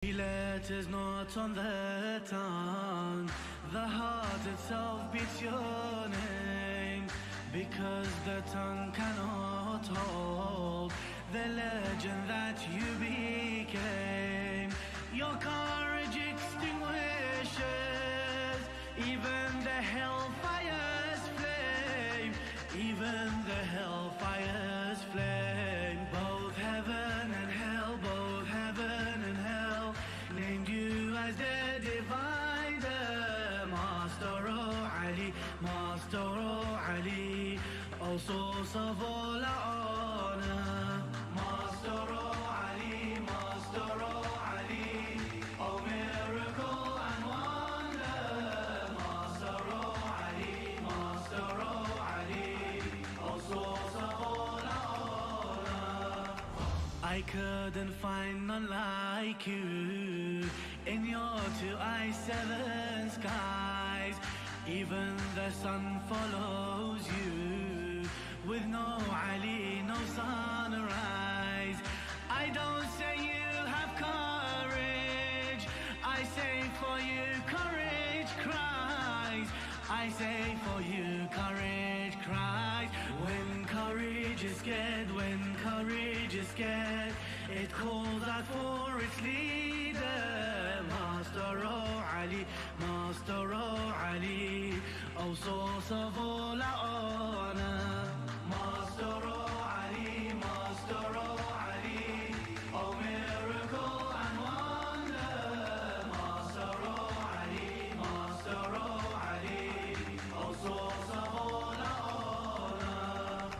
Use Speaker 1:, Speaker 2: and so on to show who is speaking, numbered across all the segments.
Speaker 1: Letters not on the tongue, the heart itself beats your name, because the tongue cannot hold the legend that you became. Your courage extinguishes even the hellfire's flame, even the hellfire's flame. Both heaven and hell, both heaven and hell named you as the divider. Master Ali, Master Ali, O source of all honor. Master Ali, Master Ali, O miracle and wonder. Master Ali, Master Ali, O source of all honor. I couldn't find none like you in your two-eyed seven skies. Even the sun follows you with no Ali, no sunrise. I don't say you have courage, I say for you courage cries. I say for you courage cries. When courage is scared, when courage is scared, it calls out for its leader. Master Ali, Master Ali, O source of all honor. Master Ali, Master Ali, O miracle and wonder. Master Ali, Master Ali, O source of all honor.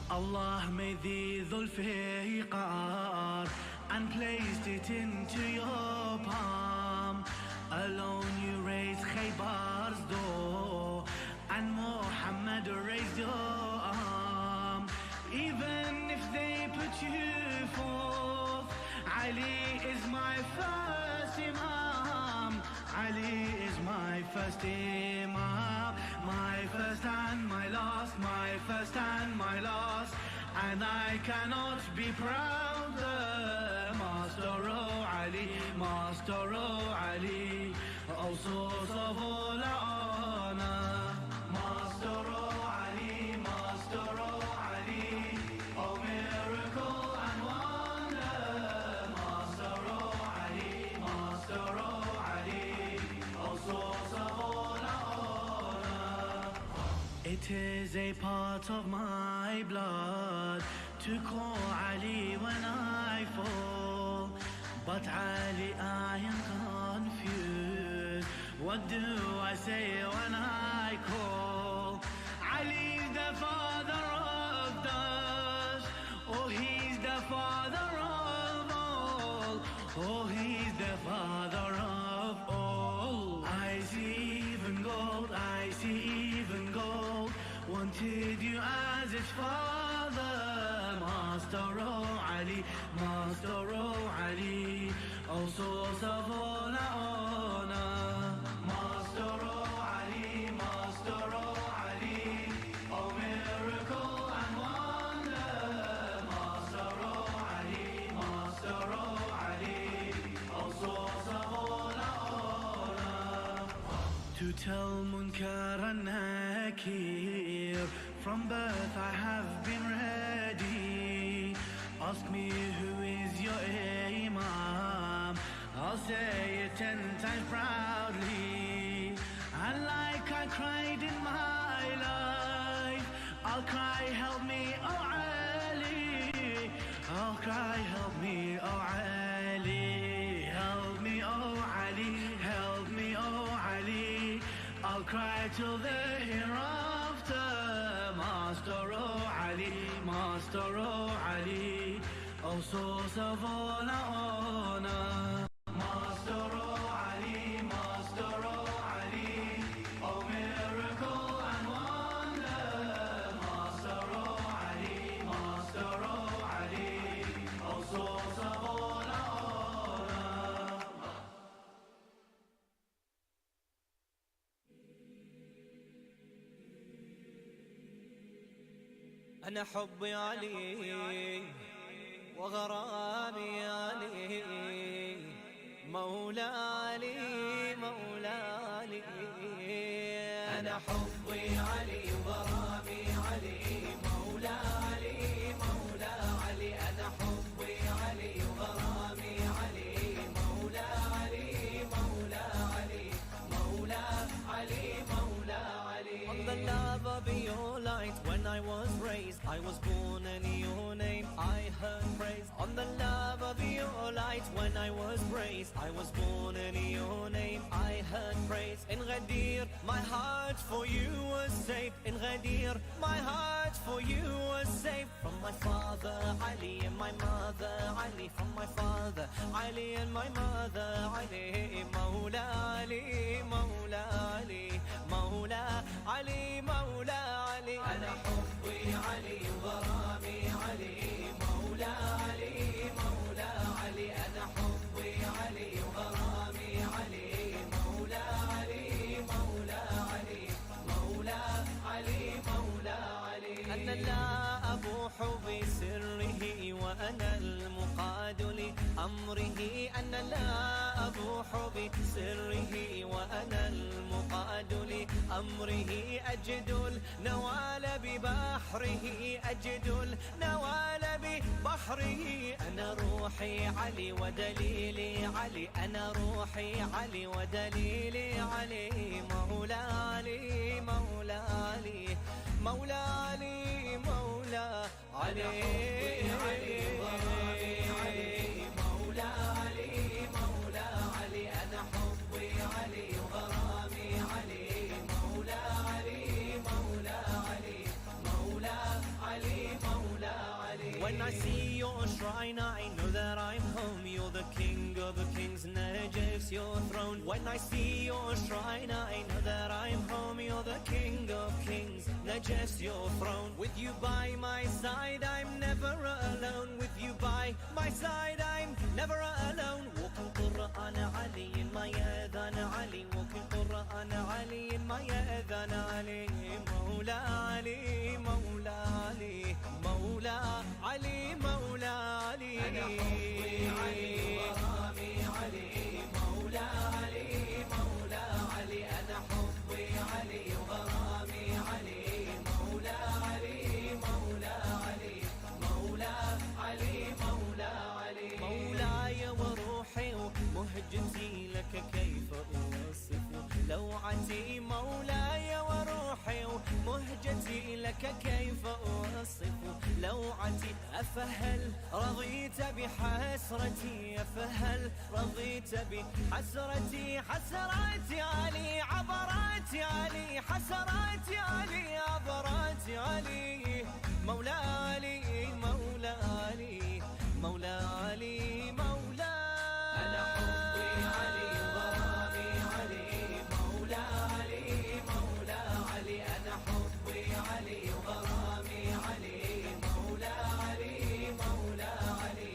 Speaker 1: Allah made the Dhul-Fiqar and placed it into your palm. Alone you raised Khaybar's door, and Muhammad raised your arm. Even if they put you forth, Ali is my first Imam. Ali is my first Imam, my first and my last, my first and my last, and I cannot be prouder. Master Ali, Master Ali, O source of all honor. Master Ali, Master Ali, O miracle and wonder. Master Ali, Master Ali, O source of all honor. It is a part of my blood to call Ali when I fall, but Ali, I am confused. What do I say when I call? Ali's the father of dust, oh he's the father of all, oh he's the father of all. I see even gold, I see even gold wanted you as its father. Master Ali, Master Ali, O source of all honor. Master Ali, Master Ali, O miracle and wonder. Master Ali, Master Ali, O source of all honor. To tell Munkar and Nakir, from birth I have been ready. Ask me who is your Imam, I'll say it 10 times proudly. And like I cried in my life, I'll cry help me, oh Ali. I'll cry help me, oh Ali. Help me, oh Ali, help me, oh Ali. I'll cry till the hereafter. Master Ali, Master Ali, O source of all honor. Master Ali, Master Ali, O miracle and wonder. Master Ali, Master Ali, O source of all honor.
Speaker 2: أنا حبي علي وغرامي علي
Speaker 1: مولى علي مولى علي. أنا حبي علي وغرامي علي مولى علي مولى علي. أنا حبي علي وغرامي علي مولى علي مولى علي مولى علي مولى علي. On the love of your light when I was raised, I was born in your name I heard praise. On the love of your light when I was raised, I was born in your name I heard praise. In Ghadir my heart for you was safe. In Ghadir my heart for you was safe. From my father Ali and my mother Ali. From my father Ali and my mother Ali. Mawla Ali Mawla Ali Mawla Ali Mawla Ali. أنا حبي علي وغرامي علي مولى علي مولى علي. أنا حبي علي وغرامي علي مولى علي مولى علي مولى علي مولى علي. أنا لا أبوح بسره وأنا المقاد لأمره. أنا لا أبوح بسره وأنا المقاد لأمره. أجد النوال ببحره أجد النوال ببحره. أنا روحي علي ودليلي علي. أنا روحي علي ودليلي علي مولى علي مولى علي مولى علي مولى علي. مولى علي مولى علي. أنا حبي علي وغرامي علي مولى علي مولى علي مولى علي مولى علي. When I see your shrine I know that I'm home. You're the king of the kings, Najaf's your throne. When I see your shrine I know that I'm home. You're the king of kings, Najaf's your throne. With you by my side I'm never alone. With you by my side I'm never alone. Walking Quran Ali in my adhan Ali. Walking Quran Ali in my adhan Ali. Mawla Ali Mawla Ali Mawla Ali Mawla Ali. أنا حبي علي وغرامي علي مولى علي مولى علي. أنا حبي علي وغرامي علي مولى علي مولى علي مولى علي مولى علي. مولاي وروحي ومهجتي لك كيف أوصف لوعتي. مولاي وروحي ومهجتي لك كيف أوصف لوعتي. أفهل رضيت بحسرتي أفهل رضيت بحسرتي. حسراتي علي عبراتي علي حسراتي علي عبراتي علي. مولى علي مولى علي مولى علي مولى. أنا حبي علي وغرامي علي مولى علي مولى علي. أنا حبي علي وغرامي علي مولى علي مولى علي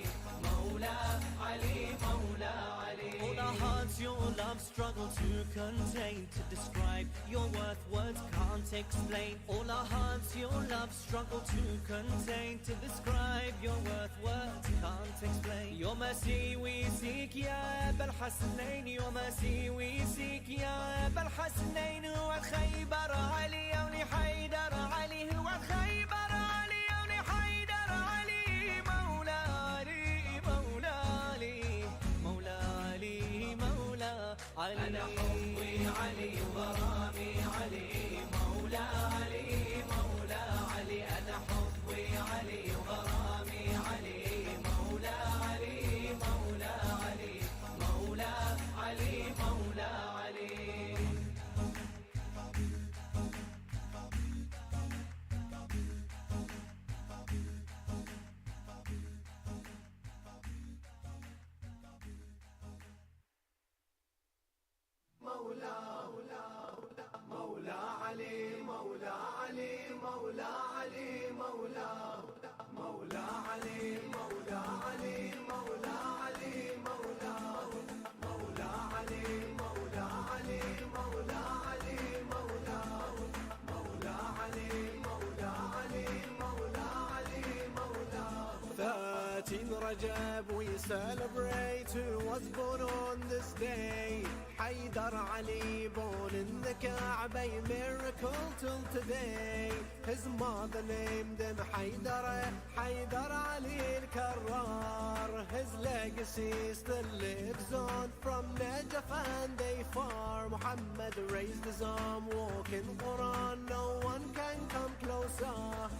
Speaker 1: مولى علي مولى علي. All our hearts your love struggle to contain. To describe your worth words can't explain. All our hearts your love struggle to contain. To describe your worth words can't explain. Your mercy we seek ya Abul Hasnain. Your mercy we seek ya Abul Hasnain. هو خيبر علي ولحيدر علي. هو خيبر علي ولحيدر علي مولى علي مولى علي مولى علي مولى علي. أنا حبي علي وغرامي علي مولى علي مولى علي. أنا حبي علي وغرامي علي مولى علي مولى علي مولى علي مولى علي. مولى علي مولى علي مولى علي مولى مولى علي مولى علي مولى علي مولى مولى علي مولى علي مولى علي مولى مولى علي مولى علي مولى علي مولى.
Speaker 2: Rajab we celebrate who was born on this day. Haydar Ali born in the Kaaba, a miracle till today. His mother named him Haydar, Haydar Ali al-Karrar. His legacy still lives on from Najaf and Afar. Muhammad raised his arm, walking Quran, no one can come closer.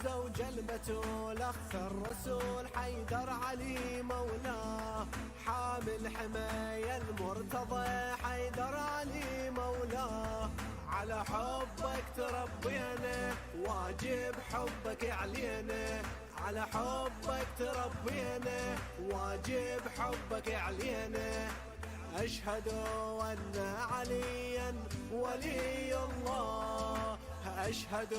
Speaker 2: زوج البتول أخ الرسول حيدر علي مولاه. حامل حماية المرتضى حيدر علي مولاه. على حبك تربينا واجب حبك علينا. على حبك تربينا واجب حبك علينا. أشهد أن عليا ولي الله. أشهد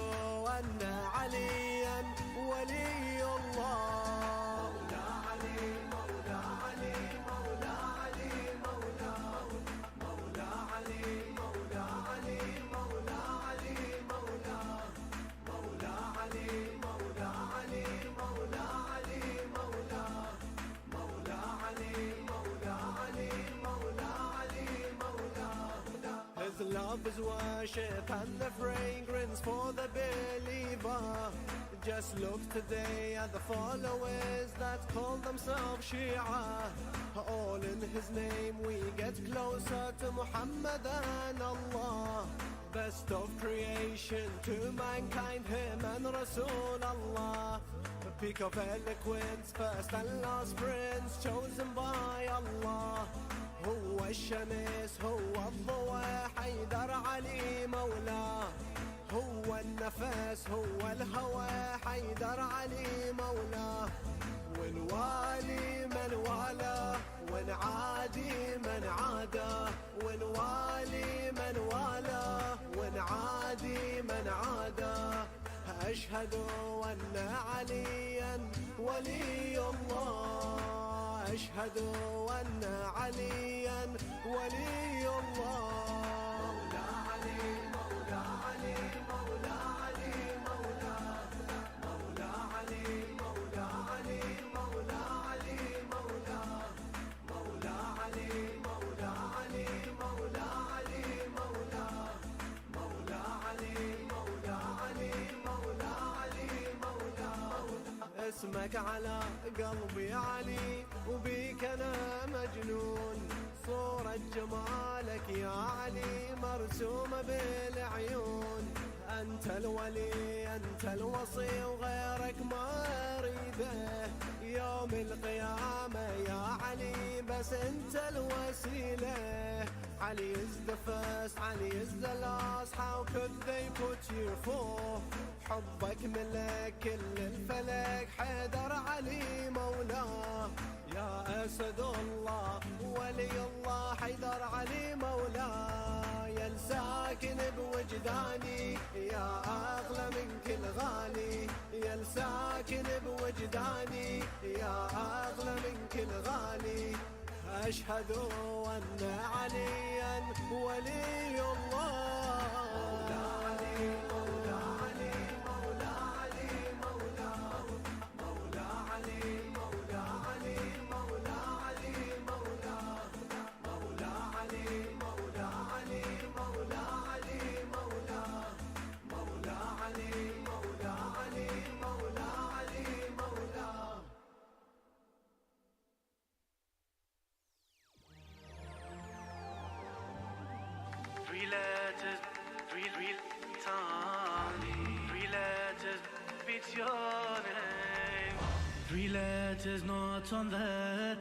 Speaker 2: أن عليا ولي الله. مولى علي مولى علي مولى علي مولى مولى علي مولى علي مولى علي مولى مولى علي مولى علي مولى علي مولى مولى علي مولى علي مولى علي مولى. His love is worship and the fragrance for the believer. Just look today at the followers that call themselves Shia. All in his name we get closer to Muhammad and Allah. Best of creation to mankind, him and Rasul Allah. Peak of eloquence, first and last prince chosen by Allah. هو الشمس هو الضوء حيدر علي مولاه. هو النفس هو الهوى حيدر علي مولاه. ونوالي من والاه ونعادي من عاداه. ونوالي من والاه ونعادي من عاداه. أشهد أن عليا ولي الله. أشهد أن عليا ولي الله. مولى علي مولى علي مولى علي مولى مولى علي مولى علي مولى علي مولى مولى علي مولى علي مولى علي مولى مولى علي مولى علي مولى علي مولى. اسمك على قلبي علي وبيك أنا مجنون. صورة جمالك يا علي مرسومة بالعيون. أنت الولي أنت الوصي وغيرك ما أريده. يوم القيامة يا علي بس أنت الوسيلة. علي is the first, Ali is the last. How could they put you for? حبك ملك كل الفلك حيدر علي مولاه. يا أسد الله ولي الله حيدر علي مولاه. يا الساكن بوجداني يا أغلى من كل غالي. يا الساكن بوجداني يا أغلى من كل غالي. أشهد أن عليا ولي الله. مولى علي مولى علي مولى علي مولى مولى علي مولى علي مولى علي مولى مولى علي مولى علي مولى علي مولى مولى علي مولى علي مولى علي مولى.
Speaker 1: Three letters, three times. Three letters beats your name. Three letters not on the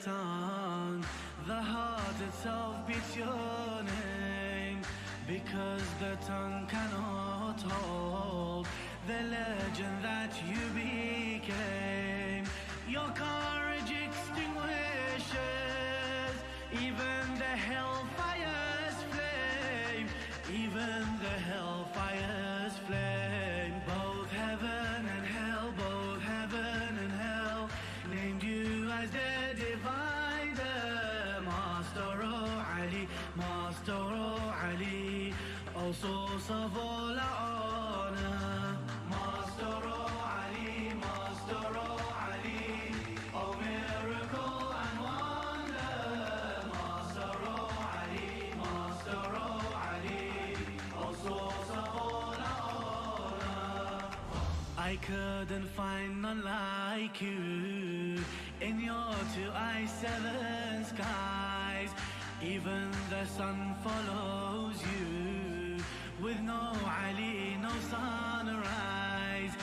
Speaker 1: tongue. The heart itself beats your name. Because the tongue cannot hold the legend that you became. Your courage extinguishes even the hellfire's flame. Even the hellfire's flame. Both heaven and hell, both heaven and hell named you as the divider. Master Ali, Master Ali, O source of all honor. Master Ali, Master Ali, O mirror I couldn't find none like you in your two eyes, seven skies. Even the sun follows you with no Ali, no sunrise.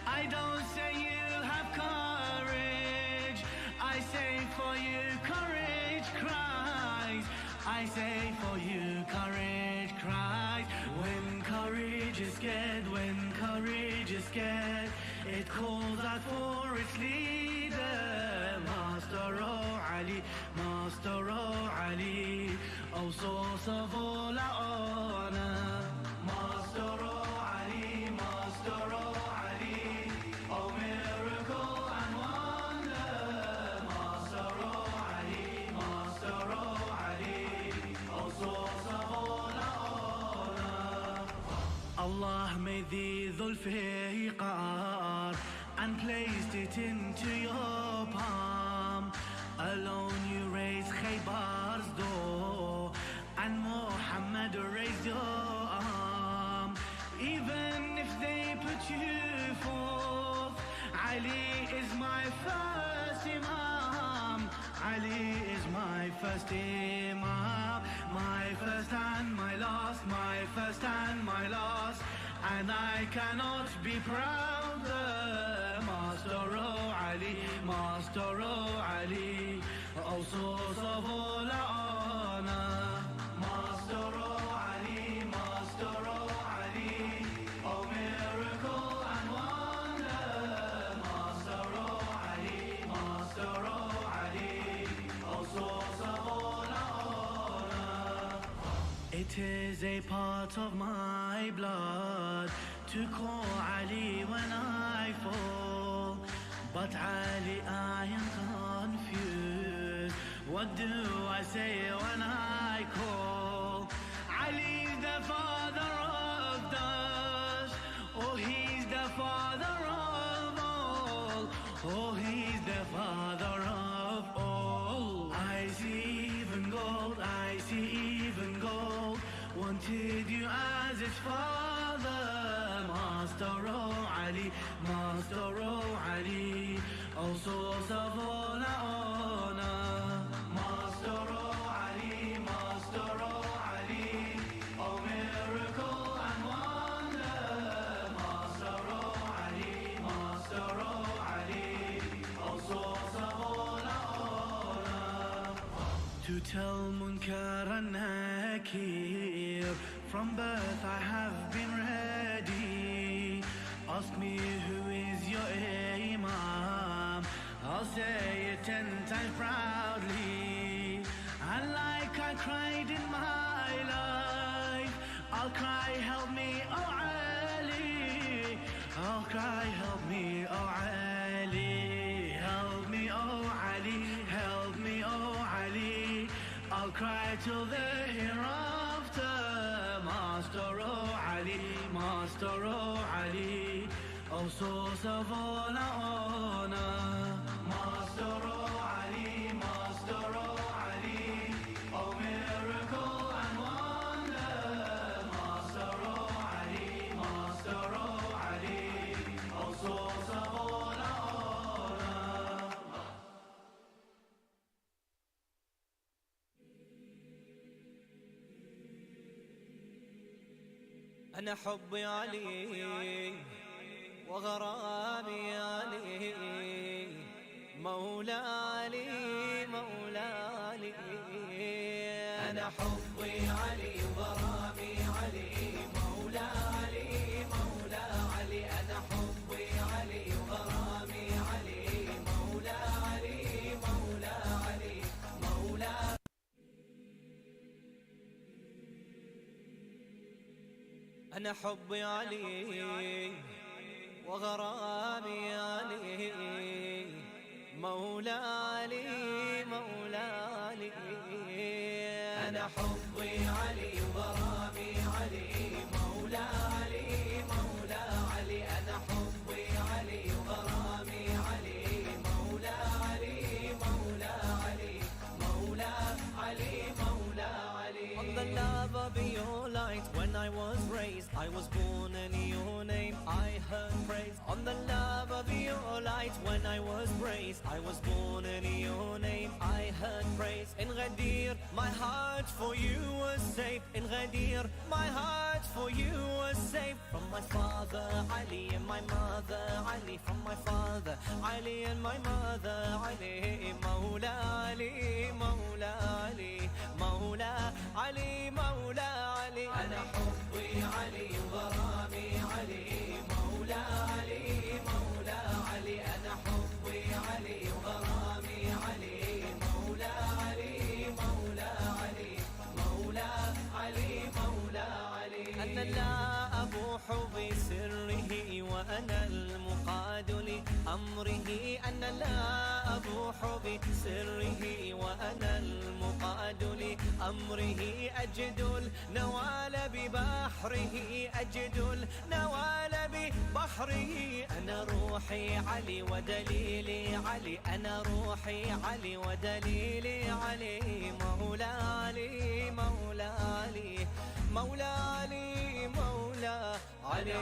Speaker 1: I don't say you have courage, I say for you courage cries. I say for you courage cries. When courage is scared, when courage is scared, it calls out for its leader. Master O Ali, Master O Ali, O source of all our honor. Master O Ali, Master O Ali, O miracle and wonder. Master O Ali, Master O Ali, O source of all our honor. Allah made thee Dhul Fiqar and placed it into your palm. Alone you raised Khaybar's door, and Muhammad raised your arm. Even if they put you forth, Ali is my first Imam. Ali is my first Imam. My first and my last, my first and my last. And I cannot be prouder. Master O Ali, Master O Ali, O source of all our honor. Master O Ali, Master O Ali, O miracle and wonder. Master O Ali, Master O Ali, O source of all our honor. It is a part of my blood to call Ali when I fall, but Ali, I am confused. What do I say when I call? Ali's the father of dust, oh he's the father of all, oh he's the father of all. I see even gold, I see even gold wanted you as its father. Master O Ali, Master O Ali, O source of all our honor. Master O Ali, Master O Ali, O miracle and wonder. Master O Ali, Master O Ali, O source of all our honor. To tell Munkar and Nakir, from birth I have been ready. Ask me who is your Imam, I'll say it 10 times proudly. And like I cried in my life, I'll cry help me oh Ali. I'll cry help me oh Ali. Help me oh Ali, help me oh Ali. I'll cry till the hereafter. Master O Ali, Master O Ali, O source of all our honor. Master O Ali, Master O Ali, O miracle and wonder. Master O Ali, Master O Ali, O source of all our honor.
Speaker 2: أنا حبي علي وغرامي علي، مولا علي مولا علي.
Speaker 1: أنا حبي علي وغرامي علي، مولا علي مولا علي. أنا حبي علي وغرامي علي، مولا علي مولا علي مولا.
Speaker 2: أنا حبي علي وغرامي علي، مولا علي مولا علي.
Speaker 1: أنا حبي علي وغرامي علي، مولا علي مولا علي. أنا حبي علي وغرامي علي، مولا علي مولا علي مولا علي مولا علي.
Speaker 2: On the love of your light, when I was raised, I was born in your name. I heard praise. On the love of your light when I was raised, I was born in your name, I heard praise. In Ghadir, my heart for you was safe. In Ghadir, my heart for you was safe. From my father Ali and my mother Ali, from my father Ali and my mother Ali. Mawla Ali, Mawla Ali, Mawla Ali, Mawla Ali.
Speaker 1: أنا حبي علي وغرامي علي مولى علي مولى علي. أنا حبي علي وغرامي علي مولى علي مولى علي مولى علي مولى علي.
Speaker 2: أنا لا أبوح بسره وأنا المقاد لأمره. أنا لا أبوح بسره وأنا المقاد لأمره. أجد النوال ببحره، أجد النوال ببحره. أنا روحي علي ودليلي علي، أنا روحي علي ودليلي علي. مولى علي، مولى علي، مولى علي، مولى علي.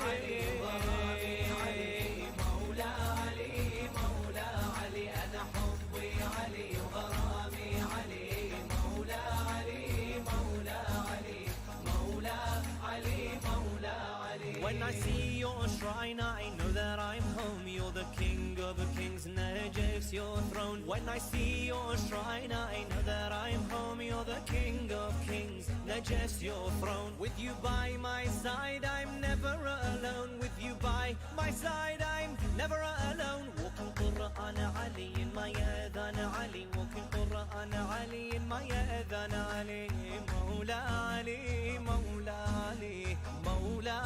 Speaker 1: علي وغرامي علي مولى علي مولى علي. أنا حبي علي وغرامي علي مولى علي مولى علي مولى علي مولى علي.
Speaker 2: When I see your shrine I know that I'm home. You're the king of kings, Najaf's your throne. When I see your shrine I know that I'm home. You're the king of kings, Najaf's your throne. With you by my side I'm never alone. With you by my side I'm never alone. Walking Quran Ali in my adhan Ali, walking Quran Ali in my adhan Ali. Mawla Ali, Mawla Ali, Mawla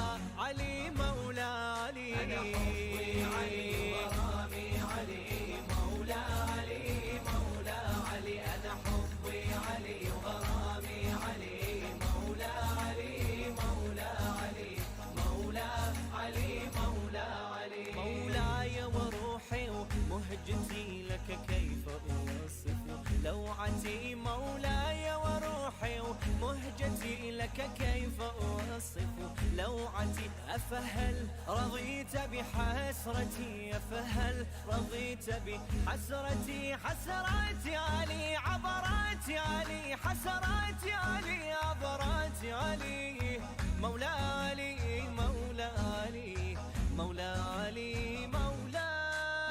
Speaker 2: Ali, Mawla Ali.
Speaker 1: أنا حبي علي وغرامي علي مولى علي مولى علي. أنا حبي علي وغرامي علي مولى علي مولى علي مولى علي مولى علي.
Speaker 2: مولاي وروحي ومهجتي لك كيف أوصف لوعتي. مولاي وروحي ومهجتي لك كيف أوصف لوعتي. أفهل رضيت بحسرتي، أفهل رضيت بحسرتي. حسراتي علي عبراتي علي، حسراتي علي عبراتي علي. مولى علي، مولى علي، مولى علي، مولى.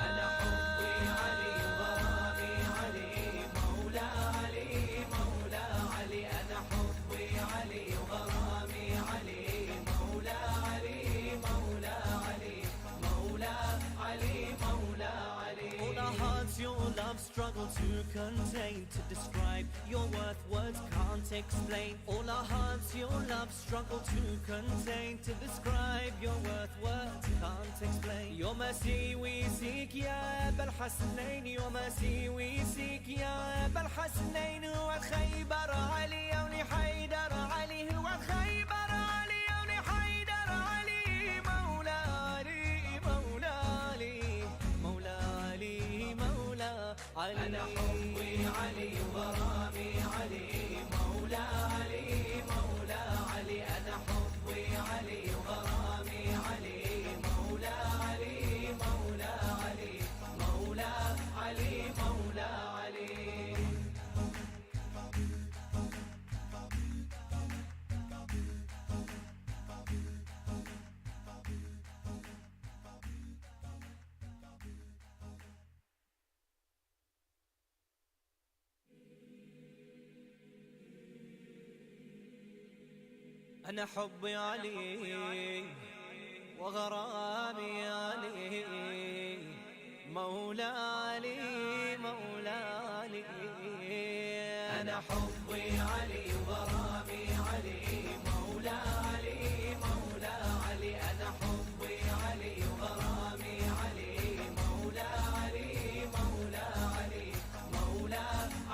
Speaker 1: أنا حبي علي وغرامي علي مولى علي مولى علي. أنا حبي علي وغرامي علي مولى علي مولى علي مولى علي مولى علي.
Speaker 2: All our hearts your love struggle to contain, to describe your worth words can't explain. All our hearts your love struggle to contain, to describe your worth words can't explain. Your mercy we seek ya Abul Hasnain, your mercy we seek ya Abul Hasnain. هو خيبر علي ولي حيدر علي، هو خيبر علي ولي حيدر علي. مولى علي، مولى علي، مولى علي، مولى علي.
Speaker 1: أنا حبي علي وغرامي علي مولى علي مولى علي. أنا حبي علي وغرامي علي مولى علي مولى علي مولى علي مولى علي.
Speaker 2: أنا حبي علي وغرامي علي مولى علي، مولى علي.
Speaker 1: أنا حبي علي وغرامي علي مولى علي مولى علي. أنا حبي علي وغرامي علي مولى علي مولى علي مولى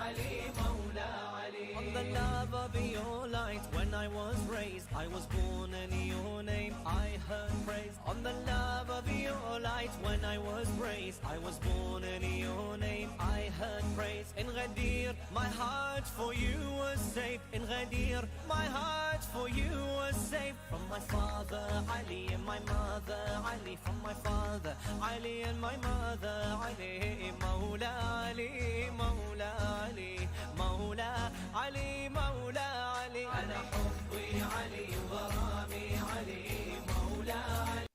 Speaker 1: علي مولى علي.
Speaker 2: On the love of your light when I was raised, I was born in your name, I heard praise on the love of your light. When I was raised, I was born in your name. I heard praise in Ghadir, my heart for you was safe. In Ghadir, my heart for you was safe. From my father Ali and my mother Ali. From my father Ali and my mother Ali. Mawla Ali, Mawla Ali, Mawla Ali, Mawla Ali.
Speaker 1: أنا حبي علي وغرامي علي مولى علي.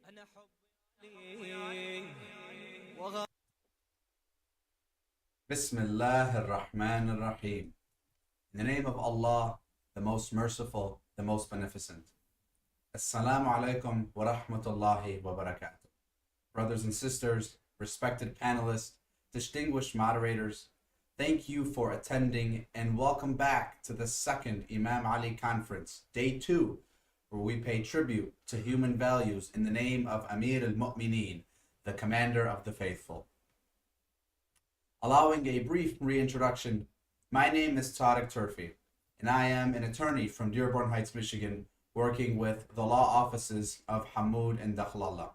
Speaker 2: أنا حبي علي وغرامي.
Speaker 3: Bismillah ar-Rahman ar-Rahim. In the name of Allah, the most merciful, the most beneficent. Assalamu alaikum wa rahmatullahi wa barakatuh. Brothers and sisters, respected panelists, distinguished moderators, thank you for attending and welcome back to the second Imam Ali Conference, Day 2, where we pay tribute to human values in the name of Amir al-Mu'mineen, the Commander of the Faithful. Allowing a brief reintroduction, my name is Tariq Turfi, and I am an attorney from Dearborn Heights, Michigan, working with the law offices of Hamoud and Dakhlalla.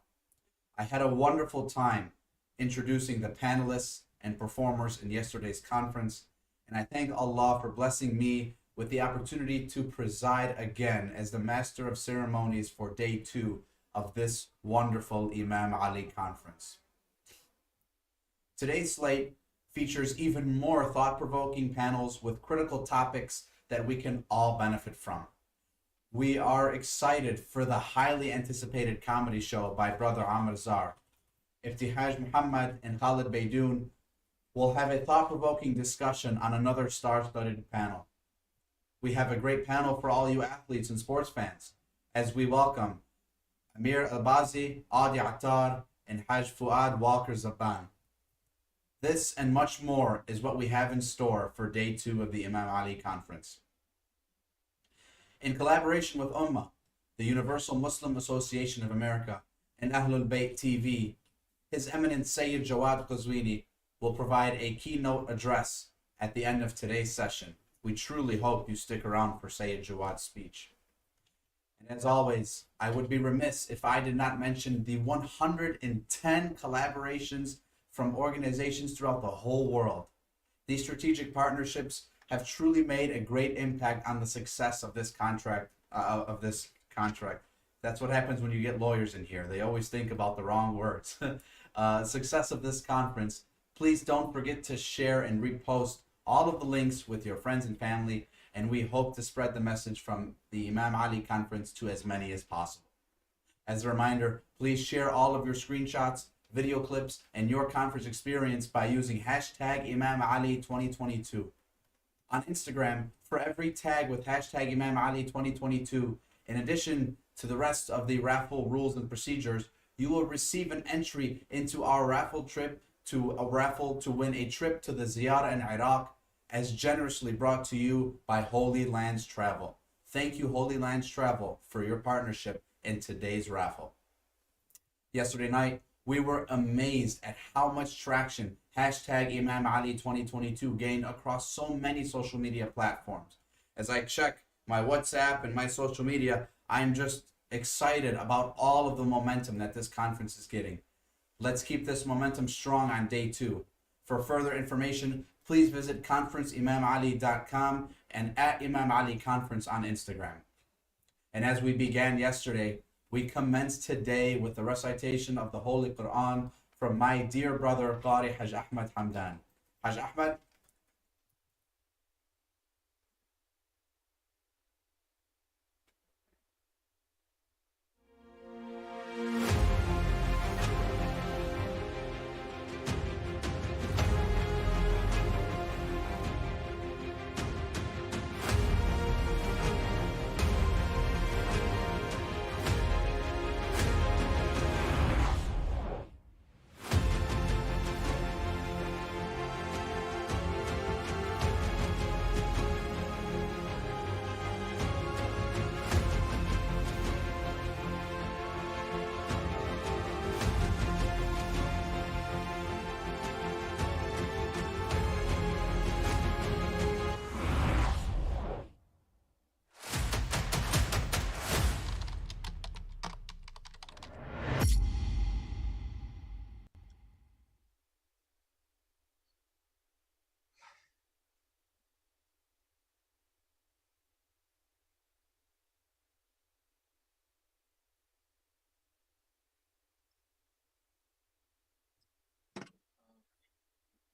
Speaker 3: I had a wonderful time introducing the panelists and performers in yesterday's conference, and I thank Allah for blessing me with the opportunity to preside again as the Master of Ceremonies for Day 2 of this wonderful Imam Ali Conference. Today's slate features even more thought-provoking panels with critical topics that we can all benefit from. We are excited for the highly anticipated comedy show by Brother Amr Zar. Iftihaj Muhammad and Khalid Baydoun will have a thought-provoking discussion on another star-studded panel. We have a great panel for all you athletes and sports fans, as we welcome Amir Albazi, Adi Attar, and Haj Fuad Walker Zaban. This and much more is what we have in store for Day 2 of the Imam Ali Conference. In collaboration with UMAA, the Universal Muslim Association of America, and Ahlulbayt TV, His Eminence Sayyid JawadQazwini will provide a keynote address at the end of today's session. We truly hope you stick around for Sayyid Jawad's speech. And as always, I would be remiss if I did not mention the 110 collaborations from organizations throughout the whole world. These strategic partnerships have truly made a great impact on the success of this contract. That's what happens when you get lawyers in here. They always think about the wrong words. Success of this conference. Please don't forget to share and repost all of the links with your friends and family, and we hope to spread the message from the Imam Ali Conference to as many as possible. As a reminder, please share all of your screenshots, video clips, and your conference experience by using hashtag Imam Ali 2022. On Instagram, for every tag with hashtag Imam Ali 2022, in addition to the rest of the Raffle rules and procedures, you will receive an entry into our raffle to win a trip to the Ziyarah in Iraq, as generously brought to you by Holy Lands Travel. Thank you, Holy Lands Travel, for your partnership in today's raffle. Yesterday night, we were amazed at how much traction hashtag Imam Ali 2022 gained across so many social media platforms. As I check my WhatsApp and my social media, I'm just excited about all of the momentum that this conference is getting. Let's keep this momentum strong on day 2. For further information, please visit conferenceimamali.com and at Imam Ali Conference on Instagram. And as we began yesterday, we commence today with the recitation of the Holy Quran from my dear brother, Qari Haj Ahmed Hamdan. Haj Ahmed.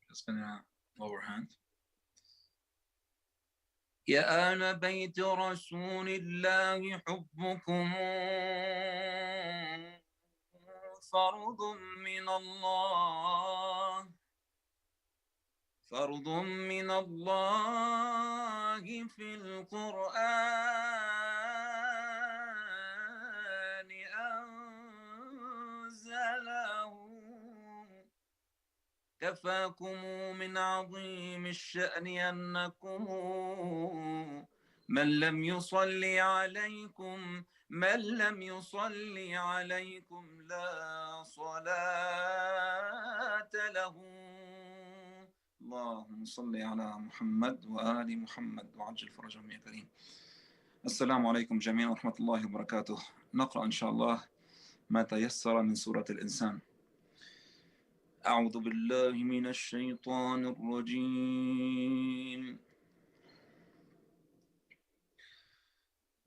Speaker 4: Just gonna overhand. يا أهل بيت رسول الله حبكم فرض من الله، فرض من الله في القرآن أنزله، كفاكم من عظيم الشأن أنكم من لم يصلي عليكم لا صلاة له. اللهم صل على محمد وآل محمد وعجل فرجهم يا كريم. السلام عليكم جميعا ورحمة الله وبركاته. نقرأ إن شاء الله ما تيسر من سورة الإنسان. أعوذ بالله من الشيطان الرجيم.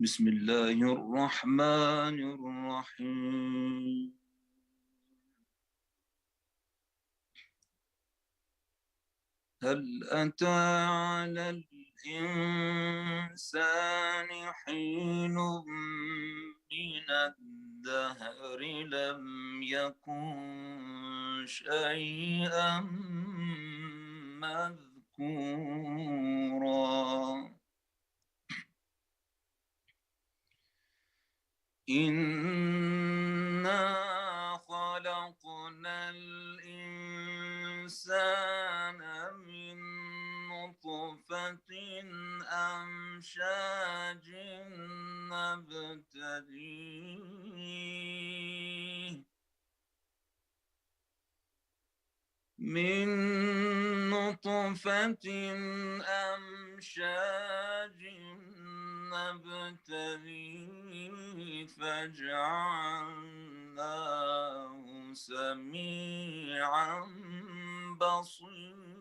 Speaker 4: بسم الله الرحمن الرحيم. هل أتى على الإنسان حين من الدهر لم يكن شيئا مذكورا. إنا خلقنا الإنسان من نطفة أمشاج نبتليه، من نطفة أمشاج نبتليه فجعلناه سميعا بصيرا.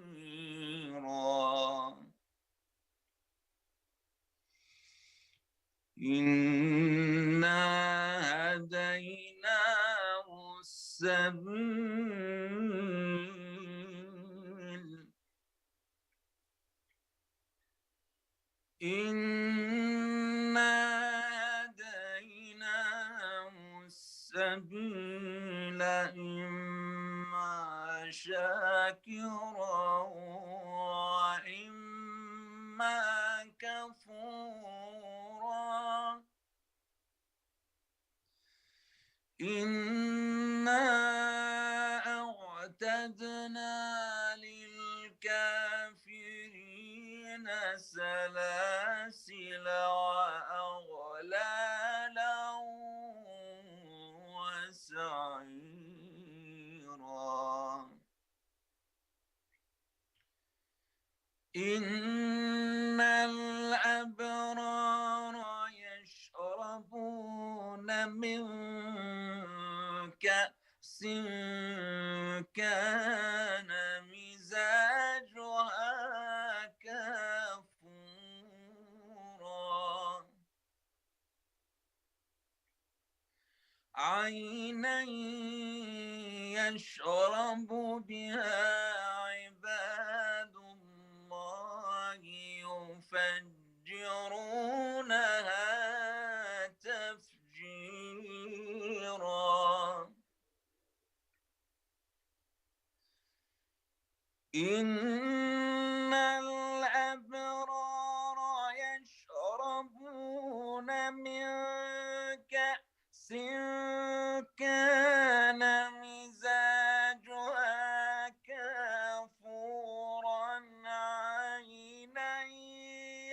Speaker 4: إنا هديناه السبيل، إنا هديناه السبيل، إما شاكرا وإما كفورا إنا أعتدنا للكافرين سلاسل وأغلالا وسعيرا إن الأبرار يشربون من كأس كان مزاجها كافورا عينا يشرب بها عباد الله يفجرونها تفجيرا إن الأبرار يشربون من كأس كان مزاجها كافورا عينا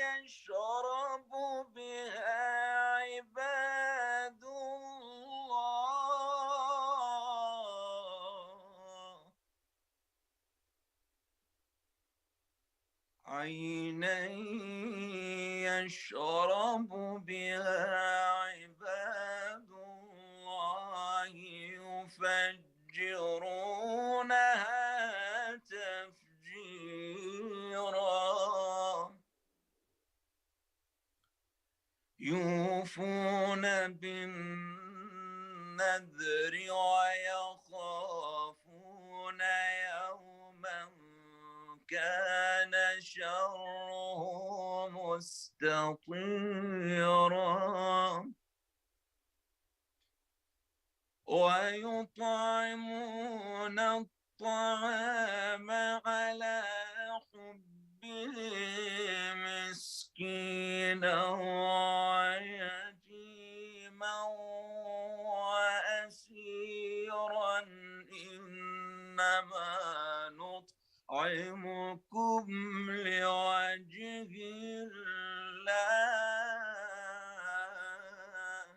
Speaker 4: يشرب بها عباد الله عينا يشرب بها عباد الله يفجرونها تفجيرا يوفون بالنذر ويخافون يوما كان شره مستطيرا ويطعمون الطعام على حبه مسكينا ويتيما وأسيرا إنما نطعمكم لوجه الله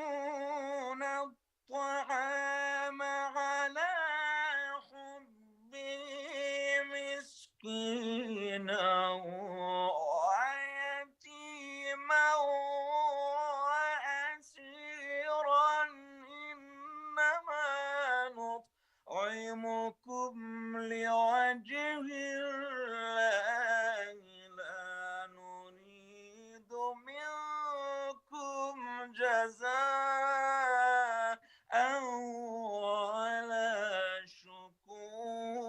Speaker 4: ويطعمون الطعام على حبه مسكينا ويتيما وأسيرا إنما نطعمكم لوجه الله لا نريد منكم جزاء ولا شكورا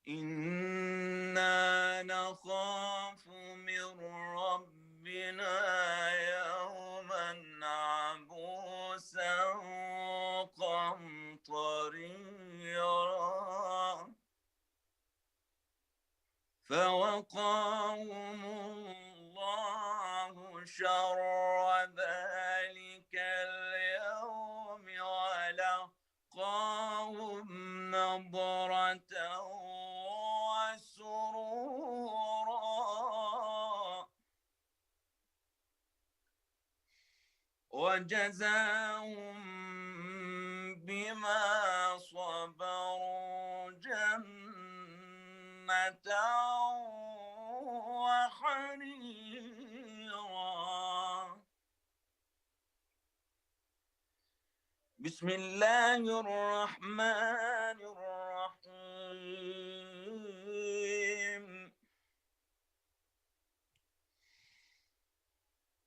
Speaker 4: إنا نخاف من ربنا يوما عبوسا قمطريرا فوقاهم الله شر ذلك اليوم ولقاهم نضرة وسرورا وجزاهم بما صبروا جنة وحريرا بسم الله الرحمن الرحيم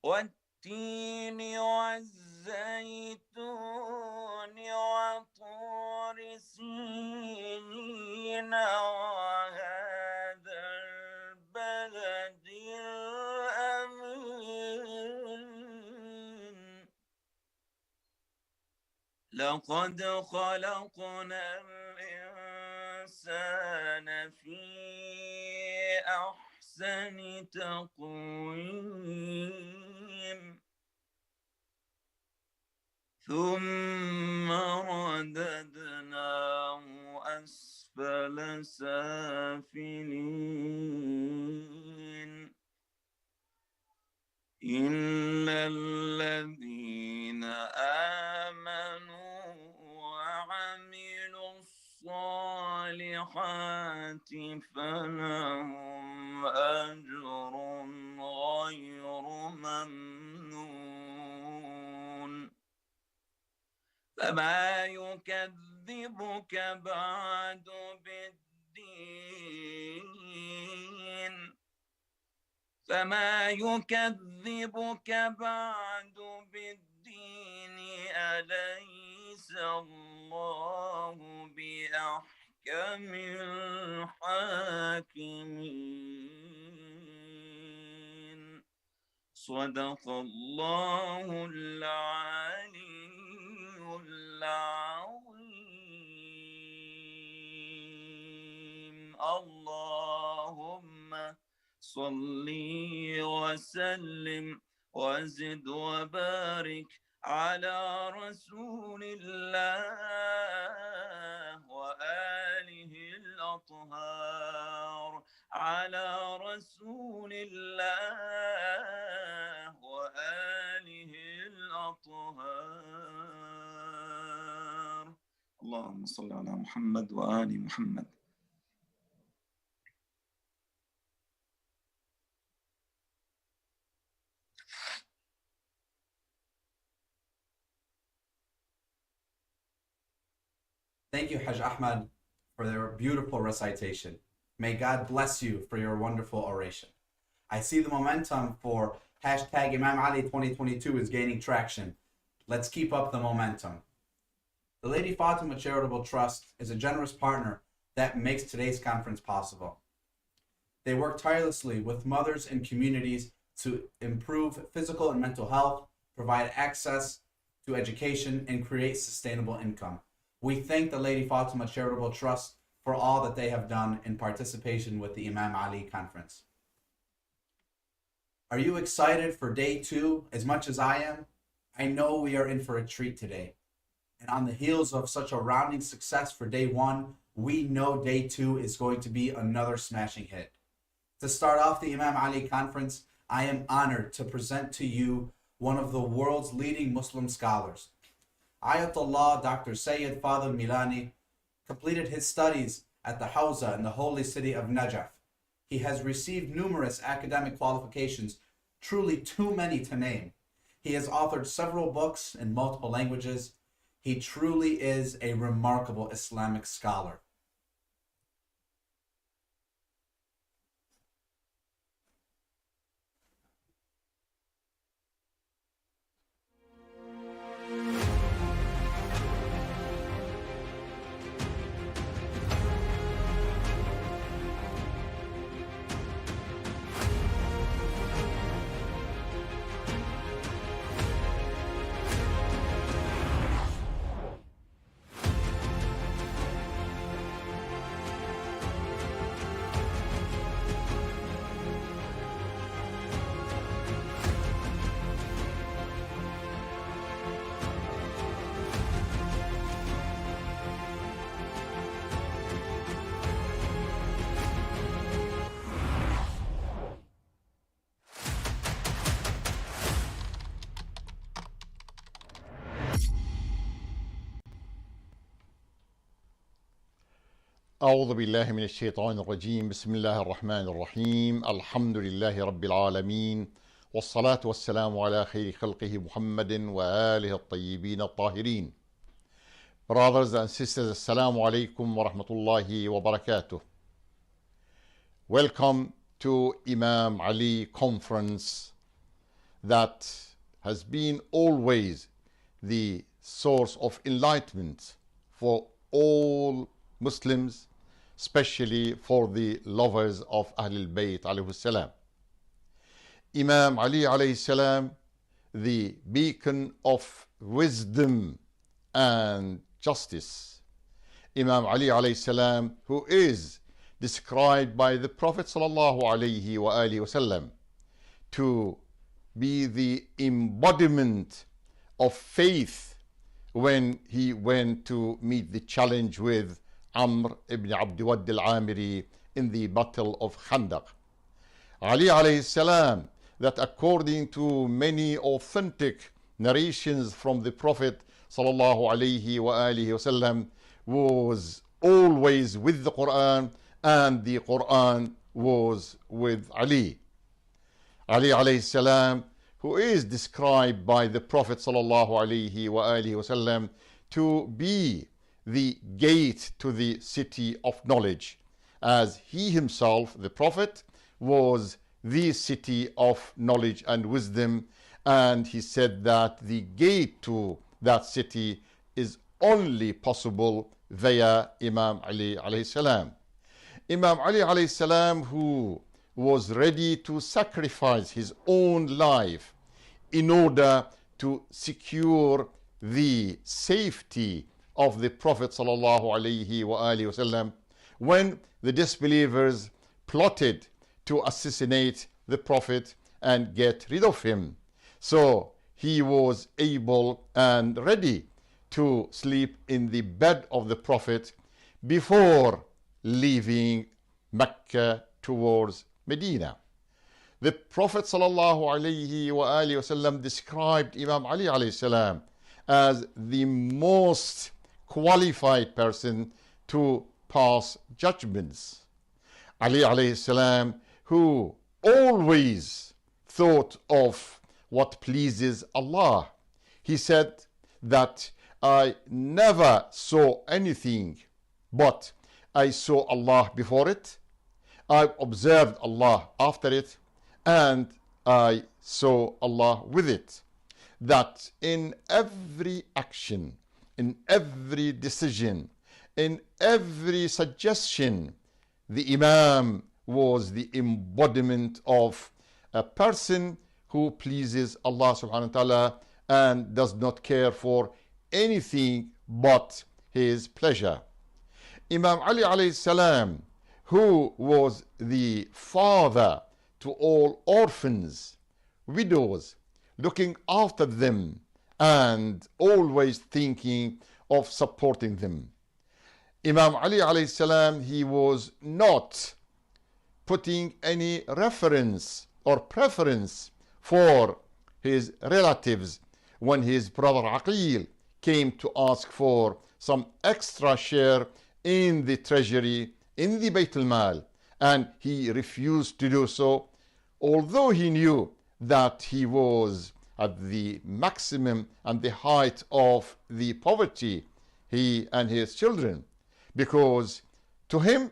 Speaker 4: والتين والزيتون وطور سينين وهذا البلد لقد خلقنا الإنسان في أحسن تقويم ثم رددناه أسفل سافلين إلا الذين آمنوا وعملوا الصالحات فلهم أجر غير ممنون فما يكذبك بعد بالدين أليس الله بأحكم الحاكمين صدق الله العلي العظيم اللهم صل وسلم وزد وبارك على رسول الله وآله الأطهار على رسول الله وآله الأطهار اللهم صل على محمد وآل محمد.
Speaker 3: Thank you, Hajj Ahmad, for their beautiful recitation. May God bless you for your wonderful oration. I see the momentum for hashtag Imam Ali 2022 is gaining traction. Let's keep up the momentum. The Lady Fatima Charitable Trust is a generous partner that makes today's conference possible. They work tirelessly with mothers and communities to improve physical and mental health, provide access to education, and create sustainable income. We thank the Lady Fatima Charitable Trust for all that they have done in participation with the Imam Ali Conference. Are you excited for day 2 as much as I am? I know we are in for a treat today. And on the heels of such a rounding success for day 1, we know day 2 is going to be another smashing hit. To start off the Imam Ali Conference, I am honored to present to you one of the world's leading Muslim scholars. Ayatollah Dr. Sayyid Fadl Milani completed his studies at the Hawza in the holy city of Najaf. He has received numerous academic qualifications, truly too many to name. He has authored several books in multiple languages. He truly is a remarkable Islamic scholar.
Speaker 5: أعوذ بالله من الشيطان الرجيم بسم الله الرحمن الرحيم الحمد لله رب العالمين والصلاة والسلام على خير خلقه محمد وآله الطيبين الطاهرين. Brothers and sisters, Assalamu alaikum wa rahmatullahi wa barakatuh. Welcome to Imam Ali Conference that has been always the source of enlightenment for all Muslims, especially for the lovers of Ahlulbayt alayhi salam. Imam Ali alayhi salam, the beacon of wisdom and justice. Imam Ali alayhi salam, who is described by the Prophet sallallahu alayhi wa alihi wasallam to be the embodiment of faith when he went to meet the challenge with Amr ibn Abd Wadd al-Amiri in the Battle of Khandaq. Ali alayhi salam, that according to many authentic narrations from the Prophet sallallahu alayhi wa alihi wasallam, was always with the Quran, and the Quran was with Ali. Ali alayhi salam, who is described by the Prophet sallallahu alayhi wa alihi wasallam to be the gate to the city of knowledge, as he himself, the Prophet, was the city of knowledge and wisdom, and he said that the gate to that city is only possible via Imam Ali alayhi salam. Imam Ali alayhi salam, who was ready to sacrifice his own life in order to secure the safety of the Prophet sallallahu alayhi wa alihi wasallam when the disbelievers plotted to assassinate the Prophet and get rid of him. So he was able and ready to sleep in the bed of the Prophet before leaving Mecca towards Medina. The Prophet sallallahu alayhi wa alihi wasallam described Imam Ali alayhi salam as the most qualified person to pass judgments. Ali alayhi salam, who always thought of what pleases Allah, he said that I never saw anything but I saw Allah before it, I observed Allah after it, and I saw Allah with it. That in every action, in every decision, in every suggestion, the Imam was the embodiment of a person who pleases Allah subhanahu wa ta'ala and does not care for anything but his pleasure. Imam Ali alayhi salam, who was the father to all orphans, widows, looking after them and always thinking of supporting them. Imam Ali alayhi salam, he was not putting any reference or preference for his relatives when his brother Aqil came to ask for some extra share in the treasury, in the Bayt al-Mal, and he refused to do so, although he knew that he was at the maximum and the height of the poverty, he and his children, because to him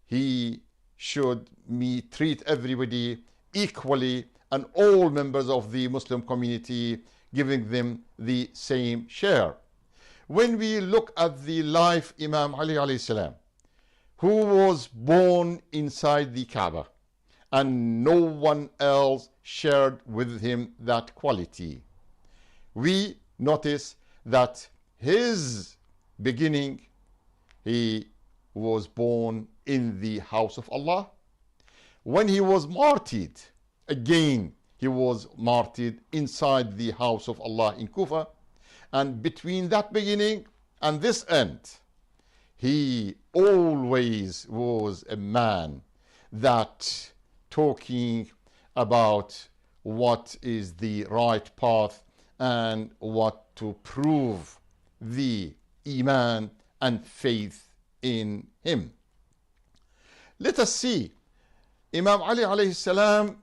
Speaker 5: he should treat everybody equally and all members of the Muslim community, giving them the same share. When we look at the life Imam Ali alayhi salam, who was born inside the Kaaba, and no one else shared with him that quality, we notice that his beginning, he was born in the house of Allah. When he was martyred, again he was martyred inside the house of Allah in Kufa. And between that beginning and this end, he always was a man that talking about what is the right path and what to prove the Iman and faith in him. Let us see Imam Ali alayhi salam,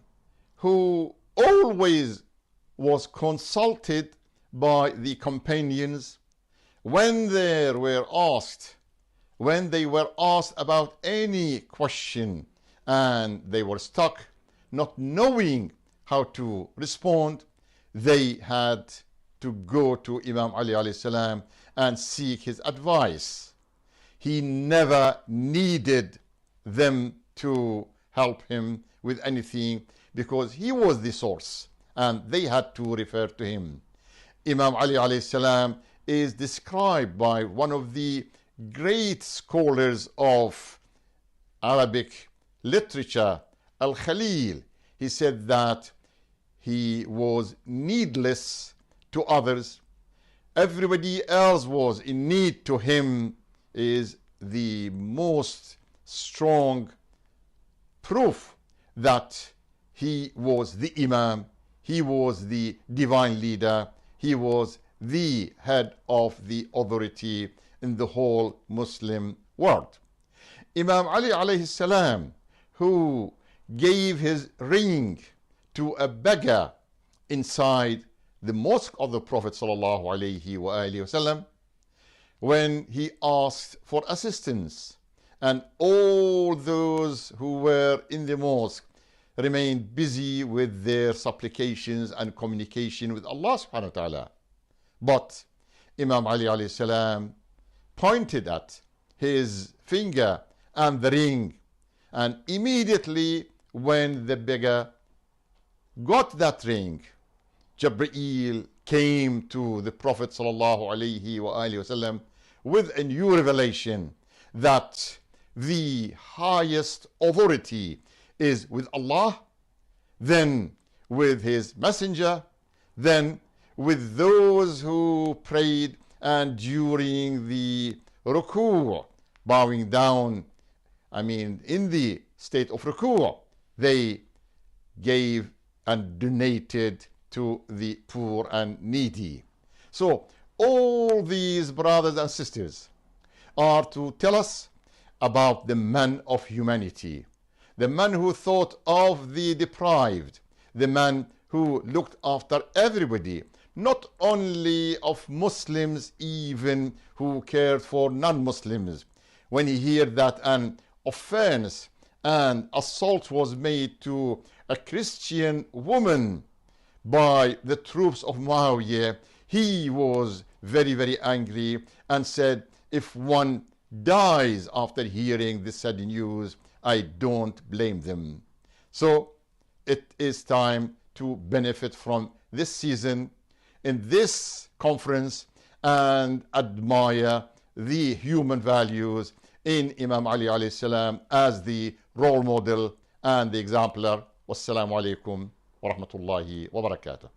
Speaker 5: who always was consulted by the companions when they were asked about any question and they were stuck, not knowing how to respond. They had to go to Imam Ali alayhi salam and seek his advice. He never needed them to help him with anything because he was the source and they had to refer to him. Imam Ali alayhi salam is described by one of the great scholars of Arabic literature, Al-Khalil. He said that he was needless to others. Everybody else was in need to him, is the most strong proof that he was the Imam, he was the divine leader, he was the head of the authority in the whole Muslim world. Imam Ali alayhi salam, who gave his ring to a beggar inside the mosque of the Prophet sallallahu alaihi wasallam, when he asked for assistance, and all those who were in the mosque remained busy with their supplications and communication with Allah subhanahu wa ta'ala. But Imam Ali alayhi salam pointed at his finger and the ring, and immediately when the beggar got that ring, Jibreel came to the Prophet sallallahu alaihi wasallam with a new revelation that the highest authority is with Allah, then with his messenger, then with those who prayed and during the ruku', bowing down, in the state of ruku', they gave and donated to the poor and needy. So all these brothers and sisters are to tell us about the man of humanity, the man who thought of the deprived, the man who looked after everybody, not only of Muslims, even who cared for non-Muslims. When he heard that an offense and assault was made to a Christian woman by the troops of Muawiyah, he was very, very angry and said, if one dies after hearing this sad news, I don't blame them. So it is time to benefit from this season in this conference and admire the human values in Imam Ali alayhi salam as the role model and the exemplar. Wassalamu alaikum wa rahmatullahi wa barakatuh.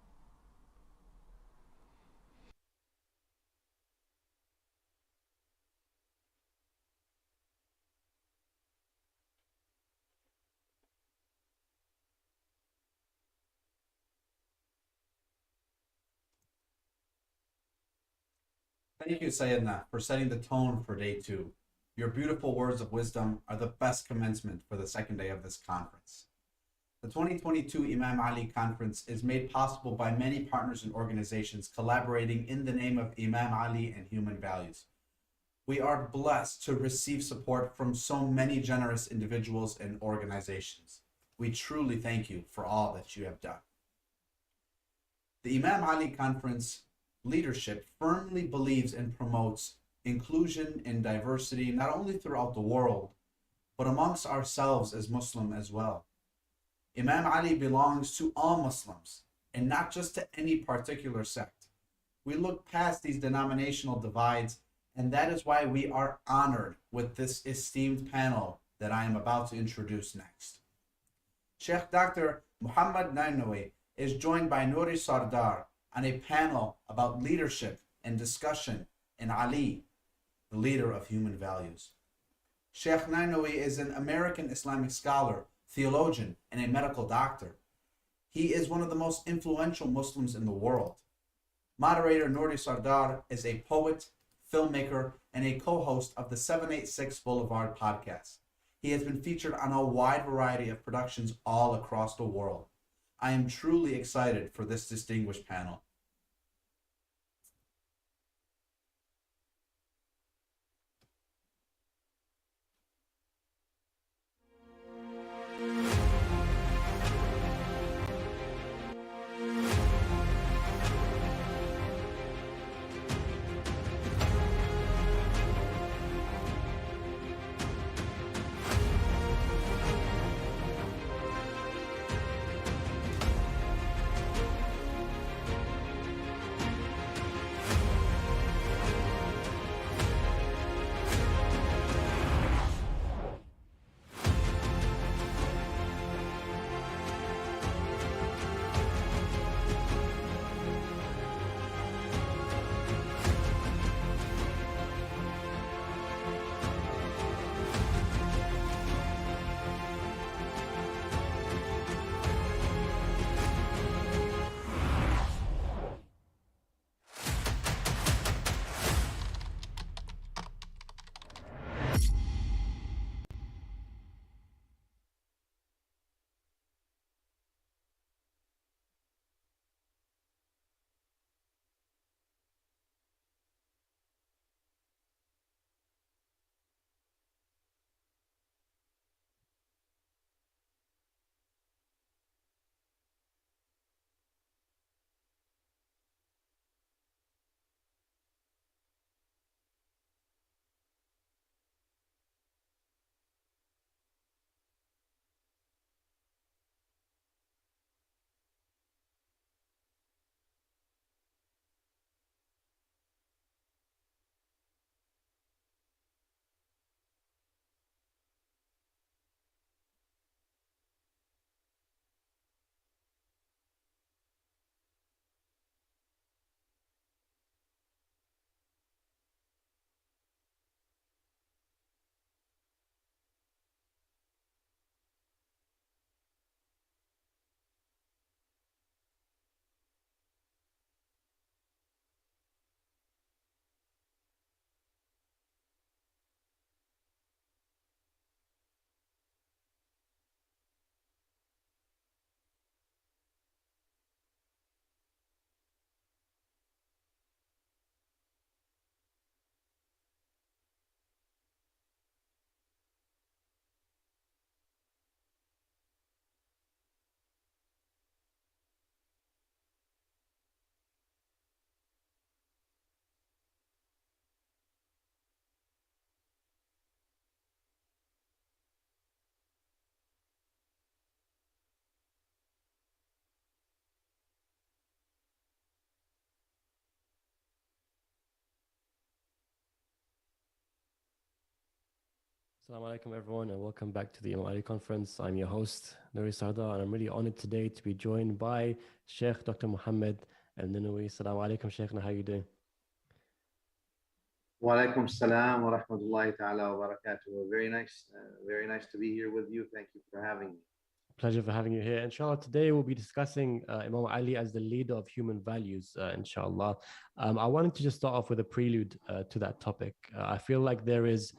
Speaker 3: Thank you, Sayyidina, for setting the tone for day 2. Your beautiful words of wisdom are the best commencement for the second day of this conference. The 2022 Imam Ali Conference is made possible by many partners and organizations collaborating in the name of Imam Ali and human values. We are blessed to receive support from so many generous individuals and organizations. We truly thank you for all that you have done. The Imam Ali Conference leadership firmly believes and promotes inclusion and diversity not only throughout the world, but amongst ourselves as Muslim as well. Imam Ali belongs to all Muslims and not just to any particular sect. We look past these denominational divides, and that is why we are honored with this esteemed panel that I am about to introduce next. Sheikh Dr. Muhammad Nainawi is joined by Nouri Sardar on a panel about leadership and discussion in Ali, the leader of human values. Sheikh Nainawi is an American Islamic scholar, theologian, and a medical doctor. He is one of the most influential Muslims in the world. Moderator Nouri Sardar is a poet, filmmaker, and a co-host of the 786 Boulevard podcast. He has been featured on a wide variety of productions all across the world. I am truly excited for this distinguished panel.
Speaker 6: Assalamu alaikum, everyone, and welcome back to the Imam Ali Conference. I'm your host, Nuri Sardar, and I'm really honored today to be joined by Sheikh Dr. Muhammad al-Ninawi. Assalamu alaikum, Sheikhna. How are you doing?
Speaker 7: Wa alaikum salam wa rahmatullahi ta'ala wa barakatuh. Very nice to be here with you. Thank you for having me.
Speaker 6: Pleasure for having you here. Inshallah, today we'll be discussing Imam Ali as the leader of human values, inshallah. I wanted to just start off with a prelude to that topic. I feel like there is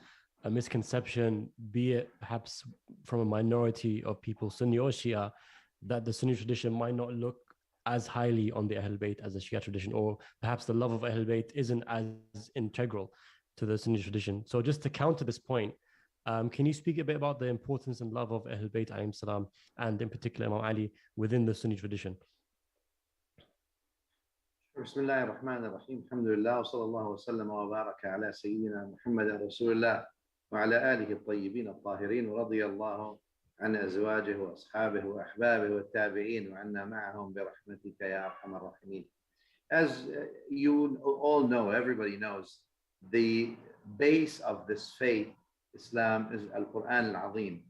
Speaker 6: a misconception, be it perhaps from a minority of people, Sunni or Shia, that the Sunni tradition might not look as highly on the Ahlulbayt as the Shia tradition, or perhaps the love of Ahlulbayt isn't as integral to the Sunni tradition. So just to counter this point, can you speak a bit about the importance and love of Ahlulbayt alayhim salam, and in particular Imam Ali within the Sunni tradition?
Speaker 7: Bismillah ar-Rahman ar-Rahim. Alhamdulillah wa sallallahu wa sallam wa baraka ala Sayyidina Muhammad Rasulullah wa ala alihi al-tayyibin al-tahirin wa radiyallahu عن أزواجه وأصحابه وأحبابه والتابعين وعنا معهم برحمتك يا أرحم الراحمين. As you all know, everybody knows, the base of this faith, Islam, is Al-Quran Al-Azim.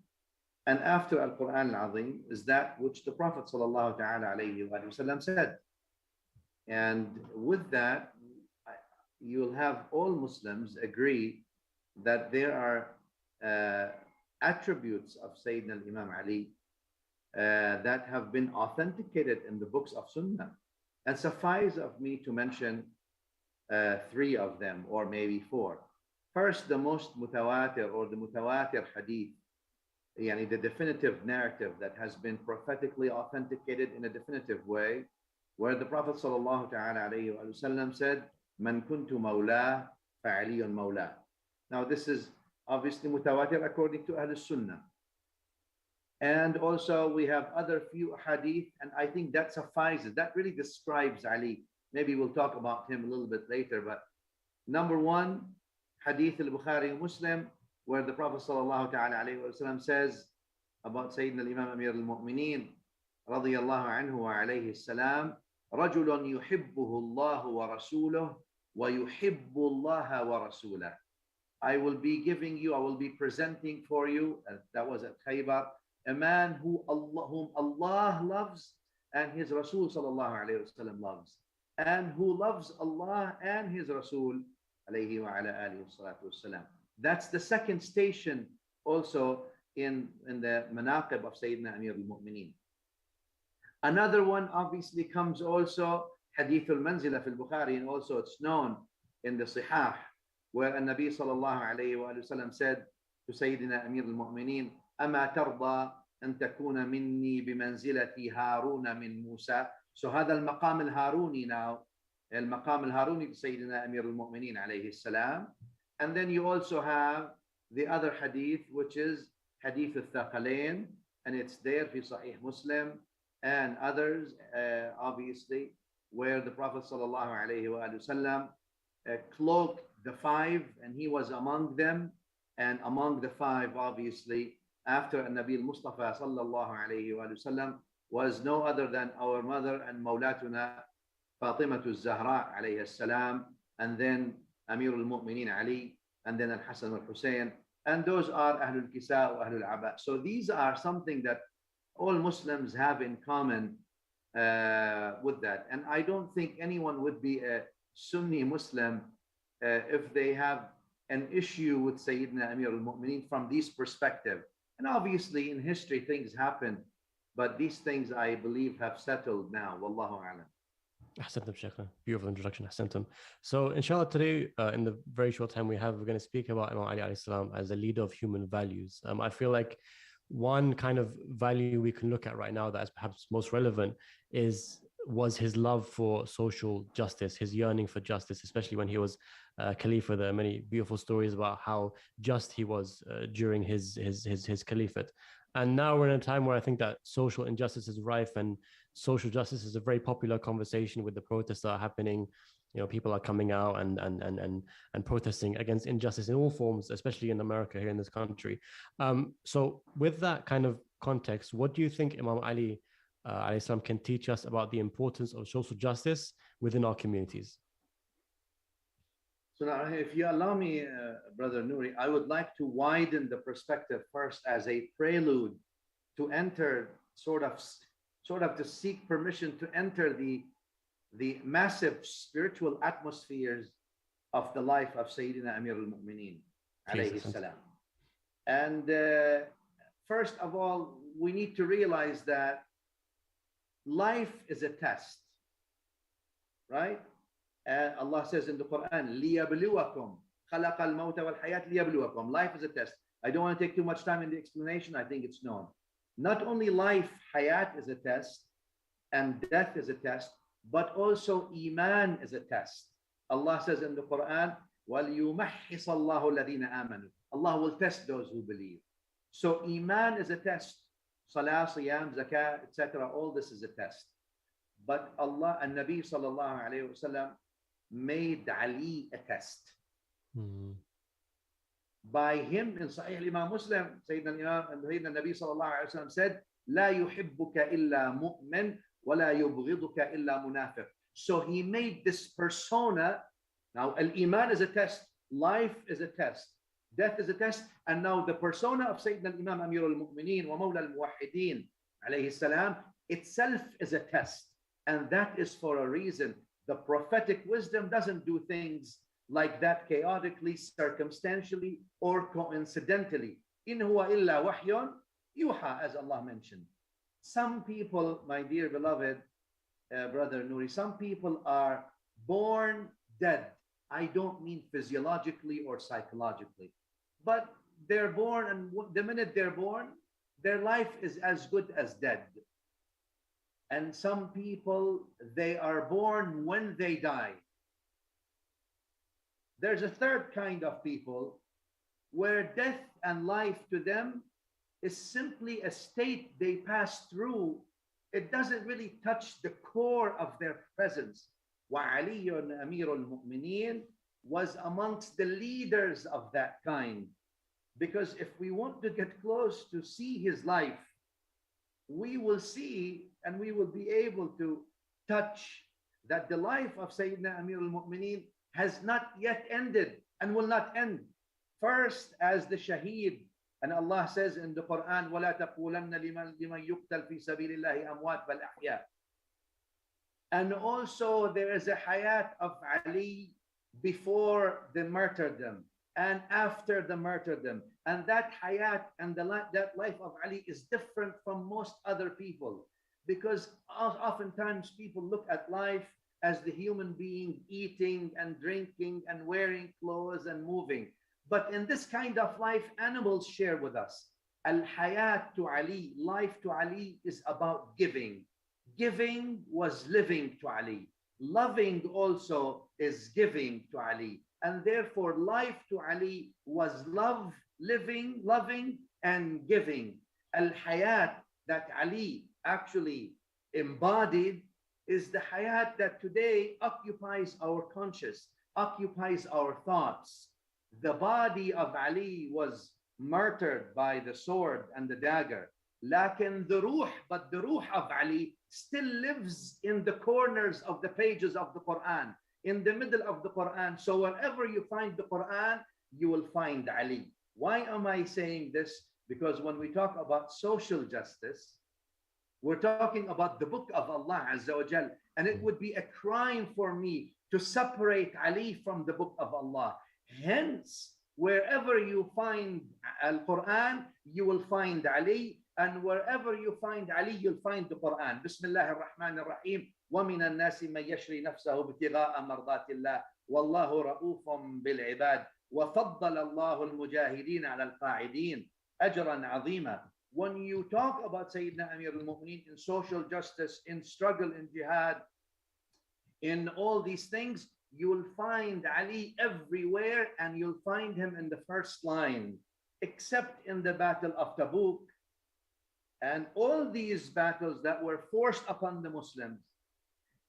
Speaker 7: And after Al-Quran Al-Azim is that which the Prophet sallallahu ta'ala alayhi wa sallam said. And with that, you'll have all Muslims agree that there are attributes of Sayyidina Imam Ali that have been authenticated in the books of Sunnah. And suffice of me to mention three of them, or maybe four. First, the most mutawatir, or the mutawatir hadith, yani the definitive narrative that has been prophetically authenticated in a definitive way, where the Prophet sallallahu ta'ala alayhi wa sallam said, "Man kuntu mawla fa'aliyun mawla." Now this is obviously mutawatir according to Ahl Sunnah. And also we have other few hadith, and I think that suffices. That really describes Ali. Maybe we'll talk about him a little bit later, but number one, hadith al-Bukhari Muslim, where the Prophet sallallahu ta'ala alayhi wa sallam says about Sayyidina Imam Amir al-Mu'mineen radiyallahu anhu wa alayhi salam, رَجُلٌ يُحِبُّهُ اللَّهُ وَرَسُولُهُ وَيُحِبُّ اللَّهَ وَرَسُولَهُ. I will be presenting for you, that was at Khaybar, a man whom Allah loves and his Rasul sallallahu alayhi wa sallam loves, and who loves Allah and his Rasul alayhi wa ala alihi wa sallam. That's the second station also in the manaqib of Sayyidina Amir al-Mu'mineen. Another one obviously comes also, Hadith al-Manzila fil Bukhari, and also it's known in the Sihah, where Nabi sallallahu alayhi wa sallam said to Sayyidina Amir al-Mu'mineen, أَمَا تَرْضَى أَن تَكُونَ مِنِّي بِمَنْزِلَةِ هَارُونَ مِن مُوسَى. So هذا المقام الهاروني now, المقام الهاروني to Sayyidina Amir al-Mu'mineen alayhi salam. And then you also have the other hadith, which is Hadith al-Thaqalain, and it's there في Sahih Muslim and others, obviously, where the Prophet sallallahu alayhi wa sallam cloaked the five, and he was among them. And among the five, obviously, after Nabi al-Mustafa sallallahu alayhi wa sallam, was no other than our mother and Mawlatuna Fatimatu Zahra alayhi salam, and then Amir al-Mu'mineen Ali, and then Al-Hasan al-Hussein, and those are Ahlul Kisa wa Ahlul Aba. So these are something that all Muslims have in common with that. And I don't think anyone would be a Sunni Muslim if they have an issue with Sayyidina Amir al-Mu'mineen from this perspective. And obviously in history things happen, but these things I believe have settled now. Wallahu a'lam.
Speaker 6: Ahsantum, Sheikhna. Beautiful introduction. Ahsantum. So, inshallah, today, in the very short time we have, we're going to speak about Imam Ali alayhi salam as a leader of human values. I feel like one kind of value we can look at right now that is perhaps most relevant was his love for social justice, his yearning for justice, especially when he was Khalifa. There are many beautiful stories about how just he was during his caliphate. And now we're in a time where I think that social injustice is rife, and social justice is a very popular conversation with the protests that are happening. You know, people are coming out and protesting against injustice in all forms, especially in America, here in this country. So with that kind of context, what do you think Imam Ali alayhi salam can teach us about the importance of social justice within our communities?
Speaker 7: So now, if you allow me, Brother Nouri, I would like to widen the perspective first as a prelude to enter, sort of to seek permission to enter the massive spiritual atmospheres of the life of Sayyidina Amir al-Mu'mineen, alayhi salam. And first of all, we need to realize that life is a test, right? Allah says in the Quran, لِيَبْلُوَكُمْ خَلَقَ الْمَوْتَ وَالْحَيَاةَ لِيَبْلُوَكُمْ. Life is a test. I don't want to take too much time in the explanation. I think it's known. Not only life, hayat is a test, and death is a test, but also iman is a test. Allah says in the Quran, وَلْيُمَحِّصَ اللَّهُ الَّذِينَ آمَنُوا. Allah will test those who believe. So iman is a test. Salah, siyam, zakah, etc. All this is a test. But Allah and Nabi sallallahu alayhi wa sallam made Ali a test. By him in Sahih Imam Muslim, Sayyidina Nabi sallallahu alayhi wa sallam said, لا يحبك إلا مؤمن ولا يبغضك إلا منافق. So he made this persona. Now, al-Iman is a test, life is a test, death is a test, and now the persona of Sayyidina Imam Amir al-Mu'mineen wa Mawla al-Muwahhideen alayhi salam itself is a test, and that is for a reason. The prophetic wisdom doesn't do things like that chaotically, circumstantially, or coincidentally. In huwa illa wahyun yuha, as Allah mentioned. Some people, my dear beloved Brother Nouri, some people are born dead. I don't mean physiologically or psychologically, but they're born, and the minute they're born, their life is as good as dead. And some people, they are born when they die. There's a third kind of people where death and life to them is simply a state they pass through. It doesn't really touch the core of their presence. وَعَلِيٌّ أَمِيرُ الْمُؤْمِنِينَ was amongst the leaders of that kind. Because if we want to get close to see his life, we will see and we will be able to touch that the life of Sayyidina Amir al-Mu'mineen has not yet ended and will not end. First, as the shaheed, and Allah says in the Quran, وَلَا تَقُولَنَّ لِمَنْ يُقْتَلْ فِي سَبِيلِ اللَّهِ أَمْوَاتٌ بَلْ أَحْيَاءٌ. And also there is a hayat of Ali before the martyrdom and after the martyrdom. And that hayat and that life of Ali is different from most other people, because oftentimes people look at life as the human being eating and drinking and wearing clothes and moving. But in this kind of life, animals share with us. Al-hayat to Ali, life to Ali, is about giving. Giving was living to Ali. Loving also is giving to Ali. And therefore, life to Ali was love, living, loving, and giving. Al-hayat that Ali actually embodied is the hayat that today occupies our conscious, occupies our thoughts. The body of Ali was martyred by the sword and the dagger. Lakin the ruh, but the ruh of Ali still lives in the corners of the pages of the Quran, in the middle of the Quran. So wherever you find the Quran, you will find Ali. Why am I saying this? Because when we talk about social justice, we're talking about the book of Allah Azza wa Jal, and it would be a crime for me to separate Ali from the book of Allah. Hence, wherever you find Al-Quran, you will find Ali, and wherever you find Ali, you'll find the Quran. Bismillah ar-Rahman ar-Rahim. وَمِنَ النَّاسِ مَنْ يَشْرِي نَفْسَهُ ابْتِغَاءَ مَرْضَاتِ اللَّهِ وَاللَّهُ رَءُوفٌ بِالْعِبَادِ وَفَضَّلَ اللَّهُ الْمُجَاهِدِينَ عَلَى الْقَاعِدِينَ أَجْرًا عَظِيمًا. When you talk about Sayyidina Amir al-Mu'mineen in social justice, in struggle, in jihad, in all these things, you will find Ali everywhere, and you'll find him in the first line, except in the Battle of Tabuk. And all these battles that were forced upon the Muslims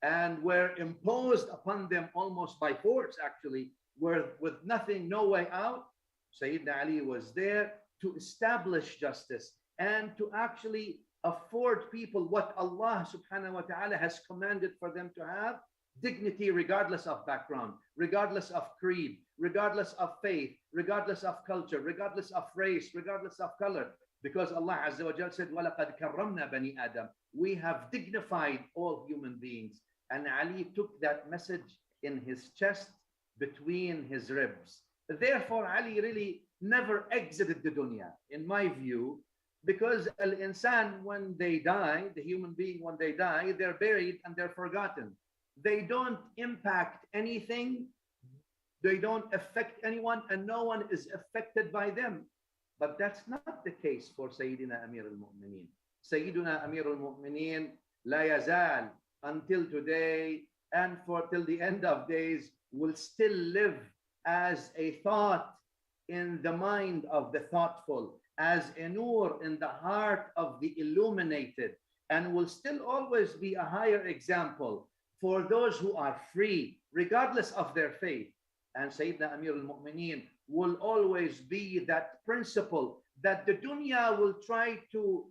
Speaker 7: and were imposed upon them almost by force, actually, were with nothing, no way out, Sayyidina Ali was there to establish justice and to actually afford people what Allah subhanahu wa ta'ala has commanded for them to have, dignity regardless of background, regardless of creed, regardless of faith, regardless of culture, regardless of race, regardless of color. Because Allah Azza wa Jal said, وَلَقَدْ كَرَّمْنَا بَنِي آدَمَ. We have dignified all human beings. And Ali took that message in his chest between his ribs. Therefore, Ali really never exited the dunya, in my view, because al-insan, when they die, the human being, when they die, they're buried and they're forgotten. They don't impact anything. They don't affect anyone, and no one is affected by them. But that's not the case for Sayyidina Amir al-Mu'mineen. Sayyidina Amir al-Mu'mineen la yazal, until today and for till the end of days, will still live as a thought in the mind of the thoughtful, as a nur in the heart of the illuminated, and will still always be a higher example for those who are free, regardless of their faith. And Sayyidina Amir al-Mu'mineen will always be that principle that the dunya will try to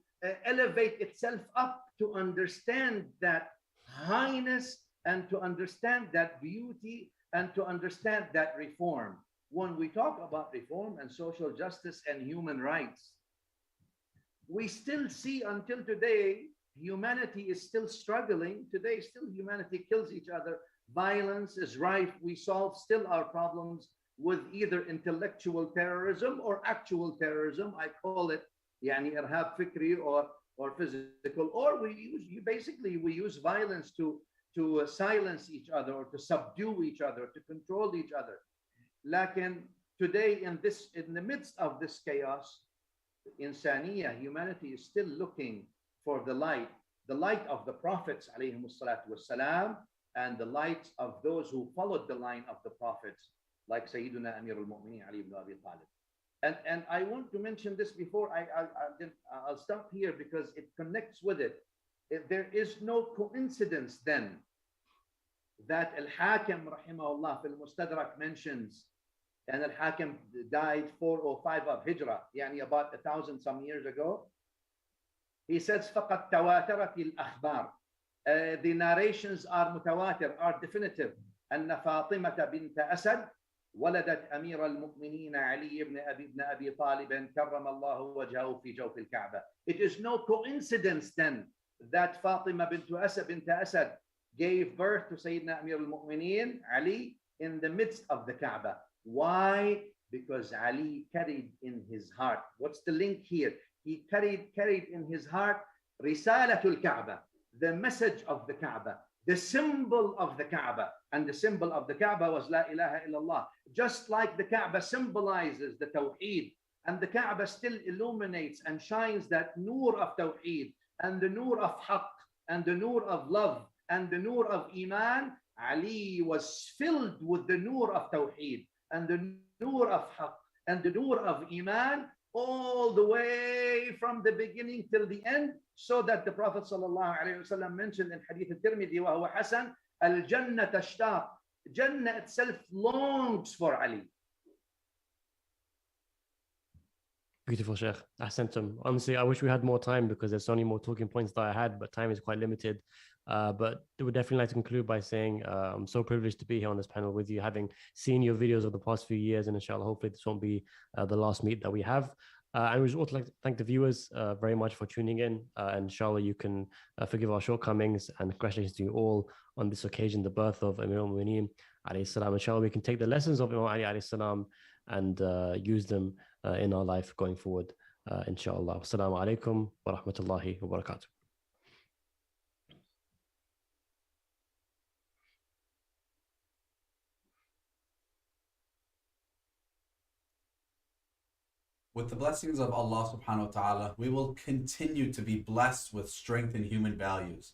Speaker 7: elevate itself up to understand that highness and to understand that beauty and to understand that reform. When we talk about reform and social justice and human rights, we still see until today, humanity is still struggling. Today, still humanity kills each other. Violence is rife. We solve still our problems with either intellectual terrorism or actual terrorism. I call it yani irhab fikri or physical, or we use violence to silence each other or to subdue each other, to control each other. Lakin today, in the midst of this chaos, insaniya, humanity is still looking for the light of the prophets alayhimus salatu wassalam, and the light of those who followed the line of the prophets, like Sayyiduna Amir al-Mu'mineen Ali ibn Abi Talib. And I want to mention this before I'll stop here because it connects with it. There is no coincidence then that Al-Hakim rahimahullah fil Mustadrak mentions, and Al-Hakim died 405 of Hijrah, yani about 1,000 some years ago. He says, فَقَدْ تَوَاتَرَتِ الْأَخْبَارِ. The narrations are mutawatir, are definitive. أن فاطمة بنت أسد ولدت أمير المؤمنين علي بن أبي طالب كرم الله وجهه في جوف الكعبة. It is no coincidence then that Fatima bint Asad gave birth to Sayyidina Amir al-Mu'mineen Ali in the midst of the Kaaba. Why? Because Ali carried in his heart. What's the link here? He carried in his heart Risalatul Kaaba, the message of the Kaaba, the symbol of the Kaaba. And the symbol of the Kaaba was La ilaha illallah. Just like the Kaaba symbolizes the Tawheed, and the Kaaba still illuminates and shines that nur of Tawheed, and the nur of Haqq, and the nur of love, and the nur of Iman. Ali was filled with the nur of Tawheed, and the nur of Haqq, and the nur of Iman, all the way from the beginning till the end, so that the Prophet ﷺ mentioned in Hadith al-Tirmidhi, wa huwa Hasan, al-Jannah tashtaq. Jannah itself longs for Ali.
Speaker 6: Beautiful, Sheikh. Ahsantum. Honestly, I wish we had more time because there's so many more talking points that I had, but time is quite limited. But I would definitely like to conclude by saying I'm so privileged to be here on this panel with you, having seen your videos of the past few years, and inshallah, hopefully this won't be the last meet that we have. And we would also like to thank the viewers very much for tuning in. And inshallah, you can forgive our shortcomings, and congratulations to you all on this occasion, the birth of Amir al-Mu'mineen alayhi salam. Inshallah, we can take the lessons of Imam Ali alayhi salam and use them in our life going forward, inshallah. Assalamu alaikum wa rahmatullahi wa barakatuh.
Speaker 3: With the blessings of Allah subhanahu wa ta'ala, we will continue to be blessed with strength in human values.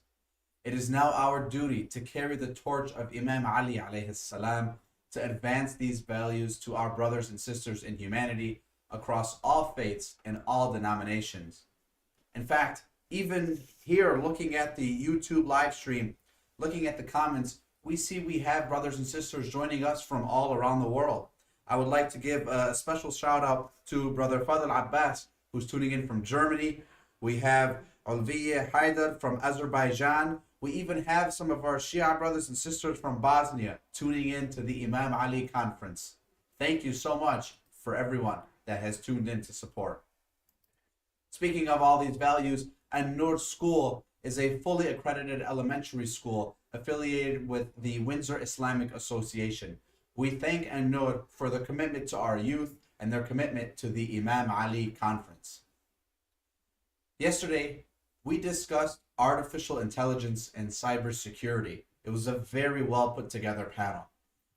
Speaker 3: It is now our duty to carry the torch of Imam Ali alayhi salam to advance these values to our brothers and sisters in humanity across all faiths and all denominations. In fact, even here, looking at the YouTube live stream, looking at the comments, we see we have brothers and sisters joining us from all around the world. I would like to give a special shout out to Brother Fadl Abbas, who's tuning in from Germany. We have Ulviye Haidar from Azerbaijan. We even have some of our Shia brothers and sisters from Bosnia tuning in to the Imam Ali Conference. Thank you so much for everyone that has tuned in to support. Speaking of all these values, An-Nur School is a fully accredited elementary school affiliated with the Windsor Islamic Association. We thank An-Nur for their commitment to our youth and their commitment to the Imam Ali Conference. Yesterday, we discussed artificial intelligence and cybersecurity. It was a very well put together panel.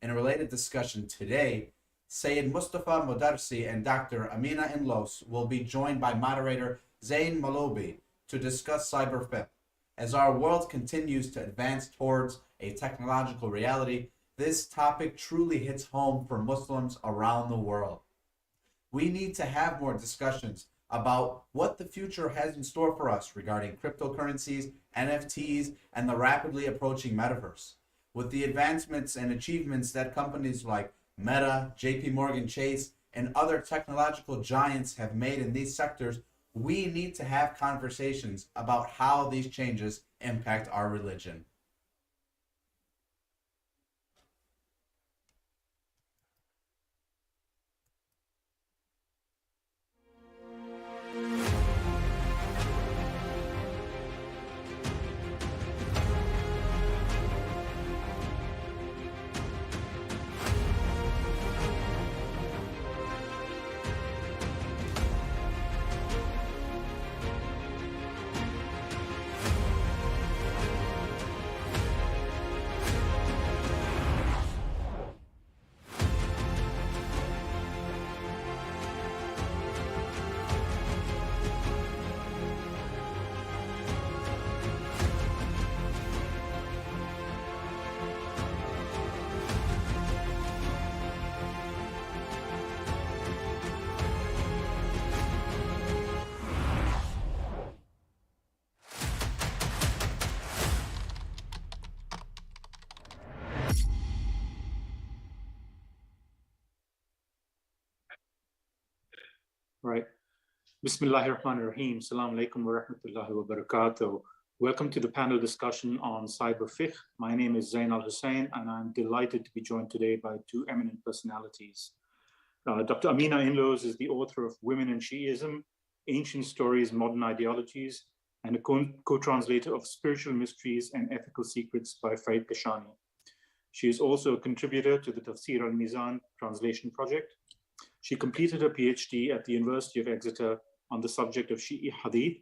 Speaker 3: In a related discussion today, Sayyid Mustafa Modarsi and Dr. Amina Inlos will be joined by moderator Zain Maloubi to discuss cyberfiqh. As our world continues to advance towards a technological reality, this topic truly hits home for Muslims around the world. We need to have more discussions about what the future has in store for us regarding cryptocurrencies, NFTs, and the rapidly approaching metaverse. With the advancements and achievements that companies like Meta, JP Morgan Chase, and other technological giants have made in these sectors, we need to have conversations about how these changes impact our religion.
Speaker 8: Right. Bismillahir Rahmanir Rahim. Assalamu alaikum wa rahmatullahi wa barakatuh. Welcome to the panel discussion on cyber fiqh. My name is Zain Al Hussain, and I'm delighted to be joined today by two eminent personalities. Dr. Amina Inlos is the author of Women in Shi'ism, Ancient Stories, Modern Ideologies, and a co-translator of Spiritual Mysteries and Ethical Secrets by Farid Kashani. She is also a contributor to the Tafsir al-Mizan translation project. She completed her PhD at the University of Exeter on the subject of Shi'i Hadith.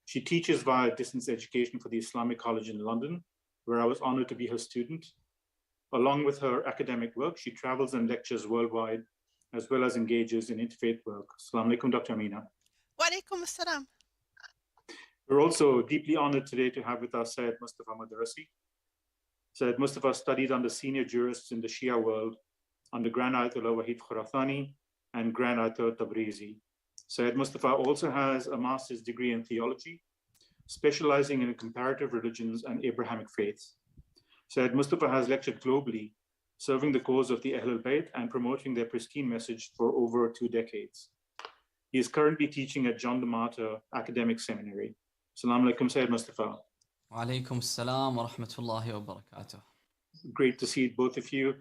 Speaker 8: She teaches via distance education for the Islamic College in London, where I was honored to be her student. Along with her academic work, she travels and lectures worldwide, as well as engages in interfaith work. Assalamu alaikum, Dr. Amina.
Speaker 9: Wa alaikum assalam.
Speaker 8: We're also deeply honored today to have with us Sayyid Mustafa Modarsi. Sayyid Mustafa studied under senior jurists in the Shia world, under Grand Ayatollah Wahid Khurafani and Grand Ayatollah Tabrizi. Sayyid Mustafa also has a master's degree in theology, specializing in comparative religions and Abrahamic faiths. Sayyid Mustafa has lectured globally, serving the cause of the Ahlulbayt and promoting their pristine message for over 2 decades. He is currently teaching at John the Martyr Academic Seminary. Assalamu alaikum, Sayyid Mustafa.
Speaker 10: Wa alaikum assalam wa rahmatullahi wa barakatuh.
Speaker 8: Great to see both of you.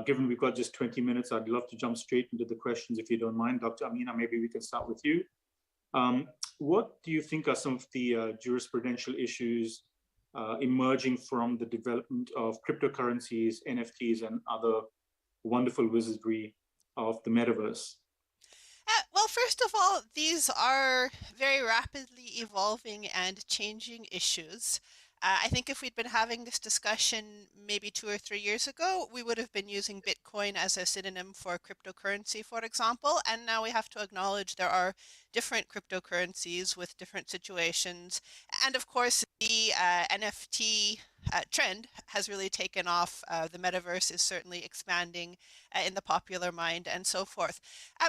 Speaker 8: Given we've got just 20 minutes, I'd love to jump straight into the questions if you don't mind. Dr. Amina, maybe we can start with you. What do you think are some of the jurisprudential issues emerging from the development of cryptocurrencies, NFTs, and other wonderful wizardry of the metaverse?
Speaker 9: Well, first of all, these are very rapidly evolving and changing issues. I think if we'd been having this discussion maybe 2 or 3 years ago, we would have been using Bitcoin as a synonym for cryptocurrency, for example. And now we have to acknowledge there are different cryptocurrencies with different situations. And of course, the NFT trend has really taken off. The metaverse is certainly expanding in the popular mind and so forth.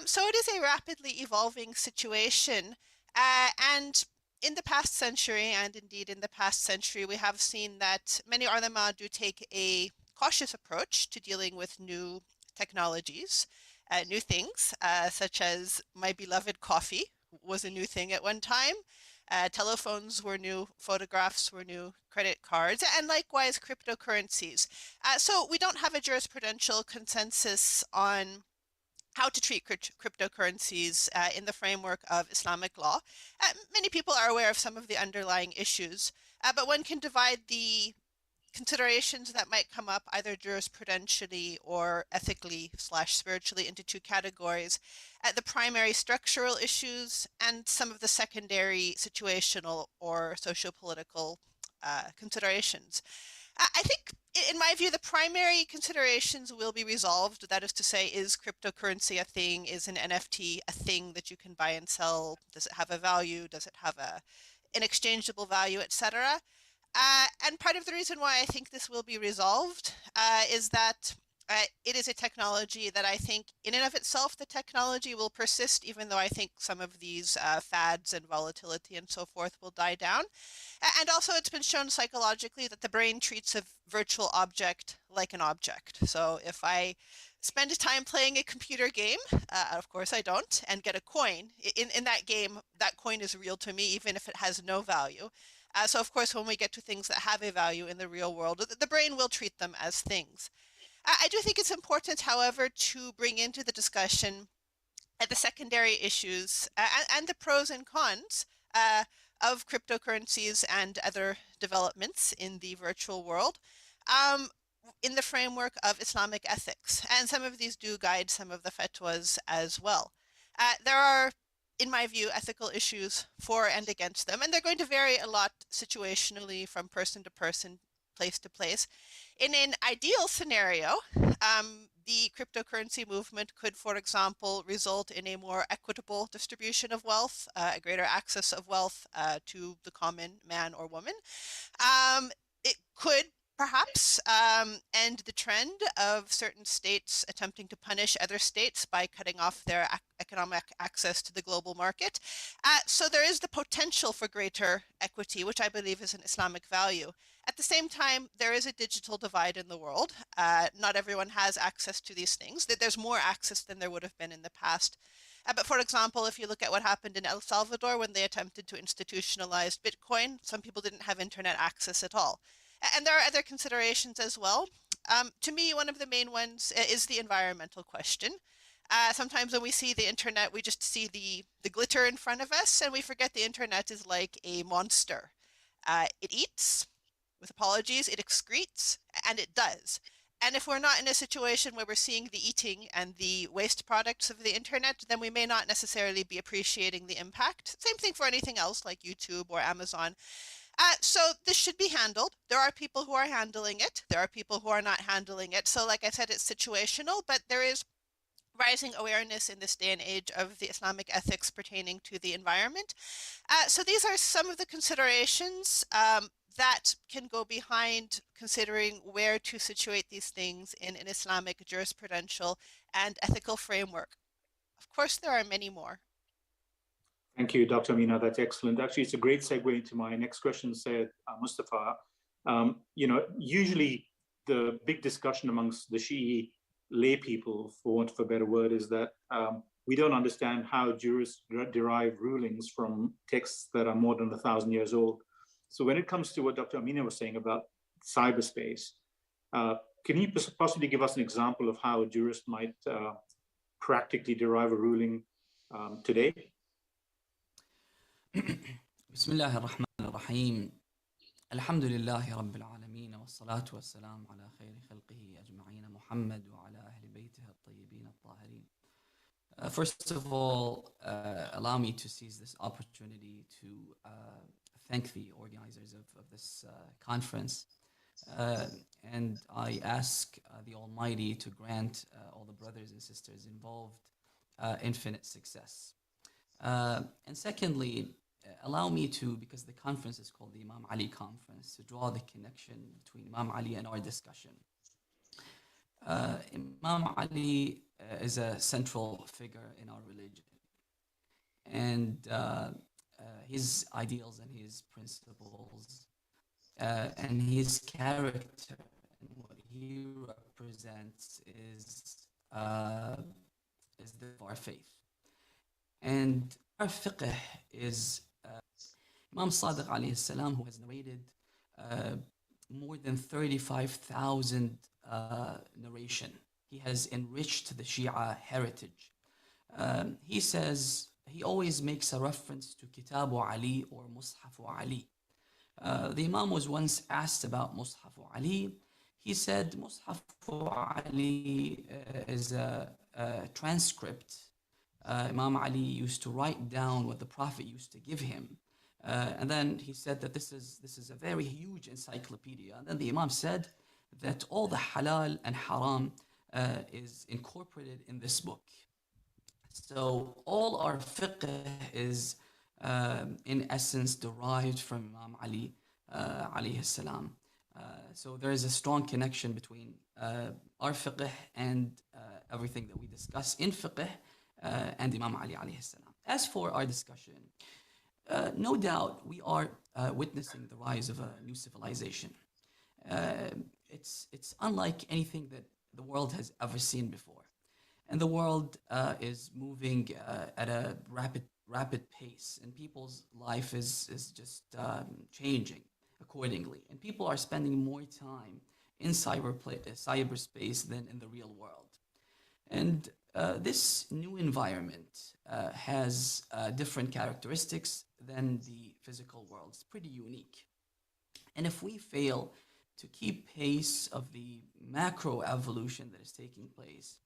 Speaker 9: So it is a rapidly evolving situation. And in the past century, and indeed in the past century, we have seen that many ulama do take a cautious approach to dealing with new technologies, new things, such as my beloved coffee was a new thing at one time. Telephones were new, photographs were new, credit cards, and likewise cryptocurrencies. So we don't have a jurisprudential consensus on how to treat cryptocurrencies in the framework of Islamic law. Many people are aware of some of the underlying issues, but one can divide the considerations that might come up either jurisprudentially or ethically / spiritually into two categories: the primary structural issues and some of the secondary situational or socio-political considerations. I think, in my view, the primary considerations will be resolved. That is to say, is cryptocurrency a thing? Is an NFT a thing that you can buy and sell? Does it have a value? Does it have an exchangeable value, etc.? And part of the reason why I think this will be resolved is that it is a technology that I think in and of itself, the technology will persist, even though I think some of these fads and volatility and so forth will die down. And also it's been shown psychologically that the brain treats a virtual object like an object. So if I spend time playing a computer game, of course I don't, and get a coin, in that game, that coin is real to me, even if it has no value. So of course, when we get to things that have a value in the real world, the brain will treat them as things. I do think it's important, however, to bring into the discussion the secondary issues and the pros and cons of cryptocurrencies and other developments in the virtual world in the framework of Islamic ethics. And some of these do guide some of the fatwas as well. There are, in my view, ethical issues for and against them, and they're going to vary a lot situationally from person to person, place to place. In an ideal scenario, the cryptocurrency movement could, for example, result in a more equitable distribution of wealth, a greater access of wealth to the common man or woman. It could perhaps end the trend of certain states attempting to punish other states by cutting off their economic access to the global market. So there is the potential for greater equity, which I believe is an Islamic value. At the same time, there is a digital divide in the world. Not everyone has access to these things. There's more access than there would have been in the past. But for example, if you look at what happened in El Salvador when they attempted to institutionalize Bitcoin, some people didn't have internet access at all. And there are other considerations as well. To me, one of the main ones is the environmental question. Sometimes when we see the internet, we just see the glitter in front of us, and we forget the internet is like a monster. It eats, with apologies, it excretes, and it does. And if we're not in a situation where we're seeing the eating and the waste products of the internet, then we may not necessarily be appreciating the impact. Same thing for anything else like YouTube or Amazon. So this should be handled. There are people who are handling it. There are people who are not handling it. So like I said, it's situational, but there is rising awareness in this day and age of the Islamic ethics pertaining to the environment. So these are some of the considerations that can go behind considering where to situate these things in an Islamic jurisprudential and ethical framework. Of course, there are many more.
Speaker 8: Thank you, Dr. Amina. That's excellent. Actually, it's a great segue into my next question, said Mustafa. Usually the big discussion amongst the Shi'i lay people, for want of a better word, is that we don't understand how jurists derive rulings from texts that are more than 1,000 years old. So when it comes to what Dr. Amina was saying about cyberspace, can you possibly give us an example of how a jurist might practically derive a ruling today?
Speaker 10: بسم الله الرحمن الرحيم الحمد لله رب العالمين والصلاة والسلام على خير خلقه أجمعين محمد وعلى أهل بيته الطيبين الطاهرين. First of all, allow me to seize this opportunity to thank the organizers of this conference. And I ask the Almighty to grant all the brothers and sisters involved infinite success. And secondly, allow me to, because the conference is called the Imam Ali Conference, to draw the connection between Imam Ali and our discussion. Imam Ali is a central figure in our religion. And his ideals and his principles and his character and what he represents is the of our faith. And our fiqh is Imam Sadiq alayhi salam, who has narrated more than 35,000 narration. He has enriched the Shia heritage. He says, he always makes a reference to Kitabu Ali or Mushafu Ali. The Imam was once asked about Mushafu Ali. He said, Mushafu Ali is a transcript. Imam Ali used to write down what the Prophet used to give him. And then he said that this is a very huge encyclopedia. And then the Imam said that all the halal and haram is incorporated in this book. So all our fiqh is in essence derived from Imam Ali alayhi salam. So there is a strong connection between our fiqh and everything that we discuss in fiqh and Imam Ali alayhi salam. As for our discussion, no doubt we are witnessing the rise of a new civilization. It's unlike anything that the world has ever seen before. And the world is moving at a rapid pace, and people's life is just changing accordingly. And people are spending more time in cyberspace than in the real world. And this new environment has different characteristics than the physical world. It's pretty unique. And if we fail to keep pace of the macro evolution that is taking place,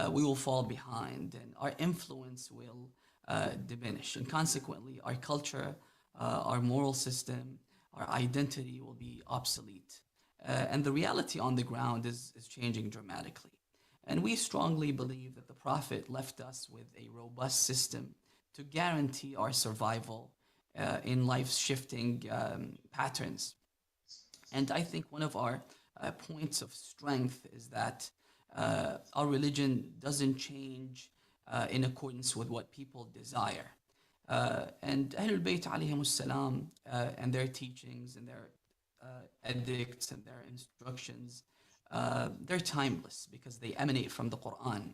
Speaker 10: we will fall behind and our influence will diminish. And consequently, our culture, our moral system, our identity will be obsolete. And the reality on the ground is changing dramatically. And we strongly believe that the Prophet left us with a robust system to guarantee our survival in life's shifting patterns. And I think one of our points of strength is that our religion doesn't change in accordance with what people desire. And Ahlulbayt alayhimus salam and their teachings and their edicts and their instructions, they're timeless because they emanate from the Quran.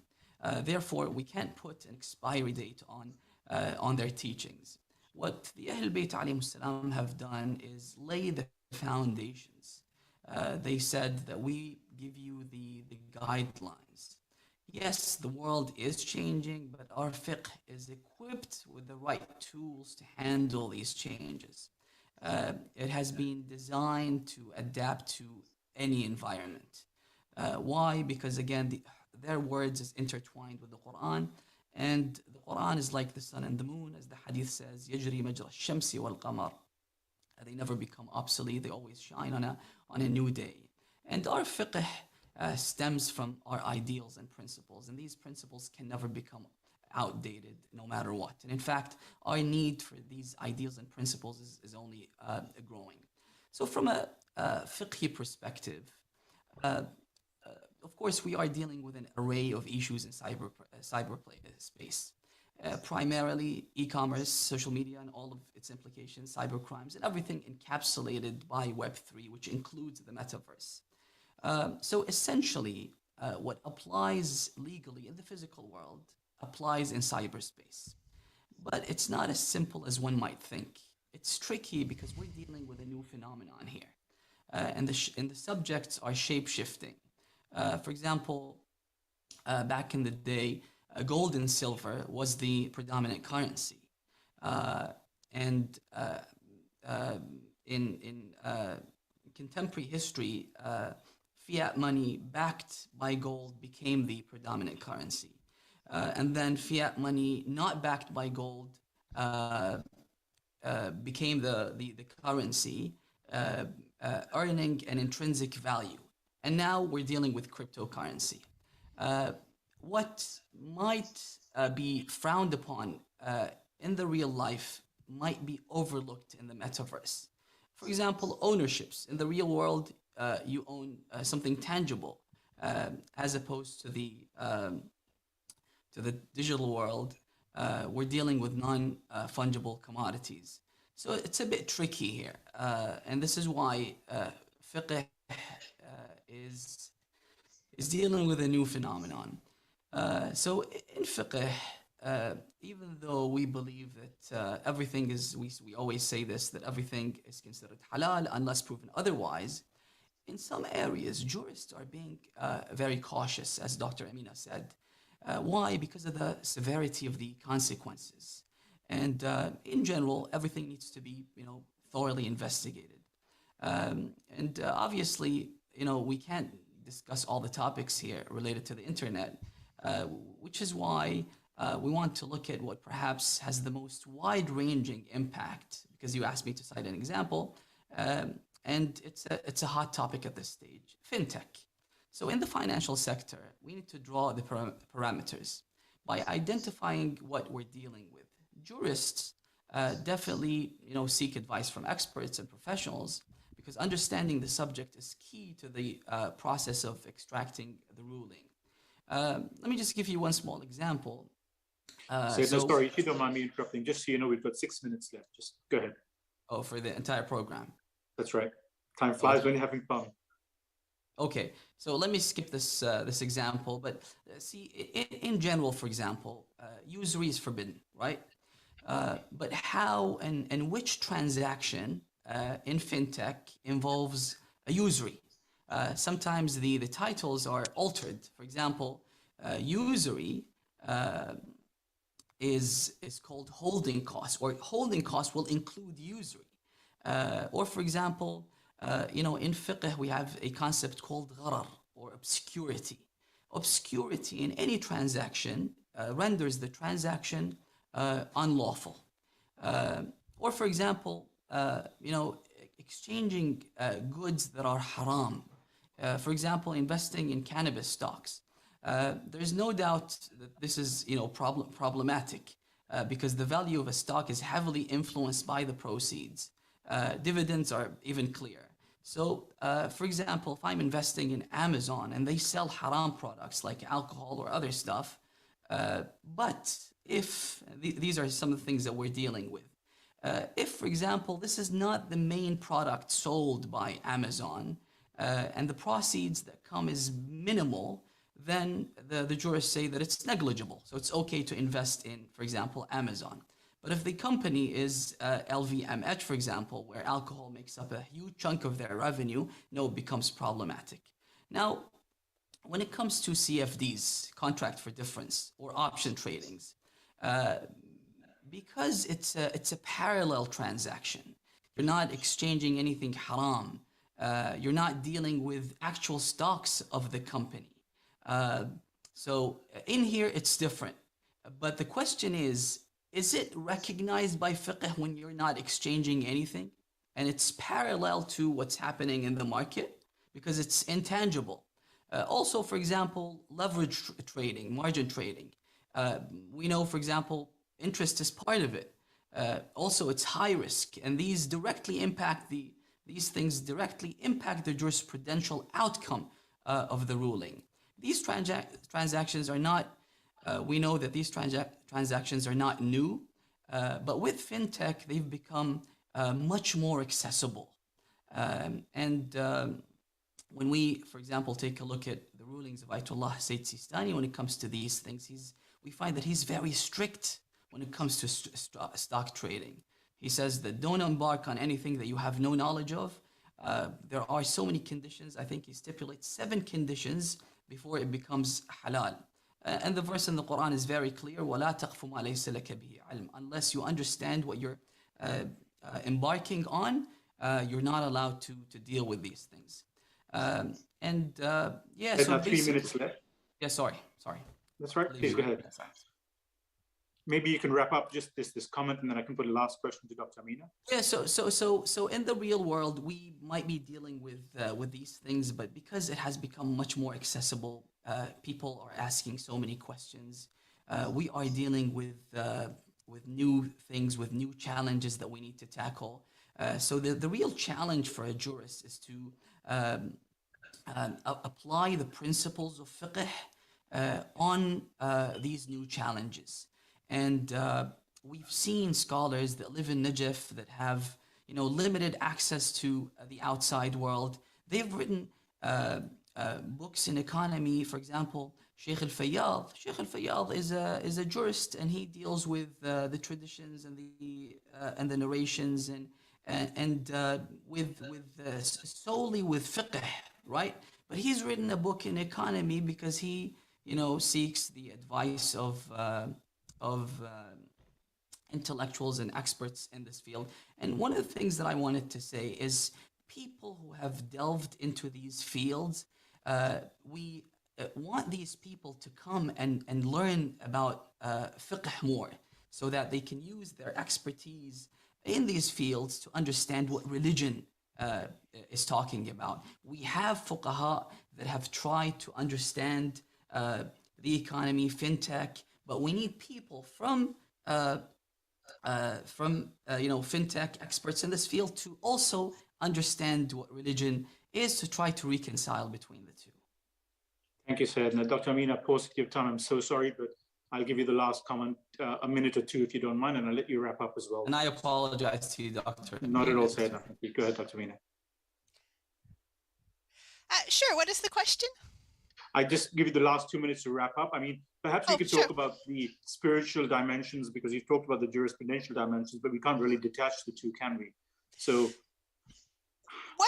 Speaker 10: Therefore, we can't put an expiry date on their teachings. What the Ahlulbayt alayhimus salam have done is lay the foundations. They said that we give you the guidelines. Yes, the world is changing, but our fiqh is equipped with the right tools to handle these changes. It has been designed to adapt to any environment. Why? Because again, their words is intertwined with the Quran, and the Quran is like the sun and the moon, as the hadith says, يَجْرِي مَجْرَى الشَّمْسِ وَالْقَمَرِ. They never become obsolete, they always shine on a new day. And our fiqh stems from our ideals and principles, and these principles can never become outdated no matter what. And in fact, our need for these ideals and principles is only growing. So from a fiqhi perspective, of course, we are dealing with an array of issues in cyberspace. Primarily e-commerce, social media, and all of its implications, cyber crimes, and everything encapsulated by Web3, which includes the metaverse. So essentially, what applies legally in the physical world applies in cyberspace. But it's not as simple as one might think. It's tricky because we're dealing with a new phenomenon here. And the subjects are shape-shifting. For example, back in the day, gold and silver was the predominant currency. And in contemporary history, fiat money backed by gold became the predominant currency. And then fiat money not backed by gold became the currency, earning an intrinsic value. And now we're dealing with cryptocurrency. What might be frowned upon in the real life might be overlooked in the metaverse. For example, ownerships. In the real world, you own something tangible, as opposed to the digital world. We're dealing with non-fungible commodities. So it's a bit tricky here. And this is why fiqh is dealing with a new phenomenon. So in fiqh, even though we believe that everything is, we always say this, that everything is considered halal unless proven otherwise, in some areas, jurists are being very cautious, as Dr. Amina said. Why? Because of the severity of the consequences. And in general, everything needs to be, thoroughly investigated. And obviously, we can't discuss all the topics here related to the internet, which is why we want to look at what perhaps has the most wide-ranging impact, because you asked me to cite an example, and it's a hot topic at this stage, fintech. So in the financial sector, we need to draw the parameters by identifying what we're dealing with. Jurists definitely, seek advice from experts and professionals, because understanding the subject is key to the process of extracting the ruling. Let me just give you one small example.
Speaker 8: Sorry, if you don't mind me interrupting, just so you know, we've got 6 minutes left. Just go ahead.
Speaker 10: Oh, for the entire program.
Speaker 8: That's right. Time flies when you're having fun.
Speaker 10: Okay, so let me skip this this example. But see, in general, for example, usury is forbidden, right? But how and which transaction in fintech involves a usury? Sometimes the titles are altered. For example, usury is called holding costs, or holding costs will include usury. Or for example, in fiqh we have a concept called gharar, or obscurity. Obscurity in any transaction renders the transaction unlawful. Or for example, exchanging goods that are haram. For example, investing in cannabis stocks. There's no doubt that this is, problematic because the value of a stock is heavily influenced by the proceeds. Dividends are even clear. So, for example, if I'm investing in Amazon and they sell haram products like alcohol or other stuff, but if these are some of the things that we're dealing with, if, for example, this is not the main product sold by Amazon, and the proceeds that come is minimal, then the jurists say that it's negligible. So it's okay to invest in, for example, Amazon. But if the company is LVMH, for example, where alcohol makes up a huge chunk of their revenue, it becomes problematic. Now, when it comes to CFDs, contract for difference, or option tradings, because it's a parallel transaction, you're not exchanging anything haram. You're not dealing with actual stocks of the company. So in here, it's different. But the question is it recognized by fiqh when you're not exchanging anything? And it's parallel to what's happening in the market because it's intangible. Also, for example, leverage trading, margin trading. We know, for example, interest is part of it. Also, it's high risk. And these things directly impact the jurisprudential outcome of the ruling. These transactions are not, we know that these transactions are not new, but with fintech, they've become much more accessible. When we, for example, take a look at the rulings of Ayatollah Sayyid Sistani, when it comes to these things, we find that he's very strict when it comes to stock trading. He says that don't embark on anything that you have no knowledge of. There are so many conditions. I think he stipulates 7 conditions before it becomes halal. And the verse in the Quran is very clear, وَلَا تَقْفُ مَا لَيْسَ لَكَ بِهِ عِلْمٍ. Unless you understand what you're embarking on, you're not allowed to deal with these things. Yeah, so
Speaker 8: 3 minutes left.
Speaker 10: Yeah, sorry.
Speaker 8: That's right. Please go ahead. Maybe you can wrap up just this comment, and then I can put a last question to Dr. Amina.
Speaker 10: Yeah. So in the real world, we might be dealing with these things, but because it has become much more accessible, people are asking so many questions. We are dealing with new things, with new challenges that we need to tackle. So the real challenge for a jurist is to apply the principles of fiqh on these new challenges. And we've seen scholars that live in Najaf that have, limited access to the outside world. They've written books in economy, for example, Sheikh al-Fayyad is a jurist, and he deals with the traditions and the narrations and solely with fiqh, right? But he's written a book in economy because he, seeks the advice of intellectuals and experts in this field. And one of the things that I wanted to say is people who have delved into these fields, we want these people to come and learn about fiqh more, so that they can use their expertise in these fields to understand what religion is talking about. We have fuqaha that have tried to understand the economy, fintech, but we need people from fintech experts in this field to also understand what religion is, to try to reconcile between the two.
Speaker 8: Thank you, Sayyid. Now, Dr. Amin, I posted your time. I'm so sorry, but I'll give you the last comment, a minute or two, if you don't mind, and I'll let you wrap up as well.
Speaker 10: And I apologize to you, Dr.
Speaker 8: Not at all, Sayyid. Go ahead, Dr. Amin.
Speaker 9: Sure. What is the question?
Speaker 8: I just give you the last 2 minutes to wrap up. I mean, perhaps you could talk about the spiritual dimensions, because you've talked about the jurisprudential dimensions, but we can't really detach the two, can we? So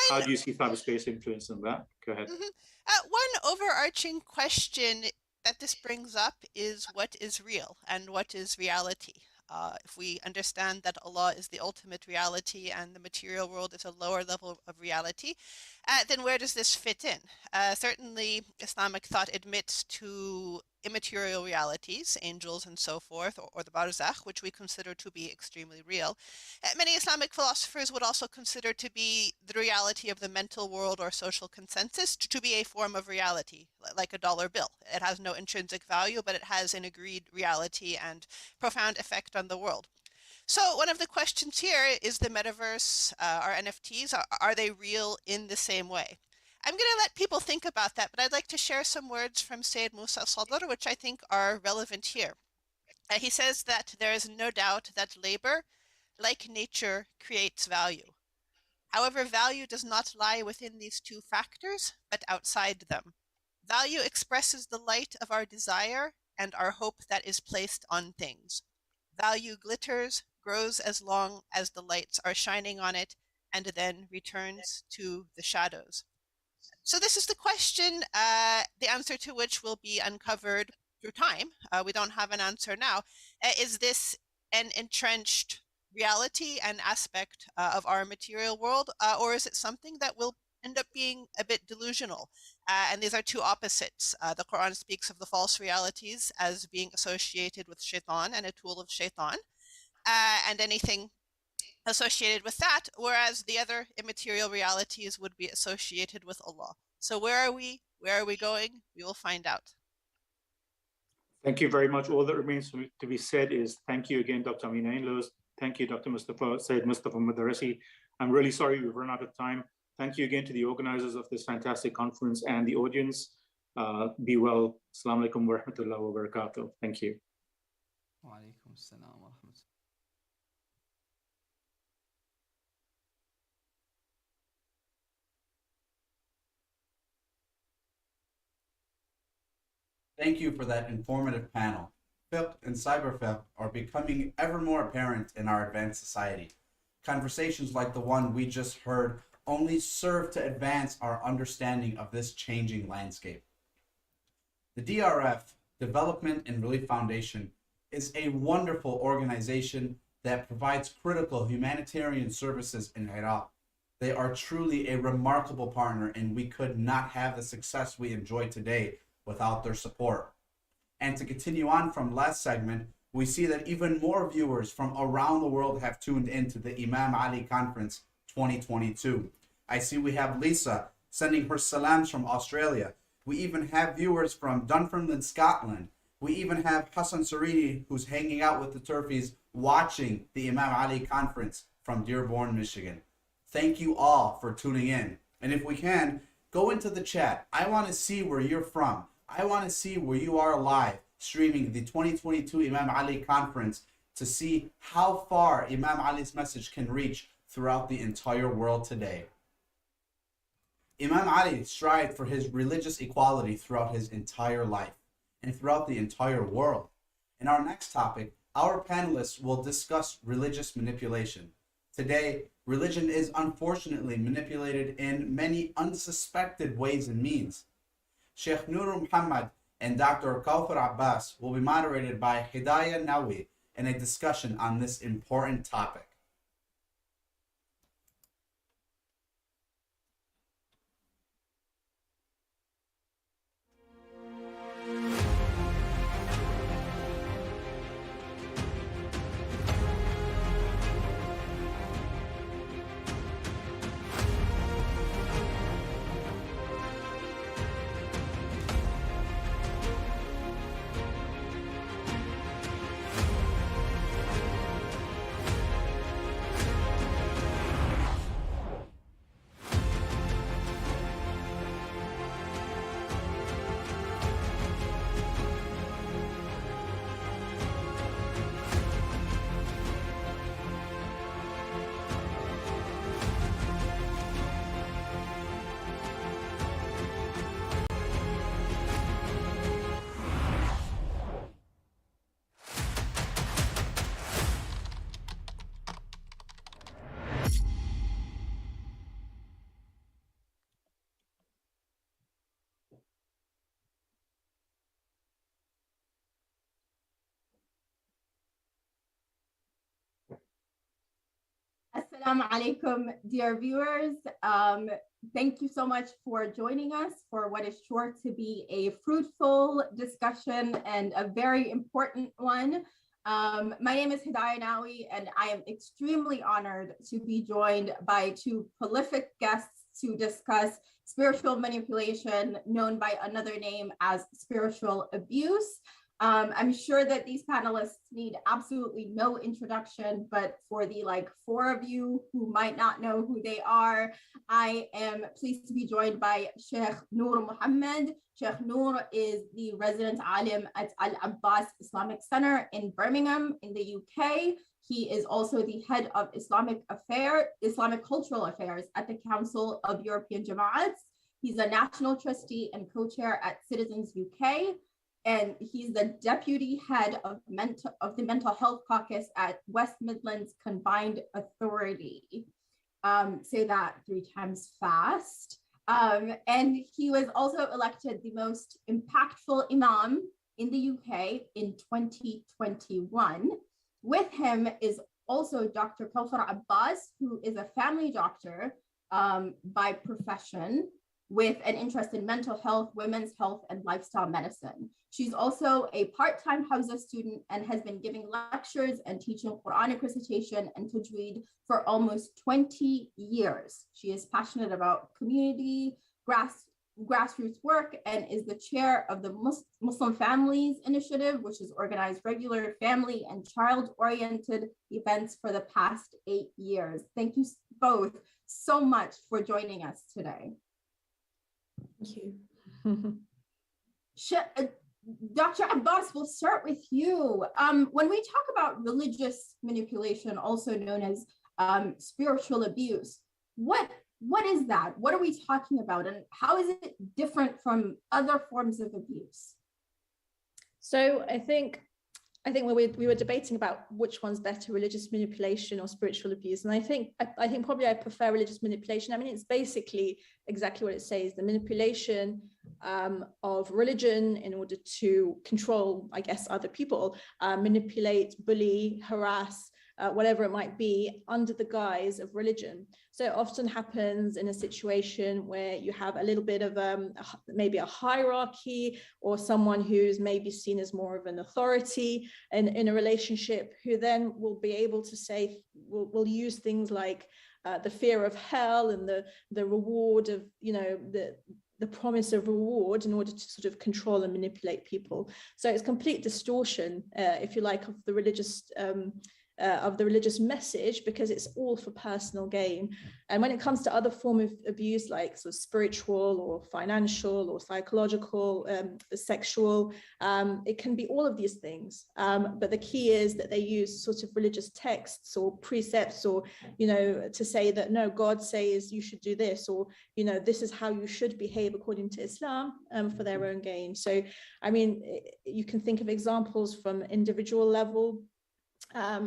Speaker 8: how do you see cyberspace influence on that? Go ahead.
Speaker 9: One overarching question that this brings up is what is real and what is reality? If we understand that Allah is the ultimate reality and the material world is a lower level of reality, then where does this fit in? Certainly, Islamic thought admits to immaterial realities, angels and so forth, or the barzakh, which we consider to be extremely real. Many Islamic philosophers would also consider to be the reality of the mental world or social consensus to be a form of reality, like a dollar bill. It has no intrinsic value, but it has an agreed reality and profound effect on the world. So one of the questions here is the metaverse, our NFTs, are they real in the same way? I'm going to let people think about that, but I'd like to share some words from Sayyid Musa Sadr, which I think are relevant here. He says that there is no doubt that labor, like nature, creates value. However, value does not lie within these two factors, but outside them. Value expresses the light of our desire and our hope that is placed on things. Value glitters, grows as long as the lights are shining on it, and then returns to the shadows. So this is the question, the answer to which will be uncovered through time. We don't have an answer now. Is this an entrenched reality and aspect of our material world, or is it something that will end up being a bit delusional? And these are two opposites. The Quran speaks of the false realities as being associated with shaitan and a tool of shaitan, and anything associated with that, whereas the other immaterial realities would be associated with Allah. So where are we? Where are we going? We will find out.
Speaker 8: Thank you very much. All that remains to be said is thank you again, Dr. Amin Ainloos. Thank you, Dr. Sayyid Mustafa Madarisi. I'm really sorry we've run out of time. Thank you again to the organizers of this fantastic conference and the audience. Be well. Assalamu alaikum wa rahmatullahi wa barakatuh. Thank you.
Speaker 10: Wa alaikum assalam wa rahmatullahi.
Speaker 3: Thank you for that informative panel. Fiqh and cyberfiqh are becoming ever more apparent in our advanced society. Conversations like the one we just heard only serve to advance our understanding of this changing landscape. The DRF, Development and Relief Foundation, is a wonderful organization that provides critical humanitarian services in Iraq. They are truly a remarkable partner, and we could not have the success we enjoy today without their support. And to continue on from last segment, we see that even more viewers from around the world have tuned into the Imam Ali Conference 2022. I see we have Lisa sending her salams from Australia. We even have viewers from Dunfermline, Scotland. We even have Hassan Sarini, who's hanging out with the Turfies, watching the Imam Ali Conference from Dearborn, Michigan. Thank you all for tuning in. And if we can, go into the chat. I want to see where you're from. I want to see where you are live streaming the 2022 Imam Ali Conference to see how far Imam Ali's message can reach throughout the entire world today. Imam Ali strived for his religious equality throughout his entire life. and throughout the entire world. In our next topic, our panelists will discuss religious manipulation. Today, religion is unfortunately manipulated in many unsuspected ways and means. Sheikh Nur Muhammad and Dr. Kawthar Abbas will be moderated by Hidayah Nawi in a discussion on this important topic.
Speaker 11: Assalamu alaikum, dear viewers. Thank you so much for joining us for what is sure to be a fruitful discussion and a very important one. My name is Hidayah Nawi, and I am extremely honored to be joined by two prolific guests to discuss spiritual manipulation, known by another name as spiritual abuse. I'm sure that these panelists need absolutely no introduction, but for the four of you who might not know who they are, I am pleased to be joined by Sheikh Nur Muhammad. Sheikh Nur is the resident alim at Al-Abbas Islamic Center in Birmingham in the UK. He is also the head of Islamic Cultural Affairs at the Council of European Jama'ats. He's a national trustee and co-chair at Citizens UK. And he's the deputy head of the Mental Health Caucus at West Midlands Combined Authority. Say that 3 times fast. And he was also elected the most impactful imam in the UK in 2021. With him is also Dr. Kawthar Abbas, who is a family doctor by profession, with an interest in mental health, women's health, and lifestyle medicine. She's also a part-time Hawza student and has been giving lectures and teaching Quranic recitation and tajweed for almost 20 years. She is passionate about community, grassroots work, and is the chair of the Muslim Families Initiative, which has organized regular family and child-oriented events for the past 8 years. Thank you both so much for joining us today.
Speaker 12: Thank you.
Speaker 11: Dr. Abbas, we'll start with you. When we talk about religious manipulation, also known as spiritual abuse, what is that? What are we talking about, and how is it different from other forms of abuse?
Speaker 12: So I think when we were debating about which one's better, religious manipulation or spiritual abuse, and I think probably I prefer religious manipulation. I mean, it's basically exactly what it says: the manipulation of religion in order to control, I guess, other people, manipulate, bully, harass, whatever it might be, under the guise of religion. So it often happens in a situation where you have a little bit of maybe a hierarchy, or someone who's maybe seen as more of an authority in a relationship, who then will be able to say, will use things like the fear of hell and the reward of, the promise of reward in order to sort of control and manipulate people. So it's complete distortion, if you like, of the religious of the religious message, because it's all for personal gain. And when it comes to other form of abuse, like sort of spiritual or financial or psychological, sexual, it can be all of these things. But the key is that they use sort of religious texts or precepts, or, you know, to say that, no, God says you should do this, or, you know, this is how you should behave according to Islam, for their own gain. So, I mean, you can think of examples from individual level,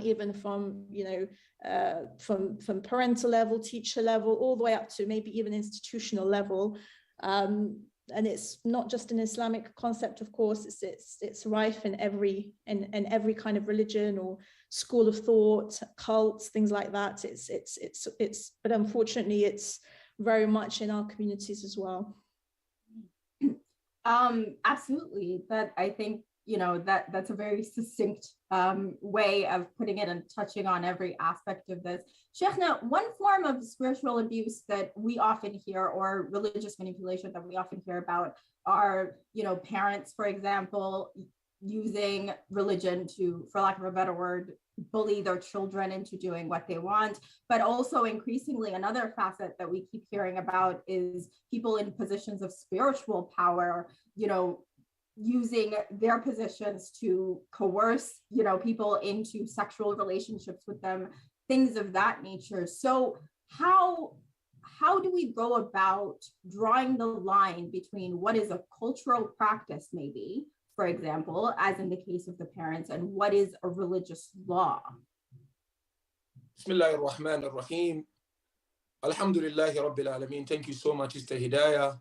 Speaker 12: even from, you know, from parental level, teacher level, all the way up to maybe even institutional level. And it's not just an Islamic concept, of course. It's rife in every kind of religion or school of thought, cults, things like that. But unfortunately, it's very much in our communities as well.
Speaker 11: Absolutely. But I think, you know, that's a very succinct way of putting it and touching on every aspect of this. Sheikhna, one form of spiritual abuse that we often hear, or religious manipulation that we often hear about, are, you know, parents, for example, using religion to, for lack of a better word, bully their children into doing what they want. But also increasingly, another facet that we keep hearing about is people in positions of spiritual power, you know, using their positions to coerce, you know, people into sexual relationships with them, things of that nature. So how do we go about drawing the line between what is a cultural practice, maybe, for example, as in the case of the parents, and what is a religious law?
Speaker 13: Bismillah ar-Rahman ar-Rahim. Alhamdulillahi Rabbil Alameen. Thank you so much, Mr. Hidayah,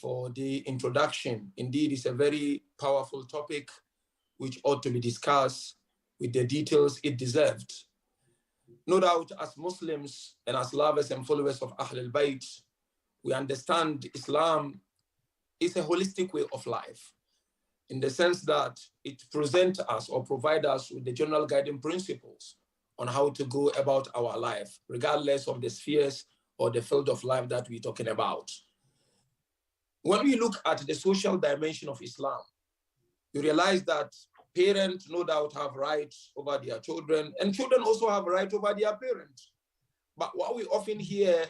Speaker 13: for the introduction. Indeed, it's a very powerful topic which ought to be discussed with the details it deserved. No doubt, as Muslims and as lovers and followers of Ahlulbayt, we understand Islam is a holistic way of life, in the sense that it presents us or provides us with the general guiding principles on how to go about our life, regardless of the spheres or the field of life that we're talking about. When we look at the social dimension of Islam, you realize that parents no doubt have rights over their children, and children also have rights over their parents. But what we often hear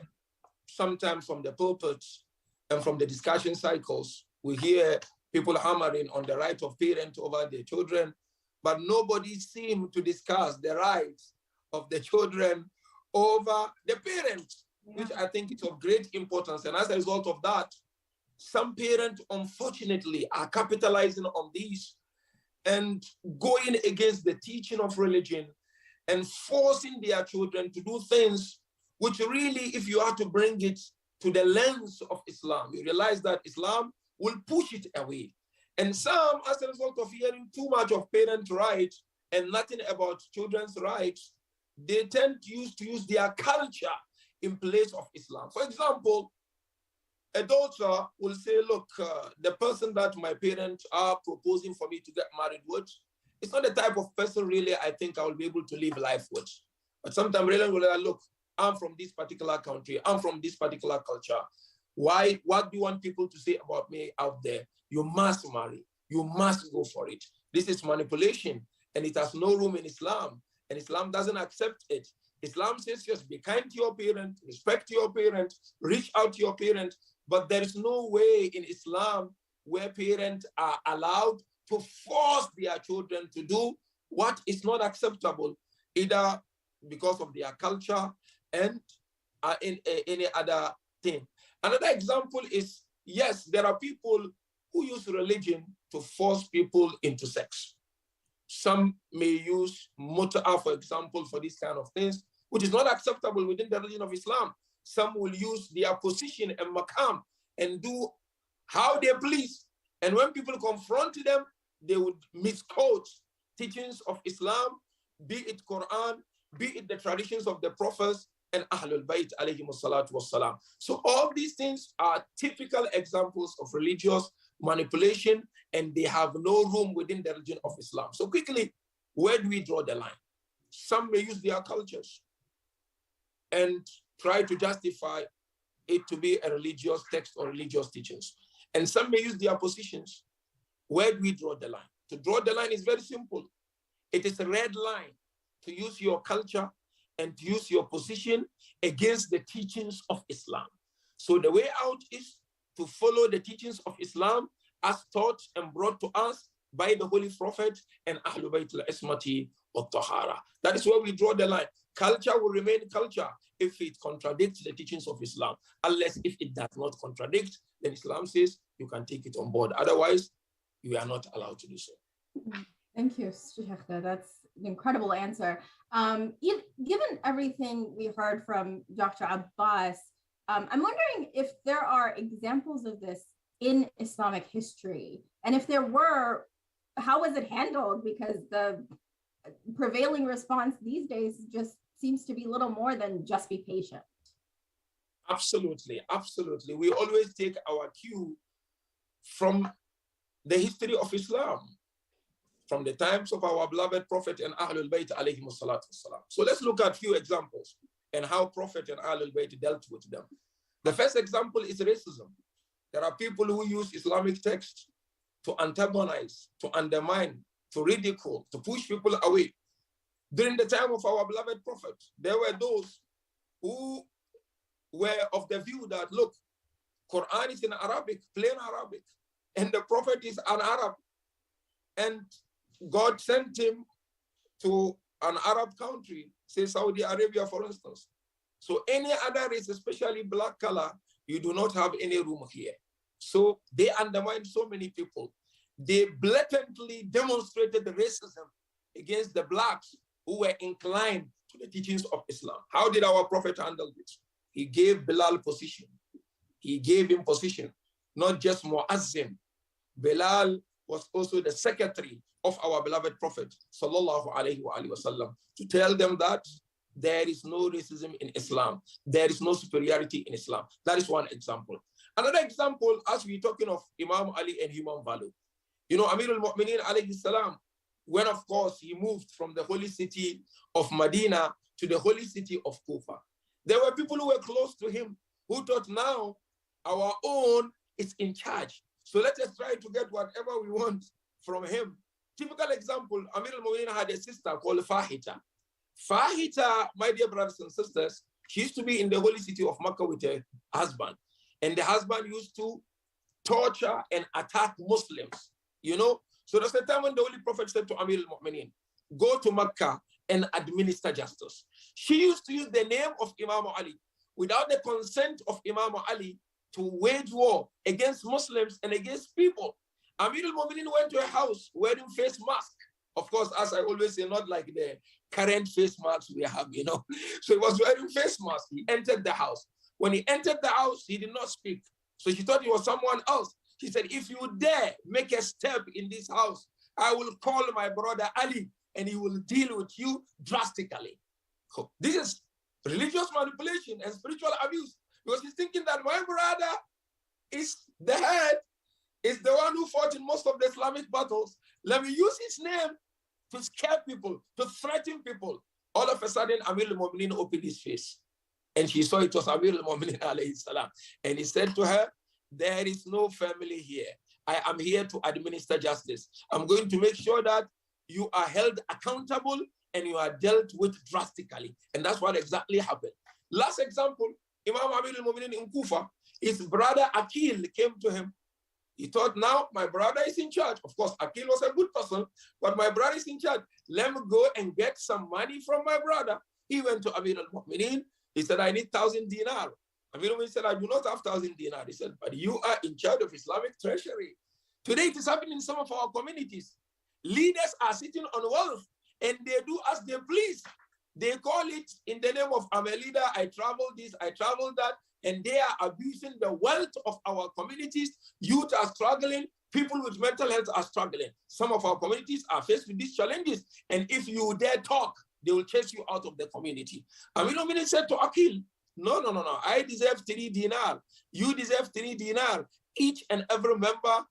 Speaker 13: sometimes from the pulpits and from the discussion cycles, we hear people hammering on the right of parents over their children, but nobody seems to discuss the rights of the children over the parents, which I think is of great importance. And as a result of that, some parents, unfortunately, are capitalizing on these and going against the teaching of religion and forcing their children to do things which really, if you are to bring it to the lens of Islam, you realize that Islam will push it away. And some, as a result of hearing too much of parent rights and nothing about children's rights, they tend to use their culture in place of Islam. For example, a daughter will say, look, the person that my parents are proposing for me to get married with, it's not the type of person really I think I will be able to live life with. But sometimes really will say, look, I'm from this particular country, I'm from this particular culture. Why? What do you want people to say about me out there? You must marry. You must go for it. This is manipulation, and it has no room in Islam, and Islam doesn't accept it. Islam says just be kind to your parents, respect your parents, reach out to your parents, but there is no way in Islam where parents are allowed to force their children to do what is not acceptable, either because of their culture and in any other thing. Another example is, yes, there are people who use religion to force people into sex. Some may use mut'a, for example, for these kind of things, which is not acceptable within the religion of Islam. Some will use their position and maqam and do how they please. And when people confront them, they would misquote teachings of Islam, be it Quran, be it the traditions of the prophets and Ahlulbayt alayhimus salatu wassalam. So all these things are typical examples of religious manipulation, and they have no room within the religion of Islam. So quickly, where do we draw the line? Some may use their cultures and try to justify it to be a religious text or religious teachings. And some may use their positions. Where do we draw the line? To draw the line is very simple. It is a red line. to use your culture and to use your position against the teachings of Islam. So the way out is to follow the teachings of Islam as taught and brought to us by the Holy Prophet and Ahlulbayt al-Ismati al-Tahara. That is where we draw the line. Culture will remain culture if it contradicts the teachings of Islam. Unless if it does not contradict, then Islam says you can take it on board. Otherwise, you are not allowed to do so.
Speaker 11: Thank you, Sheikh. That's an incredible answer. Given everything we heard from Dr. Abbas, I'm wondering if there are examples of this in Islamic history, and if there were, how was it handled? Because the prevailing response these days just seems to be little more than just be patient.
Speaker 13: Absolutely, absolutely. We always take our cue from the history of Islam, from the times of our beloved Prophet and Ahlulbayt alayhi salatu wasalam. So let's look at a few examples and how Prophet and Ahlulbayt dealt with them. The first example is racism. There are people who use Islamic texts to antagonize, to undermine, to ridicule, to push people away. During the time of our beloved Prophet, there were those who were of the view that, look, Quran is in Arabic, plain Arabic, and the Prophet is an Arab. And God sent him to an Arab country, say Saudi Arabia, for instance. So any other race, especially black color, you do not have any room here. So they undermined so many people. They blatantly demonstrated the racism against the blacks who were inclined to the teachings of Islam. How did our Prophet handle this? He gave Bilal position. He gave him position, not just Muazzin. Bilal was also the secretary of our beloved Prophet, sallallahu alaihi wasallam, to tell them that there is no racism in Islam. There is no superiority in Islam. That is one example. Another example, as we're talking of Imam Ali and human value. You know, Amir al-Mu'mineen alayhi salam, when of course he moved from the holy city of Medina to the holy city of Kufa, there were people who were close to him who thought now our own is in charge. So let us try to get whatever we want from him. Typical example, Amir al-Mu'mineen had a sister called Fahita. Fahita, my dear brothers and sisters, she used to be in the holy city of Makkah with her husband. And the husband used to torture and attack Muslims, you know. So that's the time when the Holy Prophet said to Amir al-Mu'mineen, go to Makkah and administer justice. She used to use the name of Imam Ali without the consent of Imam Ali to wage war against Muslims and against people. Amir al-Mu'mineen went to a house wearing face mask. Of course, as I always say, not like the current face masks we have, you know. So he was wearing face mask. He entered the house. When he entered the house, he did not speak. So she thought he was someone else. She said, if you dare make a step in this house, I will call my brother Ali and he will deal with you drastically. So this is religious manipulation and spiritual abuse, because he's thinking that my brother is the head, is the one who fought in most of the Islamic battles. Let me use his name to scare people, to threaten people. All of a sudden, Amir al-Mu'mineen opened his face. And she saw it was Amir al-Mu'mineen alayhi salam. And he said to her, there is no family here. I am here to administer justice. I'm going to make sure that you are held accountable and you are dealt with drastically. And that's what exactly happened. Last example, Imam Amir al-Mu'mineen in Kufa, his brother Akil came to him. He thought, now my brother is in charge. Of course, Akil was a good person, but my brother is in charge. Let me go and get some money from my brother. He went to Amir al-Mu'mineen. He said, I need 1,000 dinar. Amir al-Mu'mineen said, I do not have 1,000 dinar. He said, but you are in charge of Islamic treasury. Today it is happening in some of our communities. Leaders are sitting on wealth and they do as they please. They call it in the name of I'm a leader, I travel this, I travel that, and they are abusing the wealth of our communities. Youth are struggling, people with mental health are struggling. Some of our communities are faced with these challenges, and if you dare talk, they will chase you out of the community. Amir al-Mu'mineen said to Akil, no, I deserve 3 dinar. You deserve 3 dinar. Each and every member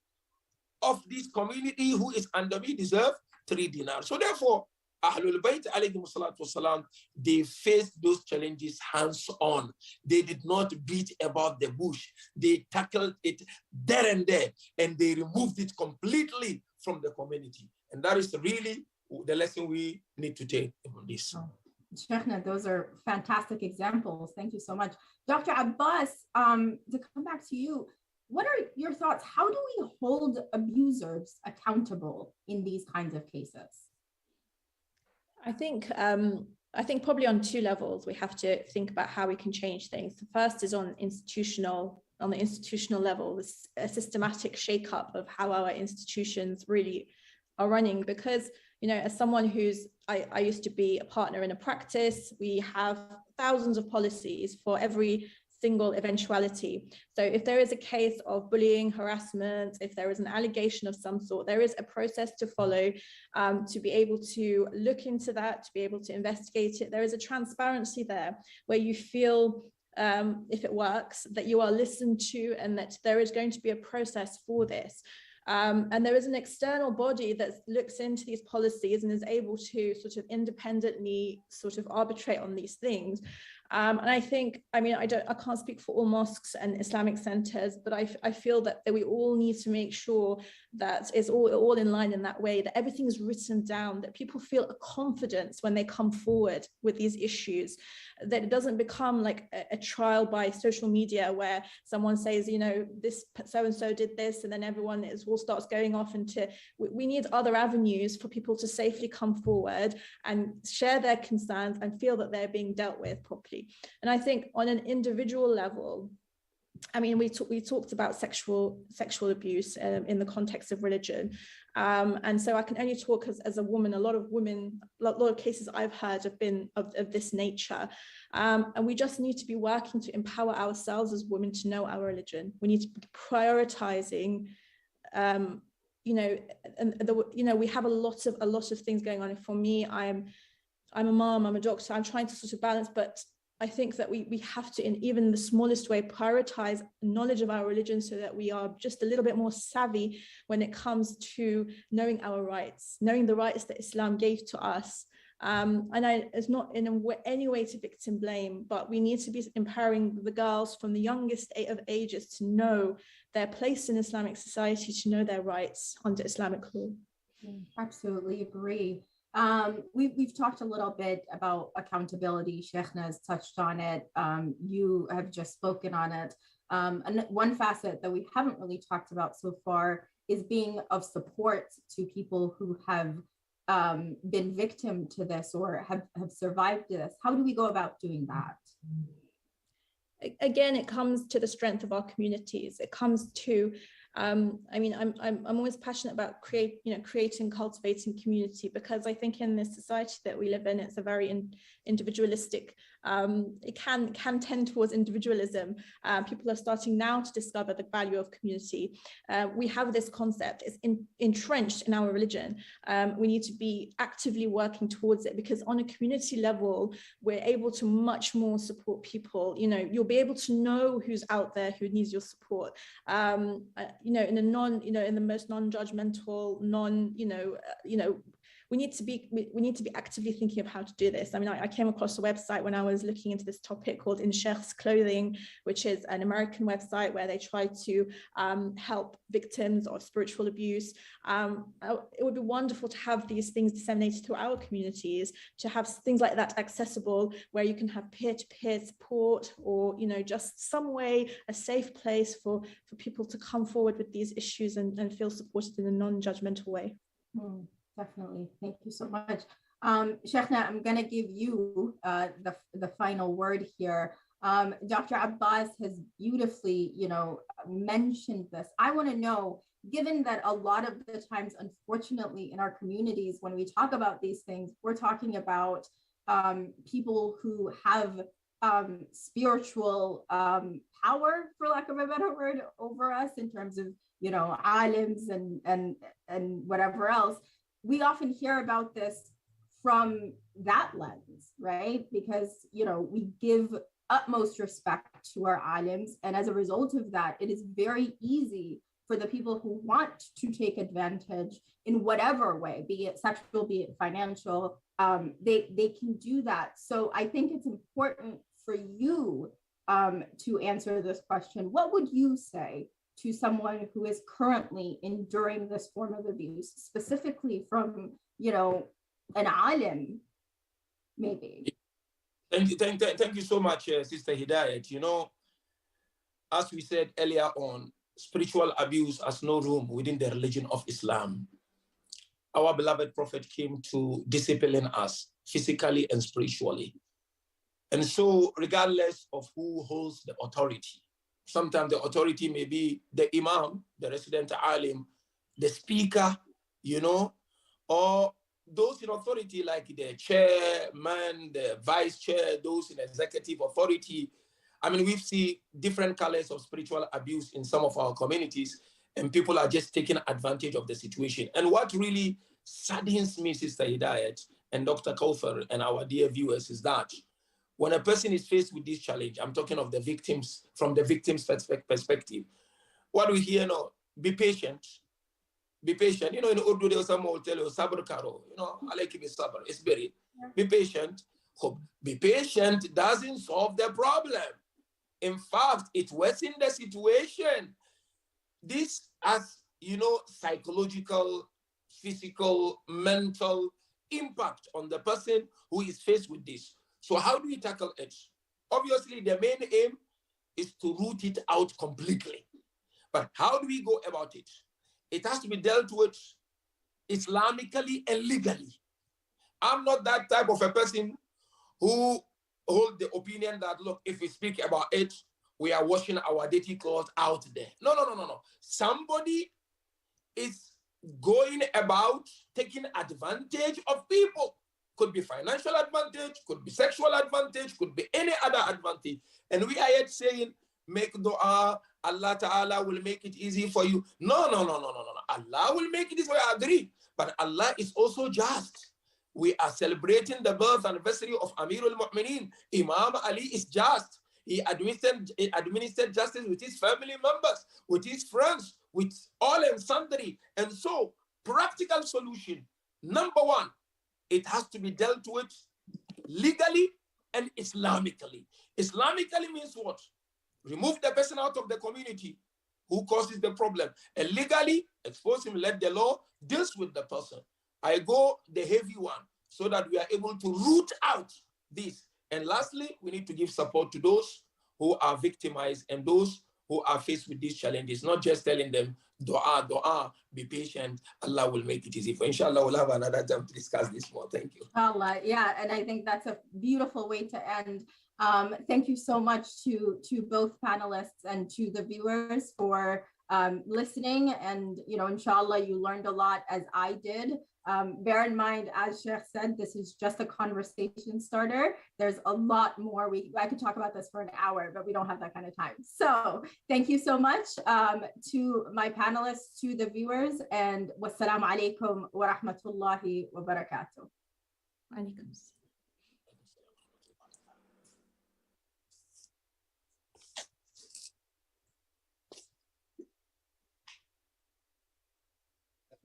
Speaker 13: of this community who is under me deserve 3 dinar. So therefore, Ahlulbayt alayhi salatu wasalam, they faced those challenges hands-on. They did not beat about the bush. They tackled it there and there, and they removed it completely from the community. And that is really the lesson we need to take on this.
Speaker 11: Sheikhna, those are fantastic examples. Thank you so much. Dr. Abbas, to come back to you, what are your thoughts? How do we hold abusers accountable in these kinds of cases?
Speaker 12: I think probably on two levels we have to think about how we can change things. The first is on the institutional level, this a systematic shake-up of how our institutions really are running. Because, you know, as someone I used to be a partner in a practice, we have thousands of policies for every single eventuality. So if there is a case of bullying, harassment, if there is an allegation of some sort, there is a process to follow to be able to look into that, to be able to investigate it. There is a transparency there where you feel, if it works, that you are listened to and that there is going to be a process for this. And there is an external body that looks into these policies and is able to sort of independently sort of arbitrate on these things. And I think, I mean, I can't speak for all mosques and Islamic centers, but I feel that we all need to make sure that it's all in line in that way, that everything is written down, that people feel a confidence when they come forward with these issues, that it doesn't become like a trial by social media where someone says, you know, this so-and-so did this, and then everyone all starts going off into, we need other avenues for people to safely come forward and share their concerns and feel that they're being dealt with properly. And I think on an individual level, I mean, we talked about sexual abuse in the context of religion. And so I can only talk as a woman. A lot of cases I've heard have been of this nature. And we just need to be working to empower ourselves as women to know our religion. We need to be prioritizing, you know, we have a lot of things going on. And for me, I'm a mom, I'm a doctor, I'm trying to sort of balance, but I think that we have to, in even the smallest way, prioritize knowledge of our religion so that we are just a little bit more savvy when it comes to knowing our rights, knowing the rights that Islam gave to us. And it's not in any way to victim blame, but we need to be empowering the girls from the youngest of ages to know their place in Islamic society, to know their rights under Islamic law.
Speaker 11: Absolutely agree. We've talked a little bit about accountability. Sheikhna has touched on it. You have just spoken on it. And one facet that we haven't really talked about so far is being of support to people who have been victim to this or have survived this. How do we go about doing that?
Speaker 12: Again, it comes to the strength of our communities. It comes to I mean, I'm always passionate about creating, cultivating community, because I think in this society that we live in, it's a very individualistic. It can tend towards individualism. People are starting now to discover the value of community. We have this concept; it's entrenched in our religion. We need to be actively working towards it, because on a community level, we're able to much more support people. You know, you'll be able to know who's out there who needs your support. In the most non-judgmental, we need to be actively thinking of how to do this. I mean, I came across a website when I was looking into this topic called In Sheikh's Clothing, which is an American website where they try to help victims of spiritual abuse. It would be wonderful to have these things disseminated through our communities, to have things like that accessible, where you can have peer-to-peer support, or just some way, a safe place for people to come forward with these issues and feel supported in a non-judgmental way.
Speaker 11: Definitely. Thank you so much. Sheikhna, I'm going to give you the final word here. Dr. Abbas has beautifully, mentioned this. I want to know, given that a lot of the times, unfortunately, in our communities, when we talk about these things, we're talking about people who have spiritual power, for lack of a better word, over us in terms of, alims and whatever else. We often hear about this from that lens, right? Because, we give utmost respect to our alims. And as a result of that, it is very easy for the people who want to take advantage in whatever way, be it sexual, be it financial, they can do that. So I think it's important for you to answer this question. What would you say to someone who is currently enduring this form of abuse, specifically from, an alim, maybe.
Speaker 13: Thank you so much, Sister Hidayat. You know, as we said earlier on, spiritual abuse has no room within the religion of Islam. Our beloved Prophet came to discipline us physically and spiritually. And so, regardless of who holds the authority, sometimes the authority may be the imam, the resident alim, the speaker, you know, or those in authority like the chairman, the vice chair, those in executive authority. I mean, we've seen different colors of spiritual abuse in some of our communities, and people are just taking advantage of the situation. And what really saddens me, Sister Hidayat and Dr. Kauthar and our dear viewers, is that when a person is faced with this challenge, I'm talking of the victims, from the victim's perspective, what we hear now, be patient. Be patient. You know, in Urdu, there someone will tell you, sabr karo. You know, I like to be sabr. It's very, be patient. Be patient doesn't solve the problem. In fact, it worsens the situation. This has, you know, psychological, physical, mental impact on the person who is faced with this. So how do we tackle it? Obviously, the main aim is to root it out completely. But how do we go about it? It has to be dealt with Islamically and legally. I'm not that type of a person who hold the opinion that, look, if we speak about it, we are washing our dirty clothes out there. No. Somebody is going about taking advantage of people. Could be financial advantage, could be sexual advantage, could be any other advantage. And we are yet saying, make dua, Allah Ta'ala will make it easy for you. No. Allah will make it easy for you, I agree. But Allah is also just. We are celebrating the birth anniversary of Amirul Mu'mineen. Imam Ali is just. He administered justice with his family members, with his friends, with all and sundry. And so, practical solution, number one, it has to be dealt with legally and Islamically. Islamically means what? Remove the person out of the community who causes the problem. And legally, expose him, let the law deal with the person. I go the heavy one so that we are able to root out this. And lastly, we need to give support to those who are victimized and those who are faced with these challenges, not just telling them, dua, be patient, Allah will make it easy. For inshallah, we'll have another time to discuss this more. Thank you.
Speaker 11: Allah, yeah, and I think that's a beautiful way to end. Thank you so much to both panelists and to the viewers for listening. And, you know, inshallah, you learned a lot, as I did. Bear in mind, as Sheikh said, this is just a conversation starter. There's a lot more. I could talk about this for an hour, but we don't have that kind of time. So thank you so much to my panelists, to the viewers, and wassalamu alaikum wa rahmatullahi wa barakatuh.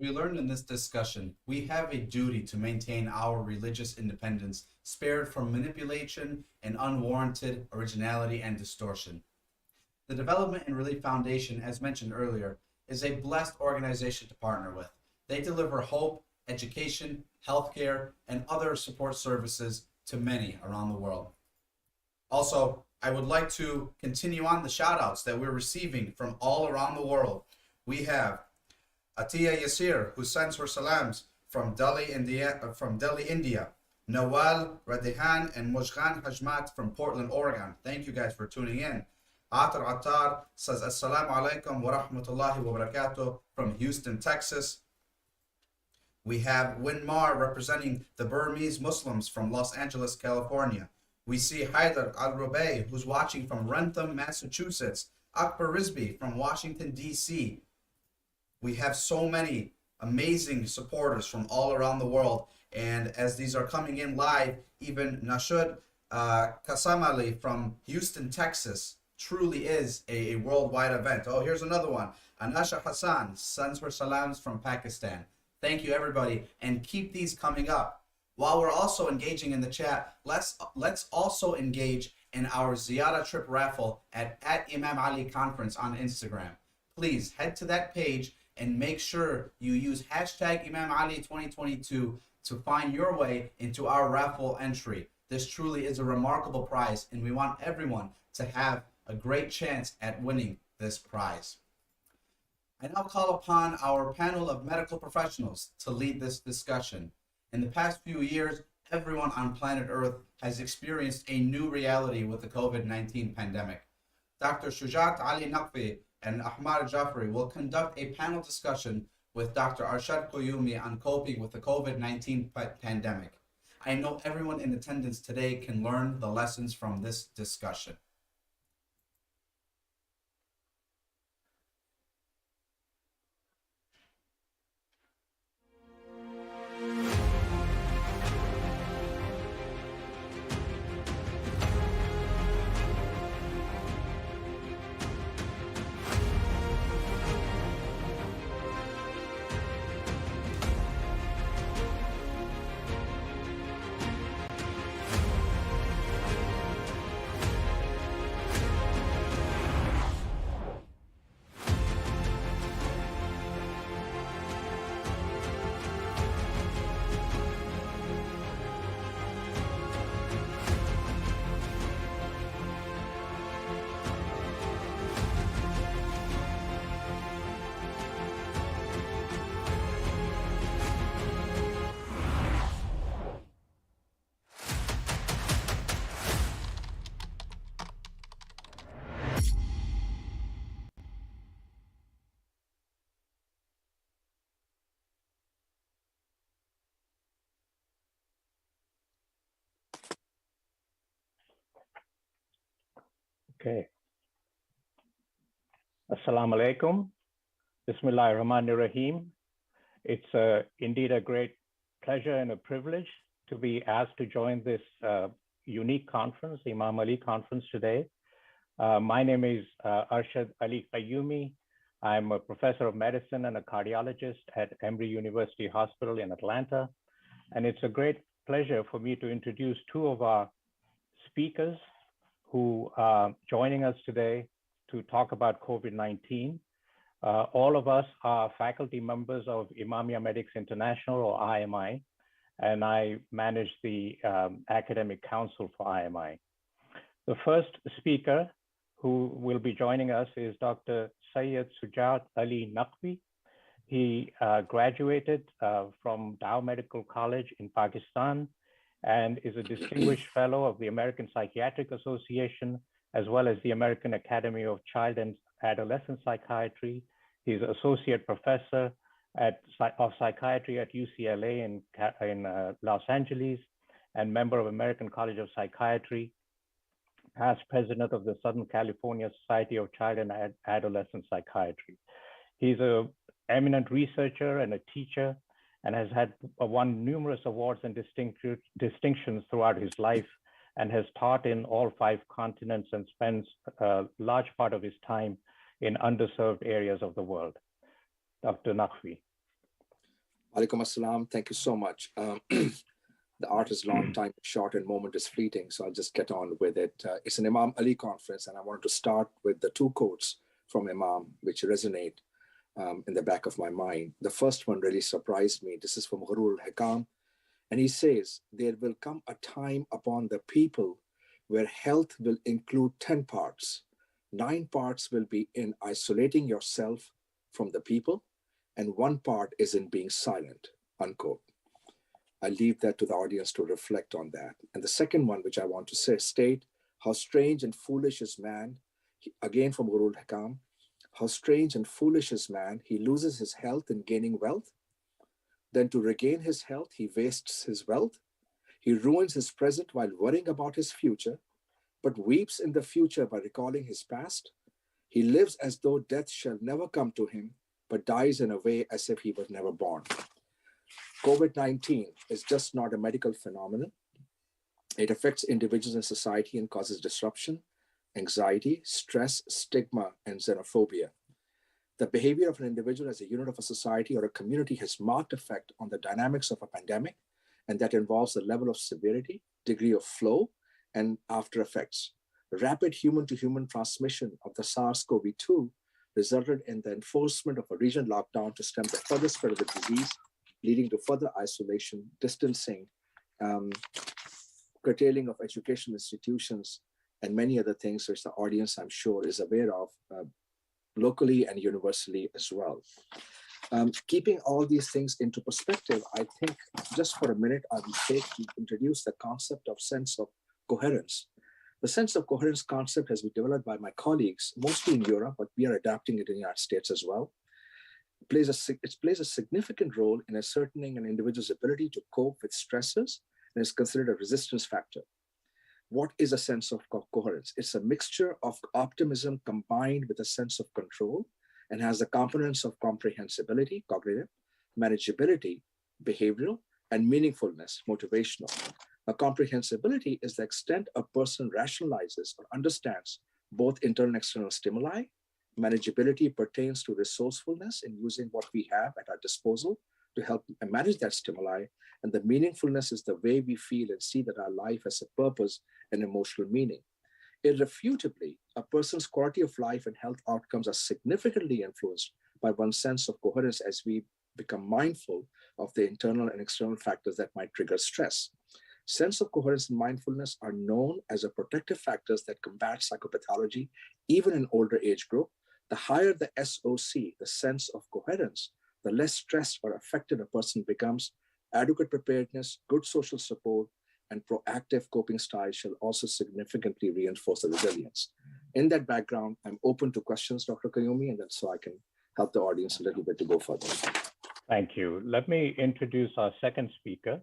Speaker 3: We learned in this discussion, we have a duty to maintain our religious independence, spared from manipulation and unwarranted originality and distortion. The Development and Relief Foundation, as mentioned earlier, is a blessed organization to partner with. They deliver hope, education, healthcare, and other support services to many around the world. Also, I would like to continue on the shout outs that we're receiving from all around the world. We have Atiya Yasir, who sends her salams from Delhi, India. Nawal Radihan and Mujgan Hajmat from Portland, Oregon. Thank you guys for tuning in. Atar Attar says Assalamu alaikum wa rahmatullahi wa barakatuh from Houston, Texas. We have Winmar representing the Burmese Muslims from Los Angeles, California. We see Haidar Al-Rubay, who's watching from Rentham, Massachusetts. Akbar Rizvi from Washington, D.C. We have so many amazing supporters from all around the world. And as these are coming in live, even Nashud Kasamali from Houston, Texas, truly is a worldwide event. Oh, here's another one. Anasha Hassan sends her salams from Pakistan. Thank you, everybody. And keep these coming up. While we're also engaging in the chat, let's also engage in our Ziyara trip raffle at Imam Ali Conference on Instagram. Please head to that page and make sure you use hashtag Imam Ali 2022 to find your way into our raffle entry. This truly is a remarkable prize, and we want everyone to have a great chance at winning this prize. I now call upon our panel of medical professionals to lead this discussion. In the past few years, everyone on planet Earth has experienced a new reality with the COVID-19 pandemic. Dr. Ali Naqvi and Ahmad Jafri will conduct a panel discussion with Dr. Arshad Qayyumi on coping with the COVID-19 pandemic. I know everyone in attendance today can learn the lessons from this discussion.
Speaker 14: Okay. Assalamu alaikum. Bismillahir Rahmanir Rahim. It's indeed a great pleasure and a privilege to be asked to join this unique conference, the Imam Ali Conference today. My name is Arshad Ali Qayyumi. I'm a professor of medicine and a cardiologist at Emory University Hospital in Atlanta. And it's a great pleasure for me to introduce two of our speakers who are joining us today to talk about COVID-19. All of us are faculty members of Imamia Medics International, or IMI, and I manage the academic council for IMI. The first speaker who will be joining us is Dr. Syed Sujat Ali Naqvi. He graduated from Dow Medical College in Pakistan and is a distinguished fellow of the American Psychiatric Association, as well as the American Academy of Child and Adolescent Psychiatry. He's associate professor of psychiatry at UCLA in Los Angeles, and member of American College of Psychiatry, past president of the Southern California Society of Child and Adolescent Psychiatry. He's an eminent researcher and a teacher, and has won numerous awards and distinctions throughout his life, and has taught in all 5 continents and spends a large part of his time in underserved areas of the world. Dr. Naqvi.
Speaker 15: Alaikum assalam. Thank you so much. The art is long, time is short, and moment is fleeting, so I'll just get on with it. It's an Imam Ali conference, and I wanted to start with the 2 quotes from Imam, which resonate in the back of my mind. The first one really surprised me. This is from Ghurur al-Hikam, and he says, "There will come a time upon the people where health will include 10 parts. 9 parts will be in isolating yourself from the people, and 1 part is in being silent," unquote. I leave that to the audience to reflect on that. And the second one, which I want to state, "How strange and foolish is man," again from Ghurur al-Hikam, "How strange and foolish is man, he loses his health in gaining wealth. Then to regain his health, he wastes his wealth. He ruins his present while worrying about his future, but weeps in the future by recalling his past. He lives as though death shall never come to him, but dies in a way as if he was never born." COVID-19 is just not a medical phenomenon. It affects individuals and society and causes disruption, anxiety, stress, stigma, and xenophobia. The behavior of an individual as a unit of a society or a community has marked effect on the dynamics of a pandemic, and that involves the level of severity, degree of flow, and after effects. Rapid human-to-human transmission of the SARS-CoV-2 resulted in the enforcement of a regional lockdown to stem the further spread of the disease leading to further isolation, distancing, curtailing of educational institutions, and many other things which the audience, I'm sure, is aware of locally and universally as well. Keeping all these things into perspective, I think just for a minute, I will introduce the concept of sense of coherence. The sense of coherence concept has been developed by my colleagues, mostly in Europe, but we are adapting it in the United States as well. It plays a significant role in ascertaining an individual's ability to cope with stresses and is considered a resistance factor. What is a sense of coherence? It's a mixture of optimism combined with a sense of control and has the components of comprehensibility, cognitive, manageability, behavioral, and meaningfulness, motivational. A comprehensibility is the extent a person rationalizes or understands both internal and external stimuli. Manageability pertains to resourcefulness in using what we have at our disposal to help manage that stimuli. And the meaningfulness is the way we feel and see that our life has a purpose and emotional meaning. Irrefutably, a person's quality of life and health outcomes are significantly influenced by one's sense of coherence as we become mindful of the internal and external factors that might trigger stress. Sense of coherence and mindfulness are known as a protective factors that combat psychopathology, even in older age group. The higher the SOC, the sense of coherence, the less stressed or affected a person becomes. Adequate preparedness, good social support, and proactive coping styles shall also significantly reinforce the resilience. In that background, I'm open to questions, Dr. Qayyumi, and that's so I can help the audience a little bit to go further.
Speaker 14: Thank you. Let me introduce our second speaker,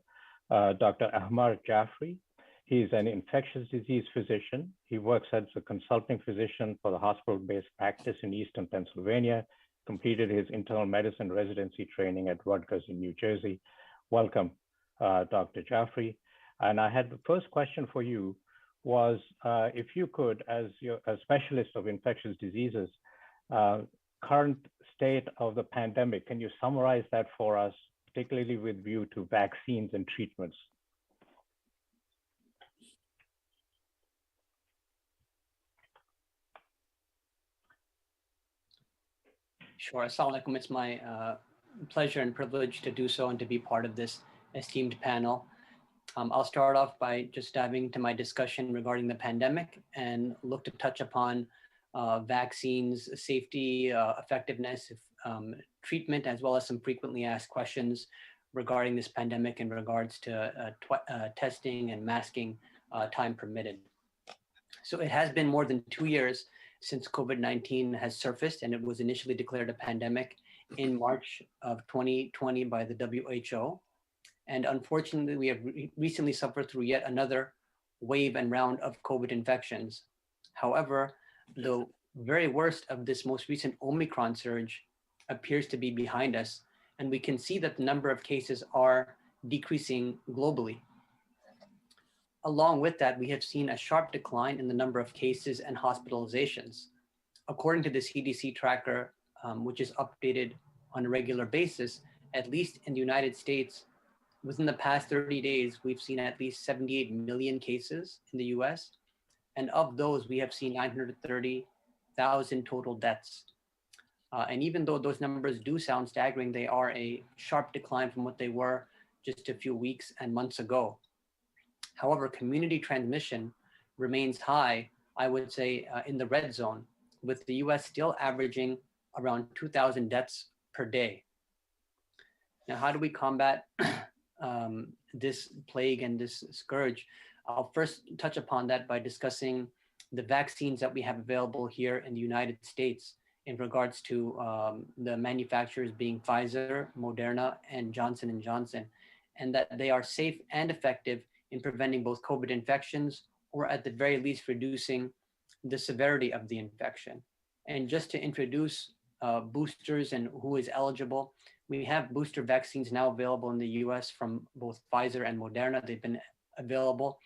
Speaker 14: Dr. Ahmar Jaffrey. He's an infectious disease physician. He works as a consulting physician for the hospital-based practice in Eastern Pennsylvania, completed his internal medicine residency training at Rutgers in New Jersey. Welcome, Dr. Jaffrey. And I had the first question for you was, if you could, as a specialist of infectious diseases, current state of the pandemic, can you summarize that for us, particularly with view to vaccines and treatments?
Speaker 16: Sure. Assalamu alaikum. It's my pleasure and privilege to do so and to be part of this esteemed panel. I'll start off by just diving into my discussion regarding the pandemic and look to touch upon vaccines, safety, effectiveness, treatment, as well as some frequently asked questions regarding this pandemic in regards to testing and masking, time permitted. So it has been more than 2 years since COVID-19 has surfaced, and it was initially declared a pandemic in March of 2020 by the WHO. And unfortunately, we have recently suffered through yet another wave and round of COVID infections. However, the very worst of this most recent Omicron surge appears to be behind us, and we can see that the number of cases are decreasing globally. Along with that, we have seen a sharp decline in the number of cases and hospitalizations. According to the CDC tracker, which is updated on a regular basis, at least in the United States, within the past 30 days, we've seen at least 78 million cases in the US. And of those, we have seen 930,000 total deaths. And even though those numbers do sound staggering, they are a sharp decline from what they were just a few weeks and months ago. However, community transmission remains high, I would say, in the red zone, with the US still averaging around 2,000 deaths per day. Now, how do we combat this plague and this scourge? I'll first touch upon that by discussing the vaccines that we have available here in the United States in regards to the manufacturers being Pfizer, Moderna, and Johnson & Johnson, and that they are safe and effective in preventing both COVID infections, or at the very least reducing the severity of the infection. And just to introduce boosters and who is eligible, we have booster vaccines now available in the US from both Pfizer and Moderna. They've been available.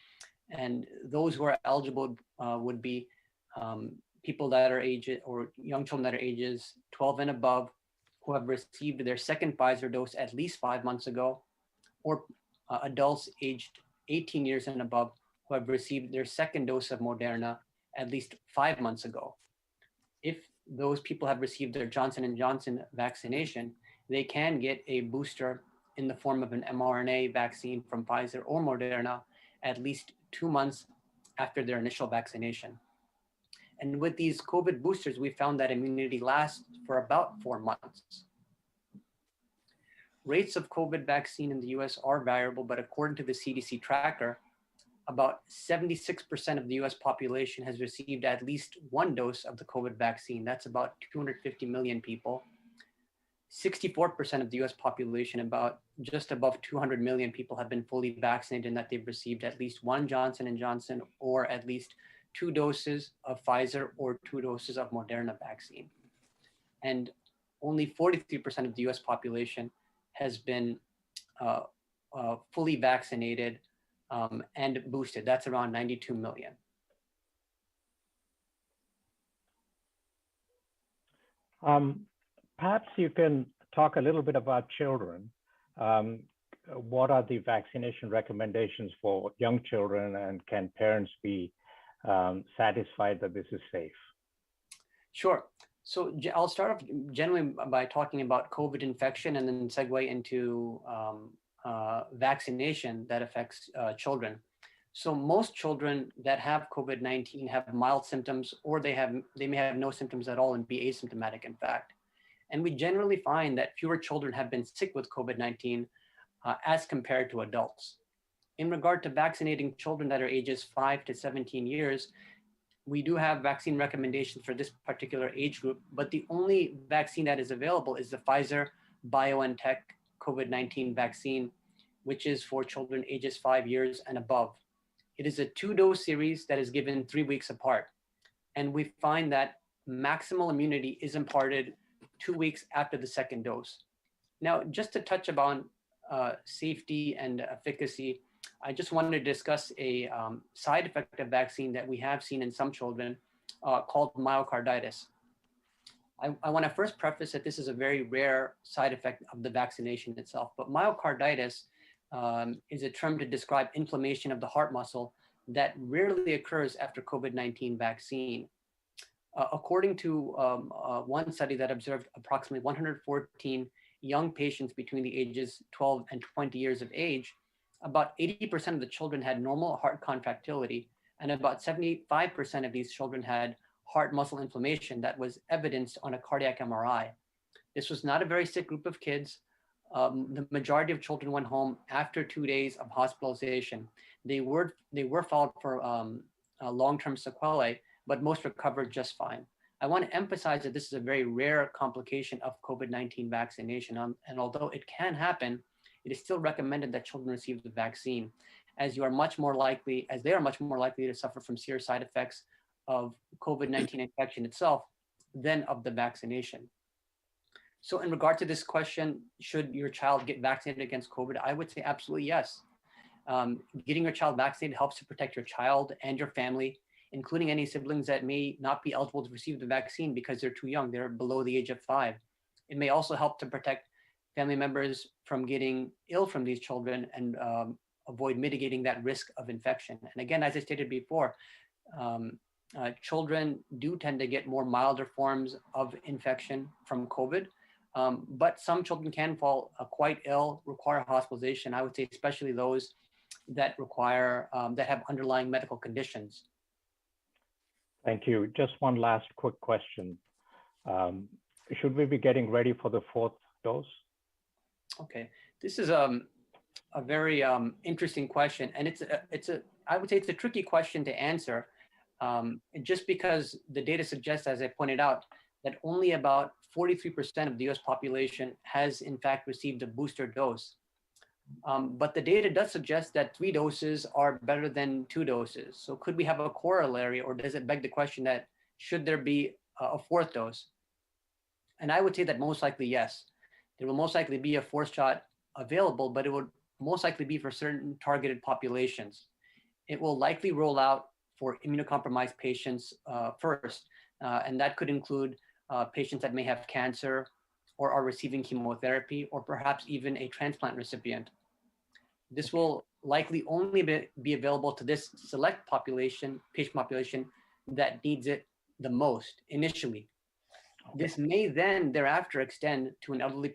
Speaker 16: And those who are eligible would be people that are aged, or young children that are ages 12 and above, who have received their second Pfizer dose at least 5 months ago, or adults aged 18 years and above who have received their second dose of Moderna at least 5 months ago. If those people have received their Johnson & Johnson vaccination, they can get a booster in the form of an mRNA vaccine from Pfizer or Moderna at least 2 months after their initial vaccination. And with these COVID boosters, we found that immunity lasts for about 4 months. Rates of COVID vaccine in the US are variable, but according to the CDC tracker, about 76% of the US population has received at least 1 dose of the COVID vaccine. That's about 250 million people. 64% of the US population, about just above 200 million people, have been fully vaccinated and that they've received at least 1 Johnson & Johnson or at least 2 doses of Pfizer or 2 doses of Moderna vaccine. And only 43% of the US population has been fully vaccinated and boosted. That's around 92 million.
Speaker 14: Perhaps you can talk a little bit about children. What are the vaccination recommendations for young children, and can parents be satisfied that this is safe?
Speaker 16: Sure. So I'll start off generally by talking about COVID infection and then segue into vaccination that affects children. So most children that have COVID-19 have mild symptoms, or they may have no symptoms at all and be asymptomatic, in fact. And we generally find that fewer children have been sick with COVID-19 as compared to adults. In regard to vaccinating children that are ages 5 to 17 years, we do have vaccine recommendations for this particular age group, but the only vaccine that is available is the Pfizer-BioNTech COVID-19 vaccine, which is for children ages 5 years and above. It is a 2-dose series that is given 3 weeks apart. And we find that maximal immunity is imparted 2 weeks after the second dose. Now, just to touch upon safety and efficacy, I just wanted to discuss a side effect of vaccine that we have seen in some children called myocarditis. I want to first preface that this is a very rare side effect of the vaccination itself, but myocarditis is a term to describe inflammation of the heart muscle that rarely occurs after COVID-19 vaccine. According to one study that observed approximately 114 young patients between the ages 12 and 20 years of age, about 80% of the children had normal heart contractility, and about 75% of these children had heart muscle inflammation that was evidenced on a cardiac MRI. This was not a very sick group of kids. The majority of children went home after 2 days of hospitalization. They were followed for long-term sequelae, but most recovered just fine. I want to emphasize that this is a very rare complication of COVID-19 vaccination, and although it can happen, it is still recommended that children receive the vaccine, as they are much more likely to suffer from serious side effects of COVID-19 infection itself than of the vaccination. So in regard to this question, should your child get vaccinated against COVID? I would say absolutely yes. Getting your child vaccinated helps to protect your child and your family, including any siblings that may not be eligible to receive the vaccine because they're too young, they're below the age of 5. It may also help to protect family members from getting ill from these children and avoid mitigating that risk of infection. And again, as I stated before, children do tend to get more milder forms of infection from COVID, but some children can fall quite ill, require hospitalization. I would say especially those that require, that have underlying medical conditions.
Speaker 14: Thank you. Just one last quick question. Should we be getting ready for the 4th dose?
Speaker 16: Okay, this is a very interesting question, and I would say it's a tricky question to answer, just because the data suggests, as I pointed out, that only about 43% of the US population has in fact received a booster dose. But the data does suggest that 3 doses are better than 2 doses. So could we have a corollary, or does it beg the question that should there be a 4th dose? And I would say that most likely yes. There will most likely be a 4th shot available, but it would most likely be for certain targeted populations. It will likely roll out for immunocompromised patients first, and that could include patients that may have cancer or are receiving chemotherapy, or perhaps even a transplant recipient. This will likely only be available to this select population, patient population, that needs it the most initially. This may then thereafter extend to an elderly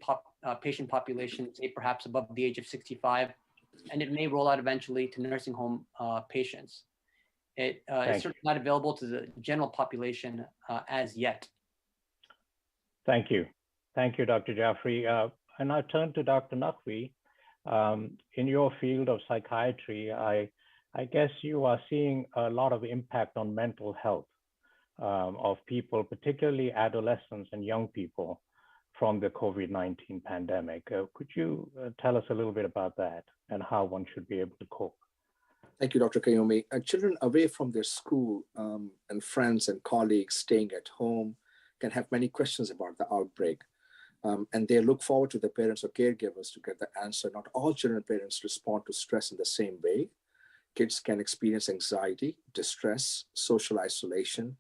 Speaker 16: patient population, say perhaps above the age of 65, and it may roll out eventually to nursing home patients. It is certainly not available to the general population as yet.
Speaker 14: Thank you. Thank you, Dr. Jaffrey. And I turn to Dr. Naqvi. In your field of psychiatry, I guess you are seeing a lot of impact on mental health of people, particularly adolescents and young people from the COVID-19 pandemic. Could you tell us a little bit about that and how one should be able to cope?
Speaker 15: Thank you, Dr. Qayyumi. Children away from their school and friends and colleagues staying at home can have many questions about the outbreak. And they look forward to the parents or caregivers to get the answer. Not all children and parents respond to stress in the same way. Kids can experience anxiety, distress, social isolation,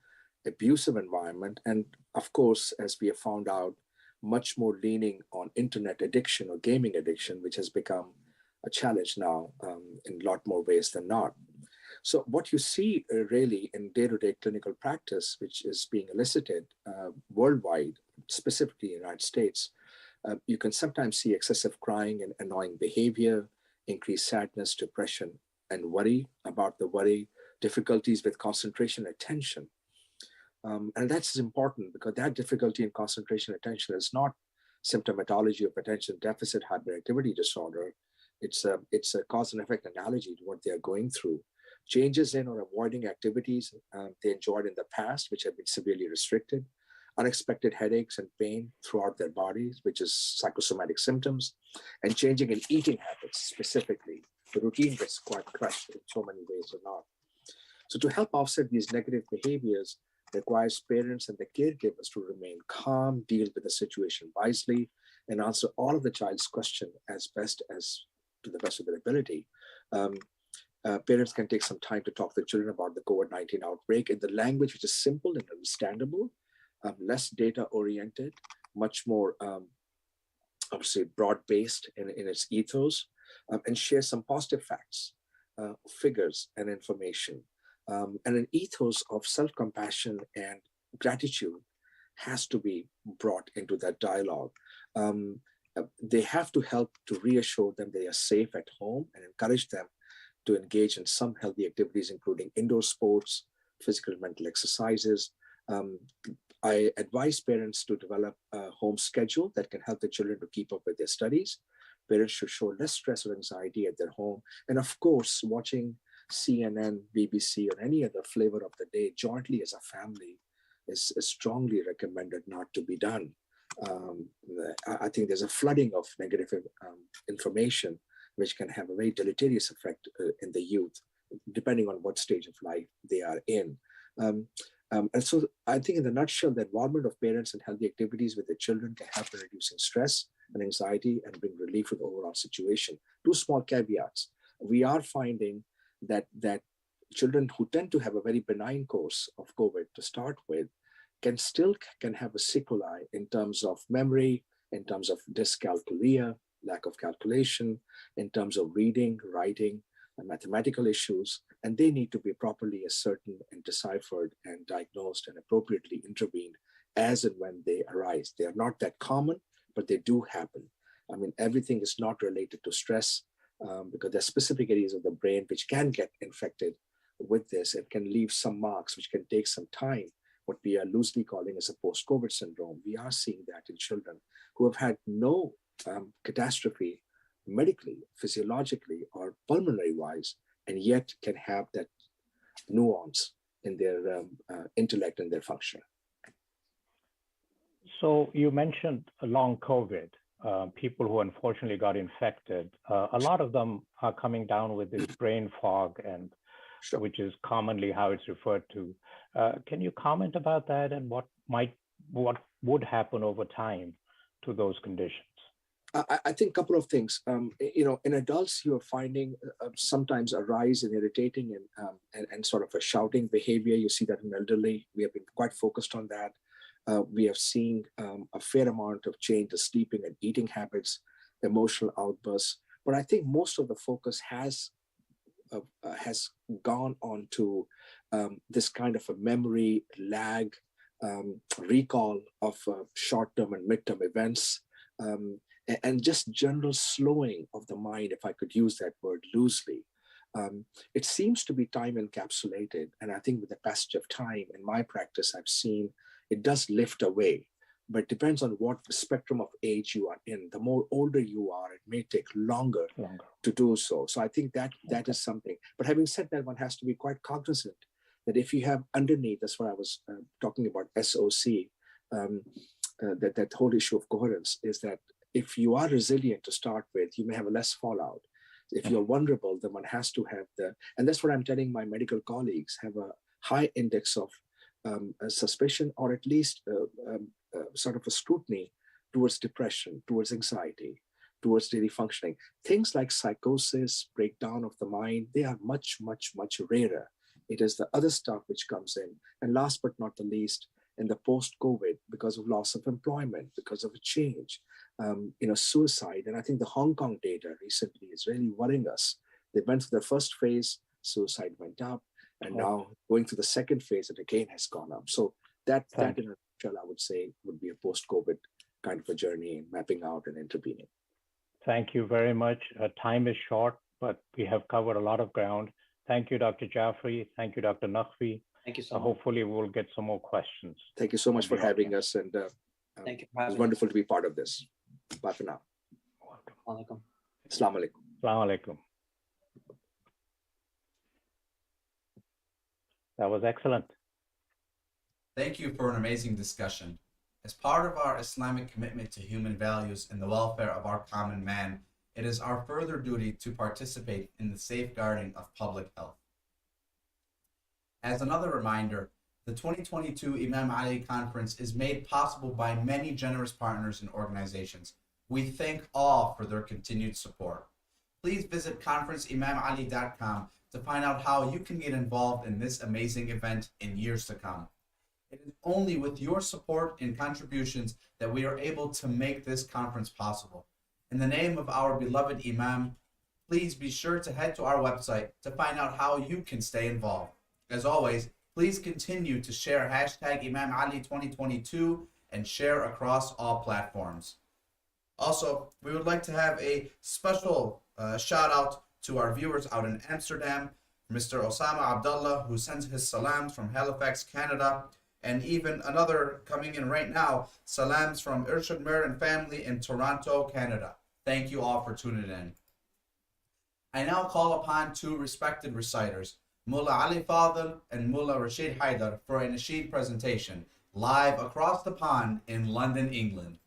Speaker 15: abusive environment, and of course, as we have found out, much more leaning on internet addiction or gaming addiction, which has become a challenge now in a lot more ways than not. So what you see really in day-to-day clinical practice, which is being elicited worldwide, specifically in the United States, you can sometimes see excessive crying and annoying behavior, increased sadness, depression, and worry about the worry, difficulties with concentration, attention. And that's important because that difficulty in concentration, attention is not symptomatology of attention deficit hyperactivity disorder. It's a cause and effect analogy to what they're going through. Changes in or avoiding activities they enjoyed in the past, which have been severely restricted, unexpected headaches and pain throughout their bodies, which is psychosomatic symptoms, and changing in eating habits specifically. The routine gets quite crushed in so many ways or not. So to help offset these negative behaviors requires parents and the caregivers to remain calm, deal with the situation wisely, and answer all of the child's questions as best as to the best of their ability. Parents can take some time to talk to children about the COVID-19 outbreak in the language which is simple and understandable, less data-oriented, much more, obviously, broad-based in its ethos, and share some positive facts, figures, and information. And an ethos of self-compassion and gratitude has to be brought into that dialogue. They have to help to reassure them they are safe at home and encourage them to engage in some healthy activities, including indoor sports, physical and mental exercises. I advise parents to develop a home schedule that can help the children to keep up with their studies. Parents should show less stress or anxiety at their home. And of course, watching CNN, BBC, or any other flavor of the day jointly as a family is strongly recommended not to be done. I think there's a flooding of negative information which can have a very deleterious effect in the youth, depending on what stage of life they are in. And so I think in the nutshell, the involvement of parents in healthy activities with their children can help in reducing stress and anxiety and bring relief to the overall situation. Two small caveats. We are finding that children who tend to have a very benign course of COVID to start with can have a sequelae in terms of memory, in terms of dyscalculia, lack of calculation, in terms of reading, writing, and mathematical issues, and they need to be properly ascertained and deciphered and diagnosed and appropriately intervened as and when they arise. They are not that common, but they do happen. I mean, everything is not related to stress because there are specific areas of the brain which can get infected with this and can leave some marks, which can take some time, what we are loosely calling as a post-COVID syndrome. We are seeing that in children who have had no catastrophe medically, physiologically, or pulmonary-wise, and yet can have that nuance in their intellect and their function.
Speaker 14: So you mentioned long COVID, people who unfortunately got infected. A lot of them are coming down with this brain fog, and which is commonly how it's referred to. Can you comment about that and what would happen over time to those conditions?
Speaker 15: I think a couple of things. In adults, you are finding sometimes a rise in irritating and sort of a shouting behavior. You see that in elderly. We have been quite focused on that. We have seen a fair amount of change to sleeping and eating habits, emotional outbursts. But I think most of the focus has gone on to this kind of a memory lag, recall of short-term and mid-term events, and just general slowing of the mind, if I could use that word loosely. It seems to be time encapsulated. And I think with the passage of time in my practice, I've seen it does lift away, but it depends on what spectrum of age you are in. The more older you are, it may take longer to do so. So I think that is something. But having said that, one has to be quite cognizant that if you have underneath, that's what I was talking about, SOC, that whole issue of coherence is that if you are resilient to start with, you may have a less fallout. If you're vulnerable, then one has to have and that's what I'm telling my medical colleagues, have a high index of suspicion, or at least sort of a scrutiny towards depression, towards anxiety, towards daily functioning. Things like psychosis, breakdown of the mind, they are much, much, much rarer. It is the other stuff which comes in. And last but not the least, in the post-COVID, because of loss of employment, because of a change, suicide. And I think the Hong Kong data recently is really worrying us. They went through the first phase, suicide went up, and now going through the second phase, it again has gone up. So that in a nutshell, I would say, would be a post-COVID kind of a journey in mapping out and intervening.
Speaker 14: Thank you very much. Time is short, but we have covered a lot of ground. Thank you, Dr. Jaffrey. Thank you, Dr. Naqvi.
Speaker 16: Thank you so much.
Speaker 14: Hopefully we'll get some more questions.
Speaker 15: Thank you so much for having us, and
Speaker 16: thank you.
Speaker 15: It's wonderful to be part of this. Bye for now.
Speaker 16: Welcome.
Speaker 15: Assalamu alaikum.
Speaker 14: Assalamu alaikum. That was excellent.
Speaker 3: Thank you for an amazing discussion. As part of our Islamic commitment to human values and the welfare of our common man, it is our further duty to participate in the safeguarding of public health. As another reminder, the 2022 Imam Ali Conference is made possible by many generous partners and organizations. We thank all for their continued support. Please visit conferenceimamali.com to find out how you can get involved in this amazing event in years to come. It is only with your support and contributions that we are able to make this conference possible. In the name of our beloved Imam, please be sure to head to our website to find out how you can stay involved. As always, please continue to share hashtag Imam Ali 2022 and share across all platforms. Also, we would like to have a special shout out to our viewers out in Amsterdam, Mr. Osama Abdullah, who sends his salams from Halifax, Canada, and even another coming in right now, salams from Irshad Mir and family in Toronto, Canada. Thank you all for tuning in. I now call upon two respected reciters, Mullah Ali Fadl and Mullah Rashid Haidar, for a nasheed presentation, live across the pond in London, England.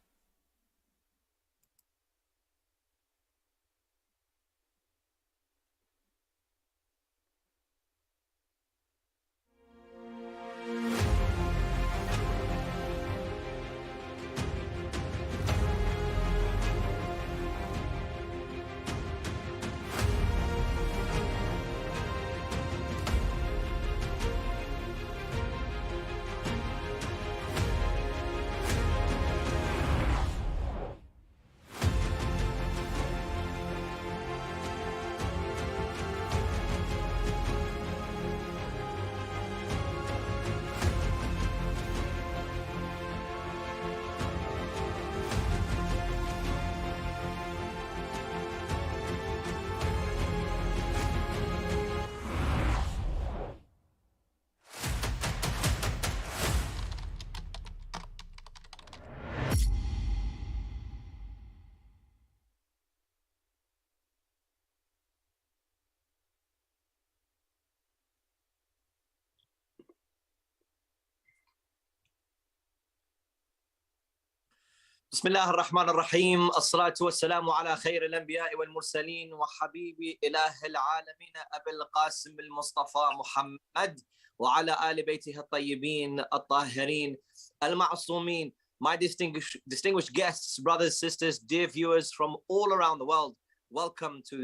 Speaker 17: بسم الله الرحمن الرحيم الصلاة والسلام على خير الأنبياء والمرسلين وحبيب إله العالمين أبي القاسم المصطفى محمد وعلى آل بيته الطيبين الطاهرين المعصومين. My distinguished guests, brothers, sisters, dear viewers from all around the world, welcome to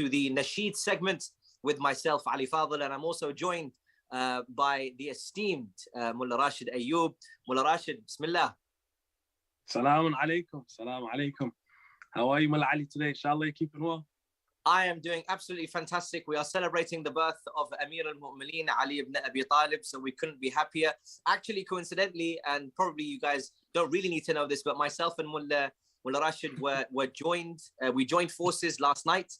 Speaker 17: the Nasheed segment with myself, Ali Fadl, and I'm also joined by the esteemed Mullah Rashid Ayyub. Mullah Rashid, Bismillah.
Speaker 18: Salaam alaikum. Salaam alaikum. How are you, Mullah Ali, today? Inshallah, you're keeping well?
Speaker 17: I am doing absolutely fantastic. We are celebrating the birth of Amir al-Mu'mineen Ali ibn Abi Talib, so we couldn't be happier. Actually, coincidentally, and probably you guys don't really need to know this, but myself and Mullah Rashid we joined forces last night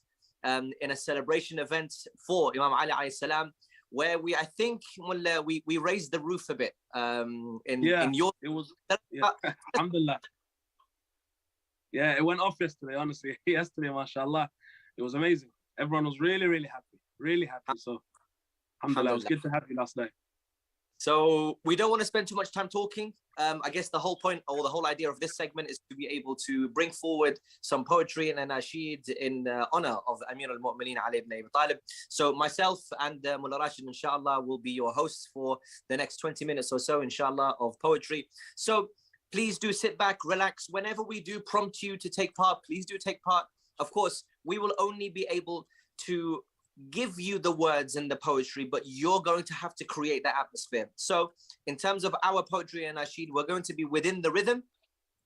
Speaker 17: in a celebration event for Imam Ali alayhi salam, where I think Mullah, we raised the roof a bit. In your
Speaker 18: it was alhamdulillah. Yeah, it went off yesterday, honestly. Yesterday, mashallah. It was amazing. Everyone was really, really happy. Really happy. So, alhamdulillah, it was good to have you last night.
Speaker 17: So, we don't want to spend too much time talking. I guess the whole point or the whole idea of this segment is to be able to bring forward some poetry and a nasheed in honor of Amir al-Mu'mineen Ali ibn Abi Talib. So, myself and Mullah Rashid, inshallah, will be your hosts for the next 20 minutes or so, inshallah, of poetry. So, please do sit back, relax. Whenever we do prompt you to take part, please do take part. Of course, we will only be able to give you the words and the poetry, but you're going to have to create that atmosphere. So in terms of our poetry and nasheed, we're going to be within the rhythm,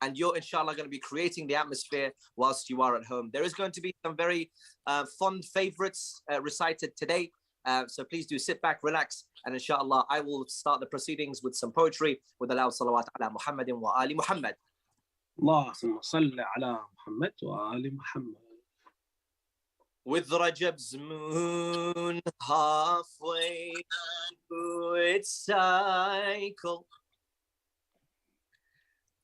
Speaker 17: and you're inshallah going to be creating the atmosphere whilst you are at home. There is going to be some very fond favorites recited today. So please do sit back, relax, and inshallah, I will start the proceedings with some poetry with a loud salawat ala Muhammadin wa ali Muhammad.
Speaker 18: Allahumma salli ala Muhammad wa ali Muhammad.
Speaker 17: With Rajab's moon halfway through its cycle,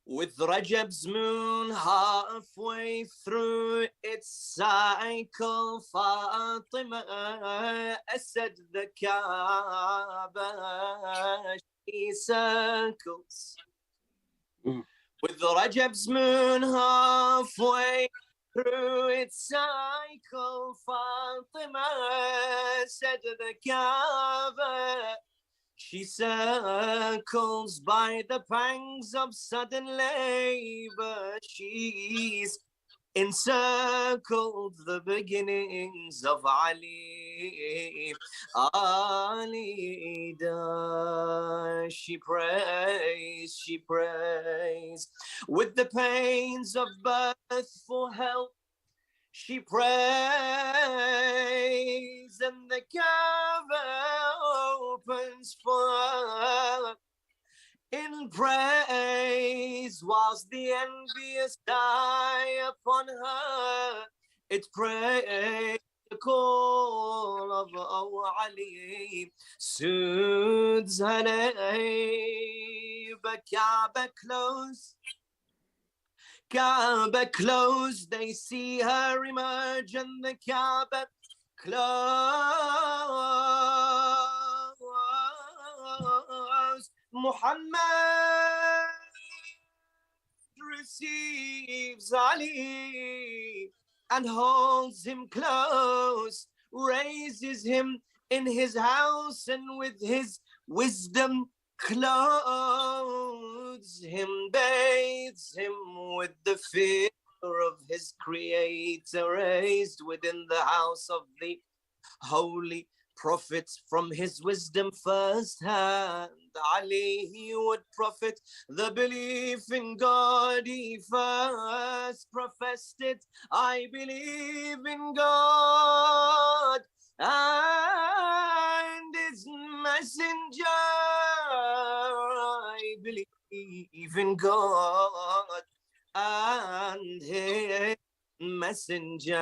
Speaker 17: with Rajab's moon halfway through its cycle, Fatima Asad the Kaaba she circles. With Rajab's moon halfway through its cycle, Fatima said the Kaaba she circles. By the pangs of sudden labor, she's encircled the beginnings of Ali. Ali does she prays, with the pains of birth for help. She prays, and the Kaaba opens for her in praise, whilst the envious die upon her. It prays the call of Ali soothes her name. Kaaba close, they see her emerge, and the Kaaba close. Muhammad receives Ali and holds him close, raises him in his house, and with his wisdom clothes him, bathes him with the fear of his creator, raised within the house of the holy prophets. From his wisdom first hand, Ali he would profit. The belief in God he first professed it. I believe in God and his messenger. I believe in God and his messenger.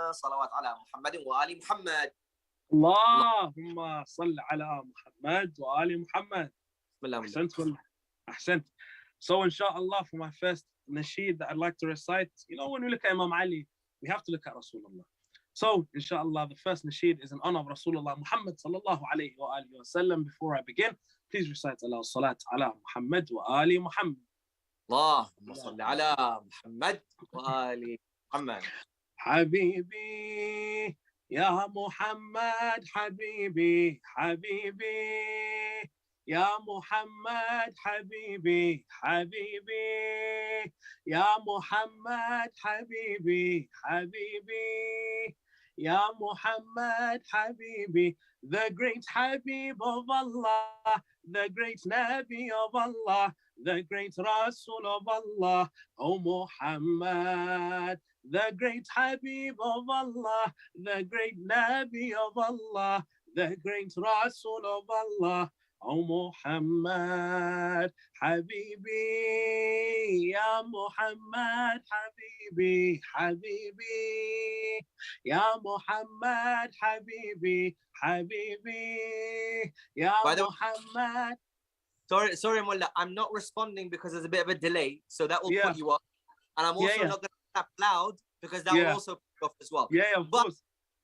Speaker 17: Salawat ala Muhammadin wa ali Muhammad.
Speaker 18: Allahumma salli ala Muhammad wa ali Muhammad. Ahsant. So inshallah, for my first nasheed that I'd like to recite, when we look at Imam Ali, we have to look at Rasulullah. So inshallah, the first nasheed is in honor of Rasulullah Muhammad sallallahu alayhi wa alihi wa sallam. Before I begin, please recite Allah salat ala Muhammad wa ali Muhammad.
Speaker 17: Allahumma salli ala Muhammad wa ali Muhammad.
Speaker 18: Habibi ya Muhammad, Habibi, Habibi ya Muhammad, Habibi, Habibi ya Muhammad, Habibi, Habibi ya Muhammad, Habibi, the great Habib of Allah, the great Nabi of Allah, the great Rasul of Allah, O Muhammad, the great Habib of Allah, the great Nabi of Allah, the great Rasul of Allah, O Muhammad, Habibi, Ya Muhammad, Habibi, Habibi, Ya Muhammad, Habibi, Habibi, Ya Muhammad.
Speaker 17: Sorry, Mullah, I'm not responding because there's a bit of a delay, so that will put you off. And I'm also not going to clap loud because that will also put you off as well. But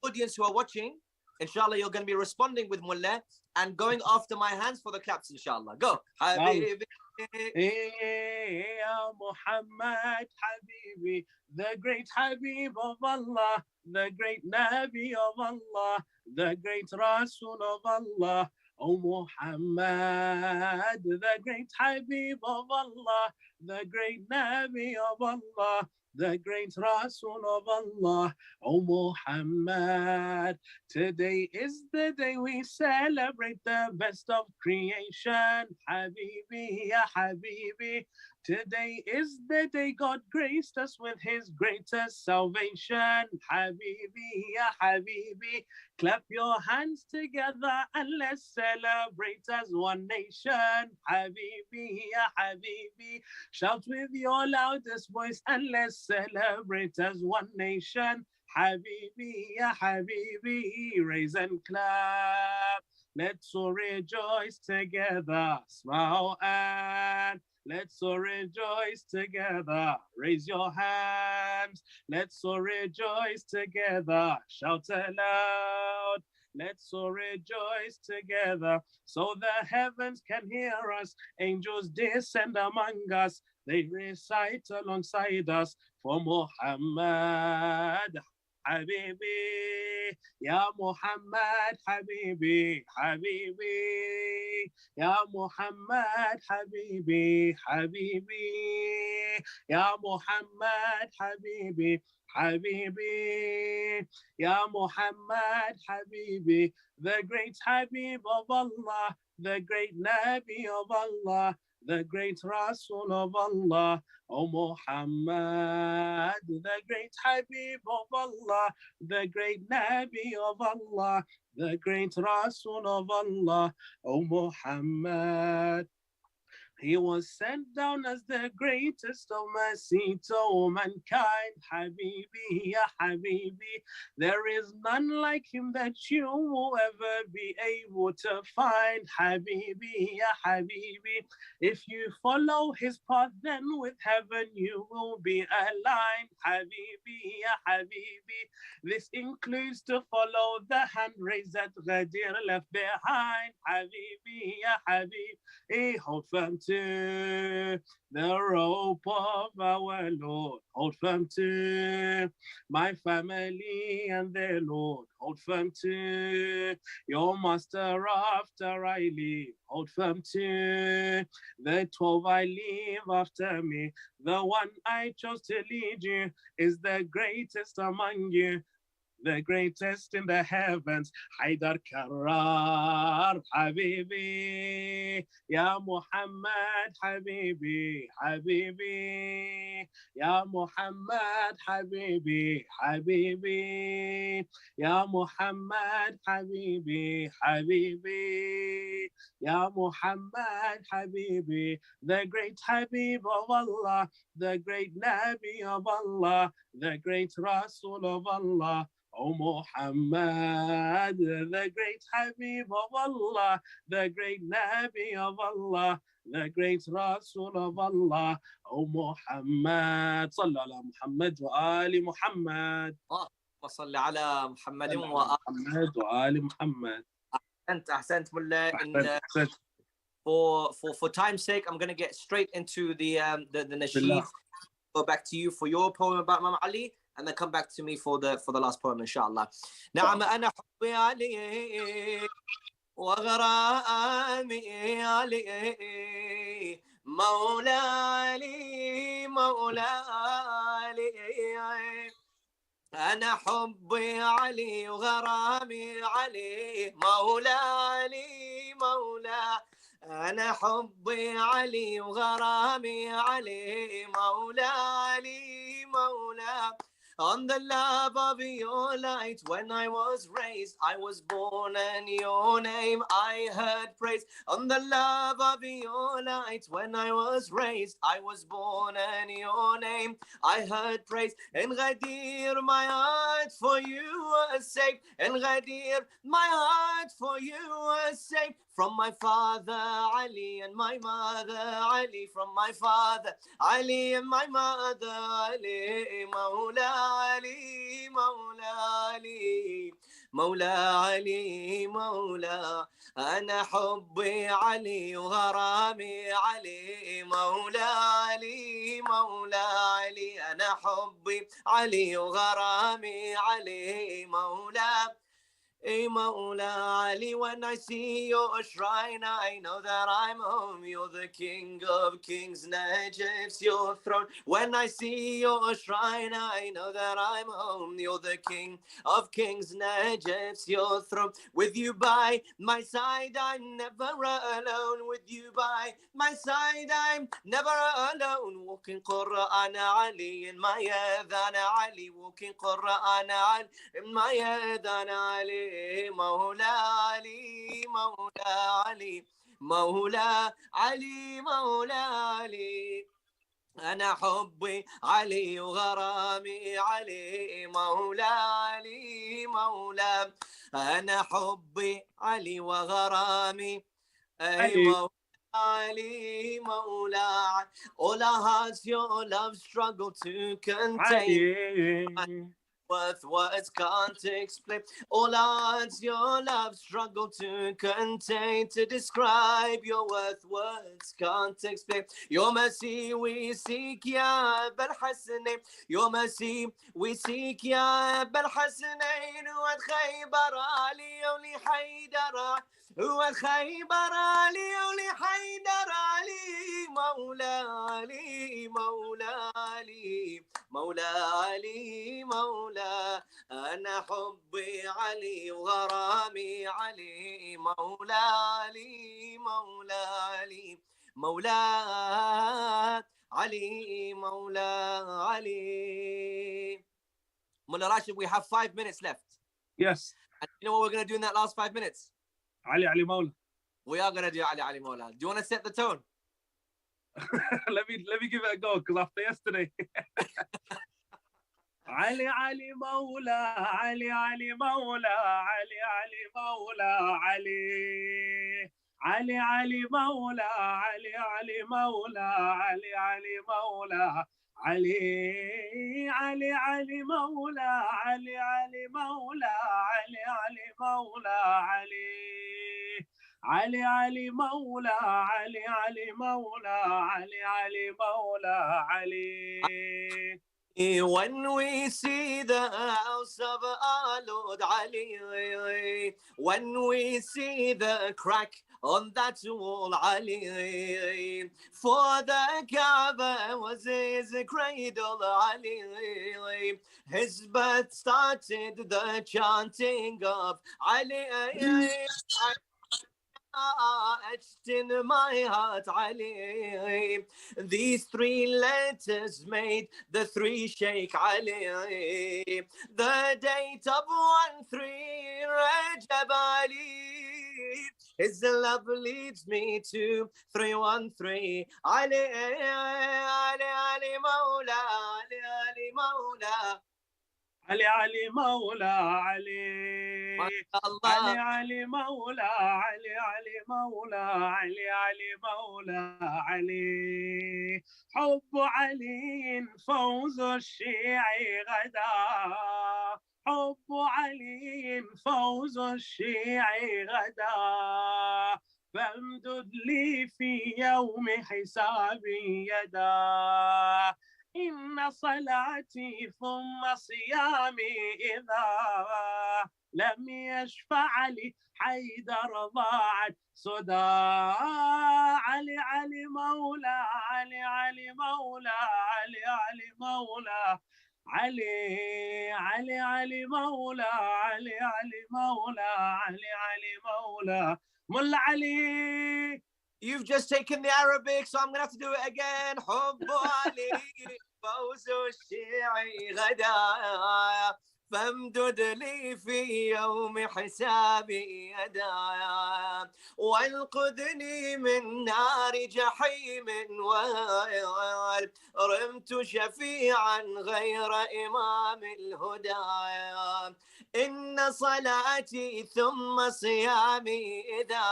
Speaker 17: audience who are watching, inshallah, you're going to be responding with Mullah and going after my hands for the claps, inshallah. Go. Habibi.
Speaker 18: Ya Muhammad, Habibi, the great Habib of Allah, the great Nabi of Allah, the great Rasul of Allah, O Muhammad, the great Habib of Allah, the great Nabi of Allah, the great Rasul of Allah, O Muhammad. Today is the day we celebrate the best of creation, Habibi, Ya Habibi. Today is the day God graced us with his greatest salvation, Habibi, Ya Habibi. Clap your hands together and let's celebrate as one nation, Habibi, Ya Habibi. Shout with your loudest voice and let's celebrate as one nation, Habibi, Ya Habibi. Raise and clap, let's all rejoice together. Smile and let's all rejoice together. Raise your hands, let's all rejoice together. Shout aloud, let's all rejoice together. So the heavens can hear us, angels descend among us. They recite alongside us for Muhammad, Habibi, Ya Muhammad, Habibi, Habibi, Ya Muhammad, Habibi, Habibi, Ya Muhammad, Habibi, Habibi, Ya Muhammad, Habibi, the great Habib of Allah, the great Nabi of Allah, the great Rasul of Allah, O Muhammad, the great Habib of Allah, the great Nabi of Allah, the great Rasul of Allah, O Muhammad. He was sent down as the greatest of mercy to all mankind, Habibi, Ya Habibi. There is none like him that you will ever be able to find, Habibi, Ya Habibi. If you follow his path, then with heaven you will be aligned, Habibi, Ya Habibi. This includes to follow the hand raised that Ghadir left behind, Habibi, Ya Habibi. Hold firm to the rope of our Lord. Hold firm to my family and their Lord. Hold firm to your master after I leave. Hold firm to the 12 I leave after me. The one I chose to lead you is the greatest among you, the greatest in the heavens. Haidar Karrar, Habibi, Ya Muhammad, Habibi, Habibi, Ya Muhammad, Habibi, Habibi, Ya Muhammad, Habibi, Habibi, Ya Muhammad, Habibi, the great Habib of Allah, the great Nabi of Allah, the great Rasul of Allah, O Muhammad, the great Habib of Allah, the great Nabi of Allah, the great Rasul of Allah, O Muhammad. صلى على محمد وآل محمد.
Speaker 17: وصل على محمد
Speaker 18: وآل محمد.
Speaker 17: أحسنت Mullah. For time's sake, I'm going to get straight into the nasheed. Go back to you for your poem about Imam Ali, and then come back to me for the last poem, inshallah. نعم أنا حبي علي وغرامي علي مولى علي مولى علي أنا حبي علي وغرامي علي مولى علي مولى أنا حبي علي وغرامي علي مولى علي مولى On the love of your light, when I was raised, I was born and your name I heard praise. On the love of your light, when I was raised, I was born and your name I heard praise. In Ghadir, my heart for you was safe. In Ghadir, my heart for you was safe. From my father Ali and my mother Ali, from my father Ali and my mother Ali, Mawla Ali, Mawla Ali, Mawla Ali, Mawla. أنا حبي علي وغرامي علي، مولى علي، مولى علي. أنا حبي علي وغرامي علي، مولى Imam Ali. When I see your shrine, I know that I'm home. You're the king of kings, Najib's your throne. When I see your shrine, I know that I'm home. You're the king of kings, Najib's your throne. With you by my side, I'm never alone. With you by my side, I'm never alone. Walking Quran Ali in my adhan Ali. Walking Quran Ali in my adhan Ali. مولى علي، مولى علي، مولى علي، مولى علي. أنا حبي علي وغرامي علي، مولى علي، مولى. أنا حبي علي وغرامي أي مولى Ali, Mawla. All our hearts, your love struggle to contain. Words can't explain. All our hearts, your love struggle to contain. To describe your words can't explain. Your mercy we seek, Ya Abul Hasanain. Your mercy we seek, Ya Abul Hasanain. واد خيبر علي ولي حيدر، واد خيبر علي ولي حيدر علي، مولى علي، مولى علي، مولى علي، مولى. أنا حبي علي وغرامي علي، مولى علي، مولى علي، مولى علي، مولى علي. Mullah Rashid, we have 5 minutes left.
Speaker 18: Yes.
Speaker 17: And you know what we're going to do in that last 5 minutes?
Speaker 18: Ali Ali Mawla.
Speaker 17: We are going to do Ali Ali Mawla. Do you want to set the tone?
Speaker 18: let me give it a go, because after yesterday. Ali Ali Mawla, Ali Ali Mawla, Ali Ali Mawla, Ali. Ali Ali Mawla, Ali Ali Mawla, Ali Ali Mawla, Ali. Ali Ali Mawla, Ali Ali Mawla, Ali Ali Mawla, Ali. Ali Ali Mawla, Ali Ali Mawla, Ali Ali Mawla, Ali.
Speaker 17: When we see the house of Alud Ali, when we see the crack on that wall Ali, for the Kaaba was his cradle Ali, his birth started the chanting of Ali. Etched in my heart, Ali. These 3 letters made the 3 Sheikh Ali. The date of 1-3 Rajab Ali. His love leads me to 313 Ali, Ali, Ali, Mawla, Ali, Ali, Mawla.
Speaker 18: Ali Ali Mawla, Ali. Ali Ali Mawla, Ali Ali Mawla, Ali Ali Mawla, Ali. حب علي فوز الشيعي غدا، حب علي فوز الشيعي غدا. فامدد لي في يوم حسابي يدا، إن صلاتي ثم صيامي إذا لم يشفع لي حيدر ضاعت صدى. علي علي مولى، علي علي مولى، علي علي مولى، علي علي علي مولى، علي علي مولى، علي علي مولى. ملا علي
Speaker 17: You've just taken the Arabic, so I'm going to have to do it again. حب علي فوز الشيعي غدايا فامدد لي في يوم حسابي يدايا وانقذني من نار جحيم رمت شفيعا غير إمام الهدايا إن صلاتي ثم صيامي إذا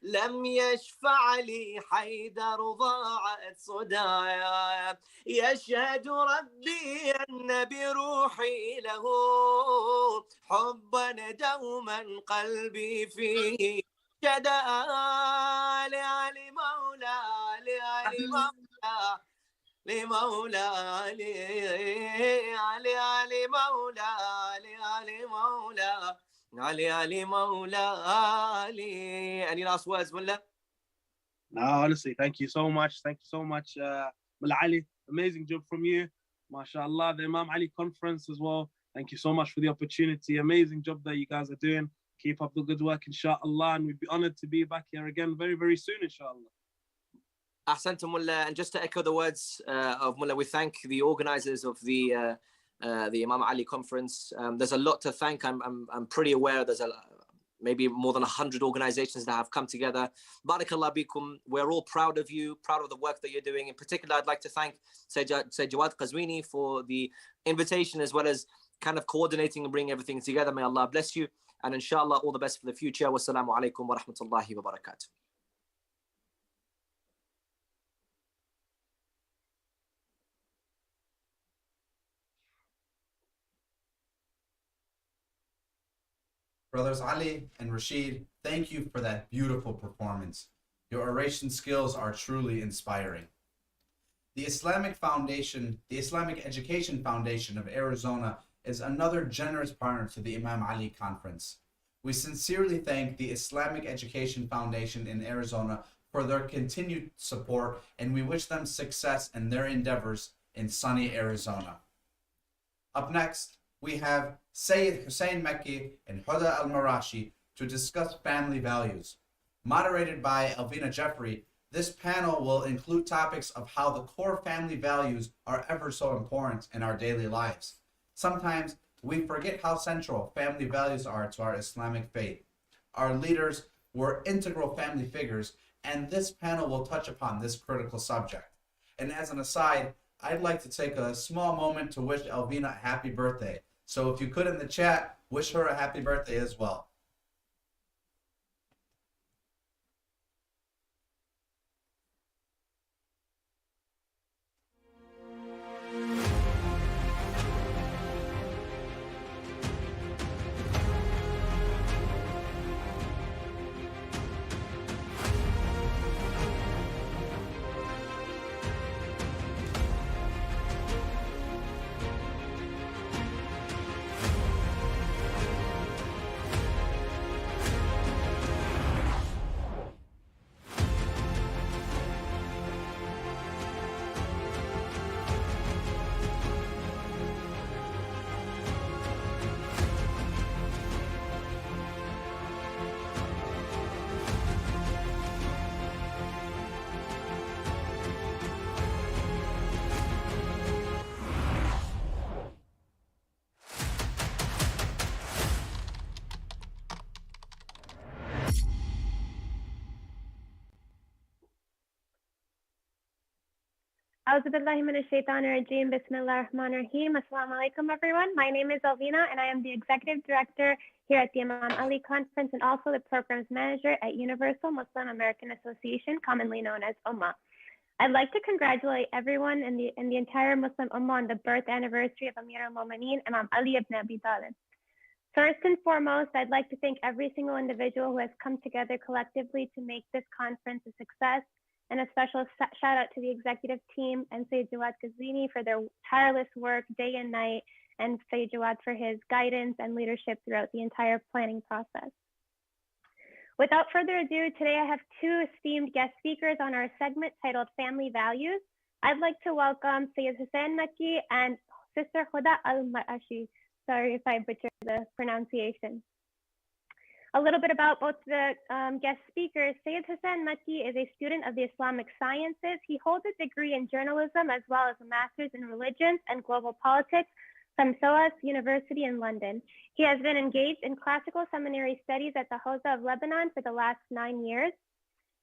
Speaker 17: لم يشفع لي حيدر ضاعت صدايا يشهد ربي أن بروحي له حبا دوما قلبي فيه شدا لعلي مولا لعلي مولا لمولا علي علي مولا علي مولا علي مولا علي. Any last words, Mullah?
Speaker 18: No, honestly, thank you so much. Thank you so much, Mullah Ali. Amazing job from you. MashaAllah, the Imam Ali Conference as well. Thank you so much for the opportunity. Amazing job that you guys are doing. Keep up the good work, inshallah. And we'd be honored to be back here again very, very soon, inshallah.
Speaker 17: Ahsantum, Mullah. And just to echo the words of Mullah, we thank the organizers of the Imam Ali Conference. There's a lot to thank. I'm pretty aware there's maybe more than 100 organizations that have come together. Barakallah bikum. We're all proud of you, proud of the work that you're doing. In particular, I'd like to thank JawadQazwini for the invitation, as well as kind of coordinating and bringing everything together. May Allah bless you. And inshallah, all the best for the future. Wassalamu alaikum wa rahmatullahi wa barakatuh.
Speaker 3: Brothers Ali and Rashid, thank you for that beautiful performance. Your oration skills are truly inspiring. The Islamic Education Foundation of Arizona is another generous partner to the Imam Ali Conference. We sincerely thank the Islamic Education Foundation in Arizona for their continued support, and we wish them success in their endeavors in sunny Arizona. Up next, we have Sayyid Hussein Mekki and Huda Al-Marashi to discuss family values. Moderated by Elvina Jeffrey, this panel will include topics of how the core family values are ever so important in our daily lives. Sometimes we forget how central family values are to our Islamic faith. Our leaders were integral family figures, and this panel will touch upon this critical subject. And as an aside, I'd like to take a small moment to wish Elvina a happy birthday. So if you could in the chat, wish her a happy birthday as well.
Speaker 19: A'udhu billahi minash shaitanir rajeem. Bismillahir rahmanir rahim. Assalamu alaikum, everyone. My name is Alvina, and I am the Executive Director here at the Imam Ali Conference and also the Programs Manager at Universal Muslim American Association, commonly known as UMAA. I'd like to congratulate everyone in the entire Muslim Ummah on the birth anniversary of Amir al-Mu'mineen, Imam Ali ibn Abi Talib. First and foremost, I'd like to thank every single individual who has come together collectively to make this conference a success, and a special shout out to the executive team and Sayyid JawadQazwini for their tireless work day and night, and Sayyid Jawad for his guidance and leadership throughout the entire planning process. Without further ado, today I have two esteemed guest speakers on our segment titled Family Values. I'd like to welcome Sayyid Hussein Mekki and Sister Huda Al-Marashi. Sorry if I butchered the pronunciation. A little bit about both the guest speakers. Sayyid Hussain Makki is a student of the Islamic Sciences. He holds a degree in journalism as well as a master's in religions and global politics from SOAS University in London. He has been engaged in classical seminary studies at the Hawza of Lebanon for the last 9 years.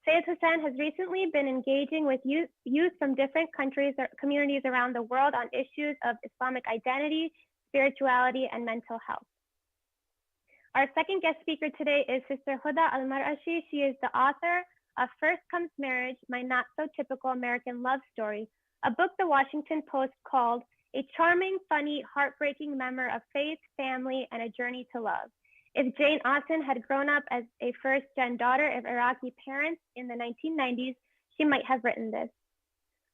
Speaker 19: Sayyid Hussain has recently been engaging with youth from different countries or communities around the world on issues of Islamic identity, spirituality, and mental health. Our second guest speaker today is Sister Huda Al-Marashi. She is the author of First Comes Marriage, My Not So Typical American Love Story, a book the Washington Post called a charming, funny, heartbreaking memoir of faith, family, and a journey to love. If Jane Austen had grown up as a first-gen daughter of Iraqi parents in the 1990s, she might have written this.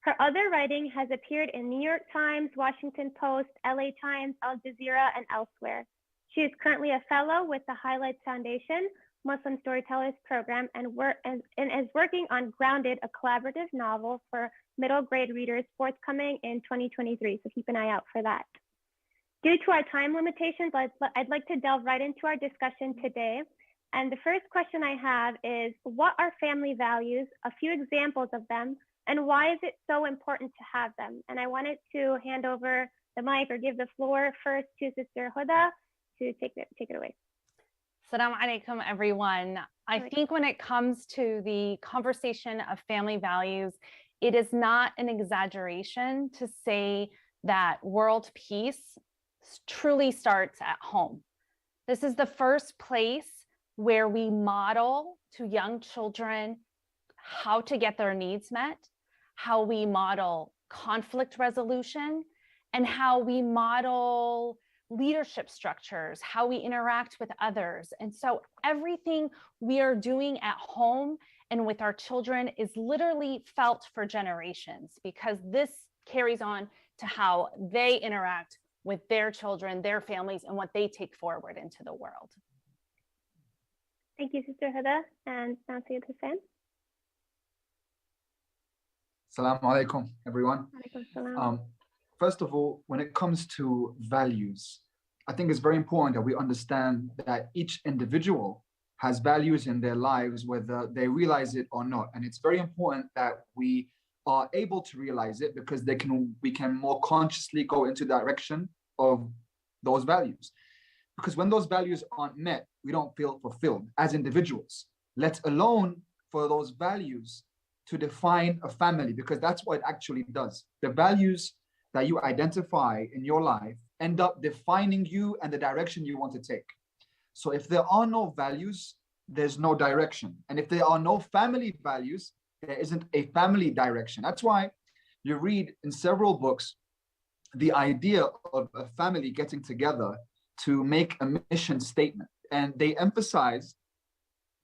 Speaker 19: Her other writing has appeared in New York Times, Washington Post, LA Times, Al Jazeera, and elsewhere. She is currently a fellow with the Highlights Foundation Muslim Storytellers Program and is working on Grounded, a collaborative novel for middle grade readers forthcoming in 2023. So keep an eye out for that. Due to our time limitations, I'd like to delve right into our discussion today. And the first question I have is, what are family values? A few examples of them, and why is it so important to have them? And I wanted to hand over the mic or give the floor first to Sister Huda to take it away.
Speaker 20: Assalamu alaikum, everyone. I think when it comes to the conversation of family values, it is not an exaggeration to say that world peace truly starts at home. This is the first place where we model to young children how to get their needs met, how we model conflict resolution, and how we model leadership structures, how we interact with others. And so everything we are doing at home and with our children is literally felt for generations, because this carries on to how they interact with their children, their families, and what they take forward into the world.
Speaker 19: Thank you, Sister Huda. And now Sayyid Hussain.
Speaker 21: Assalamu alaikum, everyone.
Speaker 19: Alaikum salam.
Speaker 21: First of all, when it comes to values, I think it's very important that we understand that each individual has values in their lives, whether they realize it or not. And it's very important that we are able to realize it, because we can more consciously go into the direction of those values. Because when those values aren't met, we don't feel fulfilled as individuals, let alone for those values to define a family, because that's what it actually does. The values that you identify in your life end up defining you and the direction you want to take. So if there are no values, there's no direction. And if there are no family values, there isn't a family direction. That's why you read in several books the idea of a family getting together to make a mission statement. And they emphasize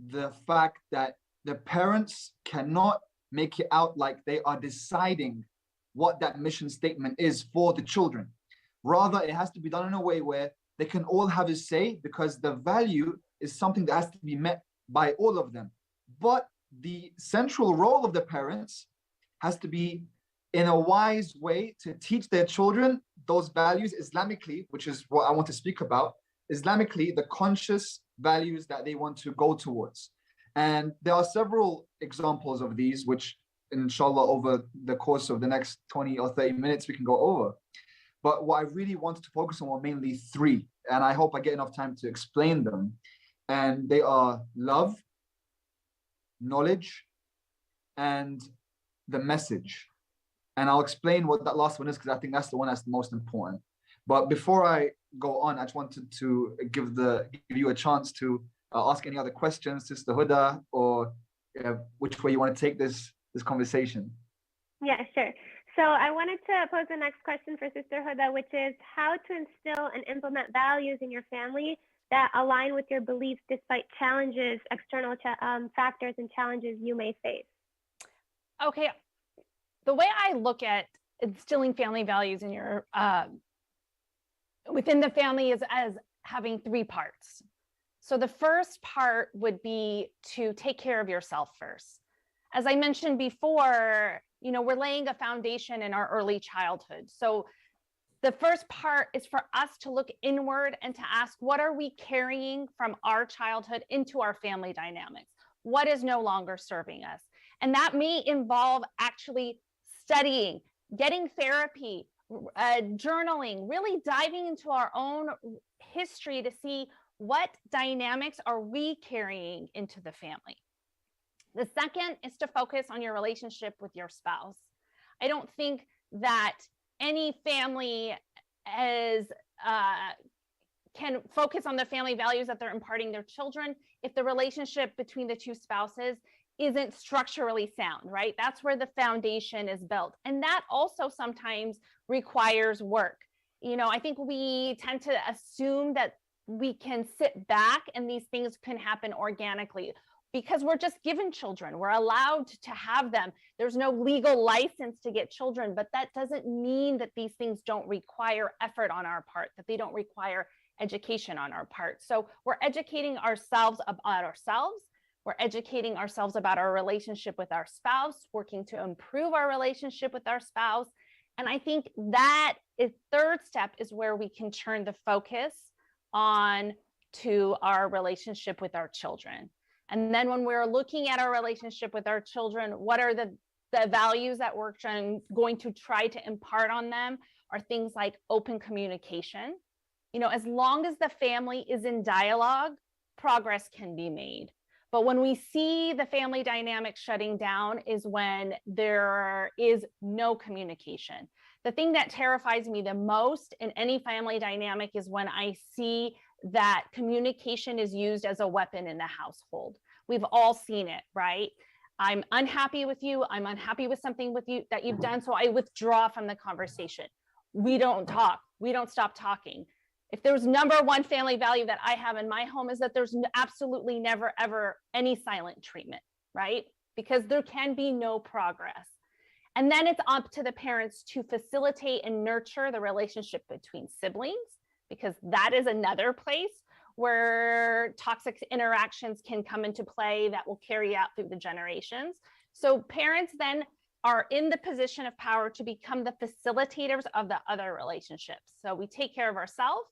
Speaker 21: the fact that the parents cannot make it out like they are deciding what that mission statement is for the children. Rather, it has to be done in a way where they can all have a say, because the value is something that has to be met by all of them. But the central role of the parents has to be in a wise way to teach their children those values Islamically, which is what I want to speak about. Islamically, the conscious values that they want to go towards. And there are several examples of these, which inshallah over the course of the next 20 or 30 minutes we can go over. But what I really wanted to focus on were mainly three, and I hope I get enough time to explain them. And they are love, knowledge, and the message. And I'll explain what that last one is, because I think that's the one that's the most important. But before I go on, I just wanted to give you a chance to ask any other questions, Sister Huda, or which way you want to take this conversation.
Speaker 19: Yeah, sure. So I wanted to pose the next question for Sister Huda, which is how to instill and implement values in your family that align with your beliefs despite challenges, external factors and challenges you may face.
Speaker 20: Okay, the way I look at instilling family values in your within the family is as having three parts. So the first part would be to take care of yourself first. As I mentioned before, we're laying a foundation in our early childhood. So The first part is for us to look inward and to ask, what are we carrying from our childhood into our family dynamics? What is no longer serving us? And that may involve actually studying, getting therapy, journaling, really diving into our own history to see what dynamics are we carrying into the family. The second is to focus on your relationship with your spouse. I don't think that any family can focus on the family values that they're imparting their children if the relationship between the two spouses isn't structurally sound, right? That's where the foundation is built. And that also sometimes requires work. You know, I think we tend to assume that we can sit back and these things can happen organically because we're just given children. We're allowed to have them. There's no legal license to get children, but that doesn't mean that these things don't require effort on our part, that they don't require education on our part. So we're educating ourselves about ourselves. We're educating ourselves about our relationship with our spouse, working to improve our relationship with our spouse. And I think that third step is where we can turn the focus on to our relationship with our children. And then when we're looking at our relationship with our children, what are the values that we're going to try to impart on them are things like open communication. You know, as long as the family is in dialogue, progress can be made. But when we see the family dynamic shutting down is when there is no communication. The thing that terrifies me the most in any family dynamic is when I see that communication is used as a weapon in the household. We've all seen it, right? I'm unhappy with you. I'm unhappy with something with you that you've done. So I withdraw from the conversation. We don't talk. We don't stop talking. If there's number one family value that I have in my home is that there's absolutely never, ever any silent treatment, right? Because there can be no progress. And then it's up to the parents to facilitate and nurture the relationship between siblings, because that is another place where toxic interactions can come into play that will carry out through the generations. So parents then are in the position of power to become the facilitators of the other relationships. So we take care of ourselves,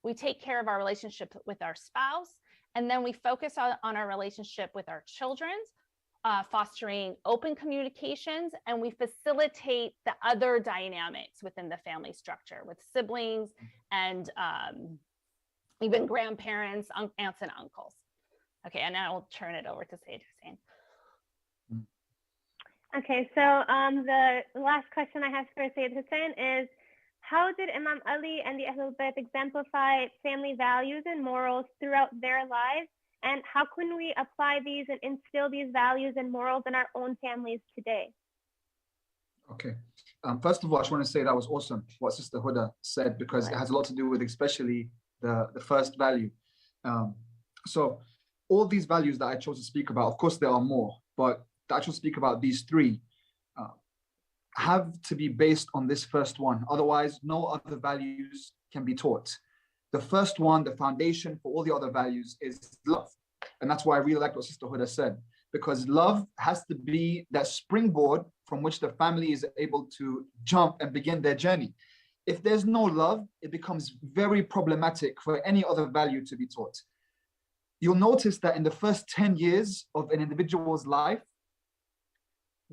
Speaker 20: we take care of our relationship with our spouse, and then we focus on our relationship with our children, fostering open communications, and we facilitate the other dynamics within the family structure with siblings and even grandparents, aunts and uncles. Okay, and now I'll turn it over to Sayyid Hussein.
Speaker 19: Okay, so the last question I have for Sayyid Hussein is, how did Imam Ali and the Ahlulbayt exemplify family values and morals throughout their lives? And how can we apply these and instill these values and morals in our own families today?
Speaker 21: Okay. First of all, I just want to say that was awesome what Sister Huda said, because it has a lot to do with especially the first value. So all these values that I chose to speak about, of course there are more, but I chose to speak about these three, have to be based on this first one. Otherwise, no other values can be taught. The first one, the foundation for all the other values, is love. And that's why I really like what Sister Huda said, because love has to be that springboard from which the family is able to jump and begin their journey. If there's no love, it becomes very problematic for any other value to be taught. You'll notice that in the first 10 years of an individual's life,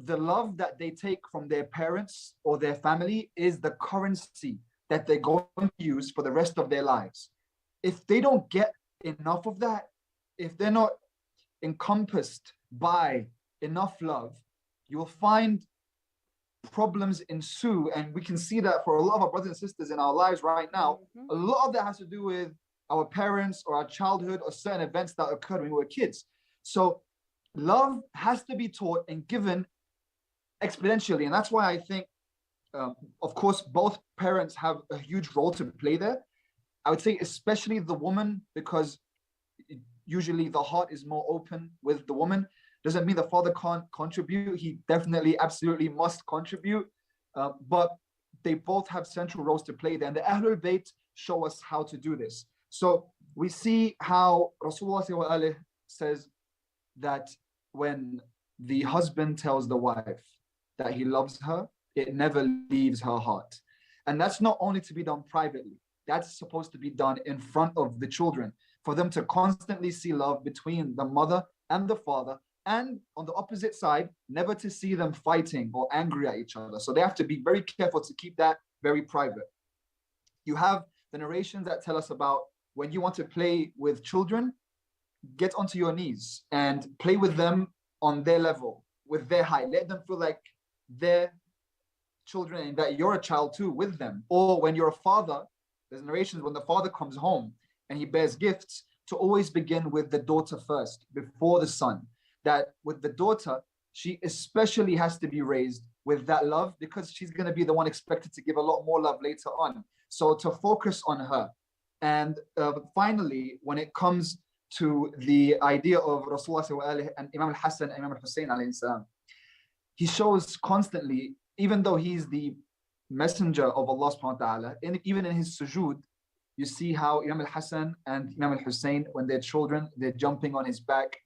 Speaker 21: the love that they take from their parents or their family is the currency that they're going to use for the rest of their lives. If they don't get enough of that, if they're not encompassed by enough love, you will find problems ensue. And we can see that for a lot of our brothers and sisters in our lives right now. A lot of that has to do with our parents or our childhood or certain events that occurred when we were kids. So love has to be taught and given exponentially. And that's why I think, of course, both parents have a huge role to play there. I would say especially the woman, because usually the heart is more open with the woman. Doesn't mean the father can't contribute. He definitely, absolutely must contribute. But they both have central roles to play there. And the Ahlul Bayt show us how to do this. So we see how Rasulullah says that when the husband tells the wife that he loves her, it never leaves her heart. And that's not only to be done privately, that's supposed to be done in front of the children, for them to constantly see love between the mother and the father, and on the opposite side, never to see them fighting or angry at each other. So they have to be very careful to keep that very private. You have the narrations that tell us about when you want to play with children, get onto your knees and play with them on their level, with their height. Let them feel like they're children and that you're a child too with them. Or when you're a father, there's narrations when the father comes home and he bears gifts, to always begin with the daughter first before the son. That with the daughter, she especially has to be raised with that love, because she's going to be the one expected to give a lot more love later on. So to focus on her. And finally, when it comes to the idea of Rasulullah and Imam al-Hassan and Imam al-Hussein alayhi salam, he shows constantly, even though he's the messenger of Allah subhanahu wa ta'ala, even in his sujood, you see how Imam al-Hassan and Imam al-Hussein, when they're children, they're jumping on his back.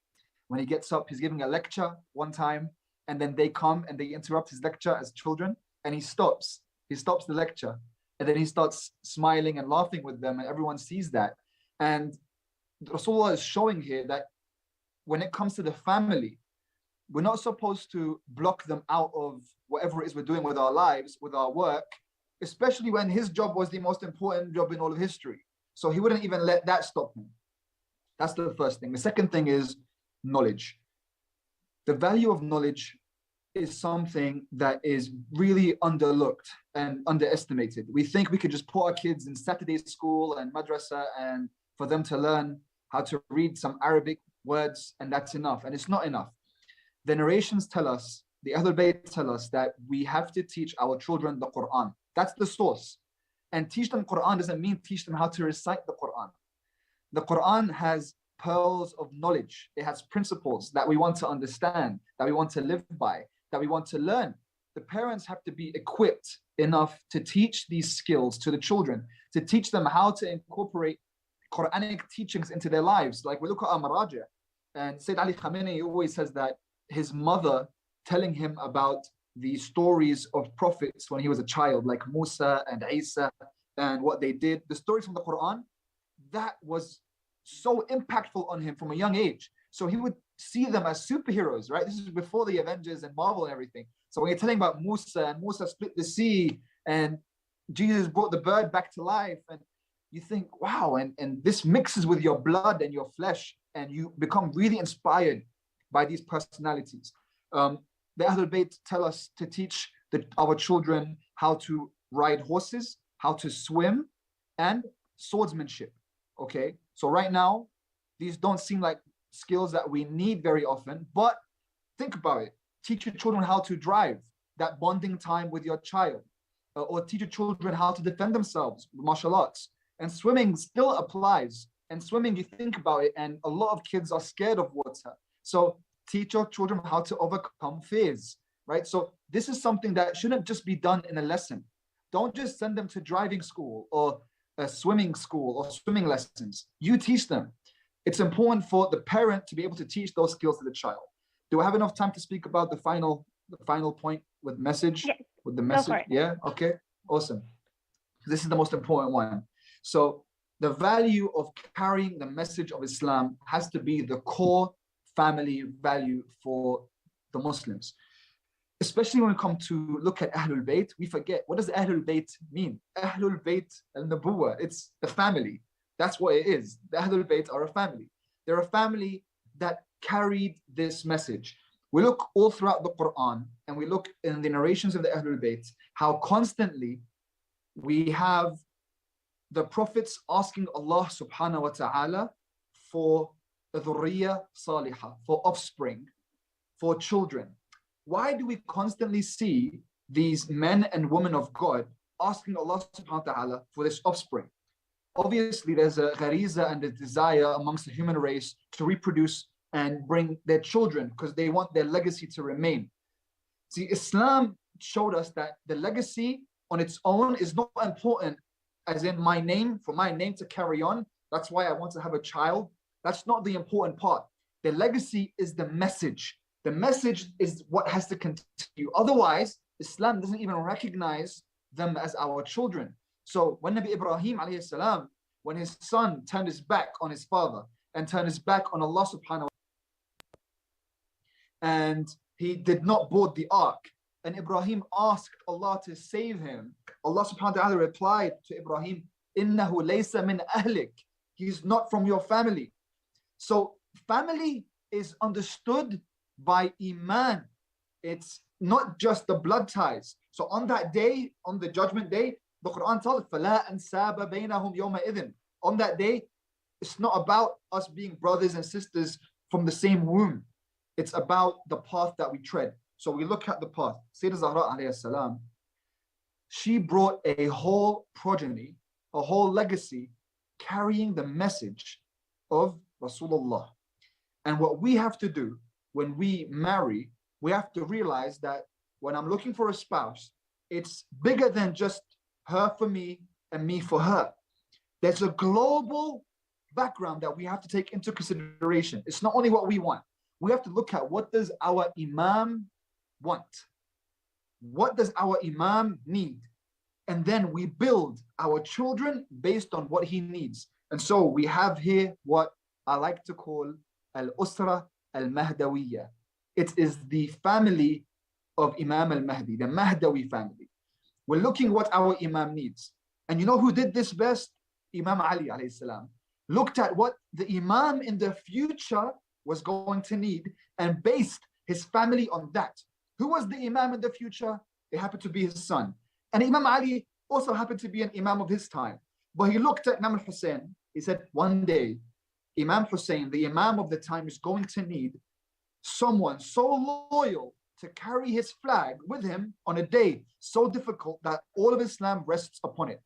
Speaker 21: When he gets up, he's giving a lecture one time, and then they come and they interrupt his lecture as children, and he stops the lecture, and then he starts smiling and laughing with them, and everyone sees that. And Rasulullah is showing here that when it comes to the family, we're not supposed to block them out of whatever it is we're doing with our lives, with our work, especially when his job was the most important job in all of history. So he wouldn't even let that stop him. That's the first thing. The second thing is knowledge. The value of knowledge is something that is really underlooked and underestimated. We think we could just put our kids in Saturday school and madrasa and for them to learn how to read some Arabic words, and that's enough. And it's not enough. The narrations tell us, the Ahlulbayt tell us that we have to teach our children the Quran. That's the source. And teach them Quran doesn't mean teach them how to recite the Quran. The Quran has pearls of knowledge. It has principles that we want to understand, that we want to live by, that we want to learn. The parents have to be equipped enough to teach these skills to the children, to teach them how to incorporate Quranic teachings into their lives. Like we look at Amaraja, and Sayyid Ali Khamenei always says that his mother telling him about the stories of prophets when he was a child, like Musa and Isa and what they did, the stories from the Quran, that was so impactful on him from a young age. So he would see them as superheroes, right? This is before the Avengers and Marvel and everything. So when you're telling about Musa, and Musa split the sea, and Jesus brought the bird back to life, and you think, wow, and this mixes with your blood and your flesh, and you become really inspired by these personalities. The Ahlulbayt tell us to teach our children how to ride horses, how to swim, and swordsmanship. Okay, so right now, these don't seem like skills that we need very often, but think about it. Teach your children how to drive, that bonding time with your child, or teach your children how to defend themselves with martial arts. And swimming still applies. And swimming, you think about it, and a lot of kids are scared of water. So teach your children how to overcome fears, right? So this is something that shouldn't just be done in a lesson. Don't just send them to driving school or a swimming school or swimming lessons. You teach them. It's important for the parent to be able to teach those skills to the child. Do I have enough time to speak about the final point with message?
Speaker 19: Yes.
Speaker 21: With the message? Yeah, okay, awesome. This is the most important one. So the value of carrying the message of Islam has to be the core family value for the Muslims. Especially when we come to look at Ahlul Bayt, we forget, what does Ahlul Bayt mean? Ahlul Bayt al-Nabuwa, it's the family. That's what it is. The Ahlul Bayt are a family. They're a family that carried this message. We look all throughout the Quran, and we look in the narrations of the Ahlul Bayt, how constantly we have the prophets asking Allah subhanahu wa ta'ala for dhurriya salihah, for offspring, for children. Why do we constantly see these men and women of God asking Allah subhanahu wa ta'ala for this offspring? Obviously, there's a ghariza and a desire amongst the human race to reproduce and bring their children because they want their legacy to remain. See, Islam showed us that the legacy on its own is not important, as in my name, for my name to carry on. That's why I want to have a child. That's not the important part. The legacy is the message. The message is what has to continue. Otherwise, Islam doesn't even recognize them as our children. So when Nabi Ibrahim alayhi salam, when his son turned his back on his father and turned his back on Allah subhanahu wa ta'ala, and he did not board the ark, and Ibrahim asked Allah to save him, Allah subhanahu wa ta'ala replied to Ibrahim, Innahu laysa min ahlik. He's not from your family. So family is understood by Iman. It's not just the blood ties. So on that day, on the judgment day, the Quran tells us, فَلَا أَنْسَابَ بَيْنَهُمْ يَوْمَئِذٍ. On that day, it's not about us being brothers and sisters from the same womb. It's about the path that we tread. So we look at the path. Sayyidah Zahra alayhi salam, she brought a whole progeny, a whole legacy, carrying the message of Rasulullah. And what we have to do when we marry, we have to realize that when I'm looking for a spouse, it's bigger than just her for me and me for her. There's a global background that we have to take into consideration. It's not only what we want. We have to look at, what does our Imam want? What does our Imam need? And then we build our children based on what he needs. And so we have here what I like to call al-Usra al-Mahdawiyya. It is the family of Imam al-Mahdi, the Mahdawi family. We're looking what our Imam needs. And you know who did this best? Imam Ali alayhi salam. Looked at what the Imam in the future was going to need and based his family on that. Who was the Imam in the future? It happened to be his son. And Imam Ali also happened to be an Imam of his time. But he looked at Imam al-Hussein. He said, one day, Imam Hussein, the Imam of the time, is going to need someone so loyal to carry his flag with him on a day so difficult that all of Islam rests upon it.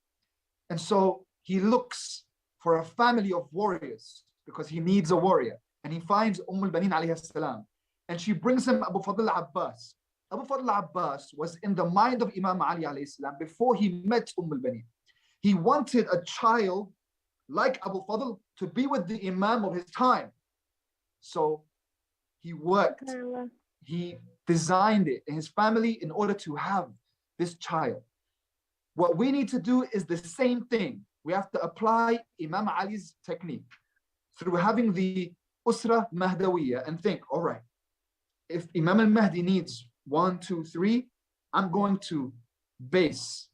Speaker 21: And so he looks for a family of warriors because he needs a warrior. And he finds al-Banin alayhi salam. And she brings him Abu Fadl Abbas. Abu Fadl Abbas was in the mind of Imam Ali alayhi salam before he met al-Banin. He wanted a child like Abu Fadl to be with the Imam of his time. So he worked, he designed it in his family in order to have this child. What we need to do is the same thing. We have to apply Imam Ali's technique through having the Usra Mahdawiyya and think, all right, if Imam al-Mahdi needs 1, 2, 3, I'm going to base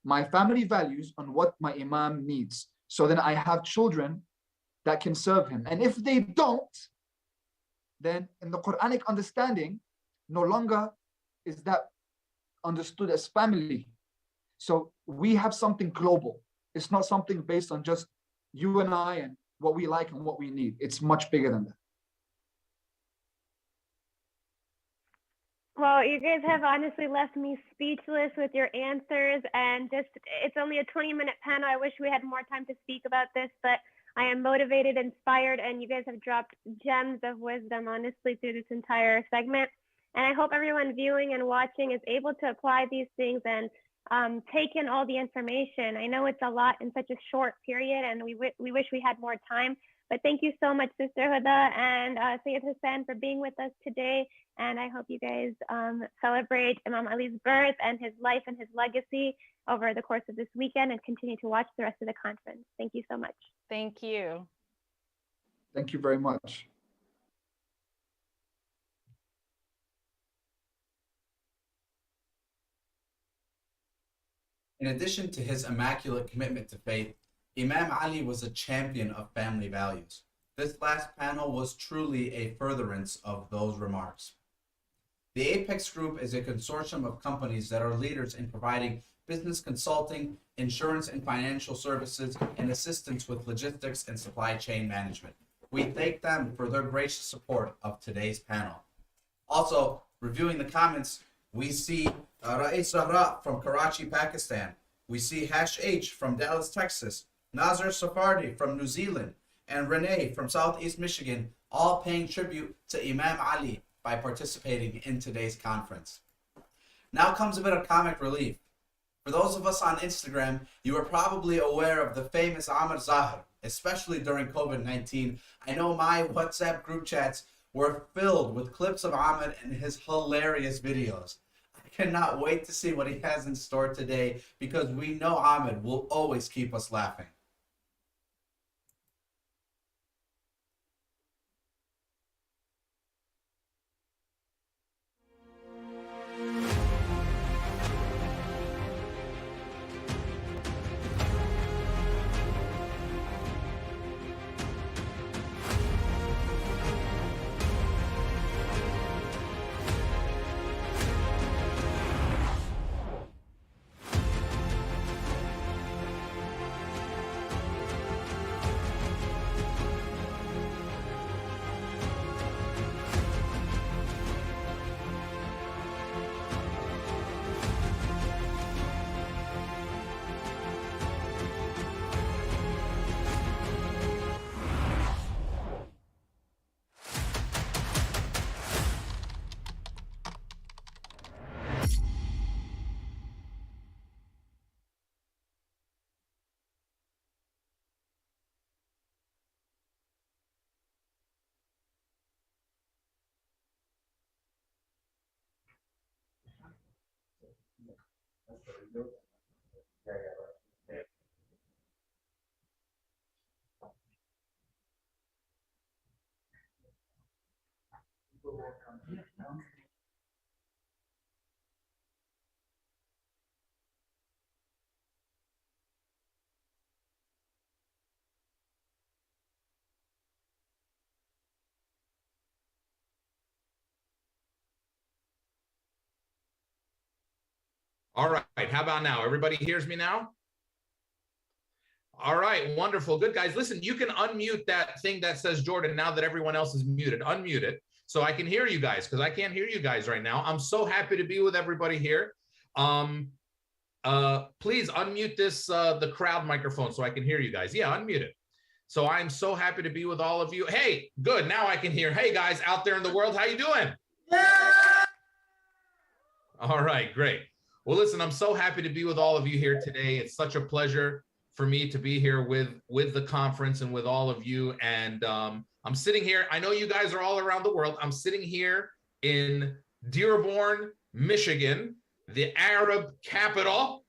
Speaker 21: my family values on what my Imam needs. So then I have children that can serve him. And if they don't, then in the Quranic understanding, no longer is that understood as family. So we have something global. It's not something based on just you and I and what we like and what we need. It's much bigger than that.
Speaker 19: Well, you guys have honestly left me speechless with your answers, and just, it's only a 20-minute panel. I wish we had more time to speak about this, but I am motivated, inspired, and you guys have dropped gems of wisdom, honestly, through this entire segment. And I hope everyone viewing and watching is able to apply these things and take in all the information. I know it's a lot in such a short period, and we wish we had more time. But thank you so much, Sister Huda and Sayyid Hussein, for being with us today. And I hope you guys celebrate Imam Ali's birth and his life and his legacy over the course of this weekend and continue to watch the rest of the conference. Thank you so much.
Speaker 20: Thank you.
Speaker 21: Thank you very much.
Speaker 3: In addition to his immaculate commitment to faith, Imam Ali was a champion of family values. This last panel was truly a furtherance of those remarks. The Apex Group is a consortium of companies that are leaders in providing business consulting, insurance and financial services, and assistance with logistics and supply chain management. We thank them for their gracious support of today's panel. Also, reviewing the comments, we see Rais Zahra from Karachi, Pakistan. We see Hash H from Dallas, Texas, Nazar Safardi from New Zealand, and Renee from Southeast Michigan, all paying tribute to Imam Ali by participating in today's conference. Now comes a bit of comic relief. For those of us on Instagram, you are probably aware of the famous Amr Zahar, especially during COVID-19. I know my WhatsApp group chats were filled with clips of Amr and his hilarious videos. I cannot wait to see what he has in store today, because we know Ahmed will always keep us laughing.
Speaker 1: All right, how about now? Everybody hears me now? All right, wonderful, good guys. Listen, you can unmute that thing that says Jordan now that everyone else is muted. Unmute it so I can hear you guys, because I can't hear you guys right now. I'm so happy to be with everybody here. Please unmute this, the crowd microphone so I can hear you guys. Yeah, unmute it. So I'm so happy to be with all of you. Hey, good, now I can hear. Hey guys out there in the world, how you doing? All right, great. Well, listen, I'm so happy to be with all of you here today. It's such a pleasure for me to be here with the conference and with all of you. And I'm sitting here. I know you guys are all around the world. I'm sitting here in Dearborn, Michigan, the Arab capital.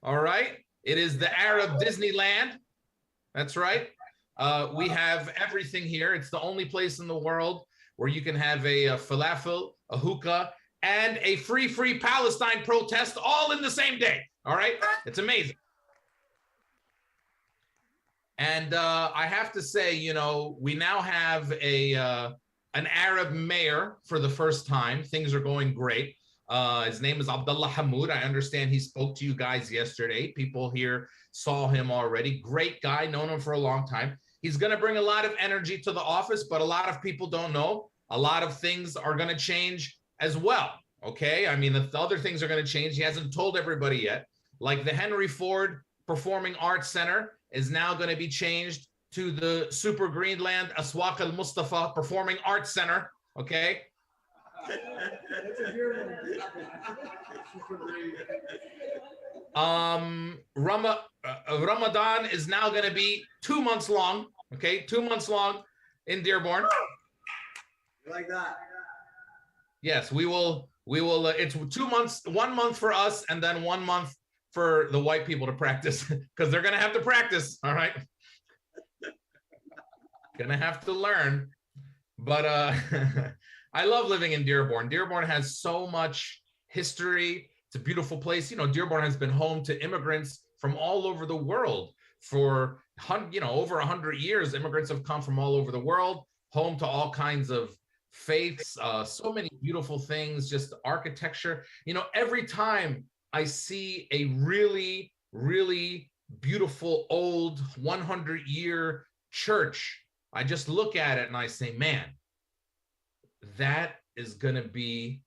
Speaker 1: All right. It is the Arab Disneyland. That's right. We have everything here. It's the only place in the world where you can have a falafel, a hookah, and a free Palestine protest all in the same day. All right. It's amazing. And I have to say, you know, we now have an Arab mayor for the first time. Things are going great. His name is Abdullah Hamoud. I understand he spoke to you guys yesterday. People here saw him already. Great guy, known him for a long time. He's going to bring a lot of energy to the office, but a lot of people don't know. A lot of things are going to change as well. Okay. I mean, the other things are going to change. He hasn't told everybody yet. Like the Henry Ford Performing Arts Center is now going to be changed to the Super Greenland Aswaq Al Mustafa Performing Arts Center. Okay. Ramadan is now going to be 2 months long. Okay. 2 months long in Dearborn.
Speaker 22: You like that?
Speaker 1: Yes, we will. It's 2 months, 1 month for us, and then 1 month for the white people to practice, because they're going to have to practice. All right. Going to have to learn. But I love living in Dearborn. Dearborn has so much history. It's a beautiful place. You know, Dearborn has been home to immigrants from all over the world for, you know, over 100 years. Immigrants have come from all over the world, home to all kinds of faiths, so many beautiful things, just architecture. You know, every time I see a really, really beautiful old 100-year church, I just look at it and I say, man, that is going to be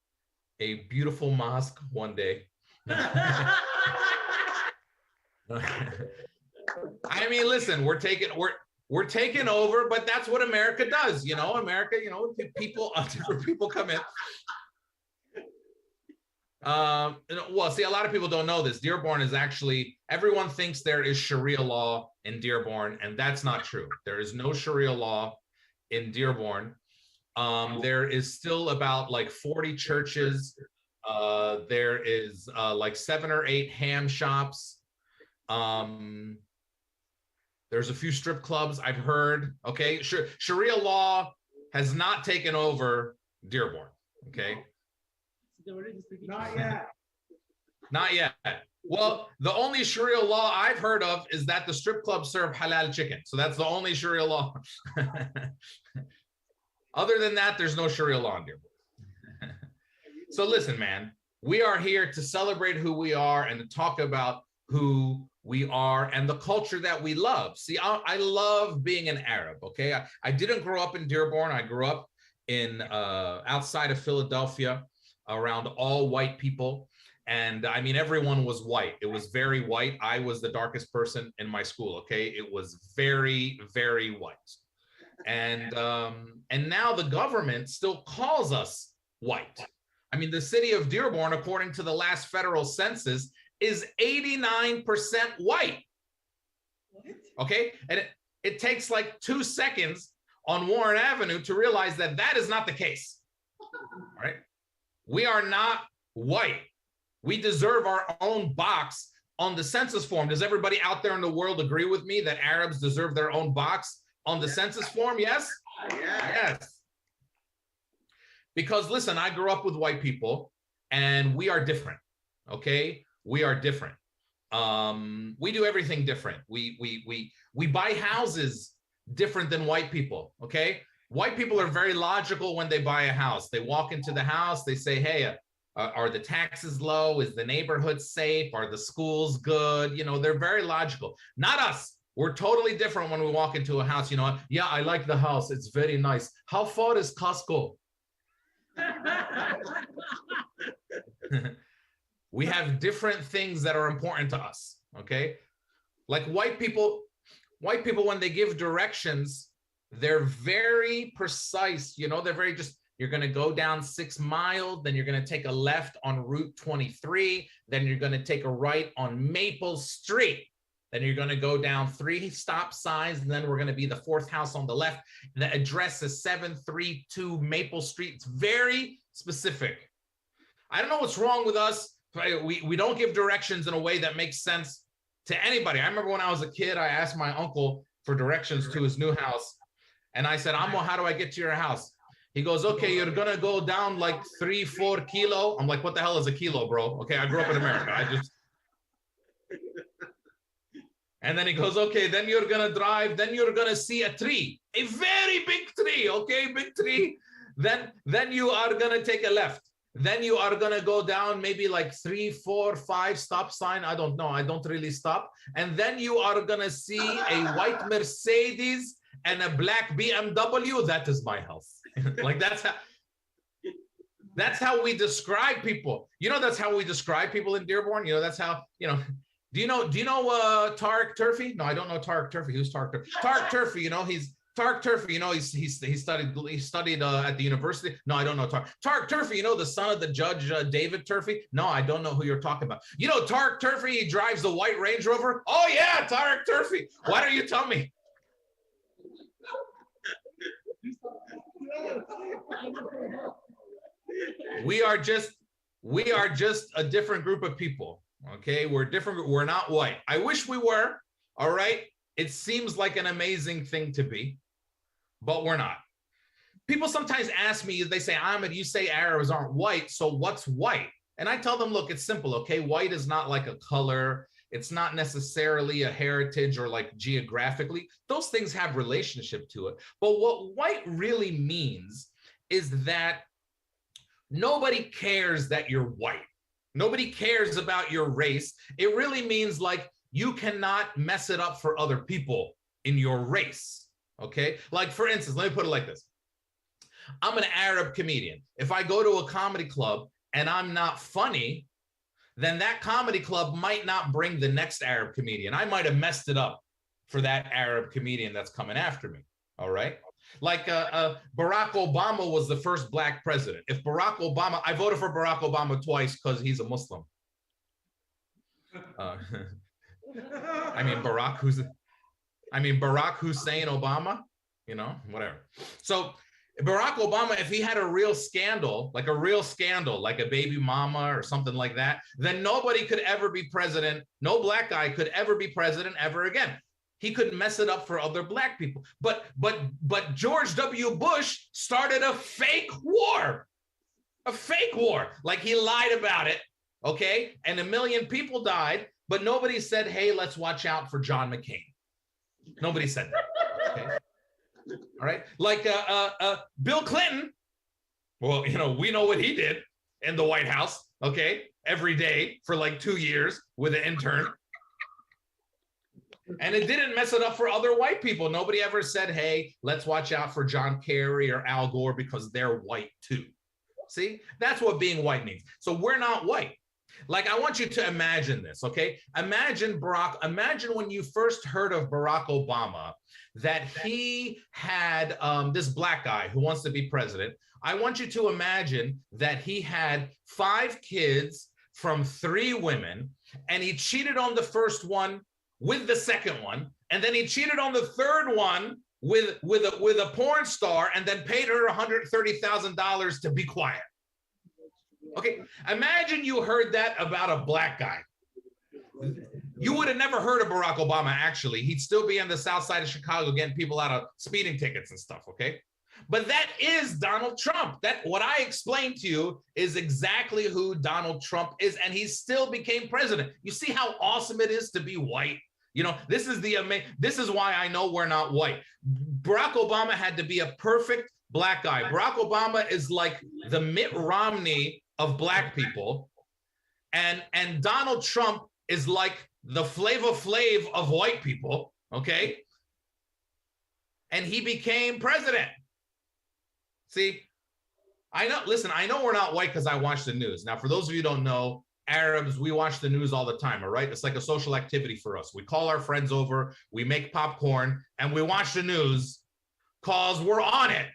Speaker 1: a beautiful mosque one day. I mean, listen, we're taking over, but that's what America does. You know, America, you know, different people come in. Well, see, a lot of people don't know this. Dearborn is actually, everyone thinks there is Sharia law in Dearborn, and that's not true. There is no Sharia law in Dearborn. There is still about like 40 churches There is like 7 or 8 ham shops. There's a few strip clubs I've heard. Okay, Sharia law has not taken over Dearborn. Okay,
Speaker 22: Not yet.
Speaker 1: not yet. Well, the only Sharia law I've heard of is that the strip clubs serve halal chicken. So that's the only Sharia law. Other than that, there's no Sharia law in Dearborn. So listen, man, we are here to celebrate who we are and to talk about who we are and the culture that we love. See, I love being an Arab, okay? I didn't grow up in Dearborn. I grew up in outside of Philadelphia around all white people. And I mean, everyone was white. It was very white. I was the darkest person in my school, okay? It was very, very white. And now the government still calls us white. I mean, the city of Dearborn, according to the last federal census, is 89% white. Okay, and it takes like 2 seconds on Warren Avenue to realize that that is not the case. All right, we are not white. We deserve our own box on the census form. Does everybody out there in the world agree with me that Arabs deserve their own box on the census form? Yes? Yes. Because listen, I grew up with white people and we are different, okay? We are different. We do everything different. We buy houses different than white people, okay? White people are very logical when they buy a house. They walk into the house, they say, hey, are the taxes low? Is the neighborhood safe? Are the schools good? You know, they're very logical. Not us. We're totally different when we walk into a house. You know, yeah, I like the house. It's very nice. How far is Costco? We have different things that are important to us, okay? Like white people, when they give directions, they're very precise, you know, they're very just, you're gonna go down 6 miles, then you're gonna take a left on Route 23, then you're gonna take a right on Maple Street, then you're gonna go down 3 stop signs, and then we're gonna be the 4th house on the left. The address is 732 Maple Street. It's very specific. I don't know what's wrong with us. We don't give directions in a way that makes sense to anybody. I remember when I was a kid, I asked my uncle for directions to his new house. And I said, Ammo, how do I get to your house? He goes, okay, you're gonna go down like 3-4 kilo. I'm like, what the hell is a kilo, bro? Okay, I grew up in America. And then he goes, okay, then you're gonna drive, then you're gonna see a tree, a very big tree, okay, big tree. Then you are gonna take a left. Then you are gonna go down maybe like 3, 4, 5 stop sign. I don't know, I don't really stop. And then you are gonna see a white Mercedes and a black BMW. That is my house. Like that's how we describe people. You know, that's how we describe people in Dearborn. You know, that's how, you know, do you know Tariq Turfi? No, I don't know Tariq Turfi. Who's Tariq Turfi? Tariq Turfi, you know, Tariq Turfi, you know, he studied at the university. No, I don't know Tariq Turfi, you know, the son of the judge David Turfi. No, I don't know who you're talking about. You know Tariq Turfi, he drives the white Range Rover. Oh yeah, Tariq Turfi. Why don't you tell me? We are just a different group of people. Okay, we're different. We're not white. I wish we were. All right. It seems like an amazing thing to be, but we're not. People sometimes ask me, they say, Ahmed, you say Arabs aren't white, so what's white? And I tell them, look, it's simple, okay? White is not like a color. It's not necessarily a heritage or like geographically. Those things have relationship to it. But what white really means is that nobody cares that you're white. Nobody cares about your race. It really means like you cannot mess it up for other people in your race, okay? Like for instance, let me put it like this. I'm an Arab comedian. If I go to a comedy club and I'm not funny, then that comedy club might not bring the next Arab comedian. I might have messed it up for that Arab comedian that's coming after me, all right? Like Barack Obama was the first black president. If Barack Obama, I voted for Barack Obama twice because he's a Muslim. I mean, Barack Hussein Obama, you know, whatever. So Barack Obama, if he had a real scandal, like a baby mama or something like that, then nobody could ever be president. No black guy could ever be president ever again. He could mess it up for other black people. But George W. Bush started a fake war. Like he lied about it, okay? And 1 million people died, but nobody said, hey, let's watch out for John McCain. Nobody said that, okay? All right, like Bill Clinton, well, you know, we know what he did in the White House, okay? Every day for like 2 years with an intern. And it didn't mess it up for other white people. Nobody ever said, hey, let's watch out for John Kerry or Al Gore because they're white too. See, that's what being white means. So we're not white. Like, I want you to imagine this, okay? Imagine when you first heard of Barack Obama, that he had this black guy who wants to be president. I want you to imagine that he had 5 kids from 3 women, and he cheated on the first one with the second one, and then he cheated on the third one with a porn star, and then paid her $130,000 to be quiet. Okay, imagine you heard that about a black guy. You would have never heard of Barack Obama, actually. He'd still be on the south side of Chicago getting people out of speeding tickets and stuff, okay? But that is Donald Trump. What I explained to you is exactly who Donald Trump is, and he still became president. You see how awesome it is to be white? You know, this is why I know we're not white. Barack Obama had to be a perfect black guy. Barack Obama is like the Mitt Romney of black people, and Donald Trump is like the Flavor Flav of white people, okay? And he became president. See, I know we're not white because I watch the news. Now, for those of you who don't know, Arabs, we watch the news all the time, all right? It's like a social activity for us. We call our friends over, we make popcorn, and we watch the news because we're on it.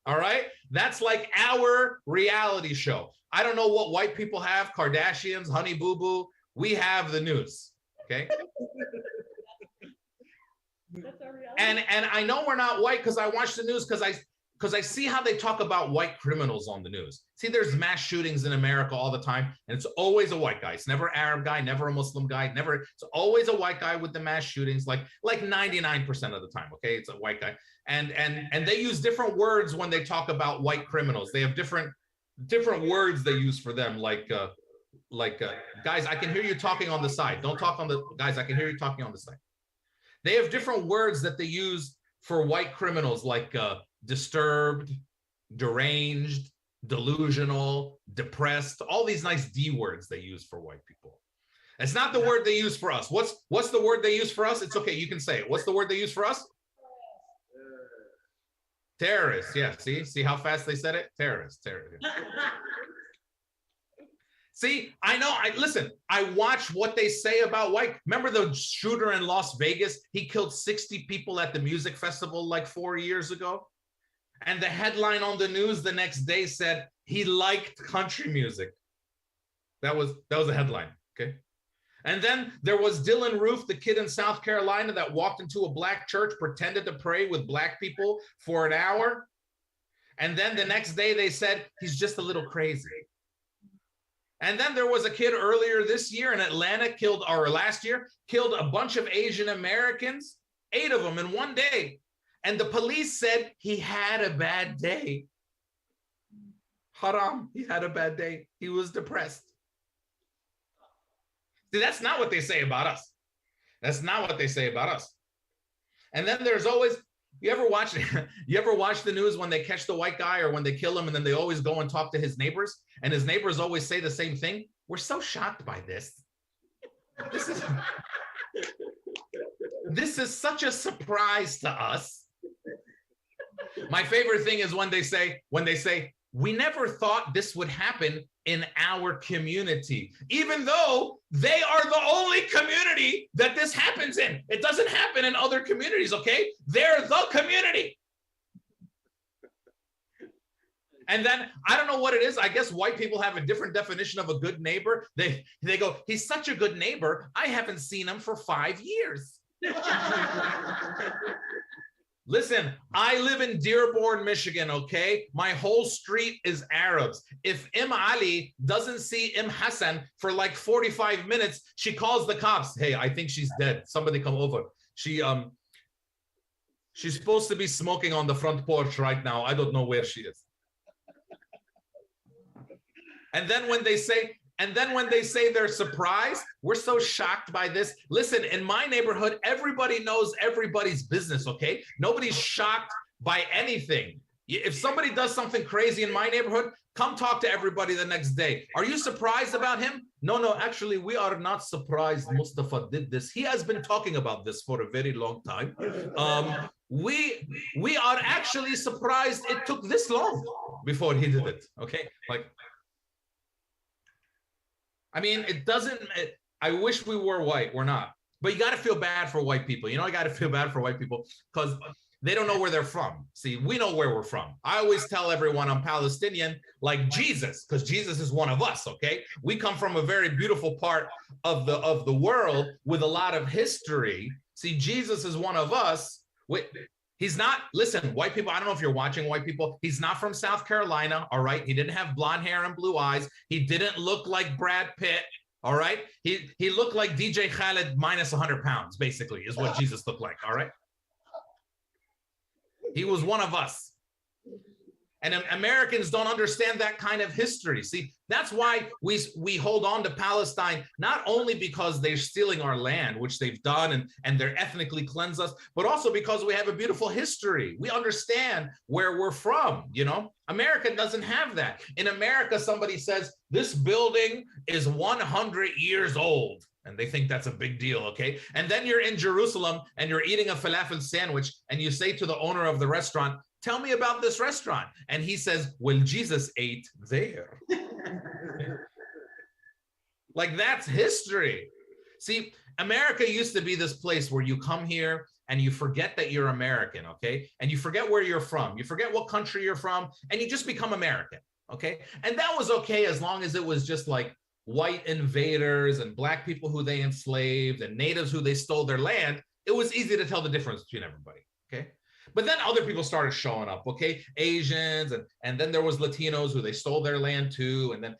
Speaker 1: All right? That's like our reality show. I don't know what white people have, Kardashians, Honey Boo Boo. We have the news, okay? And I know we're not white because I watch the news because I see how they talk about white criminals on the news. See, there's mass shootings in America all the time, and it's always a white guy. It's never an Arab guy, never a Muslim guy, it's always a white guy with the mass shootings, like 99% of the time, okay? It's a white guy. And they use different words when they talk about white criminals. They have different words they use for them, like guys, I can hear you talking on the side. Don't talk on the, guys, I can hear you talking on the side. They have different words that they use for white criminals, like disturbed, deranged, delusional, depressed, all these nice D words they use for white people. It's not the word they use for us. What's the word they use for us? It's okay, you can say it. What's the word they use for us? Terrorists, yeah, see how fast they said it? Terrorists. Yeah. See, listen, I watch what they say about white. Remember the shooter in Las Vegas? He killed 60 people at the music festival like 4 years ago. And the headline on the news the next day said he liked country music. That was a headline, okay? And then there was Dylan Roof, the kid in South Carolina that walked into a black church, pretended to pray with black people for an hour. And then the next day they said he's just a little crazy. And then there was a kid earlier this year in Atlanta last year, killed a bunch of Asian Americans, 8 of them in one day. And the police said he had a bad day. Haram, he had a bad day. He was depressed. See, that's not what they say about us. That's not what they say about us. And then there's always, you ever watch the news when they catch the white guy or when they kill him, and then they always go and talk to his neighbors, and his neighbors always say the same thing? We're so shocked by this. This is such a surprise to us. My favorite thing is when they say, we never thought this would happen in our community, even though they are the only community that this happens in. It doesn't happen in other communities, okay? They're the community. And then, I don't know what it is. I guess white people have a different definition of a good neighbor. They go, he's such a good neighbor. I haven't seen him for 5 years. Listen, I live in Dearborn, Michigan, okay? My whole street is Arabs. If Imam Ali doesn't see Imam Hassan for like 45 minutes, she calls the cops. Hey, I think she's dead. Somebody come over. She's supposed to be smoking on the front porch right now. I don't know where she is. And then when they say they're surprised, we're so shocked by this. Listen, in my neighborhood, everybody knows everybody's business, okay? Nobody's shocked by anything. If somebody does something crazy in my neighborhood, come talk to everybody the next day. Are you surprised about him? No, actually, we are not surprised Mustafa did this. He has been talking about this for a very long time. We are actually surprised it took this long before he did it, okay? Like, I mean, I wish we were white. We're not. But you got to feel bad for white people. You know, I got to feel bad for white people because they don't know where they're from. See, we know where we're from. I always tell everyone I'm Palestinian like Jesus, because Jesus is one of us, okay? We come from a very beautiful part of the world with a lot of history. See, Jesus is one of us. He's not, listen, white people, I don't know if you're watching white people, he's not from South Carolina, all right? He didn't have blonde hair and blue eyes. He didn't look like Brad Pitt, all right? He looked like DJ Khaled minus 100 pounds, basically, is what Jesus looked like, all right? He was one of us. And Americans don't understand that kind of history. See, that's why we hold on to Palestine, not only because they're stealing our land, which they've done, and they're ethnically cleansed us, but also because we have a beautiful history. We understand where we're from, you know? America doesn't have that. In America, somebody says, this building is 100 years old. And they think that's a big deal, okay? And then you're in Jerusalem and you're eating a falafel sandwich and you say to the owner of the restaurant, tell me about this restaurant. And he says, well, Jesus ate there. Like, that's history. See, America used to be this place where you come here and you forget that you're American, okay? And you forget where you're from. You forget what country you're from, and you just become American, okay? And that was okay as long as it was just like white invaders and black people who they enslaved and natives who they stole their land. It was easy to tell the difference between everybody, okay? But then other people started showing up, okay? Asians, and then there was Latinos who they stole their land too, and then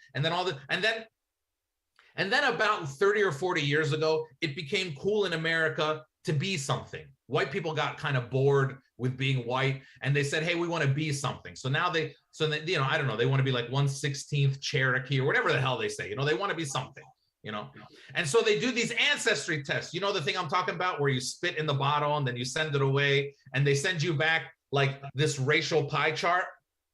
Speaker 1: about 30 or 40 years ago, it became cool in America to be something. White people got kind of bored with being white, and they said, hey, we want to be something. So now they I don't know, they want to be like 1/16th Cherokee or whatever the hell they say, you know, they want to be something, you know? And so they do these ancestry tests. You know the thing I'm talking about, where you spit in the bottle and then you send it away and they send you back like this racial pie chart.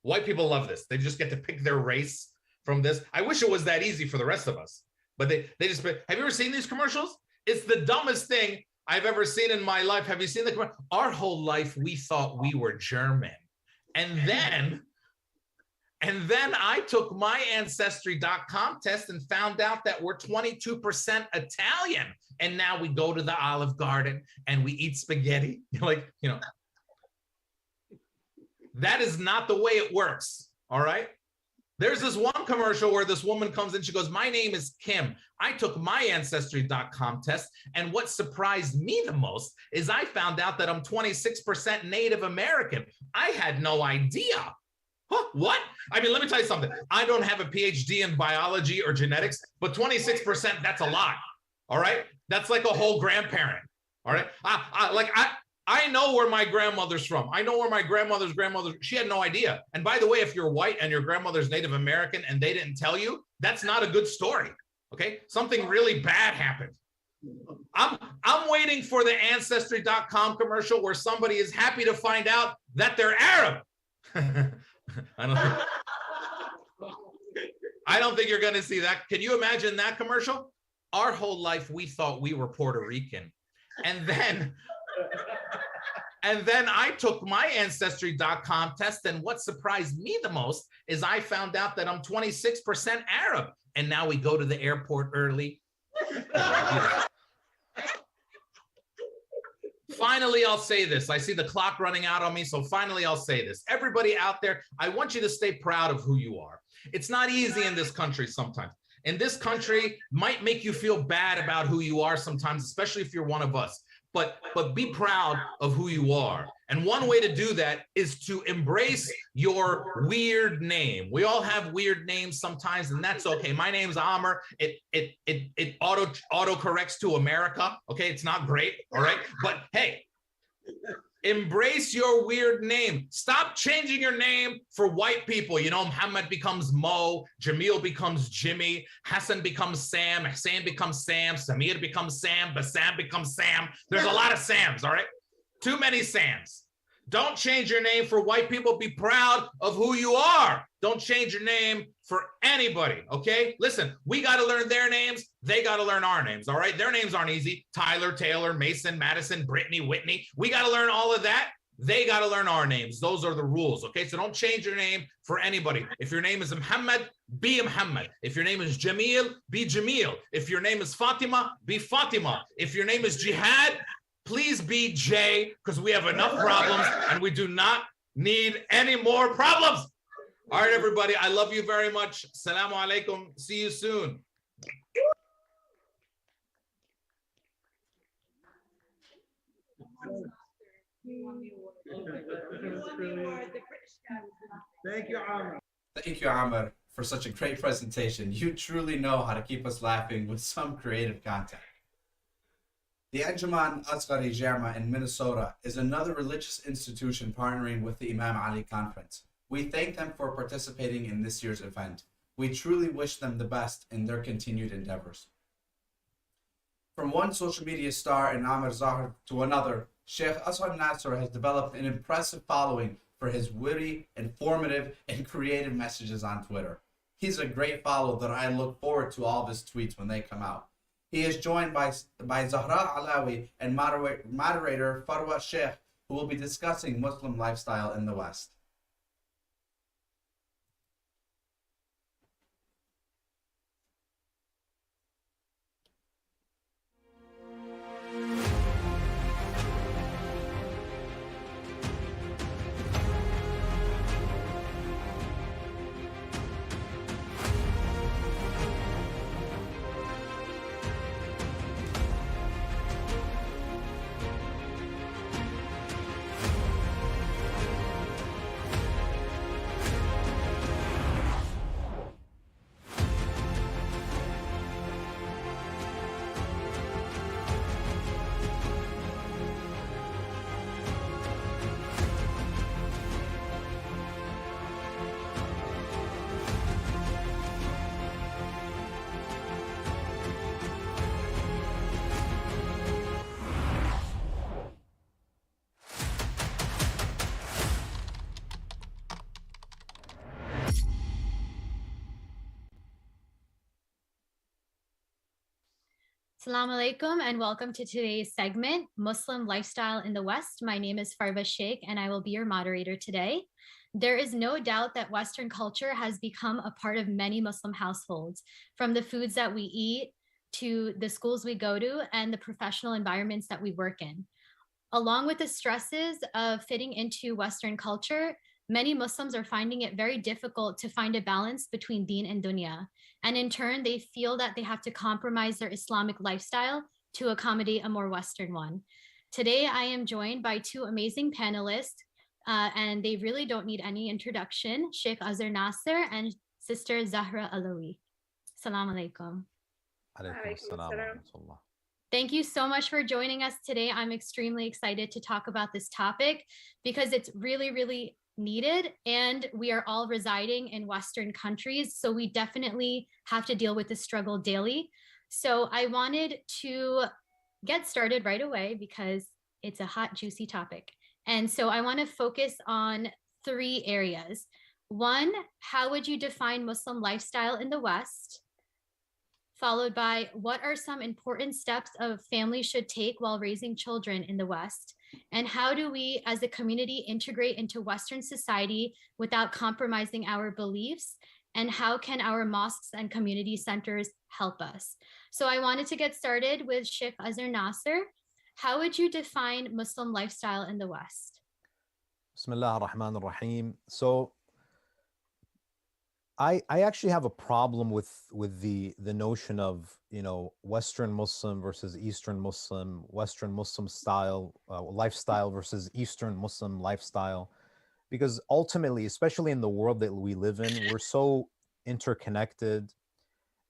Speaker 1: White people love this. They just get to pick their race from this. I wish it was that easy for the rest of us, but they just, have you ever seen these commercials? It's the dumbest thing I've ever seen in my life. Have you seen the commercial? Our whole life, we thought we were German. And then I took my Ancestry.com test and found out that we're 22% Italian. And now we go to the Olive Garden and we eat spaghetti. Like, you know, that is not the way it works, all right? There's this one commercial where this woman comes in, she goes, my name is Kim. I took my Ancestry.com test, and what surprised me the most is I found out that I'm 26% Native American. I had no idea. Huh, what? I mean, let me tell you something. I don't have a PhD in biology or genetics, but 26%, that's a lot, all right? That's like a whole grandparent, all right? I know where my grandmother's from. I know where my grandmother's grandmother, she had no idea. And by the way, if you're white and your grandmother's Native American and they didn't tell you, that's not a good story, okay? Something really bad happened. I'm waiting for the Ancestry.com commercial where somebody is happy to find out that they're Arab. I don't think you're going to see that. Can you imagine that commercial? Our whole life, we thought we were Puerto Rican. And then I took my Ancestry.com test, and what surprised me the most is I found out that I'm 26% Arab. And now we go to the airport early. Finally, I'll say this. I see the clock running out on me, so finally I'll say this. Everybody out there, I want you to stay proud of who you are. It's not easy in this country sometimes. In this country, might make you feel bad about who you are sometimes, especially if you're one of us. but be proud of who you are. And one way to do that is to embrace your weird name. We all have weird names sometimes, and that's okay. My name's Amr. It auto corrects to America. Okay, it's not great, all right? But hey, embrace your weird name. Stop changing your name for white people. You know, Muhammad becomes Mo, Jamil becomes Jimmy, Hassan becomes Sam, Hussein becomes Sam, Samir becomes Sam, Bassam becomes Sam. There's a lot of Sams, all right? Too many Sams. Don't change your name for white people. Be proud of who you are. Don't change your name for anybody, okay? Listen, we got to learn their names. They got to learn our names, all right? Their names aren't easy. Tyler, Taylor, Mason, Madison, Brittany, Whitney. We got to learn all of that. They got to learn our names. Those are the rules, okay? So don't change your name for anybody. If your name is Muhammad, be Muhammad. If your name is Jamil, be Jamil. If your name is Fatima, be Fatima. If your name is Jihad, please be Jay, because we have enough problems and we do not need any more problems. All right, everybody, I love you very much. Assalamu alaikum. See you soon.
Speaker 3: Thank you, Amr. Thank you, Amr, for such a great presentation. You truly know how to keep us laughing with some creative content. The Anjuman Asghari Jarma in Minnesota is another religious institution partnering with the Imam Ali Conference. We thank them for participating in this year's event. We truly wish them the best in their continued endeavors. From one social media star in Amr Zahar to another, Sheikh Azhar Nasser has developed an impressive following for his witty, informative, and creative messages on Twitter. He's a great follow that I look forward to all of his tweets when they come out. He is joined by Zahra Alawi and moderator Farwa Sheikh, who will be discussing Muslim lifestyle in the West.
Speaker 2: Assalamu alaikum and welcome to today's segment, Muslim Lifestyle in the West. My name is Farwa Sheikh and I will be your moderator today. There is no doubt that Western culture has become a part of many Muslim households, from the foods that we eat to the schools we go to and the professional environments that we work in. Along with the stresses of fitting into Western culture, many Muslims are finding it very difficult to find a balance between deen and dunya. And in turn, they feel that they have to compromise their Islamic lifestyle to accommodate a more Western one. Today, I am joined by two amazing panelists, and they really don't need any introduction, Sheikh Azhar Nasser and Sister Zahra Alawi. Assalamu alaikum. Thank you so much for joining us today. I'm extremely excited to talk about this topic because it's really, really needed, and we are all residing in Western countries, so we definitely have to deal with this struggle daily. So I wanted to get started right away because it's a hot, juicy topic. And so I want to focus on three areas. One, how would you define Muslim lifestyle in the West? Followed by, what are some important steps a family should take while raising children in the West? And how do we as a community integrate into Western society without compromising our beliefs? And how can our mosques and community centers help us? So I wanted to get started with Sheikh Azhar Nasser. How would you define Muslim lifestyle in the West?
Speaker 4: Bismillah ar-Rahman ar-Rahim. So I actually have a problem with the notion of, you know, Western Muslim versus Eastern Muslim, Western Muslim style lifestyle versus Eastern Muslim lifestyle, because ultimately, especially in the world that we live in, we're so interconnected.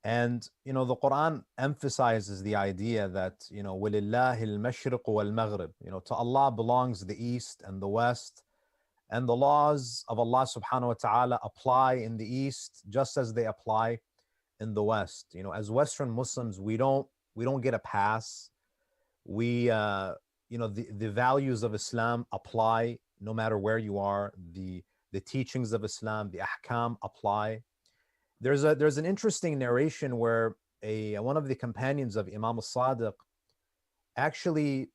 Speaker 4: And you know, the Quran emphasizes the idea that, you know, وَلِلَّهِ الْمَشْرِقُ وَالْمَغْرِبِ, you know, to Allah belongs the East and the West. And the laws of Allah subhanahu wa ta'ala apply in the East just as they apply in the West. You know, as Western Muslims, we don't get a pass. We you know, the values of Islam apply no matter where you are. The teachings of Islam, the ahkam apply. There's an interesting narration where one of the companions of Imam al-Sadiq actually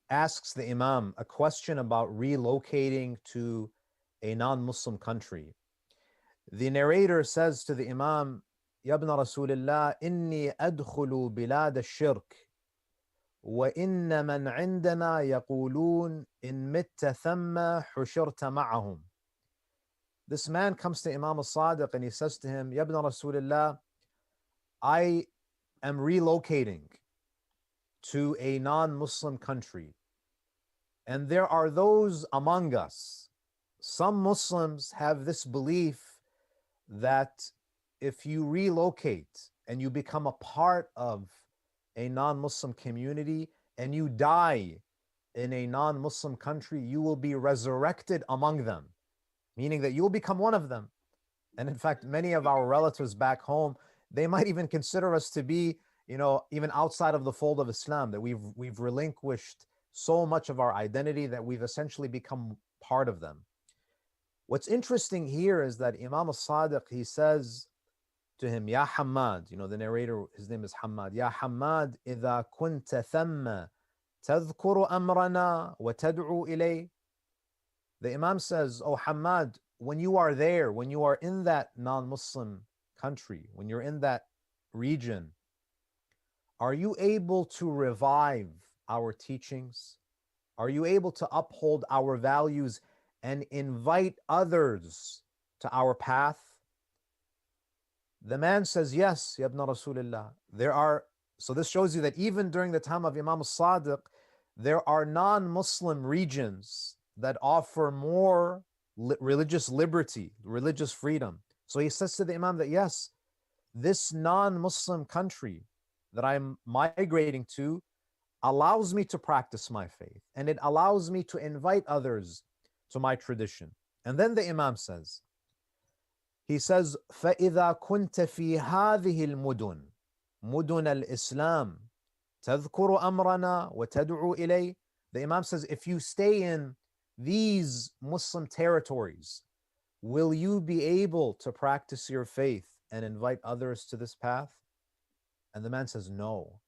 Speaker 4: asks the Imam a question about relocating to a non-Muslim country. The narrator says to the Imam, Ya ibn Rasulullah, inni adkhulu bilad al-shirk wa inna man indana yaqulun in mitta thamma hushirta ma'ahum. This man comes to Imam al-Sadiq and he says to him, Ya ibn Rasulullah, I am relocating to a non-Muslim country. And there are those among us, some Muslims have this belief that if you relocate and you become a part of a non-Muslim community and you die in a non-Muslim country, you will be resurrected among them, meaning that you'll become one of them. And in fact, many of our relatives back home, they might even consider us to be, you know, even outside of the fold of Islam, that we've relinquished so much of our identity that we've essentially become part of them. What's interesting here is that Imam al-Sadiq, he says to him, Ya Hammad, you know, the narrator, his name is Hammad, Ya Hammad, إِذَا كُنْتَ ثَمَّ تَذْكُرُ أَمْرَنَا وَتَدْعُو إِلَيْهِ. The Imam says, Oh Hammad, when you are there, when you are in that non-Muslim country, when you're in that region, are you able to revive our teachings? Are you able to uphold our values and invite others to our path? The man says, yes, Ya ibn Rasulullah. So this shows you that even during the time of Imam al-Sadiq, there are non-Muslim regions that offer more religious liberty, religious freedom. So he says to the Imam that yes, this non-Muslim country that I'm migrating to allows me to practice my faith, and it allows me to invite others to my tradition. And then the Imam says, he says, فَإِذَا كُنْتَ فِي هَذِهِ الْمُدُنِ مُدُنَ الْإِسْلَامِ تَذْكُرُ أَمْرَنَا وَتَدْعُو إِلَيْهِ. The Imam says, if you stay in these Muslim territories, will you be able to practice your faith and invite others to this path? And the man says, no.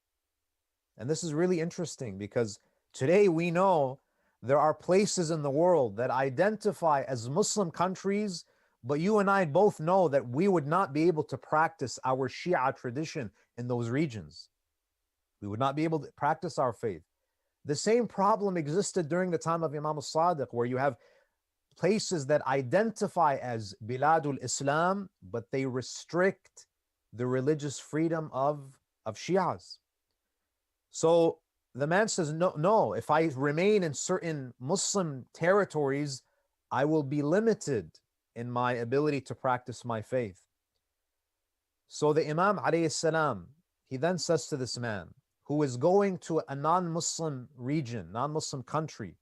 Speaker 4: And this is really interesting because today we know there are places in the world that identify as Muslim countries, but you and I both know that we would not be able to practice our Shia tradition in those regions. We would not be able to practice our faith. The same problem existed during the time of Imam al-Sadiq, where you have places that identify as Biladul Islam, but they restrict the religious freedom of Shias. So the man says, no, if I remain in certain Muslim territories, I will be limited in my ability to practice my faith. So the Imam alayhi salam, he then says to this man who is going to a non-Muslim region, non-Muslim country,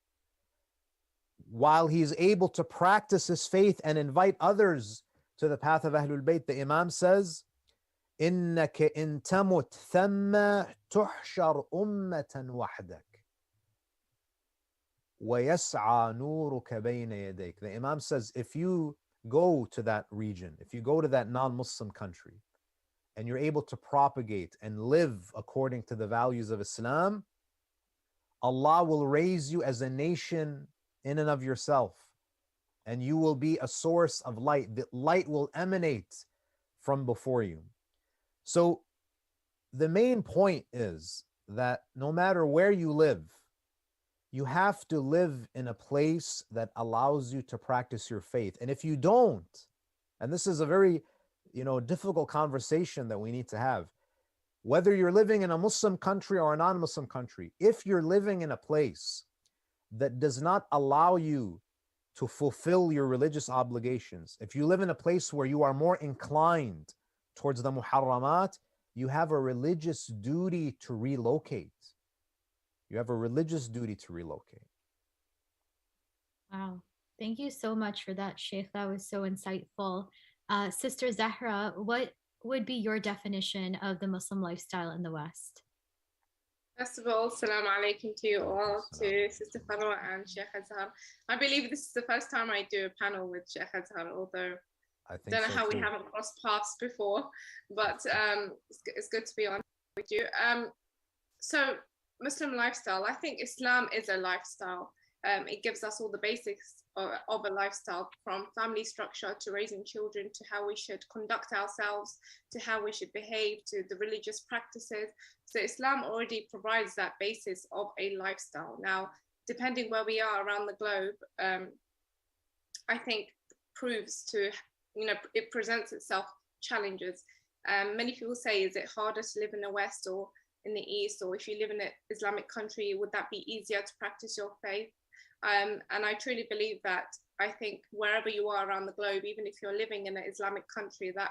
Speaker 4: while he's able to practice his faith and invite others to the path of Ahlulbayt, the Imam says, إِنَّكَ إِن تَمُتْ ثَمَّ تُحْشَرْ أُمَّةً وَحْدَكَ وَيَسْعَى نُورُكَ بَيْنَ يَدَيْكَ. The Imam says, if you go to that region, if you go to that non-Muslim country, and you're able to propagate and live according to the values of Islam, Allah will raise you as a nation in and of yourself, and you will be a source of light. The light will emanate from before you. So the main point is that no matter where you live, you have to live in a place that allows you to practice your faith. And if you don't, And this is a very, difficult conversation that we need to have. Whether you're living in a Muslim country or a non-Muslim country, if you're living in a place that does not allow you to fulfill your religious obligations, if you live in a place where you are more inclined towards the muharramat, you have a religious duty to relocate. You have a religious duty to relocate.
Speaker 2: Wow. Thank you so much for that, Sheikh. That was so insightful. Sister Zahra, what would be your definition of the Muslim lifestyle in the West?
Speaker 5: First of all, Assalamu alaikum to you all, to Sister Farwa and Sheikh Azhar. I believe this is the first time I do a panel with Sheikh Azhar, although I don't know how we haven't crossed paths before, but it's good to be on with you. So Muslim lifestyle, I think Islam is a lifestyle. It gives us all the basics of a lifestyle, from family structure to raising children, to how we should conduct ourselves, to how we should behave, to the religious practices. So Islam already provides that basis of a lifestyle. Now, depending where we are around the globe, I think proves to, it presents itself challenges. Many people say, is it harder to live in the West or in the East? Or if you live in an Islamic country, would that be easier to practice your faith? And I truly believe that. I think wherever you are around the globe, even if you're living in an Islamic country, that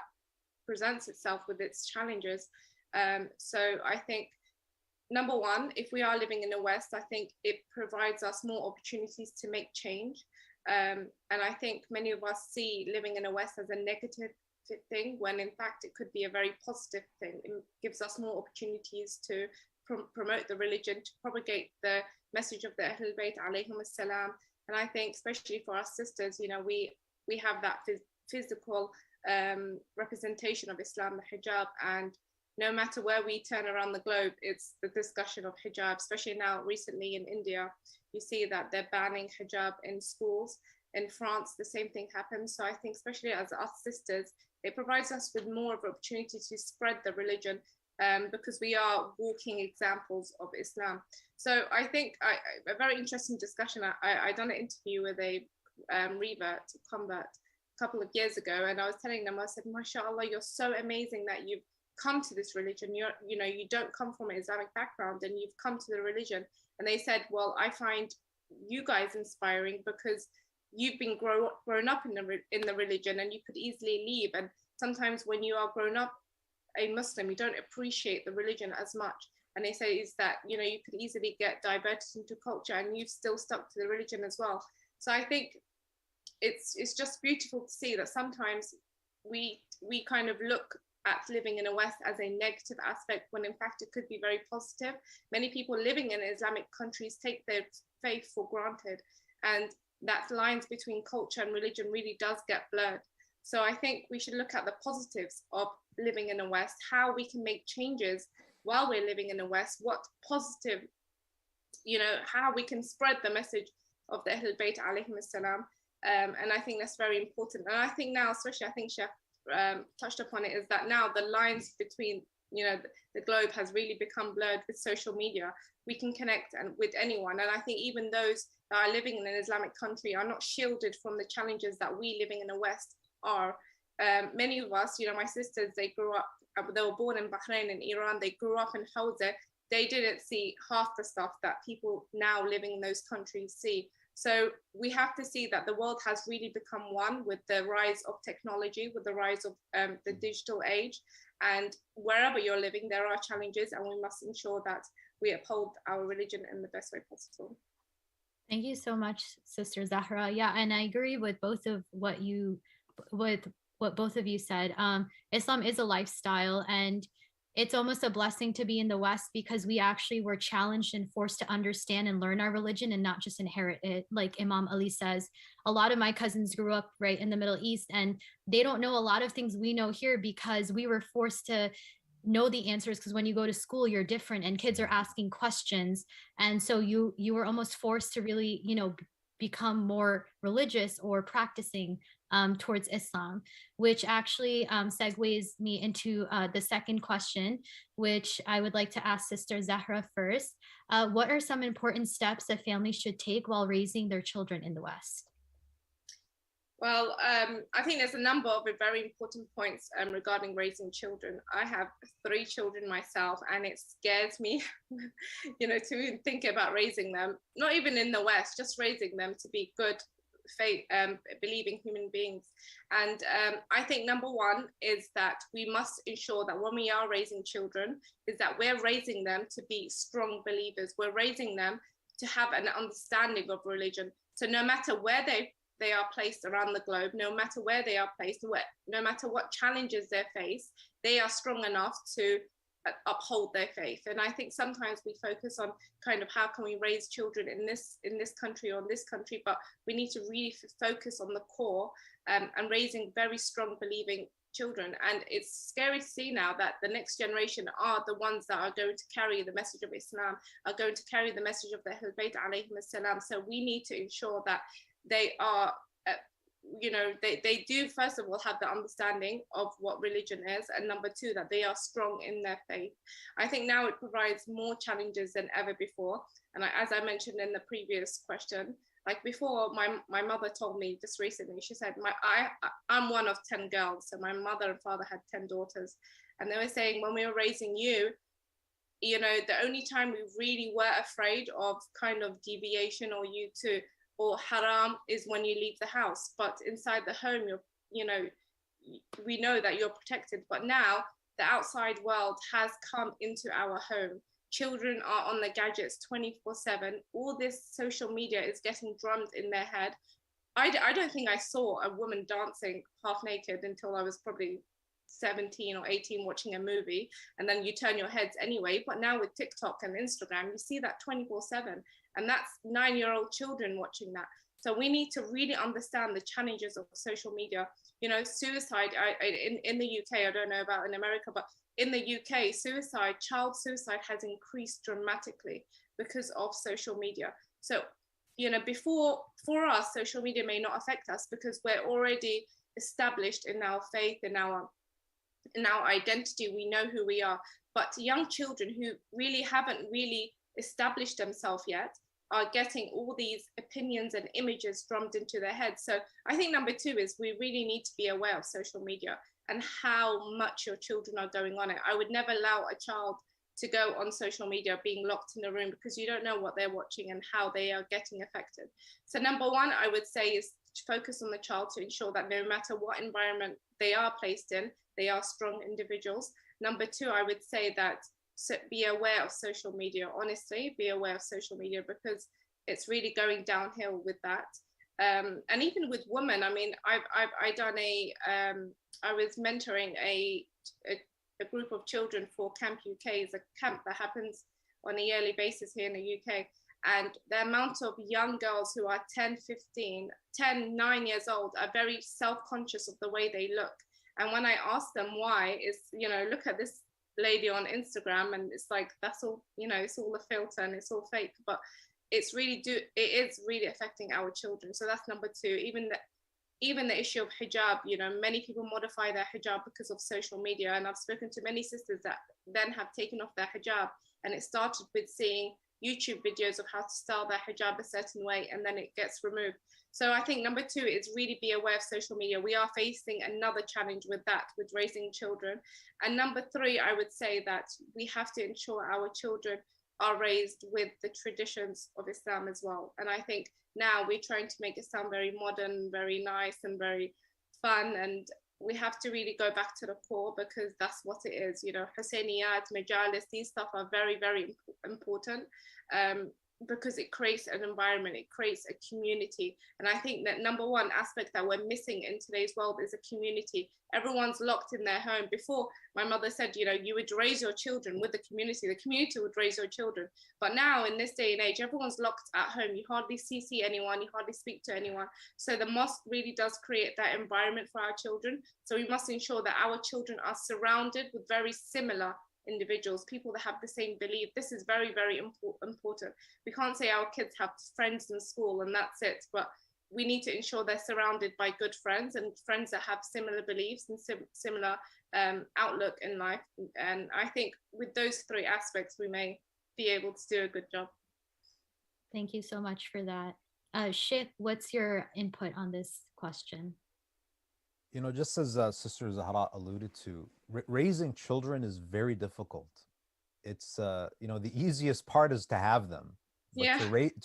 Speaker 5: presents itself with its challenges. So I think, number one, if we are living in the West, I think it provides us more opportunities to make change. And I think many of us see living in the West as a negative thing, when in fact it could be a very positive thing. It gives us more opportunities to promote the religion, to propagate the message of the Ahlulbayt alayhim assalam. And I think especially for our sisters, we have that physical representation of Islam, the hijab, and no matter where we turn around the globe, it's the discussion of hijab. Especially now recently in India, you see that they're banning hijab in schools. In France, the same thing happens. So I think especially as us sisters, it provides us with more of an opportunity to spread the religion, because we are walking examples of Islam. So I think a very interesting discussion. I done an interview with a convert a couple of years ago, and I was telling them, I said, mashallah, you're so amazing that you've come to this religion. You don't come from an Islamic background and you've come to the religion. And they said, well, I find you guys inspiring because you've been grown up in the religion, and you could easily leave. And sometimes when you are grown up a Muslim, you don't appreciate the religion as much. And they say is that, you could easily get diverted into culture, and you've still stuck to the religion as well. So I think it's just beautiful to see that sometimes we kind of look at living in the West as a negative aspect, when in fact it could be very positive. Many people living in Islamic countries take their faith for granted, and that lines between culture and religion really does get blurred. So I think we should look at the positives of living in the West, how we can make changes while we're living in the West, what positive, how we can spread the message of the Ahlulbayt alayhim assalam. And I think that's very important. And I think now, especially, I think Sheikh touched upon it, is that now the lines between, the globe has really become blurred with social media. We can connect with anyone. And I think even those that are living in an Islamic country are not shielded from the challenges that we living in the West are. Many of us, my sisters, they grew up, they were born in Bahrain and Iran, they grew up in Hawza. They didn't see half the stuff that people now living in those countries see. So we have to see that the world has really become one with the rise of technology, with the rise of the digital age. And wherever you're living, there are challenges, and we must ensure that we uphold our religion in the best way possible.
Speaker 2: Thank you so much, Sister Zahra. Yeah, and I agree with both of what both of you said. Islam is a lifestyle, and it's almost a blessing to be in the West, because we actually were challenged and forced to understand and learn our religion and not just inherit it. Like Imam Ali says, a lot of my cousins grew up right in the Middle East, and they don't know a lot of things we know here because we were forced to know the answers, because when you go to school, you're different and kids are asking questions. And so you were almost forced to really, become more religious or practicing towards Islam, which actually segues me into the second question, which I would like to ask Sister Zahra first. What are some important steps that families should take while raising their children in the West?
Speaker 5: Well, I think there's a number of very important points regarding raising children. I have 3 children myself, and it scares me, to think about raising them, not even in the West, just raising them to be good, faith, believing human beings. And I think number one is that we must ensure that when we are raising children, is that we're raising them to be strong believers. We're raising them to have an understanding of religion. So no matter where they are placed around the globe, no matter where they are placed, no matter what challenges they face, they are strong enough to uphold their faith. And I think sometimes we focus on kind of how can we raise children in this country or in this country, but we need to really focus on the core and raising very strong believing children. And it's scary to see now that the next generation are the ones that are going to carry the message of Islam, are going to carry the message of the Ahlulbayt alayhim salam. So we need to ensure that they are, they do first of all have the understanding of what religion is, and number two, that they are strong in their faith. I think now it provides more challenges than ever before. And as I mentioned in the previous question, like before, my mother told me just recently, she said, I'm one of 10 girls. So my mother and father had 10 daughters. And they were saying, when we were raising you, the only time we really were afraid of kind of deviation or haram is when you leave the house. But inside the home, we know that you're protected. But now the outside world has come into our home. Children are on the gadgets 24/7. All this social media is getting drummed in their head. I don't think I saw a woman dancing half naked until I was probably 17 or 18 watching a movie, and then you turn your heads anyway. But now with TikTok and Instagram, you see that 24/7, and that's 9-year-old children watching that. So we need to really understand the challenges of social media. Suicide in the UK, I don't know about in America, but in the UK, child suicide has increased dramatically because of social media. So, for us, social media may not affect us because we're already established in our faith, in our identity. We know who we are. But young children who really haven't really established themselves yet are getting all these opinions and images drummed into their heads. So I think number two is we really need to be aware of social media and how much your children are going on it. I would never allow a child to go on social media being locked in a room because you don't know what they're watching and how they are getting affected. So number one, I would say, is to focus on the child to ensure that no matter what environment they are placed in, they are strong individuals. Number two, I would say that be aware of social media. Honestly, be aware of social media because it's really going downhill with that. And even with women, I mean, I was mentoring a group of children for Camp UK. It's a camp that happens on a yearly basis here in the UK. And the amount of young girls who are 9 years old are very self-conscious of the way they look. And when I ask them why, it's, look at this lady on Instagram, and it's like, that's all, it's all a filter and it's all fake, but it is really affecting our children. So that's number two. Even the issue of hijab, many people modify their hijab because of social media. And I've spoken to many sisters that then have taken off their hijab, and it started with seeing YouTube videos of how to style their hijab a certain way, and then it gets removed. So I think number two is really be aware of social media. We are facing another challenge with that, with raising children. And number three, I would say that we have to ensure our children are raised with the traditions of Islam as well. And I think now we're trying to make Islam very modern, very nice and very fun. And we have to really go back to the core because that's what it is. Husseyniyat, majalis, these stuff are very, very important because it creates an environment, it creates a community. And I think that number one aspect that we're missing in today's world is a community. Everyone's locked in their home. Before, my mother said, you would raise your children with the community would raise your children. But now in this day and age, everyone's locked at home. You hardly see anyone, you hardly speak to anyone. So the mosque really does create that environment for our children. So we must ensure that our children are surrounded with very similar individuals, people that have the same belief. This is very, very important. We can't say our kids have friends in school and that's it, but we need to ensure they're surrounded by good friends and friends that have similar beliefs and similar outlook in life. And I think with those three aspects, we may be able to do a good job.
Speaker 2: Thank you so much for that. Sheikh, what's your input on this question.
Speaker 4: You know, just as Sister Zahra alluded to, raising children is very difficult. It's, you know, the easiest part is to have them, but
Speaker 5: Yeah.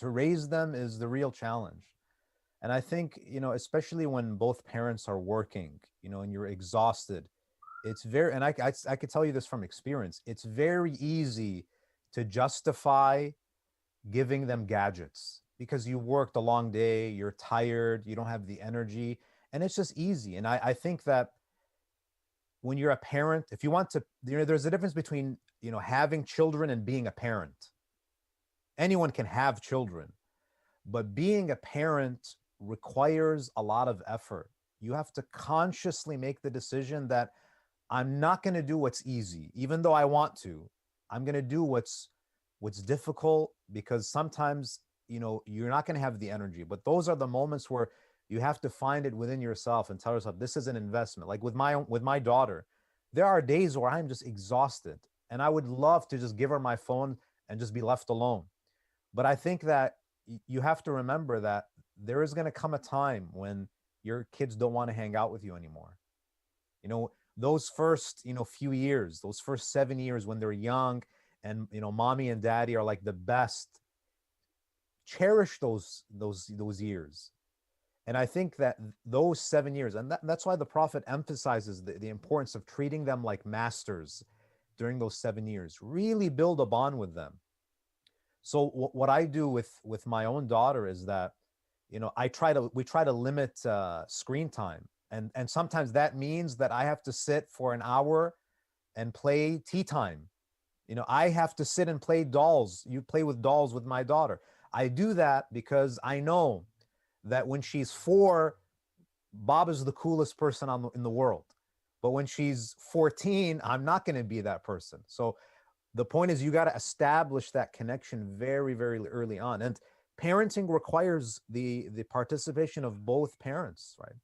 Speaker 4: to raise them is the real challenge. And I think, you know, especially when both parents are working, you know, and you're exhausted, it's very, and I could tell you this from experience, it's very easy to justify giving them gadgets because you worked a long day, you're tired, you don't have the energy, and it's just easy. And I think that when you're a parent, if you want to, you know, there's a difference between, you know, having children and being a parent. Anyone can have children, but being a parent requires a lot of effort. You have to consciously make the decision that I'm not going to do what's easy, even though I want to. I'm going to do what's difficult, because sometimes, you know, you're not going to have the energy. But those are the moments where you have to find it within yourself and tell yourself, this is an investment. Like with my daughter, there are days where I'm just exhausted and I would love to just give her my phone and just be left alone. But I think that you have to remember that there is going to come a time when your kids don't want to hang out with you anymore. You know, those first, you know, few years, those first 7 years when they're young and, you know, mommy and daddy are like the best, cherish those years. And I think that those 7 years, and that's why the Prophet emphasizes the importance of treating them like masters during those 7 years. Really build a bond with them. So what I do with my own daughter is that, you know, we try to limit screen time. And sometimes that means that I have to sit for an hour and play tea time. You know, I have to sit and play dolls. You play with dolls with my daughter. I do that because I know that when she's 4, Bob is the coolest person in the world. But when she's 14, I'm not going to be that person. So the point is, you got to establish that connection very, very early on. And parenting requires the participation of both parents, right?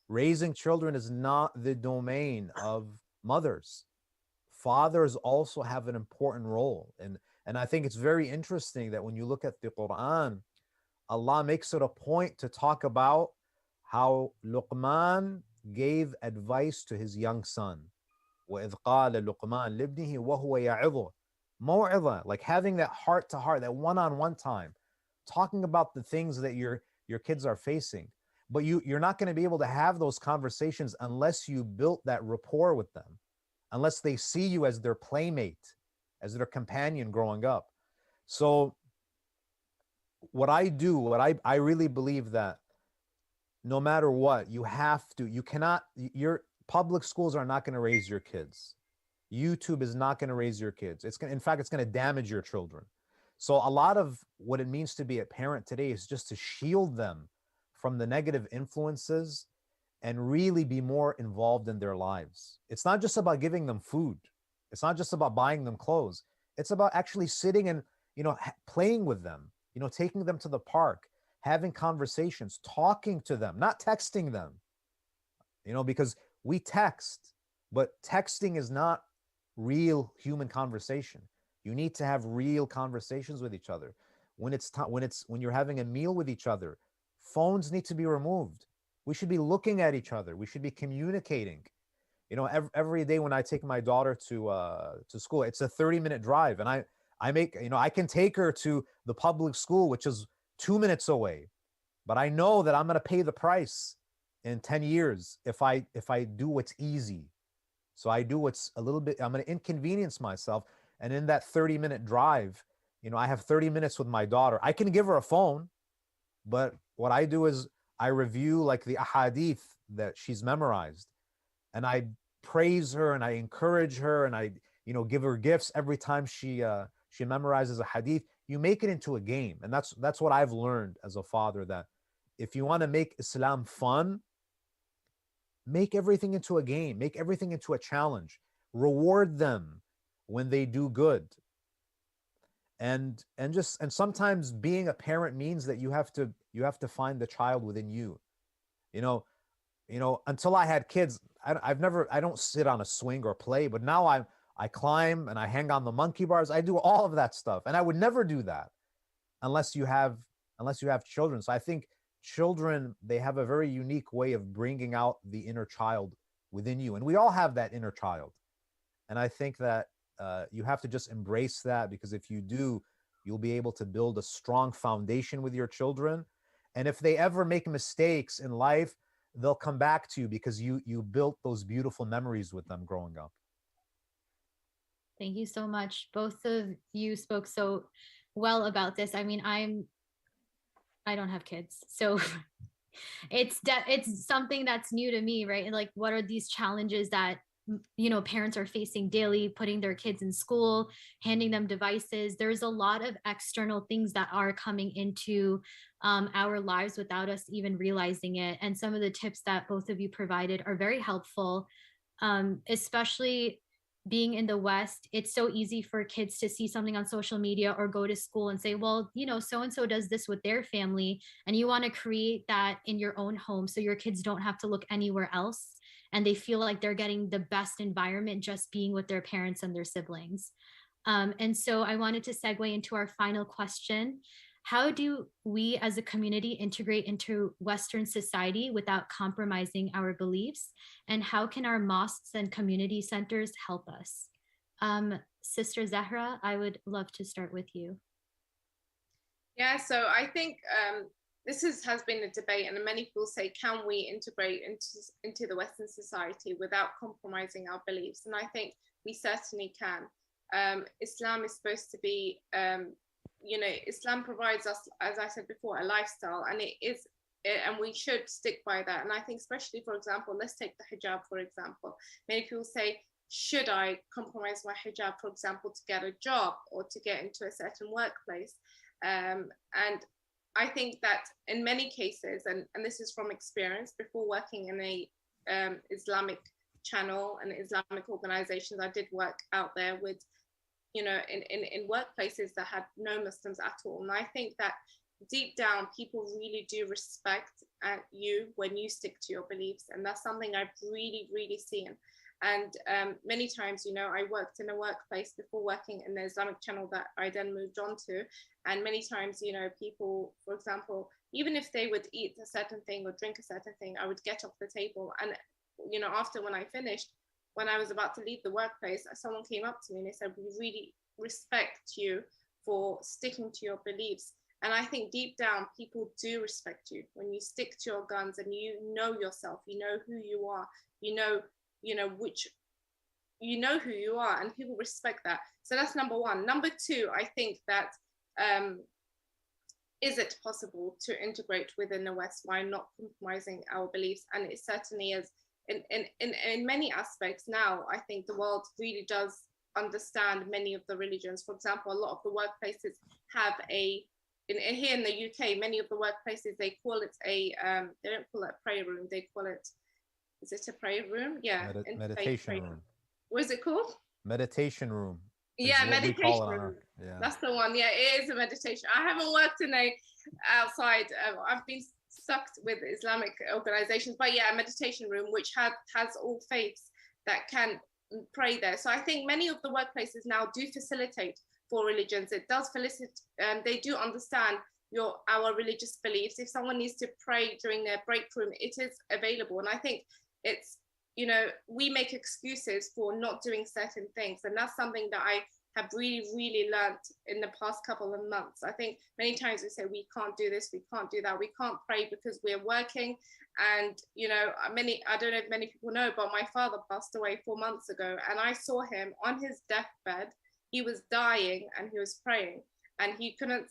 Speaker 4: Raising children is not the domain of mothers. Fathers also have an important role. And I think it's very interesting that when you look at the Quran, Allah makes it a point to talk about how Luqman gave advice to his young son. وَإِذْ قَالَ لُقْمَانَ لِابْنِهِ وَهُوَ يَعِظُهُ مَوْعِظَةً, like having that heart-to-heart, that one-on-one time, talking about the things that your kids are facing. But you're not going to be able to have those conversations unless you built that rapport with them, unless they see you as their playmate, as their companion growing up. So what I do, I really believe that no matter what, your public schools are not going to raise your kids. YouTube is not going to raise your kids. In fact, it's going to damage your children. So a lot of what it means to be a parent today is just to shield them from the negative influences and really be more involved in their lives. It's not just about giving them food. It's not just about buying them clothes. It's about actually sitting and, you know, playing with them, you know, taking them to the park, having conversations, talking to them, not texting them, you know, because we text, but texting is not real human conversation. You need to have real conversations with each other. When you're having a meal with each other, phones need to be removed. We should be looking at each other. We should be communicating. You know, every day when I take my daughter to school, it's a 30-minute drive, and I can take her to the public school, which is 2 minutes away, but I know that I'm going to pay the price in 10 years if I do what's easy. So I do what's a little bit, I'm going to inconvenience myself. And in that 30-minute drive, you know, I have 30 minutes with my daughter. I can give her a phone, but what I do is I review like the ahadith that she's memorized, and I praise her and I encourage her, and I, you know, give her gifts every time she memorizes a hadith. You make it into a game. And that's what I've learned as a father, that if you want to make Islam fun, make everything into a game, make everything into a challenge, reward them when they do good. And sometimes being a parent means that you have to find the child within you. You know, until I had kids, I don't sit on a swing or play, but now I climb and I hang on the monkey bars. I do all of that stuff. And I would never do that unless you have children. So I think children, they have a very unique way of bringing out the inner child within you. And we all have that inner child. And I think that you have to just embrace that, because if you do, you'll be able to build a strong foundation with your children. And if they ever make mistakes in life, they'll come back to you because you built those beautiful memories with them growing up.
Speaker 2: Thank you so much. Both of you spoke so well about this. I mean, I don't have kids, so it's something that's new to me, right? And like, what are these challenges that, you know, parents are facing daily, putting their kids in school, handing them devices? There's a lot of external things that are coming into our lives without us even realizing it. And some of the tips that both of you provided are very helpful, especially being in the West. It's so easy for kids to see something on social media or go to school and say, well, you know, so-and-so does this with their family. And you want to create that in your own home so your kids don't have to look anywhere else. And they feel like they're getting the best environment just being with their parents and their siblings. And so I wanted to segue into our final question. How do we as a community integrate into Western society without compromising our beliefs? And how can our mosques and community centers help us? Sister Zahra, I would love to start with you.
Speaker 5: Yeah, so I think this has been a debate, and many people say, can we integrate into the Western society without compromising our beliefs? And I think we certainly can. Islam is supposed to be, you know, Islam provides us, as I said before, a lifestyle, and and we should stick by that. And I think especially, for example, let's take the hijab, for example. Many people say, should I compromise my hijab, for example, to get a job or to get into a certain workplace? And I think that in many cases, and this is from experience, before working in a Islamic channel and Islamic organizations, I did work out there with, you know, in workplaces that had no Muslims at all. And I think that deep down, people really do respect you when you stick to your beliefs. And that's something I've really, really seen. And many times, you know, I worked in a workplace before working in the Islamic channel that I then moved on to. And many times, you know, people, for example, even if they would eat a certain thing or drink a certain thing, I would get off the table. And, you know, after when I finished, when I was about to leave the workplace, someone came up to me and they said, we really respect you for sticking to your beliefs. And I think deep down, people do respect you when you stick to your guns and you know yourself, you know who you are, you know who you are, and people respect that. So that's number one. Number two, I think that is it possible to integrate within the West while not compromising our beliefs? And it certainly is. In many aspects now, I think the world really does understand many of the religions. For example, a lot of the workplaces have here in the UK, many of the workplaces, they call it they don't call it a prayer room, they call it, is it a prayer room? Yeah.
Speaker 4: Meditation room.
Speaker 5: What is it called?
Speaker 4: Meditation room.
Speaker 5: Yeah, meditation room. Yeah. That's the one. Yeah, it is a meditation. I haven't worked in outside. I've been stuck with Islamic organizations, but yeah, a meditation room which has all faiths that can pray there. So I think many of the workplaces now do facilitate for religions. It does facilitate. They do understand our religious beliefs. If someone needs to pray during their break room, it is available. And I think it's, you know, we make excuses for not doing certain things, and that's something that I have really, really learned in the past couple of months. I think many times we say we can't do this, we can't do that, we can't pray because we're working. And, you know, I don't know if many people know, but my father passed away 4 months ago, and I saw him on his deathbed. He was dying and he was praying, and he couldn't,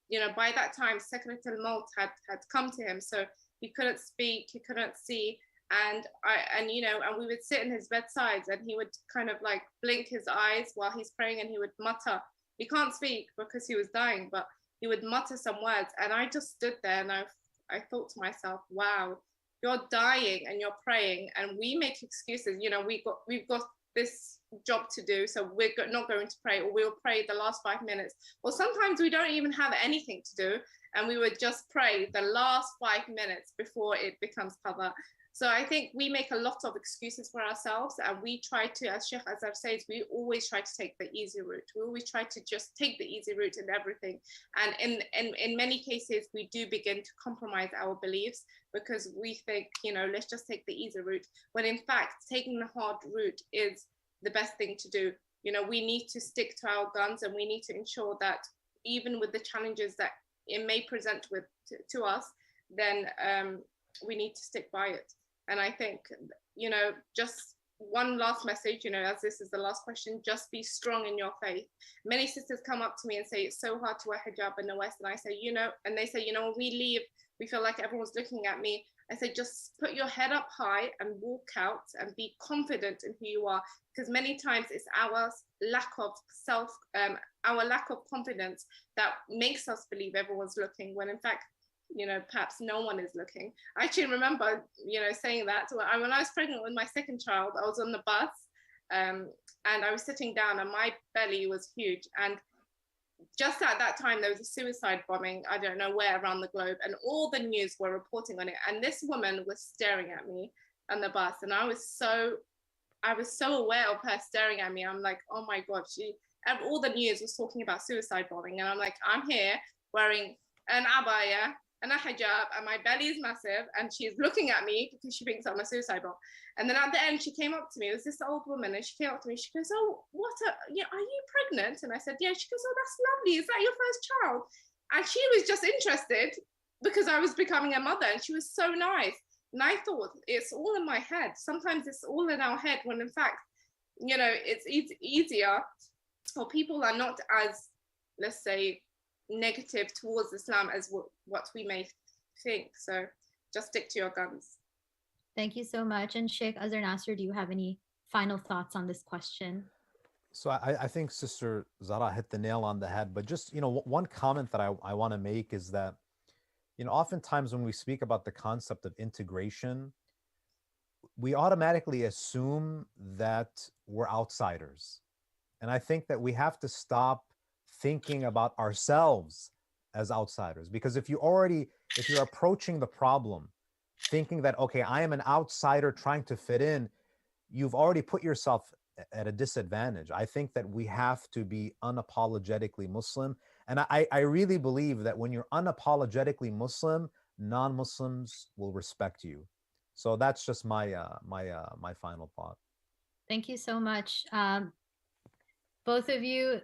Speaker 5: you know, by that time, Secretary Maut had come to him. So he couldn't speak, he couldn't see. And you know, and we would sit in his bedsides, and he would kind of like blink his eyes while he's praying, and he would mutter. He can't speak because he was dying, but he would mutter some words. And I just stood there and I thought to myself, wow, you're dying and you're praying, and we make excuses. You know, we've got this job to do, so we're not going to pray, or we'll pray the last 5 minutes. Or sometimes we don't even have anything to do, and we would just pray the last 5 minutes before it becomes qada. So I think we make a lot of excuses for ourselves, and we try to, as Sheikh Azhar says, we always try to take the easy route. We always try to just take the easy route in everything. And in many cases, we do begin to compromise our beliefs because we think, you know, let's just take the easy route. When in fact, taking the hard route is the best thing to do. You know, we need to stick to our guns, and we need to ensure that even with the challenges that it may present to us, then we need to stick by it. And I think, you know, just one last message, you know, as this is the last question, just be strong in your faith. Many sisters come up to me and say, it's so hard to wear hijab in the West. And I say, you know, and they say, you know, when we leave, we feel like everyone's looking at me. I say, just put your head up high and walk out and be confident in who you are. Because many times it's our lack of our lack of confidence that makes us believe everyone's looking, when in fact, you know, perhaps no one is looking. I actually remember, you know, saying that when I was pregnant with my second child, I was on the bus and I was sitting down and my belly was huge. And just at that time, there was a suicide bombing, I don't know where around the globe, and all the news were reporting on it. And this woman was staring at me on the bus, and I was so aware of her staring at me. I'm like, oh my God, all the news was talking about suicide bombing. And I'm like, I'm here wearing an abaya and a hijab, and my belly is massive, and she's looking at me because she thinks I'm a suicide bomb. And then at the end, she came up to me. It was this old woman, and she came up to me. She goes, "Oh, yeah, are you pregnant?" And I said, "Yeah." She goes, "Oh, that's lovely. Is that your first child?" And she was just interested because I was becoming a mother, and she was so nice. And I thought, it's all in my head. Sometimes it's all in our head, when in fact, you know, it's easier, or people are not as, let's say, negative towards Islam as what we may think. So just stick to your guns.
Speaker 2: Thank you so much. And Sheikh Azhar Nasser, do you have any final thoughts on this question?
Speaker 4: So I think Sister Zara hit the nail on the head, but just, you know, one comment that I want to make is that, you know, oftentimes when we speak about the concept of integration, we automatically assume that we're outsiders. And I think that we have to stop thinking about ourselves as outsiders, because if you're approaching the problem thinking that, okay, I am an outsider trying to fit in, you've already put yourself at a disadvantage. I think that we have to be unapologetically Muslim. And I really believe that when you're unapologetically Muslim, non-Muslims will respect you. So that's just my my final thought.
Speaker 2: Thank you so much. Both of you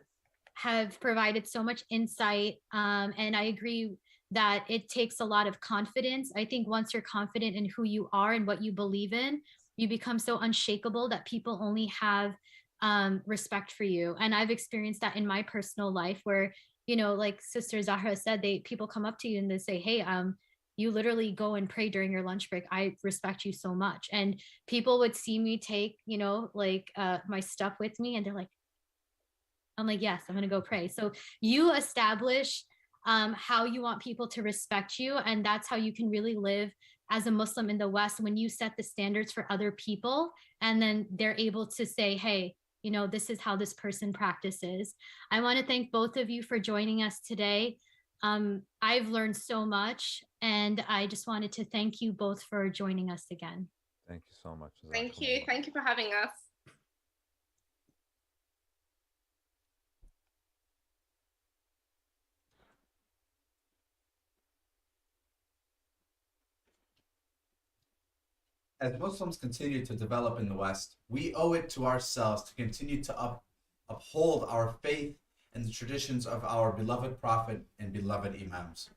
Speaker 2: have provided so much insight, and I agree that it takes a lot of confidence. I think once you're confident in who you are and what you believe in, you become so unshakable that people only have respect for you. And I've experienced that in my personal life where, you know, like Sister Zahra said, people come up to you and they say, hey, you literally go and pray during your lunch break. I respect you so much. And people would see me take, you know, like my stuff with me, and they're like, I'm like, yes, I'm gonna go pray. So you establish how you want people to respect you, and that's how you can really live as a Muslim in the West, when you set the standards for other people, and then they're able to say, hey, you know, this is how this person practices. I want to thank both of you for joining us today. I've learned so much, and I just wanted to thank you both for joining us again.
Speaker 4: Thank you so much.
Speaker 5: Thank you. Thank you for having us.
Speaker 3: As Muslims continue to develop in the West, we owe it to ourselves to continue to uphold our faith and the traditions of our beloved Prophet and beloved Imams.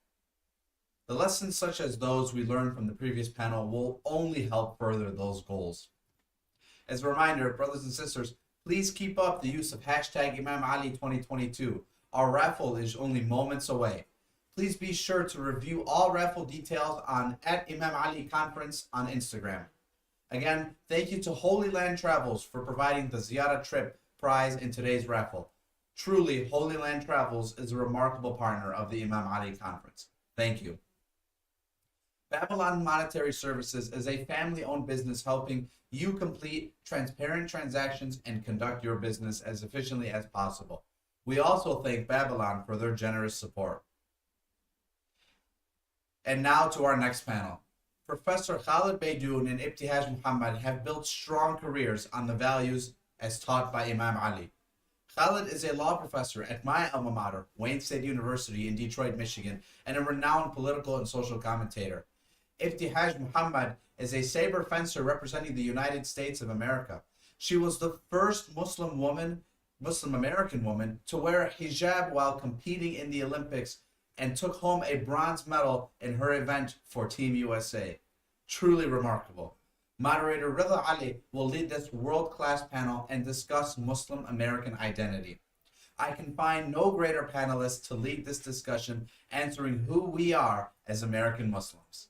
Speaker 3: The lessons such as those we learned from the previous panel will only help further those goals. As a reminder, brothers and sisters, please keep up the use of hashtag Imam Ali 2022. Our raffle is only moments away. Please be sure to review all raffle details on @Imam Ali Conference on Instagram. Again, thank you to Holy Land Travels for providing the Ziyara trip prize in today's raffle. Truly, Holy Land Travels is a remarkable partner of the Imam Ali Conference. Thank you. Babylon Monetary Services is a family-owned business helping you complete transparent transactions and conduct your business as efficiently as possible. We also thank Babylon for their generous support. And now to our next panel. Professor Khalid Baidoun and Ibtihaj Muhammad have built strong careers on the values as taught by Imam Ali. Khalid is a law professor at my alma mater, Wayne State University in Detroit, Michigan, and a renowned political and social commentator. Ibtihaj Muhammad is a saber fencer representing the United States of America. She was the first Muslim American woman to wear a hijab while competing in the Olympics and took home a bronze medal in her event for Team USA. Truly remarkable. Moderator Rida Ali will lead this world-class panel and discuss Muslim American identity. I can find no greater panelist to lead this discussion, answering who we are as American Muslims.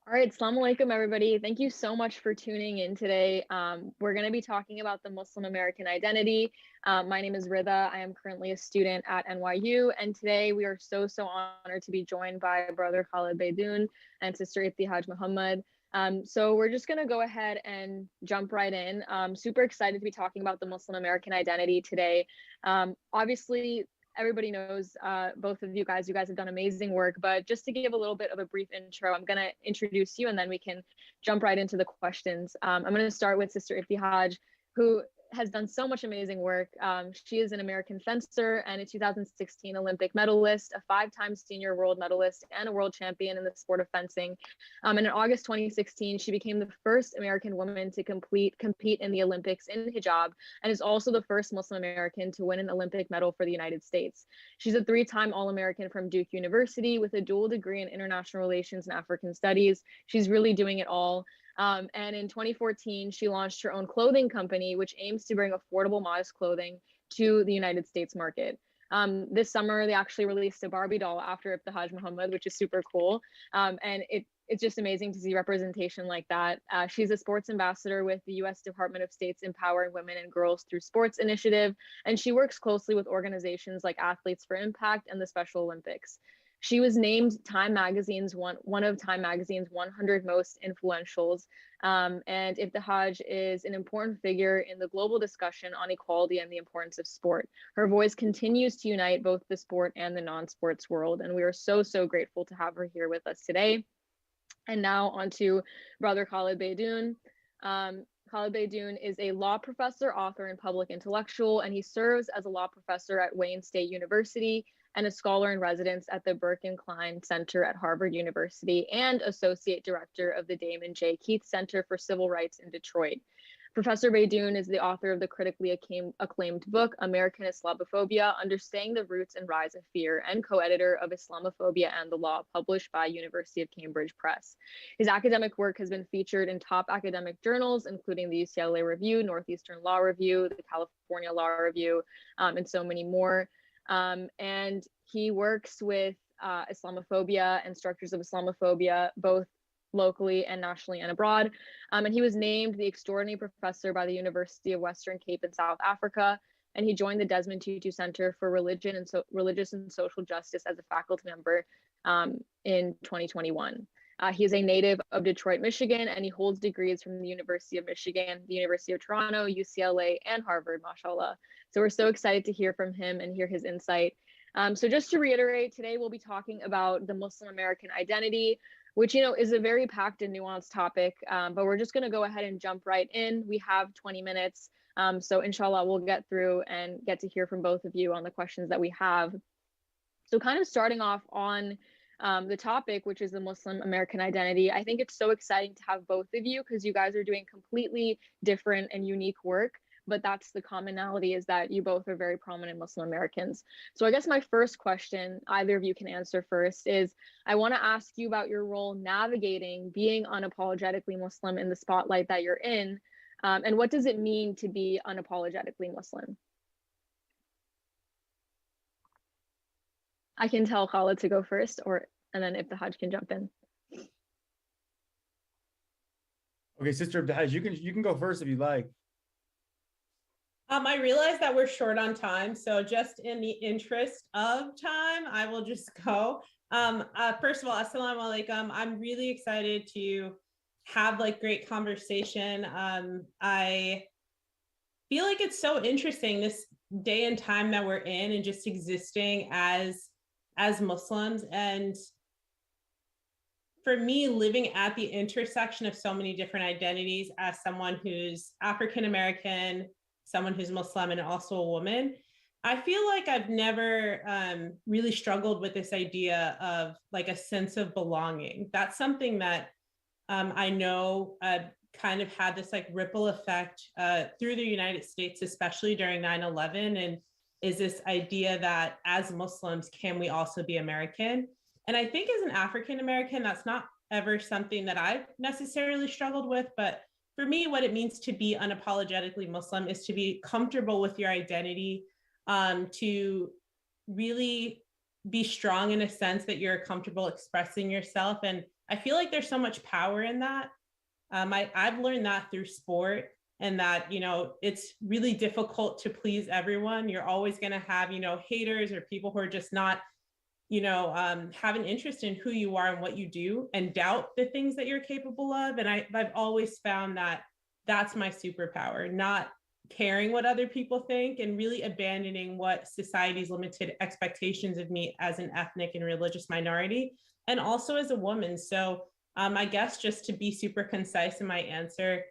Speaker 6: All right, Assalamu alaikum, everybody. Thank you so much for tuning in today. We're going to be talking about the Muslim American identity. My name is Rida. I am currently a student at NYU, and today we are so honored to be joined by Brother Khalid Baidoun and Sister Ibtihaj Muhammad. So we're just going to go ahead and jump right in. Super excited to be talking about the Muslim American identity today. Obviously, everybody knows both of you guys have done amazing work, but just to give a little bit of a brief intro, I'm going to introduce you and then we can jump right into the questions. I'm going to start with Sister Ibtihaj, who has done so much amazing work. She is an American fencer and a 2016 Olympic medalist, a 5-time senior world medalist, and a world champion in the sport of fencing. And in August 2016, she became the first American woman to compete in the Olympics in hijab, and is also the first Muslim American to win an Olympic medal for the United States. She's a 3-time All-American from Duke University with a dual degree in international relations and African studies. She's really doing it all. And in 2014, she launched her own clothing company, which aims to bring affordable, modest clothing to the United States market. This summer, they actually released a Barbie doll after Ibtihaj Muhammad, which is super cool. And it's just amazing to see representation like that. She's a sports ambassador with the U.S. Department of State's Empowering Women and Girls Through Sports initiative, and she works closely with organizations like Athletes for Impact and the Special Olympics. She was named Time Magazine's one of Time Magazine's 100 most influentials, and Ibtihaj is an important figure in the global discussion on equality and the importance of sport. Her voice continues to unite both the sport and the non-sports world, and we are so grateful to have her here with us today. And now on to Brother Khalid Baidoun. Khalid Baidoun is a law professor, author, and public intellectual, and he serves as a law professor at Wayne State University and a scholar in residence at the Berkman Klein Center at Harvard University and associate director of the Damon J. Keith Center for Civil Rights in Detroit. Professor Baidoun is the author of the critically acclaimed book, American Islamophobia, Understanding the Roots and Rise of Fear, and co-editor of Islamophobia and the Law, published by University of Cambridge Press. His academic work has been featured in top academic journals, including the UCLA Review, Northeastern Law Review, the California Law Review, and so many more. And he works with Islamophobia and structures of Islamophobia, both locally and nationally and abroad. And he was named the extraordinary professor by the University of Western Cape in South Africa. And he joined the Desmond Tutu Center for Religious and Social Justice as a faculty member in 2021. He is a native of Detroit, Michigan, and he holds degrees from the University of Michigan, the University of Toronto, UCLA, and Harvard, mashallah. So we're so excited to hear from him and hear his insight. So just to reiterate, today we'll be talking about the Muslim American identity. which, is a very packed and nuanced topic, but we're just going to go ahead and jump right in. We have 20 minutes. So inshallah, we'll get through and get to hear from both of you on the questions that we have. So kind of starting off on the topic, which is the Muslim American identity, I think it's so exciting to have both of you because you guys are doing completely different and unique work, but that's the commonality, is that you both are very prominent Muslim Americans. So I guess my first question, either of you can answer first, is I want to ask you about your role navigating being unapologetically Muslim in the spotlight that you're in, and what does it mean to be unapologetically Muslim? I can tell Khalid to go first, and then if the Hajj can jump in.
Speaker 7: Okay, Sister Abdihaj, you can go first if you like.
Speaker 9: I realize that we're short on time, so just in the interest of time, I will just go. First of all, assalamu alaikum. I'm really excited to have great conversation. I feel like it's so interesting this day and time that we're in, and just existing as Muslims. And for me, living at the intersection of so many different identities as someone who's African American, someone who's Muslim, and also a woman, I feel like I've never really struggled with this idea of a sense of belonging. That's something that I know kind of had this ripple effect through the United States, especially during 9/11, and is this idea that as Muslims, can we also be American? And I think as an African American, that's not ever something that I've necessarily struggled with. But for me, what it means to be unapologetically Muslim is to be comfortable with your identity, to really be strong in a sense that you're comfortable expressing yourself. And I feel like there's so much power in that. I've learned that through sport, and that, it's really difficult to please everyone. You're always going to have, haters or people who are just not, have an interest in who you are and what you do, and doubt the things that you're capable of. And I've always found that that's my superpower, not caring what other people think, and really abandoning what society's limited expectations of me as an ethnic and religious minority, and also as a woman. So I guess just to be super concise in my answer,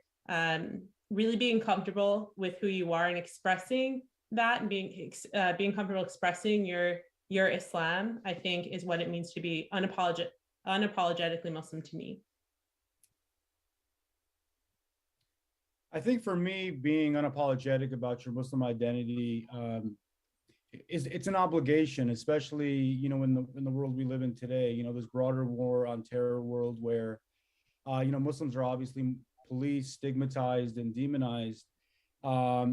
Speaker 9: really being comfortable with who you are and expressing that, and being comfortable expressing your Islam, I think, is what it means to be unapologetically Muslim to me.
Speaker 7: I think for me, being unapologetic about your Muslim identity it's an obligation, especially in the world we live in today. This broader war on terror world where Muslims are obviously policed, stigmatized, and demonized.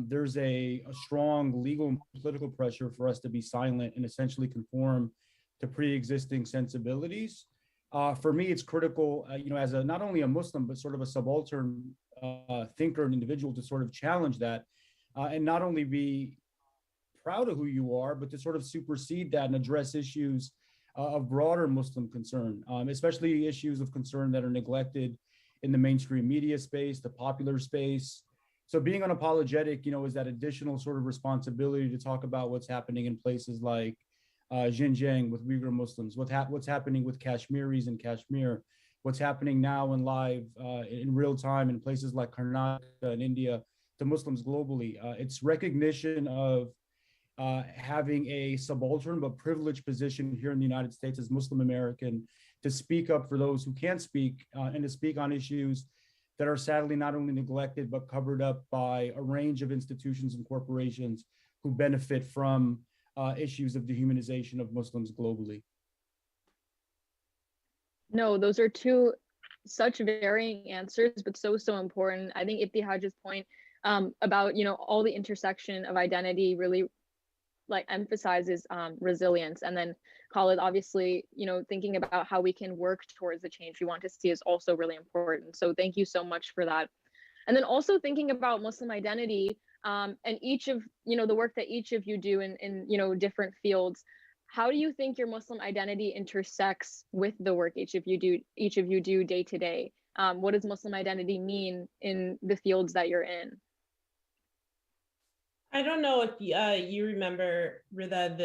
Speaker 7: There's a strong legal and political pressure for us to be silent and essentially conform to pre-existing sensibilities. For me, it's critical, as not only a Muslim, but sort of a subaltern thinker and individual, to sort of challenge that and not only be proud of who you are, but to sort of supersede that and address issues of broader Muslim concern, especially issues of concern that are neglected in the mainstream media space, the popular space. So being unapologetic, is that additional sort of responsibility to talk about what's happening in places like Xinjiang with Uyghur Muslims, what's happening with Kashmiris in Kashmir, what's happening now in live, in real time in places like Karnataka and India, to Muslims globally. It's recognition of having a subaltern but privileged position here in the United States as Muslim American, to speak up for those who can't speak, and to speak on issues that are sadly not only neglected but covered up by a range of institutions and corporations who benefit from issues of dehumanization of Muslims globally.
Speaker 6: No, those are two such varying answers, but so important. I think Ibtihaj's point about all the intersection of identity really emphasizes resilience. And then Khalid, obviously, thinking about how we can work towards the change we want to see is also really important. So thank you so much for that. And then also thinking about Muslim identity and each of, the work that each of you do in different fields. How do you think your Muslim identity intersects with the work each of you do day to day? What does Muslim identity mean in the fields that you're in?
Speaker 9: I don't know if you remember, Rida,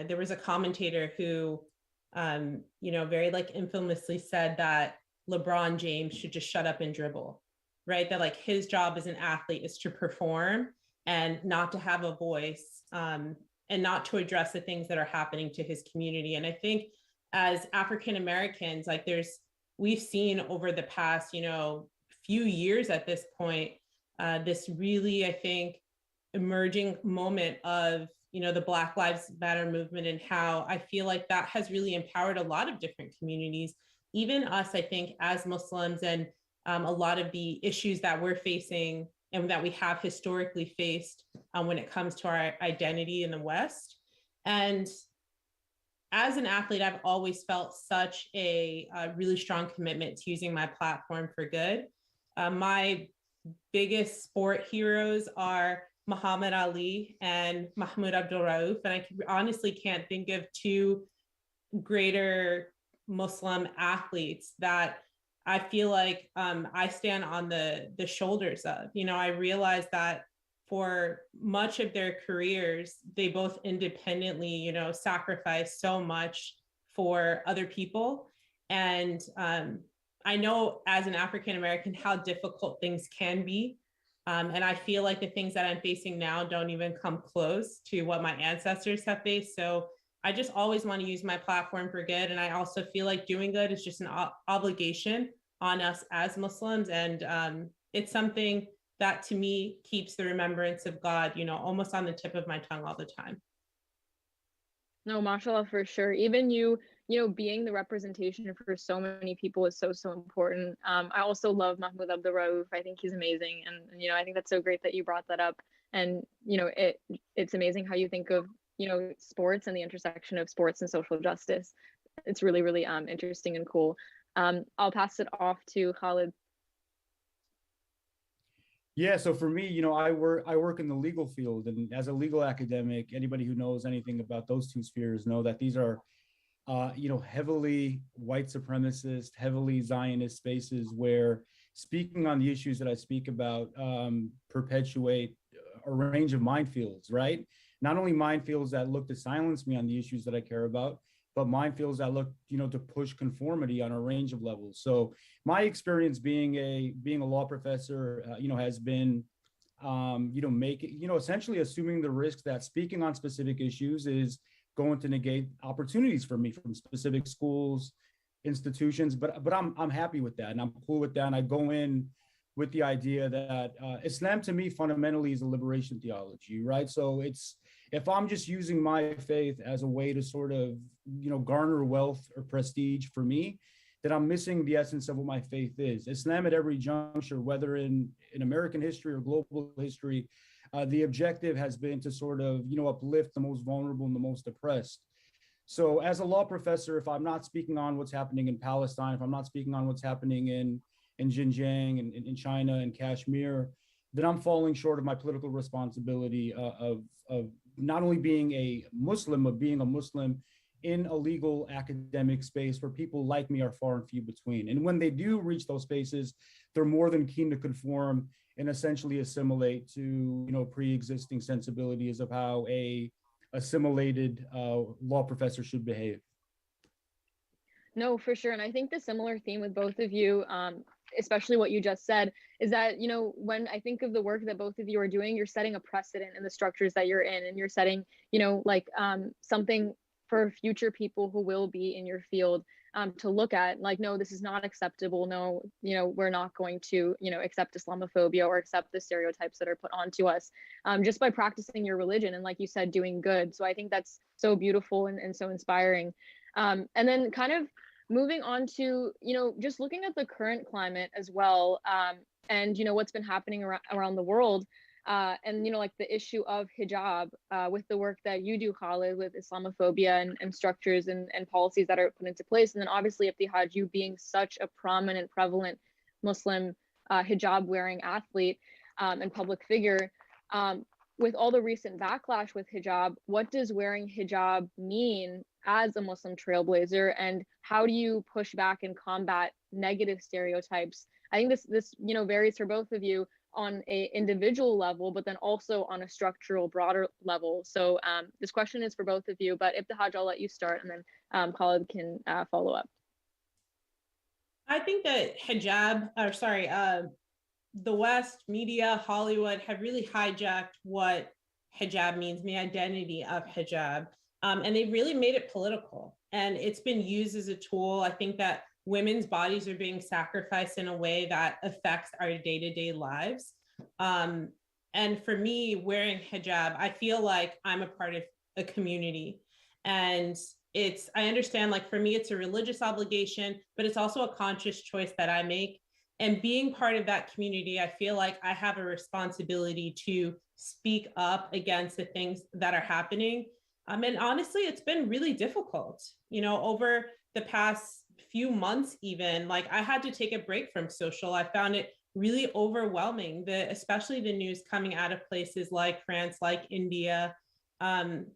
Speaker 9: there was a commentator who very like infamously said that LeBron James should just shut up and dribble, right? That like his job as an athlete is to perform and not to have a voice, and not to address the things that are happening to his community. And I think as African Americans, like we've seen over the past, few years at this point, this really, I think, emerging moment of, the Black Lives Matter movement, and how I feel like that has really empowered a lot of different communities, even us, I think, as Muslims, and a lot of the issues that we're facing and that we have historically faced when it comes to our identity in the West. And as an athlete, I've always felt such a really strong commitment to using my platform for good. My biggest sport heroes are Muhammad Ali and Mahmoud Abdul Rauf, and I honestly can't think of two greater Muslim athletes that I feel like I stand on the shoulders of. I realize that for much of their careers, they both independently, sacrifice so much for other people. And I know as an African American how difficult things can be. And I feel like the things that I'm facing now don't even come close to what my ancestors have faced. So I just always want to use my platform for good. And I also feel like doing good is just an obligation on us as Muslims. And it's something that to me keeps the remembrance of God, almost on the tip of my tongue all the time.
Speaker 6: No, mashallah, for sure. Even you being the representation for so many people is so important. I also love Mahmoud Abdul Rauf. I think he's amazing. And, I think that's so great that you brought that up. And, it's amazing how you think of, sports and the intersection of sports and social justice. It's really, really interesting and cool. I'll pass it off to Khalid.
Speaker 7: Yeah, so for me, I work in the legal field, and as a legal academic, anybody who knows anything about those two spheres know that these are, heavily white supremacist, heavily Zionist spaces where speaking on the issues that I speak about perpetuate a range of minefields, right? Not only minefields that look to silence me on the issues that I care about, but minefields that look, to push conformity on a range of levels. So my experience being a law professor, has been, essentially assuming the risk that speaking on specific issues is going to negate opportunities for me from specific schools, institutions. But I'm happy with that, and I'm cool with that. And I go in with the idea that Islam to me fundamentally is a liberation theology, right? So if I'm just using my faith as a way to sort of, garner wealth or prestige for me, then I'm missing the essence of what my faith is. Islam at every juncture, whether in American history or global history, the objective has been to sort of, uplift the most vulnerable and the most oppressed. So as a law professor, if I'm not speaking on what's happening in Palestine, if I'm not speaking on what's happening in Xinjiang and in China and Kashmir, then I'm falling short of my political responsibility of not only being a Muslim, but being a Muslim in a legal academic space where people like me are far and few between. And when they do reach those spaces, they're more than keen to conform and essentially assimilate to, pre-existing sensibilities of how a assimilated law professor should behave.
Speaker 6: No, for sure. And I think the similar theme with both of you, especially what you just said, is that, when I think of the work that both of you are doing, you're setting a precedent in the structures that you're in, and you're setting, something for future people who will be in your field to look at, like, no, this is not acceptable. No, we're not going to, accept Islamophobia or accept the stereotypes that are put onto us just by practicing your religion and, like you said, doing good. So I think that's so beautiful and so inspiring. And then kind of moving on to, just looking at the current climate as well, and, what's been happening around the world, and, like the issue of hijab with the work that you do, Khalid, with Islamophobia and structures and policies that are put into place. And then obviously Iftihad, you being such a prominent, prevalent Muslim hijab wearing athlete and public figure, with all the recent backlash with hijab, what does wearing hijab mean as a Muslim trailblazer, and how do you push back and combat negative stereotypes? I think this varies for both of you on a individual level, but then also on a structural, broader level. So this question is for both of you, but if the Hajj, I'll let you start, and then Khalid can follow up.
Speaker 9: I think that the West, media, Hollywood have really hijacked what hijab means, the identity of hijab. And they've really made it political. And it's been used as a tool. I think that women's bodies are being sacrificed in a way that affects our day-to-day lives. And for me, wearing hijab, I feel like I'm a part of a community. And I understand, like, for me, it's a religious obligation, but it's also a conscious choice that I make. And being part of that community, I feel like I have a responsibility to speak up against the things that are happening. And honestly, it's been really difficult, over the past few months, even. Like, I had to take a break from social. I found it really overwhelming, especially the news coming out of places like France, like India. And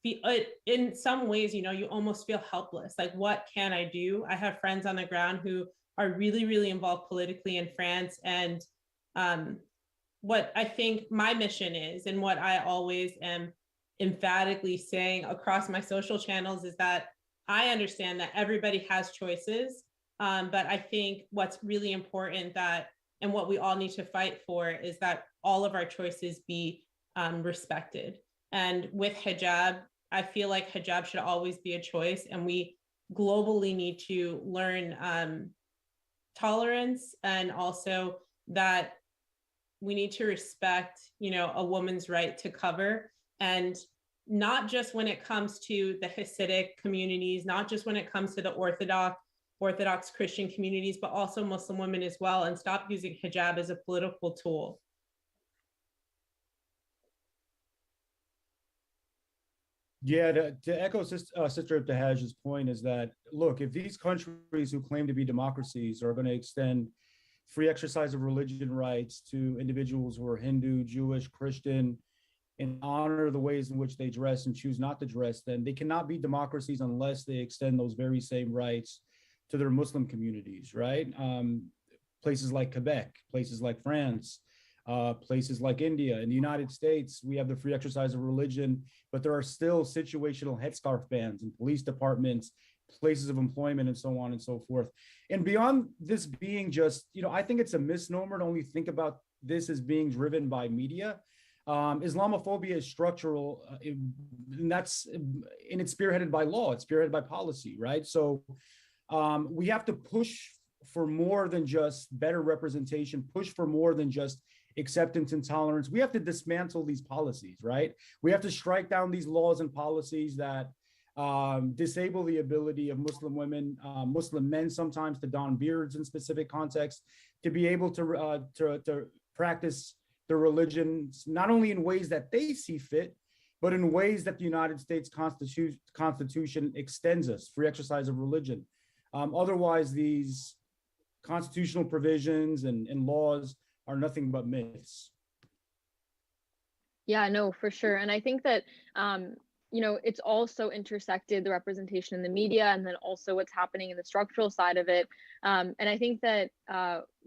Speaker 9: in some ways, you almost feel helpless. Like, what can I do? I have friends on the ground who are really, really involved politically in France. And what I think my mission is, and what I always am emphatically saying across my social channels, is that I understand that everybody has choices. But I think what's really important and what we all need to fight for is that all of our choices be respected. And with hijab, I feel like hijab should always be a choice. And we globally need to learn tolerance, and also that we need to respect, a woman's right to cover, and not just when it comes to the Hasidic communities, not just when it comes to the Orthodox Christian communities, but also Muslim women as well, and stop using hijab as a political tool.
Speaker 7: Yeah, to echo Sister Ibtihaj's point is that, look, if these countries who claim to be democracies are going to extend free exercise of religion rights to individuals who are Hindu, Jewish, Christian, and honor the ways in which they dress and choose not to dress, then they cannot be democracies unless they extend those very same rights to their Muslim communities, right? Places like Quebec, places like France, places like India. In the United States, we have the free exercise of religion, but there are still situational headscarf bans in police departments, places of employment, and so on and so forth. And beyond this being just, I think it's a misnomer to only think about this as being driven by media. Islamophobia is structural, and it's spearheaded by law, it's spearheaded by policy, right? So we have to push for more than just better representation, push for more than just acceptance and tolerance. We have to dismantle these policies, right? We have to strike down these laws and policies that disable the ability of Muslim women, Muslim men sometimes, to don beards in specific contexts, to be able to practice their religion, not only in ways that they see fit, but in ways that the United States Constitution extends us, free exercise of religion. Otherwise, these constitutional provisions and laws are nothing but myths.
Speaker 6: Yeah, no, for sure. And I think that, it's also intersected the representation in the media, and then also what's happening in the structural side of it. And I think that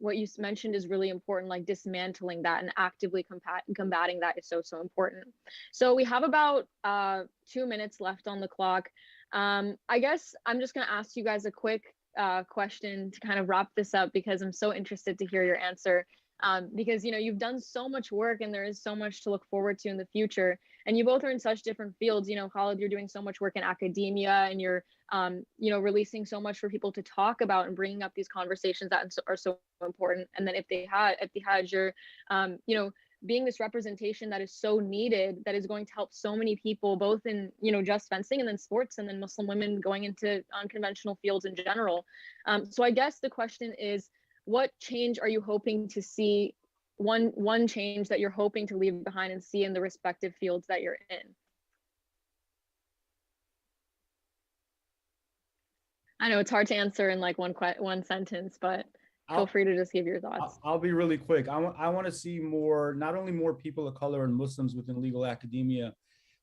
Speaker 6: what you mentioned is really important, like dismantling that and actively combating that is so, so important. So we have about 2 minutes left on the clock. I guess I'm just going to ask you guys a quick question to kind of wrap this up, because I'm so interested to hear your answer. Because you've done so much work, and there is so much to look forward to in the future, and you both are in such different fields. Khalid, you're doing so much work in academia, and you're releasing so much for people to talk about and bringing up these conversations that are so important. And then if they had you're being this representation that is so needed, that is going to help so many people, both in just fencing, and then sports, and then Muslim women going into unconventional fields in general. So I guess the question is, what change are you hoping to see, one change that you're hoping to leave behind and see in the respective fields that you're in? I know it's hard to answer in like one sentence, but feel free to just give your thoughts.
Speaker 7: I'll be really quick. I want to see more, not only more people of color and Muslims within legal academia,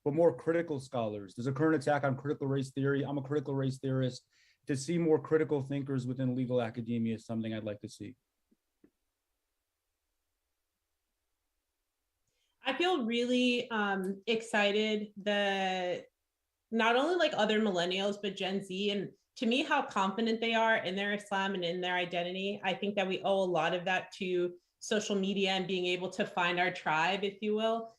Speaker 7: but more critical scholars. There's a current attack on critical race theory. I'm a critical race theorist. To see more critical thinkers within legal academia is something I'd like to see.
Speaker 9: I feel really excited that not only like other millennials, but Gen Z, and to me, how confident they are in their Islam and in their identity. I think that we owe a lot of that to social media and being able to find our tribe, if you will.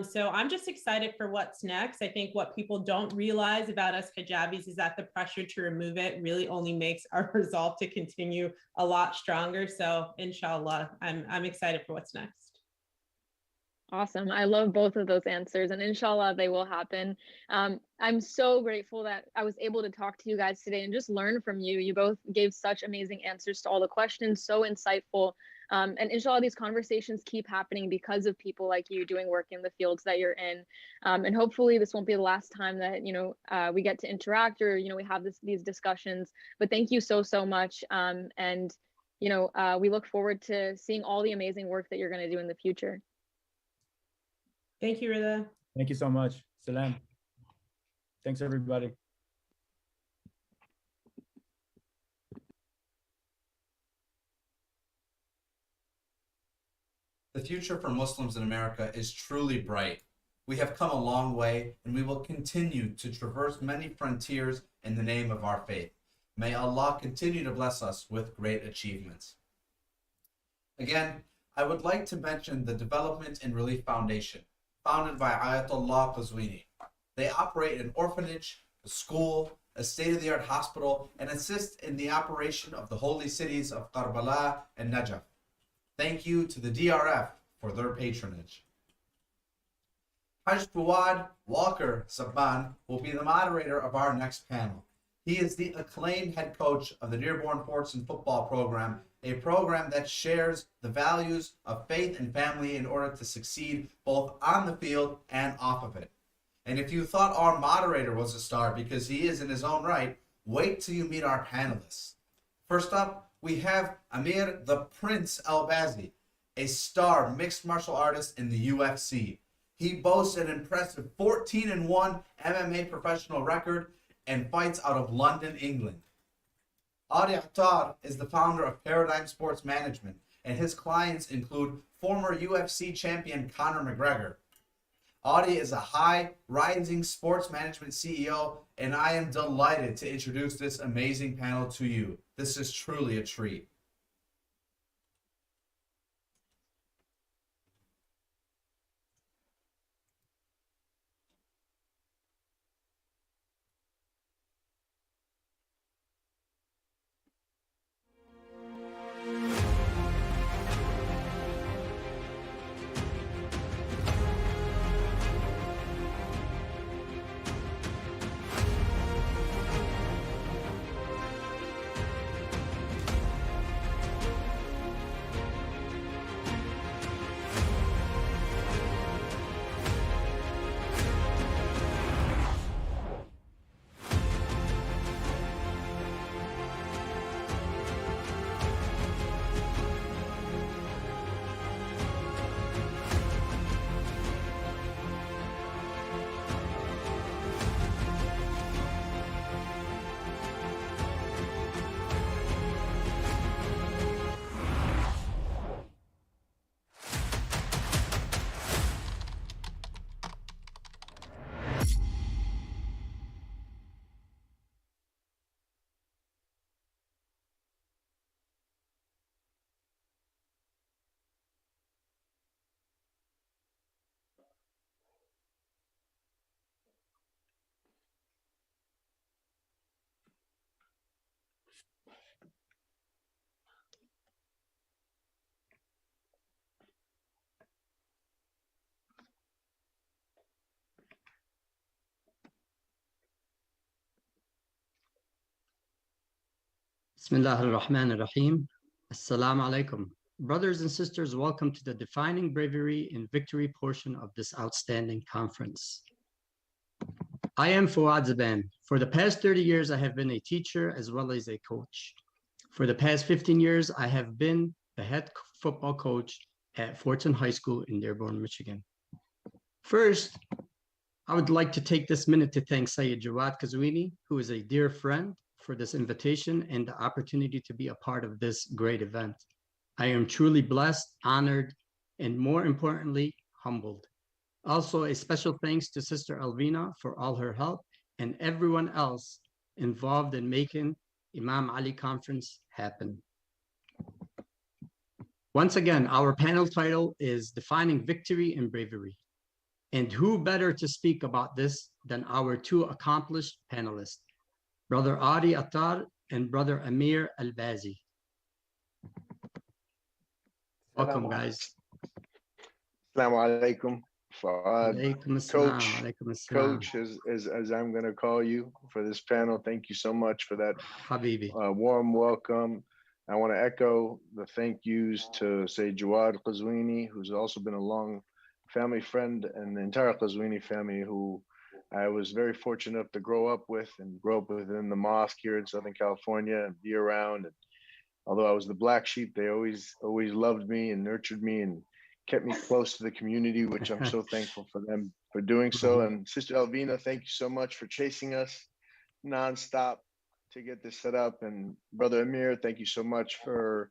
Speaker 9: So I'm just excited for what's next. I think what people don't realize about us hijabis is that the pressure to remove it really only makes our resolve to continue a lot stronger. So inshallah, I'm excited for what's next.
Speaker 6: Awesome. I love both of those answers, and inshallah they will happen. I'm so grateful that I was able to talk to you guys today and just learn from you. You both gave such amazing answers to all the questions, so insightful. And inshallah, these conversations keep happening because of people like you doing work in the fields that you're in. And hopefully this won't be the last time that, we get to interact or, we have these discussions. But thank you so, so much. And we look forward to seeing all the amazing work that you're going to do in the future.
Speaker 9: Thank you, Rida.
Speaker 7: Thank you so much. Salam. Thanks, everybody.
Speaker 3: The future for Muslims in America is truly bright. We have come a long way, and we will continue to traverse many frontiers in the name of our faith. May Allah continue to bless us with great achievements. Again, I would like to mention the Development and Relief Foundation, founded by JawadQazwini. They operate an orphanage, a school, a state-of-the-art hospital, and assist in the operation of the holy cities of Karbala and Najaf. Thank you to the DRF for their patronage. Hajj Fuad Walker Sabban will be the moderator of our next panel. He is the acclaimed head coach of the Dearborn Fortson football program, a program that shares the values of faith and family in order to succeed both on the field and off of it. And if you thought our moderator was a star, because he is in his own right, wait till you meet our panelists. First up, we have Amir the Prince El-Bazi, a star mixed martial artist in the UFC. He boasts an impressive 14-1 MMA professional record and fights out of London, England. Adi Attar is the founder of Paradigm Sports Management, and his clients include former UFC champion Conor McGregor. Adi is a high-rising sports management CEO, and I am delighted to introduce this amazing panel to you. This is truly a treat.
Speaker 8: Bismillah ar-Rahman ar-Rahim. Assalamu alaikum. Brothers and sisters, welcome to the Defining Bravery in Victory portion of this outstanding conference. I am Fuad Zaban. For the past 30 years, I have been a teacher as well as a coach. For the past 15 years, I have been the head football coach at Fortson High School in Dearborn, Michigan. First, I would like to take this minute to thank Sayyid JawadQazwini, who is a dear friend, for this invitation and the opportunity to be a part of this great event. I am truly blessed, honored, and more importantly, humbled. Also, a special thanks to Sister Alvina for all her help and everyone else involved in making Imam Ali Conference happen. Once again, our panel title is Defining Victory and Bravery. And who better to speak about this than our two accomplished panelists, Brother Adi Attar and Brother Amir Al-Bazi. Welcome, guys.
Speaker 10: Assalamu alaikum. Coach, as I'm going to call you for this panel, thank you so much for that warm welcome. I want to echo the thank yous to say JawadQazwini, who's also been a long family friend, and the entire Qazwini family, who I was very fortunate enough to grow up with within the mosque here in Southern California and be around. And although I was the black sheep, they always loved me and nurtured me and kept me close to the community, which I'm so thankful for them for doing so. And Sister Alvina, thank you so much for chasing us nonstop to get this set up. And Brother Amir, thank you so much for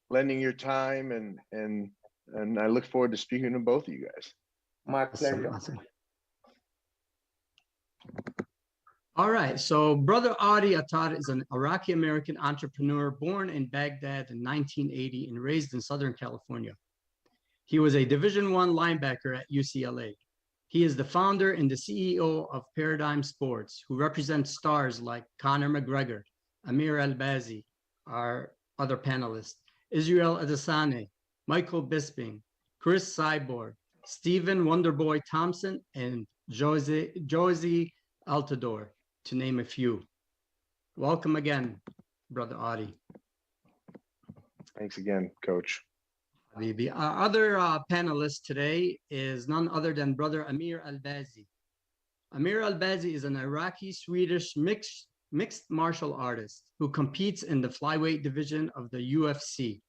Speaker 10: lending your time, and I look forward to speaking to both of you guys.
Speaker 12: My pleasure.
Speaker 8: All right, so Brother Adi Attar is an Iraqi-American entrepreneur born in Baghdad in 1980 and raised in Southern California. He was a Division I linebacker at UCLA. He is the founder and the CEO of Paradigm Sports, who represents stars like Conor McGregor, Amir Al-Bazi, our other panelists, Israel Adesanya, Michael Bisping, Chris Cyborg, Stephen Wonderboy Thompson, and Josie Altador, to name a few. Welcome again, Brother Adi.
Speaker 10: Thanks again, Coach.
Speaker 8: Our other panelist today is none other than Brother Amir Al-Bazi. Amir Al-Bazi is an Iraqi-Swedish mixed martial artist who competes in the flyweight division of the UFC.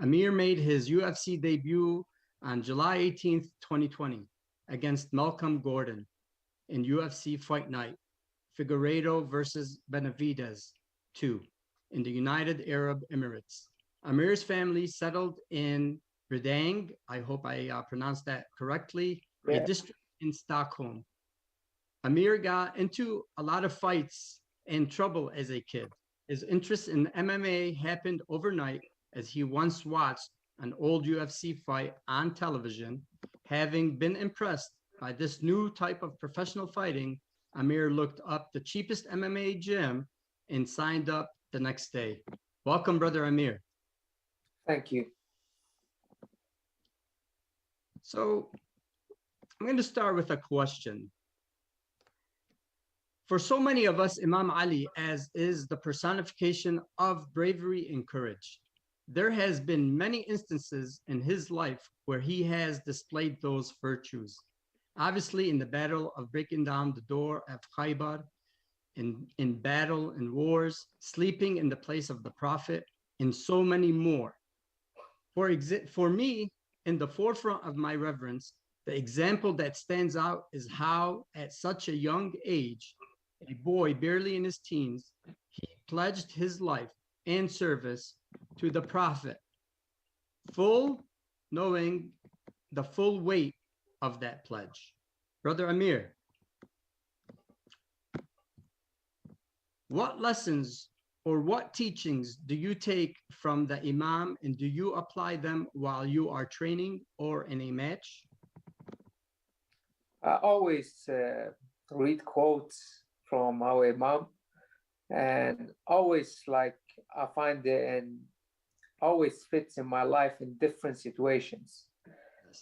Speaker 8: Amir made his UFC debut on July 18th, 2020 against Malcolm Gordon in UFC Fight Night, Figueiredo versus Benavidez 2 in the United Arab Emirates. Amir's family settled in Bredang, I hope I pronounced that correctly, a district in Stockholm. Amir got into a lot of fights and trouble as a kid. His interest in MMA happened overnight as he once watched an old UFC fight on television. Having been impressed by this new type of professional fighting, Amir looked up the cheapest MMA gym and signed up the next day. Welcome, Brother Amir.
Speaker 12: Thank you.
Speaker 8: So I'm going to start with a question. For so many of us, Imam Ali as is the personification of bravery and courage. There has been many instances in his life where he has displayed those virtues. Obviously, in the battle of breaking down the door of Khaybar, in battle and wars, sleeping in the place of the Prophet, and so many more. For me, in the forefront of my reverence, the example that stands out is how, at such a young age, a boy barely in his teens, he pledged his life and service to the Prophet, full knowing the full weight of that pledge. Brother Amir, what lessons or what teachings do you take from the Imam, and do you apply them while you are training or in a match?
Speaker 12: I always read quotes from our Imam, and always I find it and always fits in my life in different situations.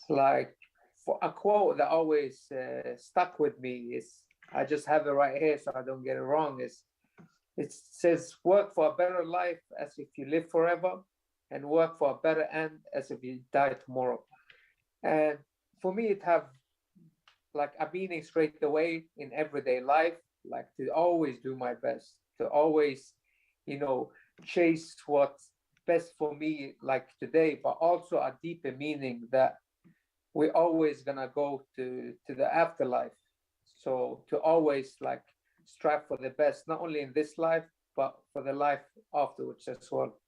Speaker 12: Like for a quote that always stuck with me is, I just have it right here so I don't get it wrong, is it says, work for a better life as if you live forever, and work for a better end as if you die tomorrow. And for me, it have like a meaning straight away in everyday life, like to always do my best, to always, chase what's best for me like today, but also a deeper meaning that we're always gonna go to the afterlife. So to always strive for the best, not only in this life, but for the life afterwards as well.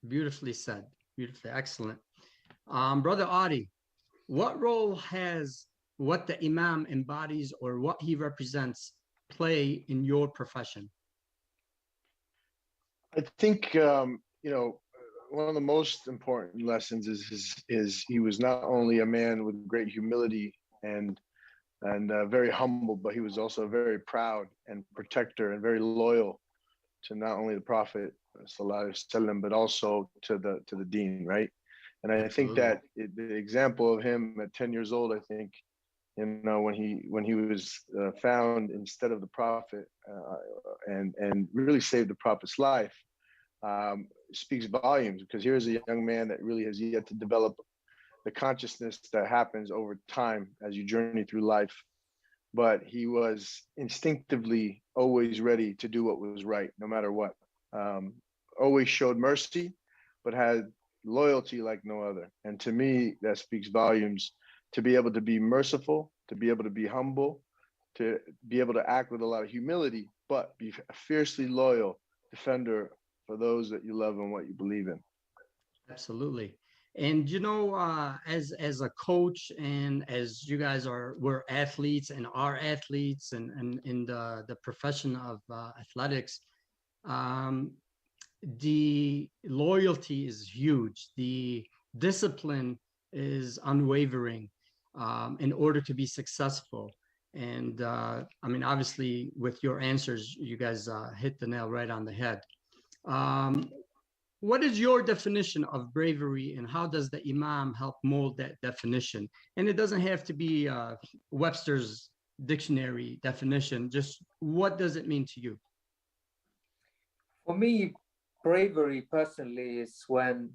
Speaker 8: Beautifully said. Beautifully, excellent. Brother Adi, what role has what the Imam embodies or what he represents play in your profession?
Speaker 10: I think, one of the most important lessons is he was not only a man with great humility and very humble, but he was also very proud and protector and very loyal to not only the Prophet sallallahu alaihi wasallam, but also to the Deen, right? And I think that the example of him at 10 years old, I think, when he was found instead of the Prophet and really saved the Prophet's life, speaks volumes, because here's a young man that really has yet to develop the consciousness that happens over time as you journey through life. But he was instinctively always ready to do what was right, no matter what. Always showed mercy, but had loyalty like no other. And to me, that speaks volumes, to be able to be merciful, to be able to be humble, to be able to act with a lot of humility, but be a fiercely loyal defender for those that you love and what you believe in.
Speaker 8: Absolutely. And as a coach, and as you guys were athletes and are athletes and in the profession of athletics, the loyalty is huge. The discipline is unwavering in order to be successful. And obviously with your answers, you guys hit the nail right on the head. What is your definition of bravery, and how does the Imam help mold that definition? And it doesn't have to be Webster's dictionary definition, just what does it mean to you?
Speaker 12: For me, bravery personally is when,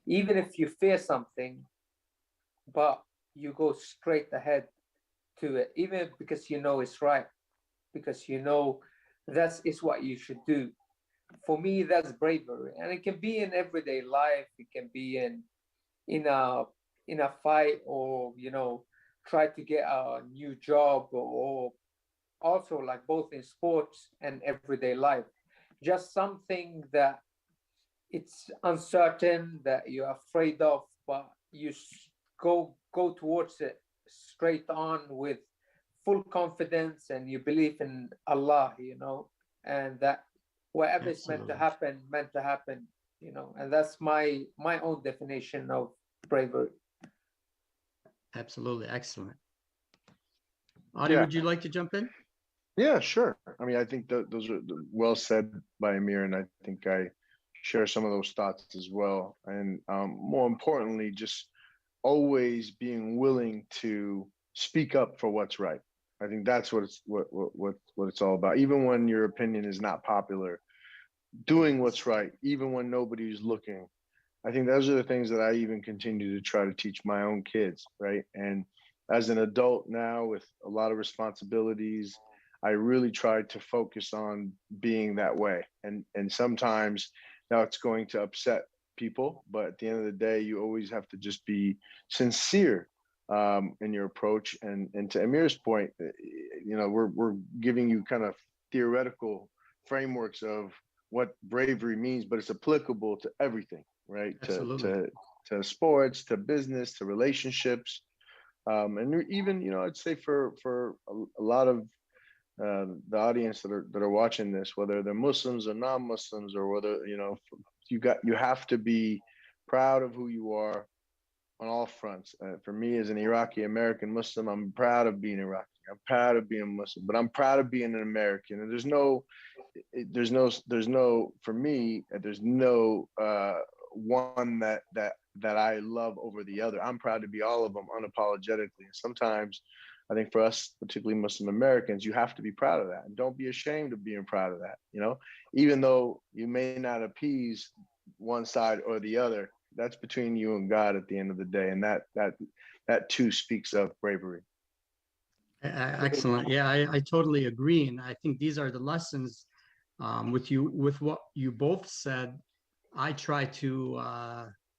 Speaker 12: even if you fear something, but you go straight ahead to it, even because you know it's right, because you know that is what you should do. For me, that's bravery, and it can be in everyday life. It can be in a fight, or try to get a new job, or also like both in sports and everyday life. Just something that it's uncertain, that you're afraid of, but you go towards it straight on with full confidence, and you believe in Allah, and that whatever is meant to happen, and that's my own definition of bravery.
Speaker 8: Absolutely. Excellent. Adi, would you like to jump in?
Speaker 10: Yeah, sure. I think those are well said by Amir, and I think I share some of those thoughts as well. And more importantly, just always being willing to speak up for what's right. I think that's what it's all about. Even when your opinion is not popular, doing what's right, even when nobody's looking. I think those are the things that I even continue to try to teach my own kids, right? And as an adult now with a lot of responsibilities, I really try to focus on being that way. And sometimes now it's going to upset people, but at the end of the day, you always have to just be sincere in your approach. And to Amir's point, we're giving you kind of theoretical frameworks of what bravery means, but it's applicable to everything, right? To sports, to business, to relationships, and even I'd say for a lot of the audience that are watching this, whether they're Muslims or non-Muslims, or whether you have to be proud of who you are on all fronts. For me, as an Iraqi American Muslim, I'm proud of being Iraqi. I'm proud of being Muslim, but I'm proud of being an American. And there's no for me, there's no one that I love over the other. I'm proud to be all of them unapologetically. And sometimes I think for us, particularly Muslim Americans, you have to be proud of that, and don't be ashamed of being proud of that. Even though you may not appease one side or the other, that's between you and God at the end of the day. And that too speaks of bravery.
Speaker 8: Excellent. Yeah, I totally agree. And I think these are the lessons with what you both said. I try to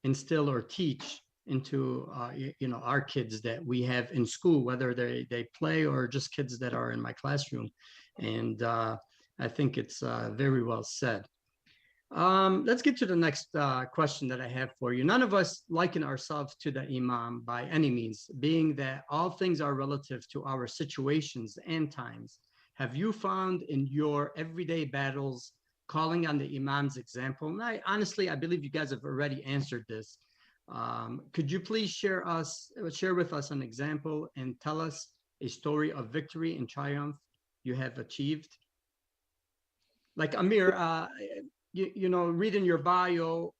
Speaker 8: instill or teach into our kids that we have in school, whether they play or just kids that are in my classroom. And I think it's very well said. Let's get to the next question that I have for you. None of us liken ourselves to the Imam by any means, being that all things are relative to our situations and times. Have you found in your everyday battles calling on the Imam's example? And honestly, I believe you guys have already answered this. Could you please share with us an example and tell us a story of victory and triumph you have achieved? Like Amir, you know, reading your bio,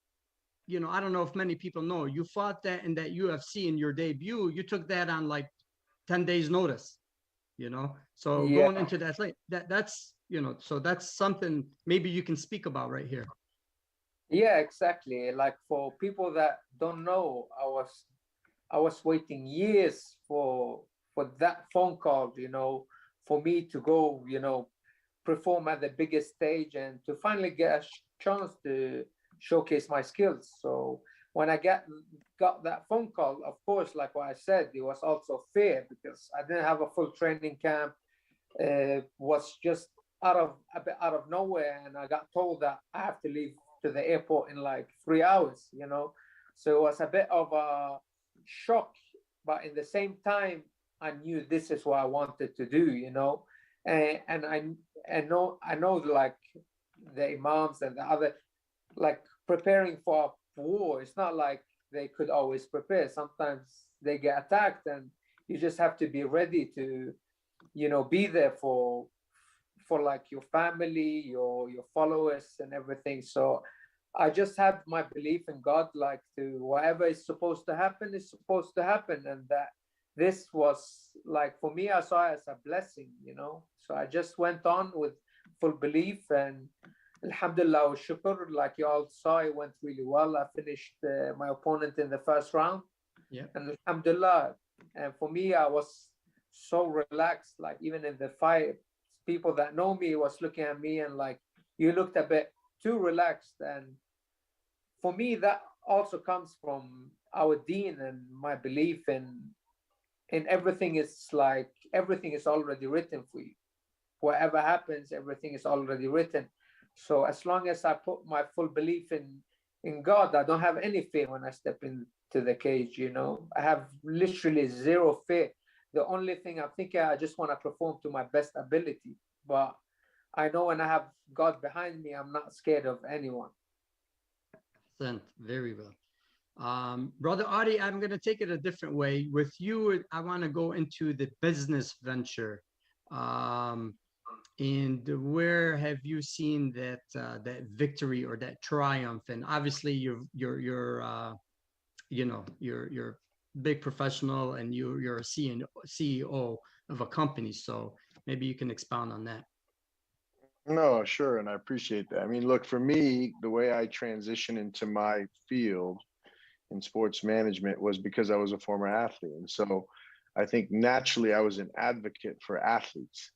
Speaker 8: you know, I don't know if many people know, you fought that in that UFC in your debut. You took that on like 10 days notice, you know? So
Speaker 12: Yeah.
Speaker 8: going into that, like that's, you know, so that's something maybe you can speak about right here.
Speaker 12: Yeah, exactly. Like for people that don't know, I was waiting years for that phone call, you know, for me to go, you know, perform at the biggest stage and to finally get a chance to showcase my skills. So when I got that phone call, of course, like what I said, it was also fear because I didn't have a full training camp. Was just a bit out of nowhere, and I got told that I have to leave to the airport in like 3 hours, you know. So it was a bit of a shock, but in the same time, I knew this is what I wanted to do, you know. And I know like the imams and the other, like preparing for a war, it's not like they could always prepare. Sometimes they get attacked and you just have to be ready to, you know, be there for like your family, your followers and everything. So I just have my belief in God, like to whatever is supposed to happen is supposed to happen. And that this was like, for me, I saw it as a blessing, you know. So I just went on with full belief, and alhamdulillah wa shukr, like you all saw, it went really well. I finished my opponent in the first round.
Speaker 8: Yeah.
Speaker 12: And alhamdulillah. And for me, I was so relaxed, like even in the fight, people that know me was looking at me and like, you looked a bit too relaxed. And for me, that also comes from our deen and my belief in everything. Is like, everything is already written for you. Whatever happens, everything is already written. So as long as I put my full belief in God, I don't have any fear when I step into the cage, you know. I have literally zero fear. The only thing I'm thinking, I just want to perform to my best ability. But I know when I have God behind me, I'm not scared of anyone.
Speaker 8: Excellent. Very well. Brother Adi, I'm going to take it a different way. With you, I want to go into the business venture. And where have you seen that that victory or that triumph? And obviously, you're you know, you're big professional and you're a CEO of a company. So maybe you can expound on that.
Speaker 10: No, sure, and I appreciate that. I mean, look, for me, the way I transitioned into my field in sports management was because I was a former athlete. And so I think naturally I was an advocate for athletes.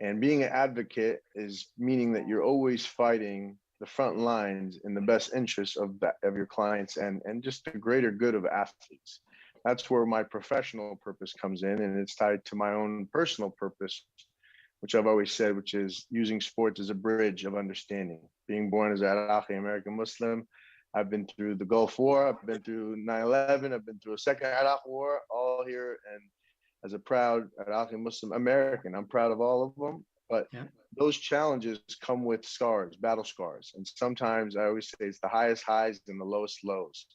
Speaker 10: And being an advocate is meaning that you're always fighting the front lines in the best interests of your clients and just the greater good of athletes. That's where my professional purpose comes in, and it's tied to my own personal purpose, which I've always said, which is using sports as a bridge of understanding. Being born as an Iraqi American Muslim, I've been through the Gulf War, I've been through 9/11, I've been through a second Iraq War, all here. And as a proud Iraqi Muslim American, I'm proud of all of them. But those challenges come with scars, battle scars. And sometimes I always say it's the highest highs and the lowest lows.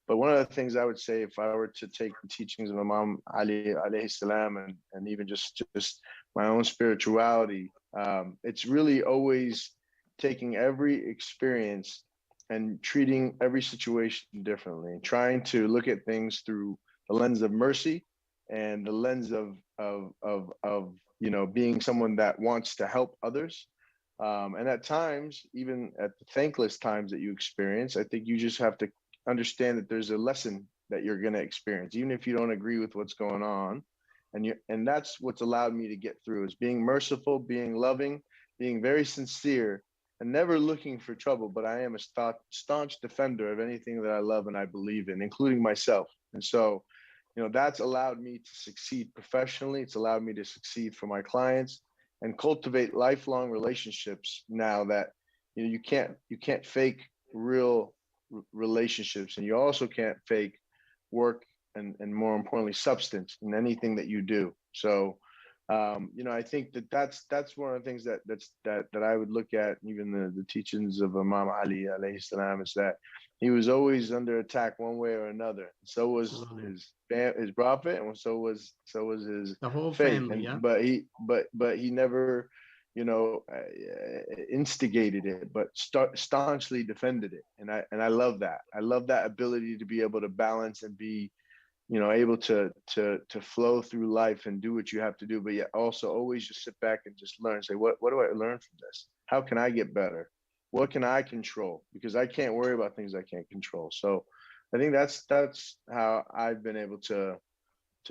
Speaker 10: But one of the things I would say, if I were to take the teachings of Imam Ali alayhi salam and even just my own spirituality, it's really always taking every experience and treating every situation differently, and trying to look at things through the lens of mercy and the lens of you know, being someone that wants to help others. And at times, even at the thankless times that you experience, I think you just have to understand that there's a lesson that you're going to experience, even if you don't agree with what's going on. And that's what's allowed me to get through, is being merciful, being loving, being very sincere, and never looking for trouble. But I am a staunch defender of anything that I love and I believe in, including myself. And so, you know, that's allowed me to succeed professionally. It's allowed me to succeed for my clients and cultivate lifelong relationships now that, You know, you can't fake real relationships, and you also can't fake work and more importantly substance in anything that you do. So you know, I think that's one of the things that I would look at, even the teachings of Imam Ali alayhi salam, is that he was always under attack one way or another. So was his prophet, and so was his
Speaker 8: the whole
Speaker 10: faith.
Speaker 8: family.
Speaker 10: And,
Speaker 8: Yeah.
Speaker 10: but he never, you know, instigated it, but staunchly defended it. And I love that. I love that ability to be able to balance and be, you know, able to flow through life and do what you have to do, but yet also always just sit back and just learn. Say, what do I learn from this? How can I get better? What can I control? Because I can't worry about things I can't control. So I think that's how I've been able to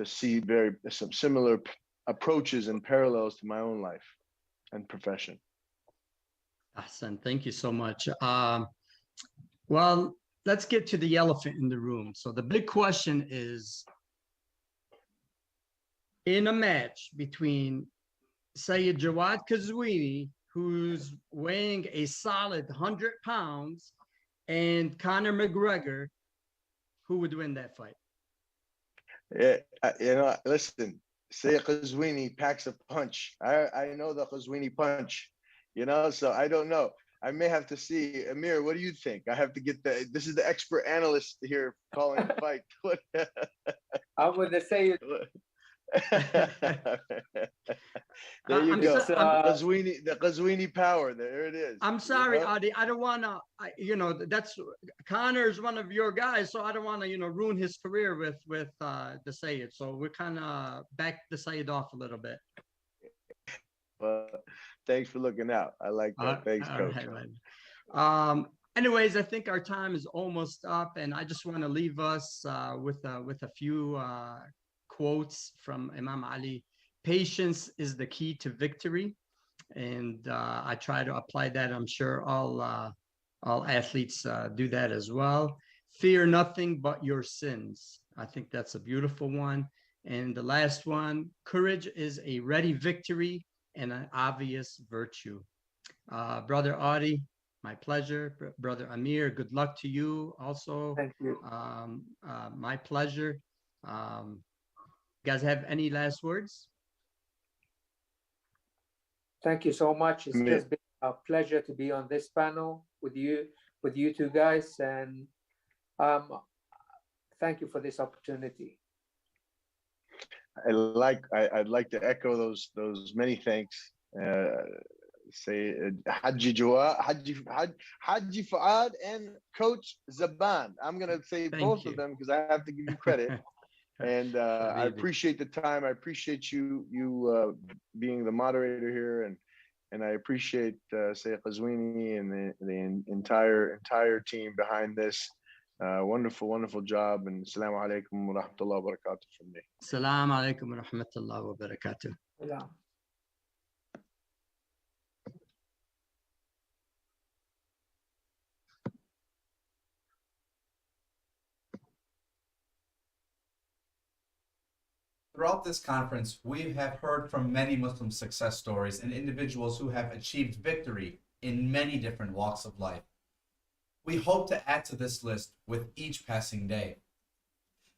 Speaker 10: see some similar approaches and parallels to my own life and profession.
Speaker 8: Ahsan, thank you so much. Well, let's get to the elephant in the room. So the big question is, in a match between Sayyid JawadQazwini, who's weighing a solid 100 pounds, and Conor McGregor, who would win that fight?
Speaker 10: Yeah, you know, listen, Sayyid Qazwini packs a punch. I know the Qazwini punch, you know, so I don't know. I may have to see. Amir, what do you think? I have to get this is the expert analyst here calling the fight.
Speaker 12: I'm going to say
Speaker 10: there you go. The Qazwini power. There it is.
Speaker 8: I'm sorry, you know? Adi. I don't want to, you know, that's Connor's one of your guys, so I don't want to, you know, ruin his career with the Sayyid. So we're kind of back the Sayyid off a little bit.
Speaker 10: Thanks for looking out. I like that. Thanks, Coach.
Speaker 8: Right. Anyways, I think our time is almost up, and I just want to leave us with a few quotes from Imam Ali. Patience is the key to victory, and I try to apply that. I'm sure all athletes do that as well. Fear nothing but your sins. I think that's a beautiful one. And the last one, courage is a ready victory and an obvious virtue. Brother Adi, my pleasure. Brother Amir, good luck to you also.
Speaker 12: Thank you.
Speaker 8: My pleasure. You guys have any last words?
Speaker 12: Thank you so much. It's just been a pleasure to be on this panel with you two guys, and thank you for this opportunity.
Speaker 10: I'd like to echo those many thanks. Say Haji Jawad, Haji Fuad, and Coach Zaban. I'm gonna say both of them because I have to give you credit. And I appreciate the time. I appreciate you being the moderator here, and I appreciate Sayyid Qazwini and the entire team behind this. Wonderful job, and assalamu alaikum wa rahmatullahi wa barakatuh from me.
Speaker 8: Assalamu alaikum wa rahmatullahi wa barakatuh.
Speaker 12: Yeah.
Speaker 3: Throughout this conference, we have heard from many Muslim success stories and individuals who have achieved victory in many different walks of life. We hope to add to this list with each passing day.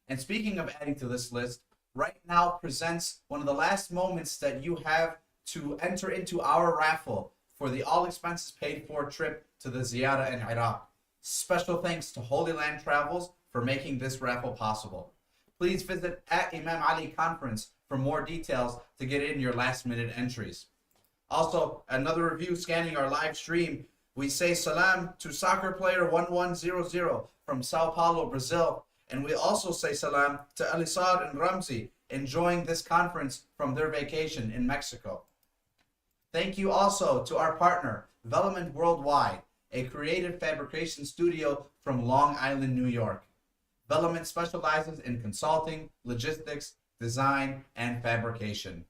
Speaker 3: And speaking of adding to this list, right now presents one of the last moments that you have to enter into our raffle for the all expenses paid for trip to the Ziyarah in Iraq. Special thanks to Holy Land Travels for making this raffle possible. Please visit at Imam Ali Conference for more details to get in your last minute entries. Also, another review scanning our live stream. We say salam to soccer player 1100 from Sao Paulo, Brazil. And we also say salam to Alisar and Ramzi enjoying this conference from their vacation in Mexico. Thank you also to our partner, Velament Worldwide, a creative fabrication studio from Long Island, New York. Velament specializes in consulting, logistics, design, and fabrication.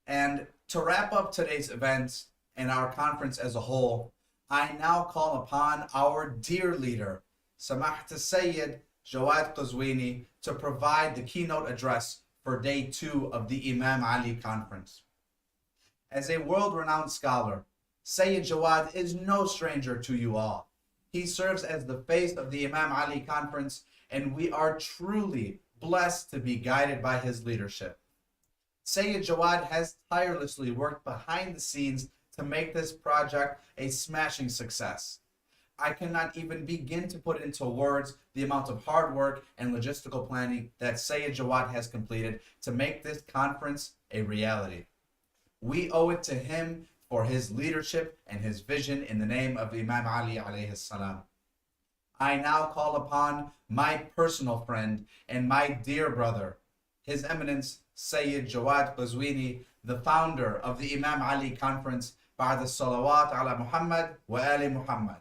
Speaker 3: And to wrap up today's events and our conference as a whole, I now call upon our dear leader, Samahat Sayyid JawadQazwini, to provide the keynote address for day 2 of the Imam Ali Conference. As a world-renowned scholar, Sayyid Jawad is no stranger to you all. He serves as the face of the Imam Ali Conference, and we are truly blessed to be guided by his leadership. Sayyid Jawad has tirelessly worked behind the scenes to make this project a smashing success. I cannot even begin to put into words the amount of hard work and logistical planning that Sayyid Jawad has completed to make this conference a reality. We owe it to him for his leadership and his vision in the name of Imam Ali alayhi salam. I now call upon my personal friend and my dear brother, His Eminence Sayyid JawadQazwini, the founder of the Imam Ali Conference, بعد الصلوات على محمد وآل محمد.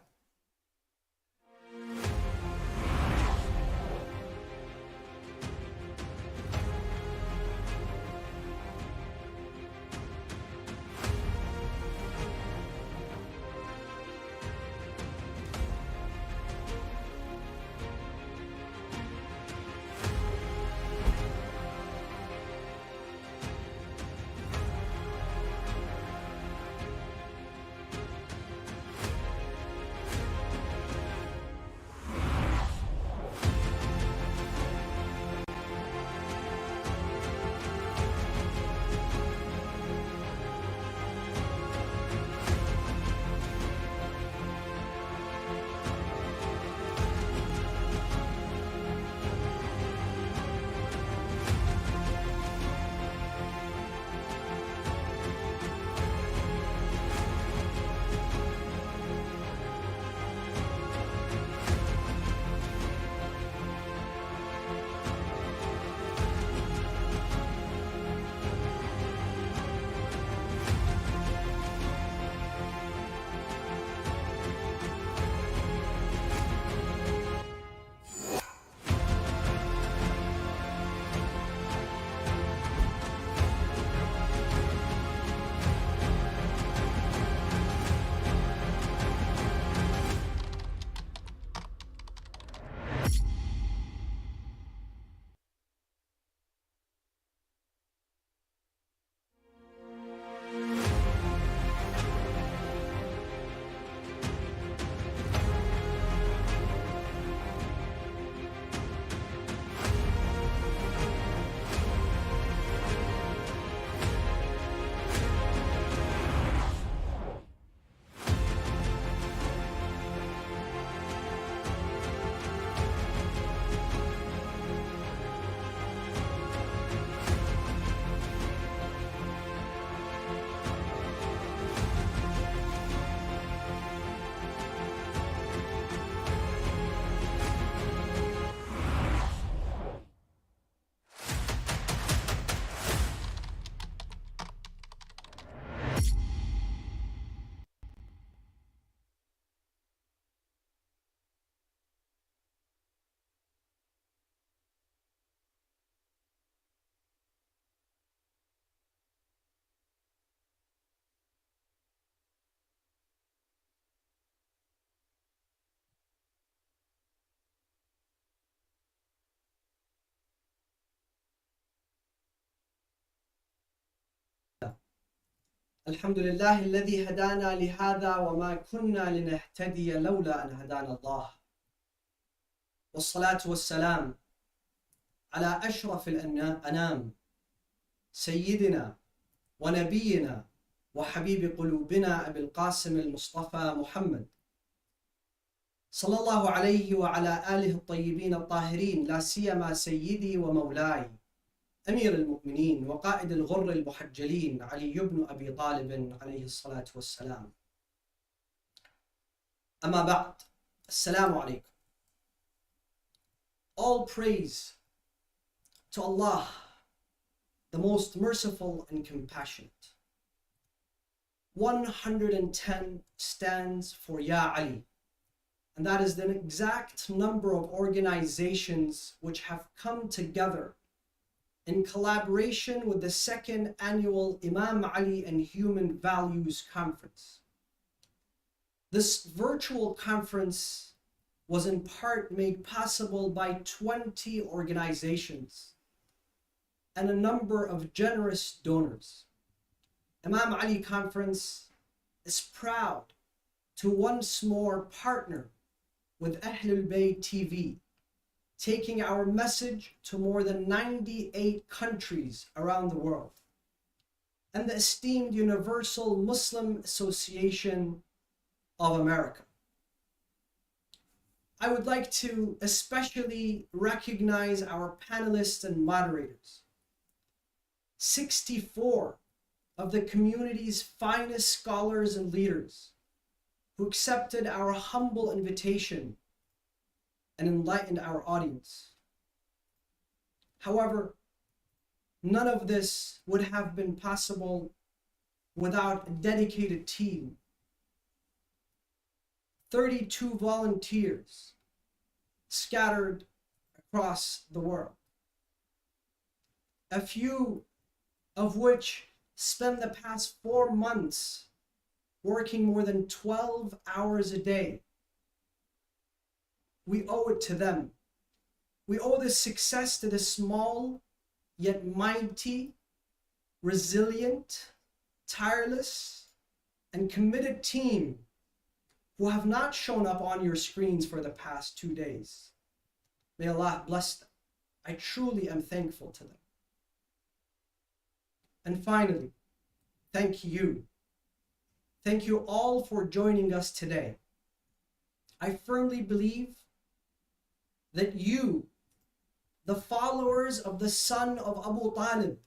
Speaker 11: الحمد لله الذي هدانا لهذا وما كنا لنهتدي لولا أن هدانا الله والصلاة والسلام على أشرف الأنام سيدنا ونبينا وحبيب قلوبنا أبي القاسم المصطفى محمد صلى الله عليه وعلى آله الطيبين الطاهرين، لا سيما سيدي ومولاي أمير المؤمنين وقائد الغر المحجلين علي بن أبي طالب عليه الصلاة والسلام. أما بعد، السلام عليكم. All praise to Allah, the most merciful and compassionate. 110 stands for Ya Ali, and that is the exact number of organizations which have come together in collaboration with the second annual Imam Ali and Human Values Conference. This virtual conference was in part made possible by 20 organizations and a number of generous donors. Imam Ali Conference is proud to once more partner with Ahlulbayt TV, taking our message to more than 98 countries around the world, and the esteemed Universal Muslim Association of America. I would like to especially recognize our panelists and moderators. 64 of the community's finest scholars and leaders who accepted our humble invitation and enlightened our audience. However, none of this would have been possible without a dedicated team. 32 volunteers scattered across the world, a few of which spent the past 4 months working more than 12 hours a day. We owe it to them. We owe this success to the small yet mighty, resilient, tireless, and committed team who have not shown up on your screens for the past 2 days. May Allah bless them. I truly am thankful to them. And finally, thank you. Thank you all for joining us today. I firmly believe that you, the followers of the son of Abu Talib,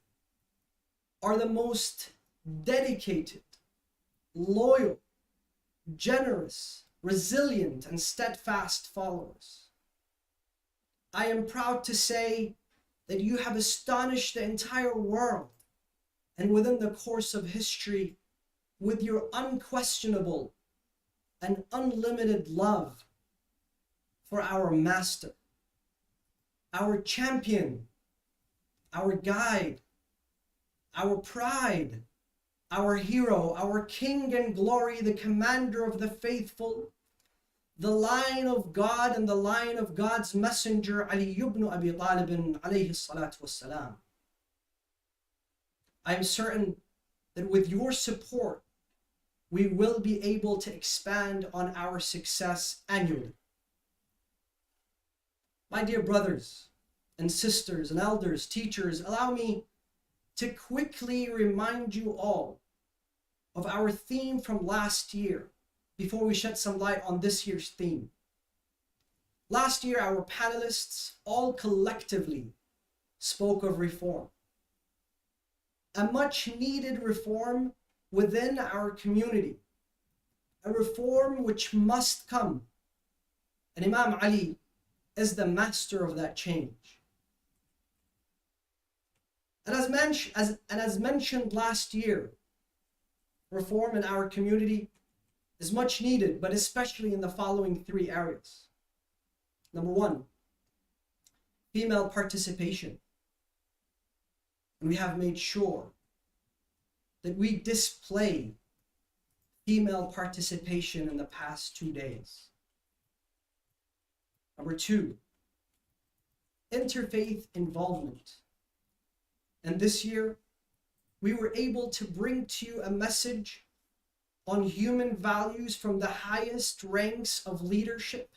Speaker 11: are the most dedicated, loyal, generous, resilient, and steadfast followers. I am proud to say that you have astonished the entire world and within the course of history with your unquestionable and unlimited love for our master, our champion, our guide, our pride, our hero, our king and glory, the commander of the faithful, the line of God and the line of God's messenger, Ali ibn Abi Talib alayhi salatu wassalam. I am certain that with your support, we will be able to expand on our success annually. My dear brothers and sisters and elders, teachers, allow me to quickly remind you all of our theme from last year before we shed some light on this year's theme. Last year, our panelists all collectively spoke of reform. A much needed reform within our community, a reform which must come. And Imam Ali is the master of that change. And as mentioned last year, reform in our community is much needed, but especially in the following 3 areas. Number 1, female participation. And we have made sure that we display female participation in the past 2 days. Number 2, interfaith involvement. And this year, we were able to bring to you a message on human values from the highest ranks of leadership,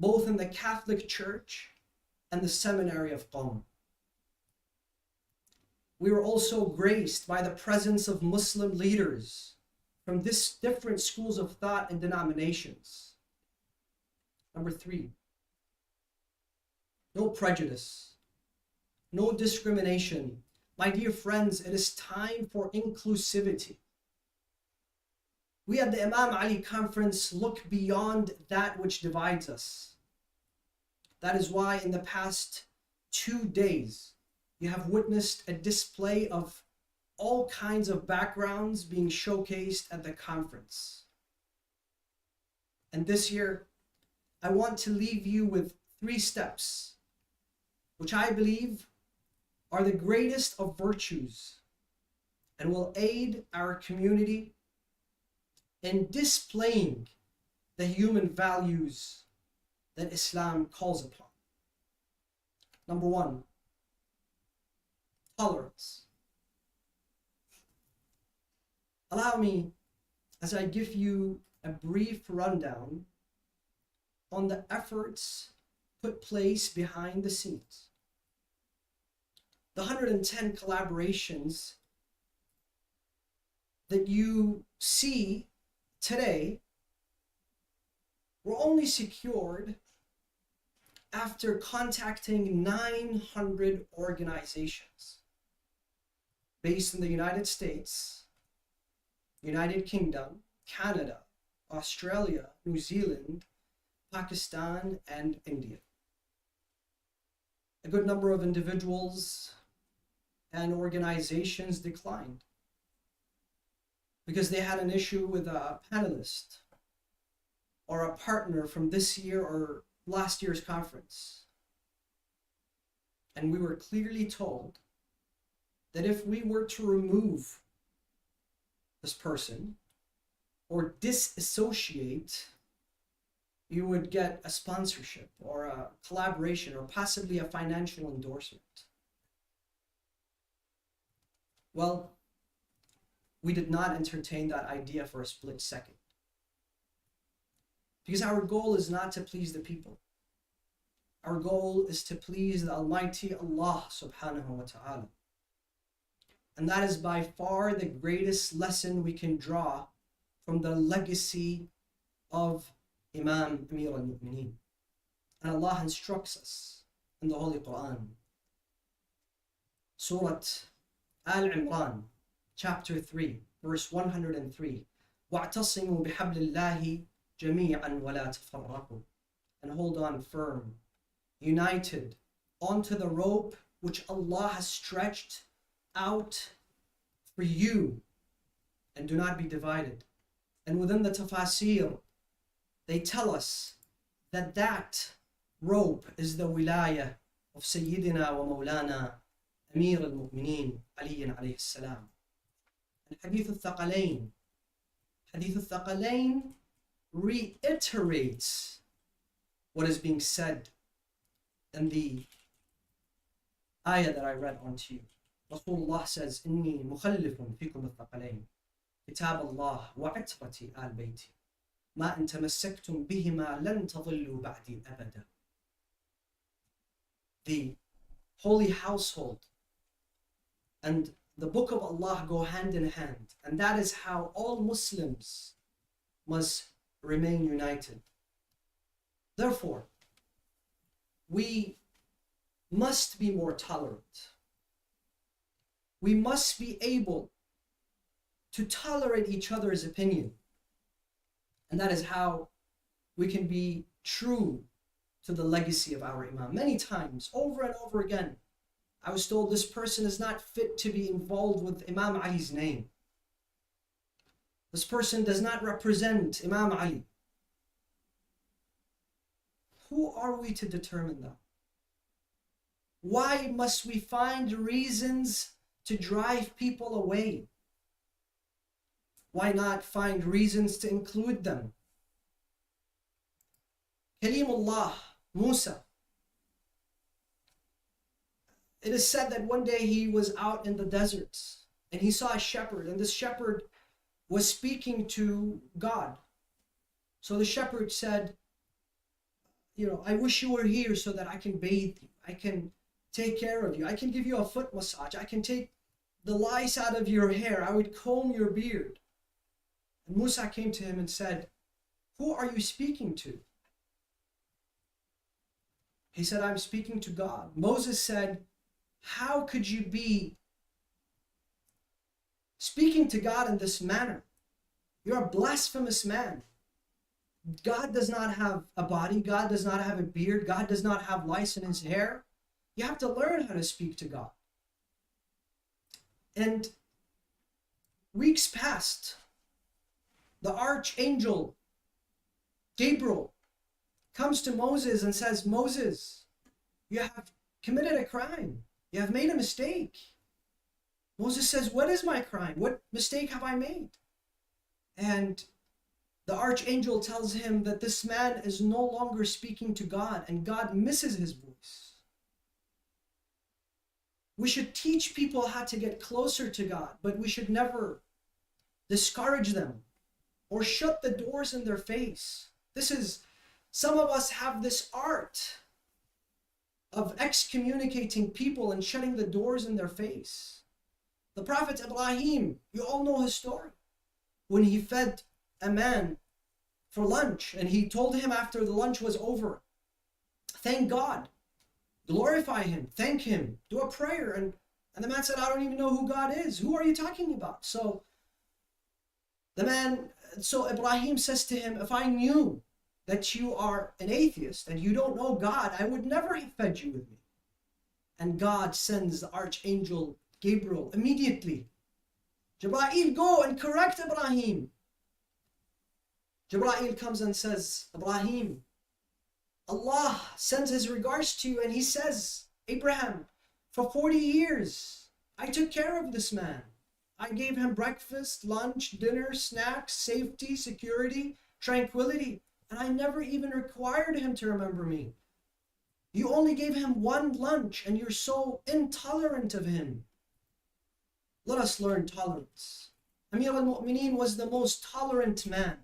Speaker 11: both in the Catholic Church and the Seminary of Qom. We were also graced by the presence of Muslim leaders from different schools of thought and denominations. Number 3, no prejudice, no discrimination. My dear friends, it is time for inclusivity. We at the Imam Ali Conference look beyond that which divides us. That is why in the past 2 days, you have witnessed a display of all kinds of backgrounds being showcased at the conference. And this year, I want to leave you with 3 steps, which I believe are the greatest of virtues and will aid our community in displaying the human values that Islam calls upon. Number 1, tolerance. Allow me as I give you a brief rundown on the efforts put place behind the scenes. The 110 collaborations that you see today were only secured after contacting 900 organizations based in the United States, United Kingdom, Canada, Australia, New Zealand, Pakistan, and India. A good number of individuals and organizations declined because they had an issue with a panelist or a partner from this year or last year's conference. And we were clearly told that if we were to remove this person or disassociate, you would get a sponsorship or a collaboration or possibly a financial endorsement. Well, we did not entertain that idea for a split second, because our goal is not to please the people. Our goal is to please the Almighty Allah subhanahu wa ta'ala. And that is by far the greatest lesson we can draw from the legacy of Imam Amir al-Mu'mineen. And Allah instructs us in the Holy Quran. Surah Al-Imran, chapter 3, verse 103. وَاعْتَصِمُوا بِحَبْلِ اللَّهِ جَمِيعًا وَلَا تَفَرَّقُوا. And hold on firm, united onto the rope which Allah has stretched out for you, and do not be divided. And within the tafasir, they tell us that that rope is the wilayah of Sayyidina wa Mawlana Amir al-Mu'mineen Ali alayhi salam. And Hadith al-Thaqalayn. Hadith al-Thaqalayn reiterates what is being said in the ayah that I read onto you. Rasulullah says, إِنِّي مُخَلِّفٌ فِيكُمُ الثَّقَلَيْنِ كِتَابَ اللَّهِ وَعِتْرَةِ آل بَيْتِ مَا إِن تَمَسَّكْتُمْ بِهِمَا لَن تَضِلُّوا بَعْدِي أَبَدًا. The holy household and the book of Allah go hand in hand, and that is how all Muslims must remain united. Therefore, we must be more tolerant. We must be able to tolerate each other's opinion. And that is how we can be true to the legacy of our Imam. Many times, over and over again, I was told this person is not fit to be involved with Imam Ali's name. This person does not represent Imam Ali. Who are we to determine that? Why must we find reasons to drive people away? Why not find reasons to include them? Kalimullah, Musa. It is said that one day he was out in the deserts and he saw a shepherd, and this shepherd was speaking to God. So the shepherd said, I wish you were here so that I can bathe you. I can take care of you. I can give you a foot massage. I can take the lice out of your hair. I would comb your beard. And Musa came to him and said, who are you speaking to? He said, I'm speaking to God. Moses said, how could you be speaking to God in this manner? You're a blasphemous man. God does not have a body. God does not have a beard. God does not have lice in his hair. You have to learn how to speak to God. And weeks passed. The archangel Gabriel comes to Moses and says, Moses, you have committed a crime. You have made a mistake. Moses says, what is my crime? What mistake have I made? And the archangel tells him that this man is no longer speaking to God, and God misses his voice. We should teach people how to get closer to God, but we should never discourage them or shut the doors in their face. Some of us have this art of excommunicating people and shutting the doors in their face. The Prophet Ibrahim, you all know his story. When he fed a man for lunch and he told him after the lunch was over, thank God, glorify him, thank him, do a prayer. And the man said, I don't even know who God is. Who are you talking about? So Ibrahim says to him, if I knew that you are an atheist and you don't know God, I would never have fed you with me. And God sends the archangel Gabriel immediately. Jibreel, go and correct Ibrahim. Jibreel comes and says, Ibrahim, Allah sends his regards to you, and he says, Abraham, for 40 years, I took care of this man. I gave him breakfast, lunch, dinner, snacks, safety, security, tranquility, and I never even required him to remember me. You only gave him one lunch, and you're so intolerant of him. Let us learn tolerance. Amir al-Mu'mineen was the most tolerant man.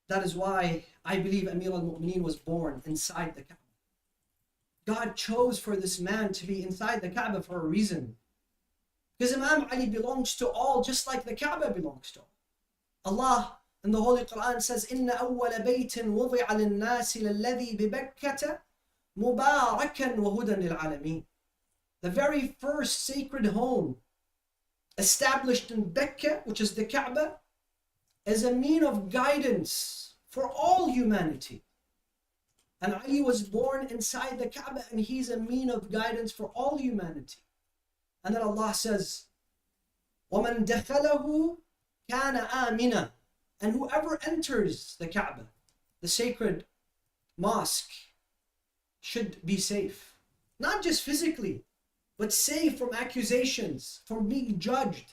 Speaker 11: That is why I believe Amir al-Mu'mineen was born inside the Kaaba. God chose for this man to be inside the Kaaba for a reason. Because Imam Ali belongs to all, just like the Kaaba belongs to all. Allah in the Holy Quran says, إِنَّ أَوَّلَ بَيْتٍ وُضِعَ لِلنَّاسِ لَلَّذِي بِبَكَّةَ مُبَارَكًا وَهُدًى لِلْعَالَمِينَ. The very first sacred home established in Becca, which is the Kaaba, is a mean of guidance for all humanity. And Ali was born inside the Kaaba, and he's a mean of guidance for all humanity. And then Allah says, وَمَنْ دَخَلَهُ كَانَ آمِنًا. And whoever enters the Kaaba, the sacred mosque, should be safe. Not just physically, but safe from accusations, from being judged,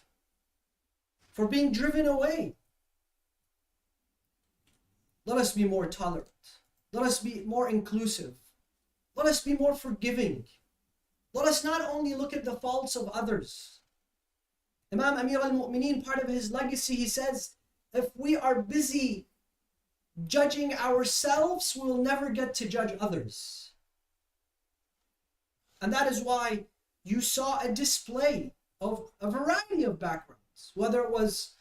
Speaker 11: for being driven away. Let us be more tolerant. Let us be more inclusive. Let us be more forgiving. Let us not only look at the faults of others. Imam Amir al-Mu'mineen, part of his legacy, he says, if we are busy judging ourselves, we will never get to judge others. And that is why you saw a display of a variety of backgrounds, whether it was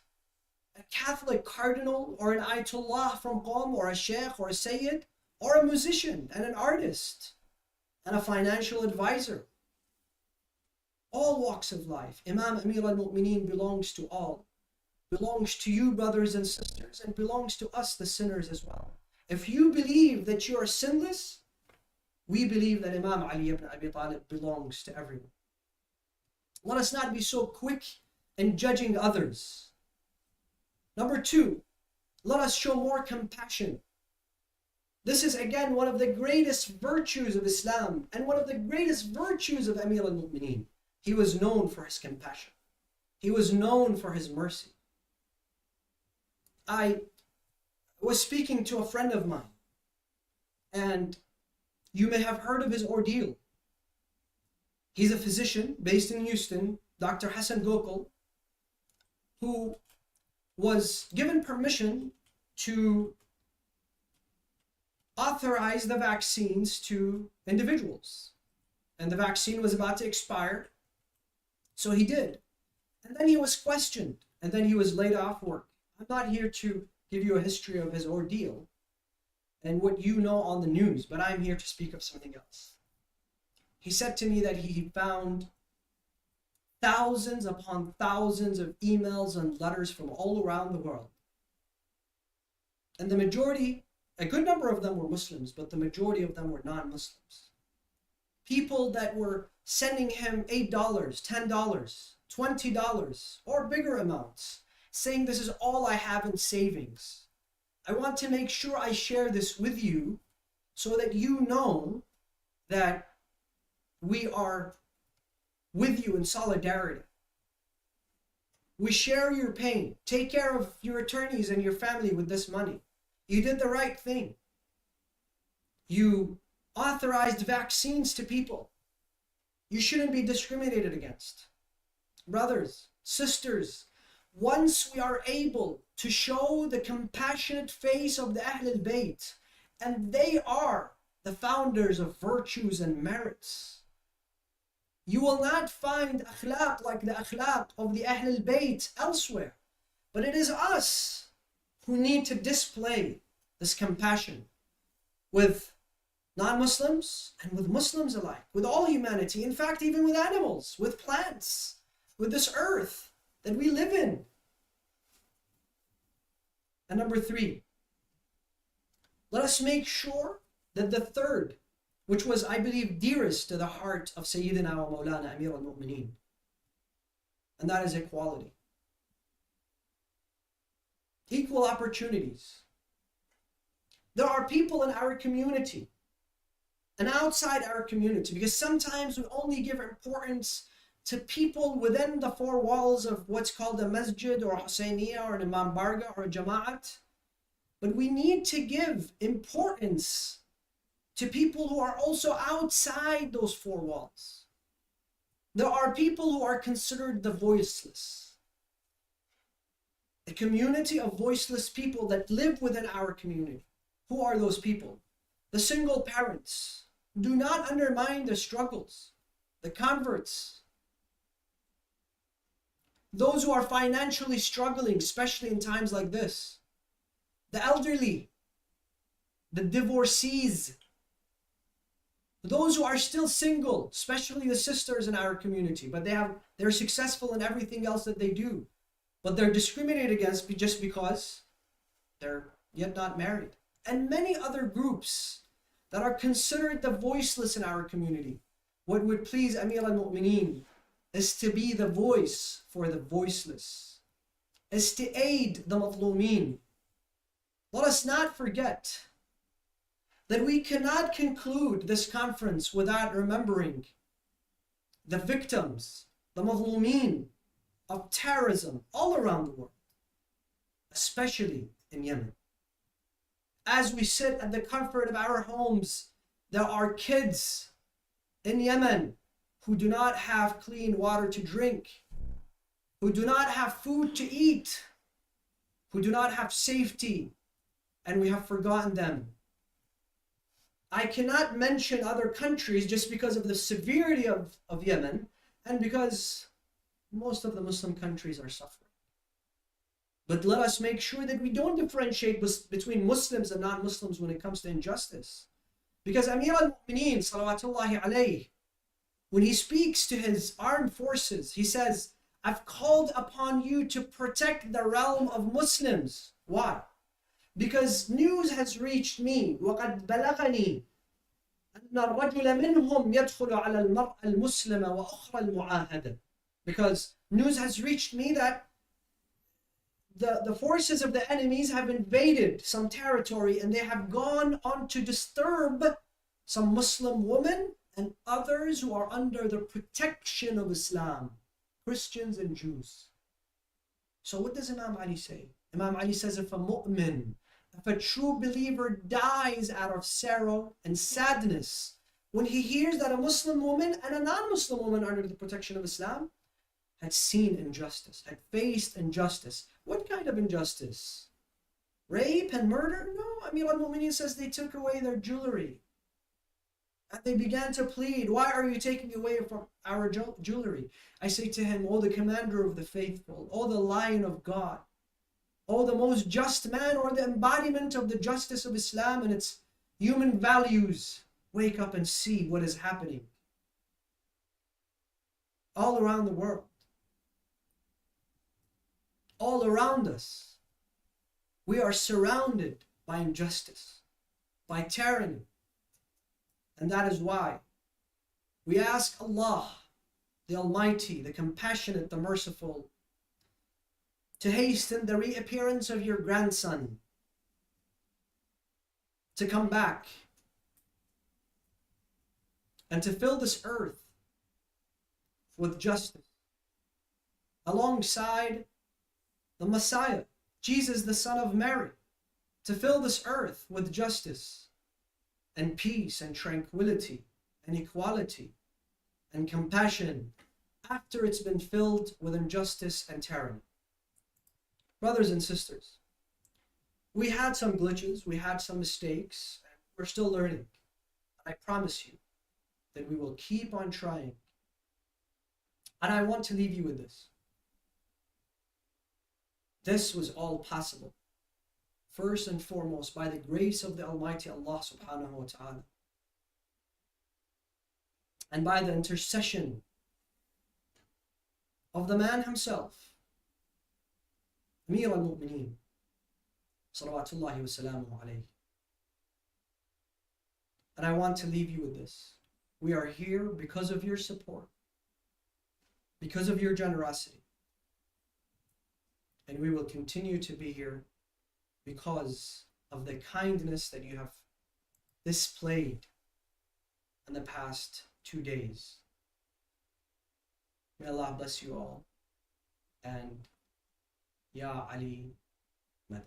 Speaker 11: a Catholic cardinal or an Ayatollah from Qom or a sheikh or a sayyid or a musician and an artist and a financial advisor. All walks of life. Imam Amir al-Mu'mineen belongs to all. Belongs to you, brothers and sisters, and belongs to us, the sinners, as well. If you believe that you are sinless, we believe that Imam Ali ibn Abi Talib belongs to everyone. Let us not be so quick in judging others. Number two, let us show more compassion. This is again one of the greatest virtues of Islam and one of the greatest virtues of Amir al-Mu'mineen. He was known for his compassion. He was known for his mercy. I was speaking to a friend of mine, and you may have heard of his ordeal. He's a physician based in Houston, Dr. Hassan Gokul, who was given permission to authorize the vaccines to individuals. And the vaccine was about to expire, so he did. And then he was questioned, and then he was laid off work. I'm not here to give you a history of his ordeal and what you know on the news, but I'm here to speak of something else. He said to me that he found thousands upon thousands of emails and letters from all around the world. And the majority, a good number of them were Muslims, but the majority of them were non-Muslims. People that were sending him $8, $10, $20, or bigger amounts, saying this is all I have in savings. I want to make sure I share this with you so that you know that we are with you in solidarity. We share your pain. Take care of your attorneys and your family with this money. You did the right thing. You authorized vaccines to people. You shouldn't be discriminated against. Brothers, sisters, once we are able to show the compassionate face of the Ahlulbayt, and they are the founders of virtues and merits, you will not find akhlaq like the akhlaq of the Ahlulbayt elsewhere. But it is us who need to display this compassion with non-Muslims and with Muslims alike, with all humanity, in fact, even with animals, with plants, with this earth that we live in. And number 3, let us make sure that the third, which was, I believe, dearest to the heart of Sayyidina wa Mawlana Amir al-Mu'mineen, and that is equality. Equal opportunities. There are people in our community and outside our community, because sometimes we only give importance to people within the 4 walls of what's called a masjid or a Husseiniya or an Imam Barga or a Jama'at. But we need to give importance to people who are also outside those 4 walls. There are people who are considered the voiceless. A community of voiceless people that live within our community. Who are those people? The single parents. Do not undermine the struggles. The converts. Those who are financially struggling, especially in times like this. The elderly. The divorcees. Those who are still single, especially the sisters in our community, but they're successful in everything else that they do. But they're discriminated against just because they're yet not married. And many other groups that are considered the voiceless in our community. What would please Amir al-Mu'mineen is to be the voice for the voiceless, is to aid the Mazlumeen. Let us not forget that we cannot conclude this conference without remembering the victims, the Mazlumeen, of terrorism all around the world, especially in Yemen. As we sit at the comfort of our homes, there are kids in Yemen who do not have clean water to drink, who do not have food to eat, who do not have safety, and we have forgotten them. I cannot mention other countries just because of the severity of Yemen and because most of the Muslim countries are suffering. But let us make sure that we don't differentiate between Muslims and non-Muslims when it comes to injustice. Because Amir al-Mu'mineen, salawatullahi alayhi, when he speaks to his armed forces, he says, I've called upon you to protect the realm of Muslims. Why? Because news has reached me, وَقَدْ بَلَغَنِي أَنَّ الرَّجُلَ مِنْهُمْ يَدْخُلُ عَلَى الْمَرْءَ الْمُسْلِمَ وَأُخْرَى الْمُعَاهَدَةِ. Because news has reached me that the forces of the enemies have invaded some territory and they have gone on to disturb some Muslim women and others who are under the protection of Islam, Christians and Jews. So what does Imam Ali say? Imam Ali says, if a true believer dies out of sorrow and sadness when he hears that a Muslim woman and a non-Muslim woman under the protection of Islam had seen injustice, had faced injustice. What kind of injustice? Rape and murder? No, Amir al-Mu'mineen says they took away their jewelry. And they began to plead, why are you taking away from our jewelry? I say to him, oh, the commander of the faithful, oh, the lion of God, oh, the most just man, or the embodiment of the justice of Islam and its human values. Wake up and see what is happening all around the world. All around us, we are surrounded by injustice, by tyranny. And that is why we ask Allah, the Almighty, the Compassionate, the Merciful, to hasten the reappearance of your grandson, to come back, and to fill this earth with justice, alongside the Messiah, Jesus, the Son of Mary, to fill this earth with justice and peace and tranquility and equality and compassion after it's been filled with injustice and tyranny. Brothers and sisters, we had some glitches, we had some mistakes, and we're still learning. I promise you that we will keep on trying. And I want to leave you with this. This was all possible, first and foremost, by the grace of the Almighty Allah subhanahu wa ta'ala, and by the intercession of the man himself, Amir al-Mu'mineen, salawatullahi wa salamuhu alayhi. And I want to leave you with this. We are here because of your support, because of your generosity. And we will continue to be here because of the kindness that you have displayed in the past 2 days. May Allah bless you all. And Ya Ali Madad.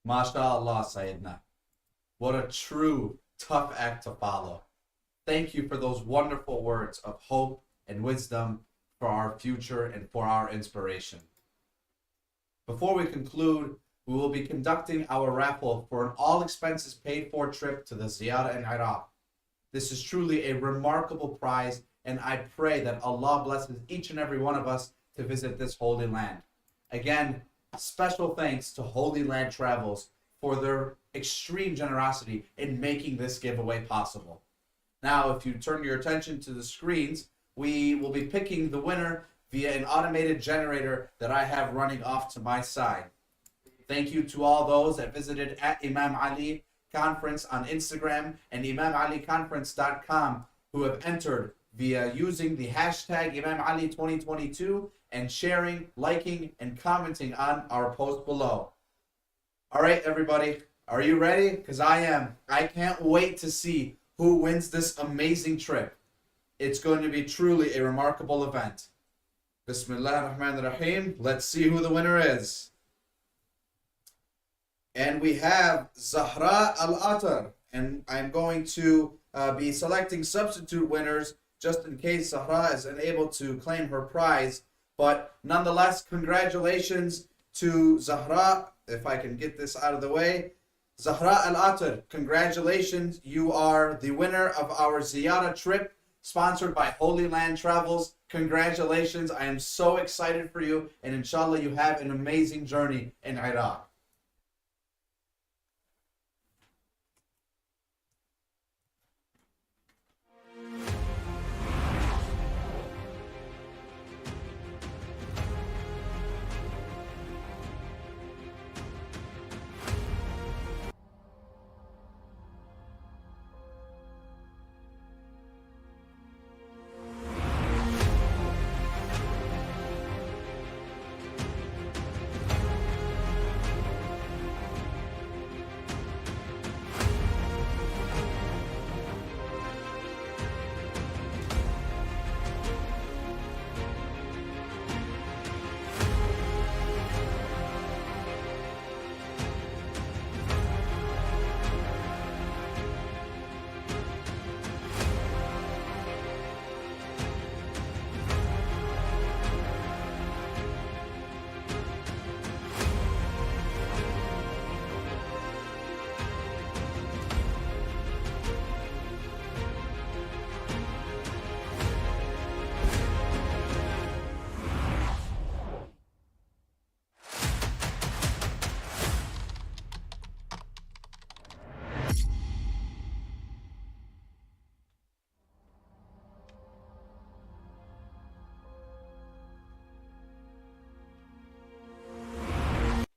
Speaker 3: MashaAllah, Sayyidina. What a true, tough act to follow. Thank you for those wonderful words of hope and wisdom for our future and for our inspiration. Before we conclude, we will be conducting our raffle for an all-expenses-paid-for trip to the Ziyarah in Iraq. This is truly a remarkable prize, and I pray that Allah blesses each and every one of us to visit this holy land. Again, special thanks to Holy Land Travels for their extreme generosity in making this giveaway possible. Now, if you turn your attention to the screens, we will be picking the winner via an automated generator that I have running off to my side. Thank you to all those that visited at Imam Ali Conference on Instagram and ImamAliConference.com who have entered via using the hashtag Imam Ali 2022 and sharing, liking, and commenting on our post below. All right, everybody, are you ready? Because I am. I can't wait to see who wins this amazing trip. It's going to be truly a remarkable event. Bismillah ar-Rahman ar-Rahim. Let's see who the winner is. And we have Zahra Al-Atar. And I'm going to be selecting substitute winners just in case Zahra is unable to claim her prize. But nonetheless, congratulations to Zahra. If I can get this out of the way. Zahra Al-Atar, congratulations. You are the winner of our Ziyara trip sponsored by Holy Land Travels. Congratulations. I am so excited for you. And inshallah, you have an amazing journey in Iraq.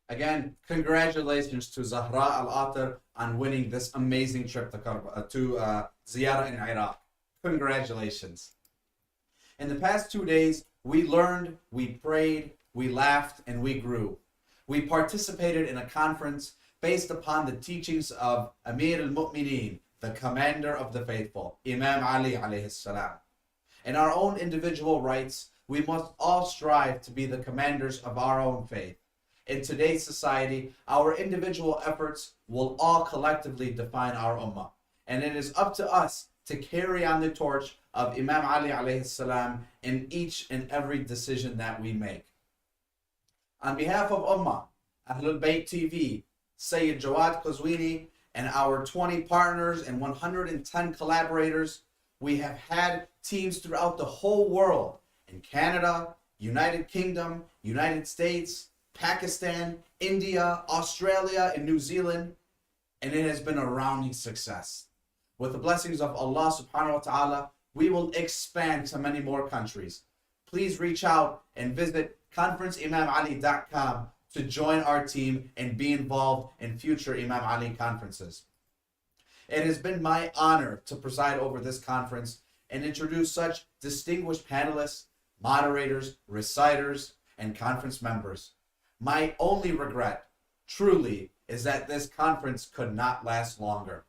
Speaker 3: Again, congratulations to Zahra Al-Atar on winning this amazing trip to Ziyara in Iraq. Congratulations. In the past 2 days, we learned, we prayed, we laughed, and we grew. We participated in a conference based upon the teachings of Amir al-Mu'mineen, the commander of the faithful, Imam Ali alayhi salam. In our own individual rights, we must all strive to be the commanders of our own faith. In today's society, our individual efforts will all collectively define our ummah. And it is up to us to carry on the torch of Imam Ali alayhi salam in each and every decision that we make. On behalf of ummah, Ahlulbayt TV, Sayyid JawadQazwini, and our 20 partners and 110 collaborators, we have had teams throughout the whole world, in Canada, United Kingdom, United States, Pakistan, India, Australia, and New Zealand, and it has been a rounding success. With the blessings of Allah subhanahu wa ta'ala, we will expand to many more countries. Please reach out and visit conferenceimamali.com to join our team and be involved in future Imam Ali conferences. It has been my honor to preside over this conference and introduce such distinguished panelists, moderators, reciters, and conference members. My only regret, truly, is that this conference could not last longer.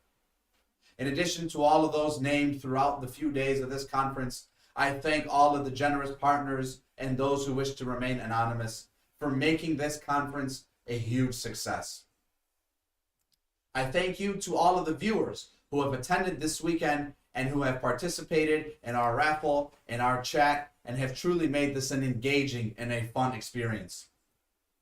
Speaker 3: In addition to all of those named throughout the few days of this conference, I thank all of the generous partners and those who wish to remain anonymous for making this conference a huge success. I thank you to all of the viewers who have attended this weekend and who have participated in our raffle, in our chat, and have truly made this an engaging and a fun experience.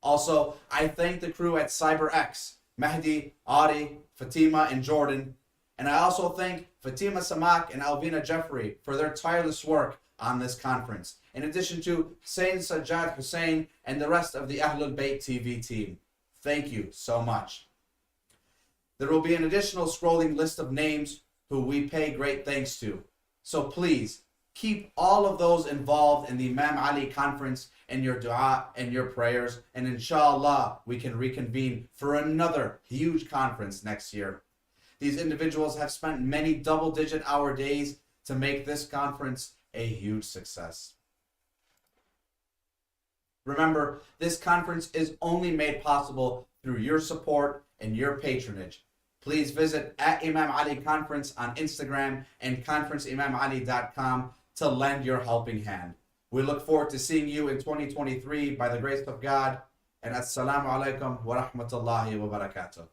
Speaker 3: Also, I thank the crew at CyberX, Mehdi, Adi, Fatima, and Jordan. And I also thank Fatima Samak and Alvina Jeffrey for their tireless work on this conference, in addition to Sayyid Sajjad Hussein and the rest of the Ahlulbayt TV team. Thank you so much. There will be an additional scrolling list of names who we pay great thanks to. So please, keep all of those involved in the Imam Ali conference in your dua and your prayers, and inshallah we can reconvene for another huge conference next year. These individuals have spent many double-digit hour days to make this conference a huge success. Remember, this conference is only made possible through your support and your patronage. please visit at Imam Ali Conference on Instagram and conferenceimamali.com to lend your helping hand. We look forward to seeing you in 2023 by the grace of God. And assalamu alaikum wa rahmatullahi wa barakatuh.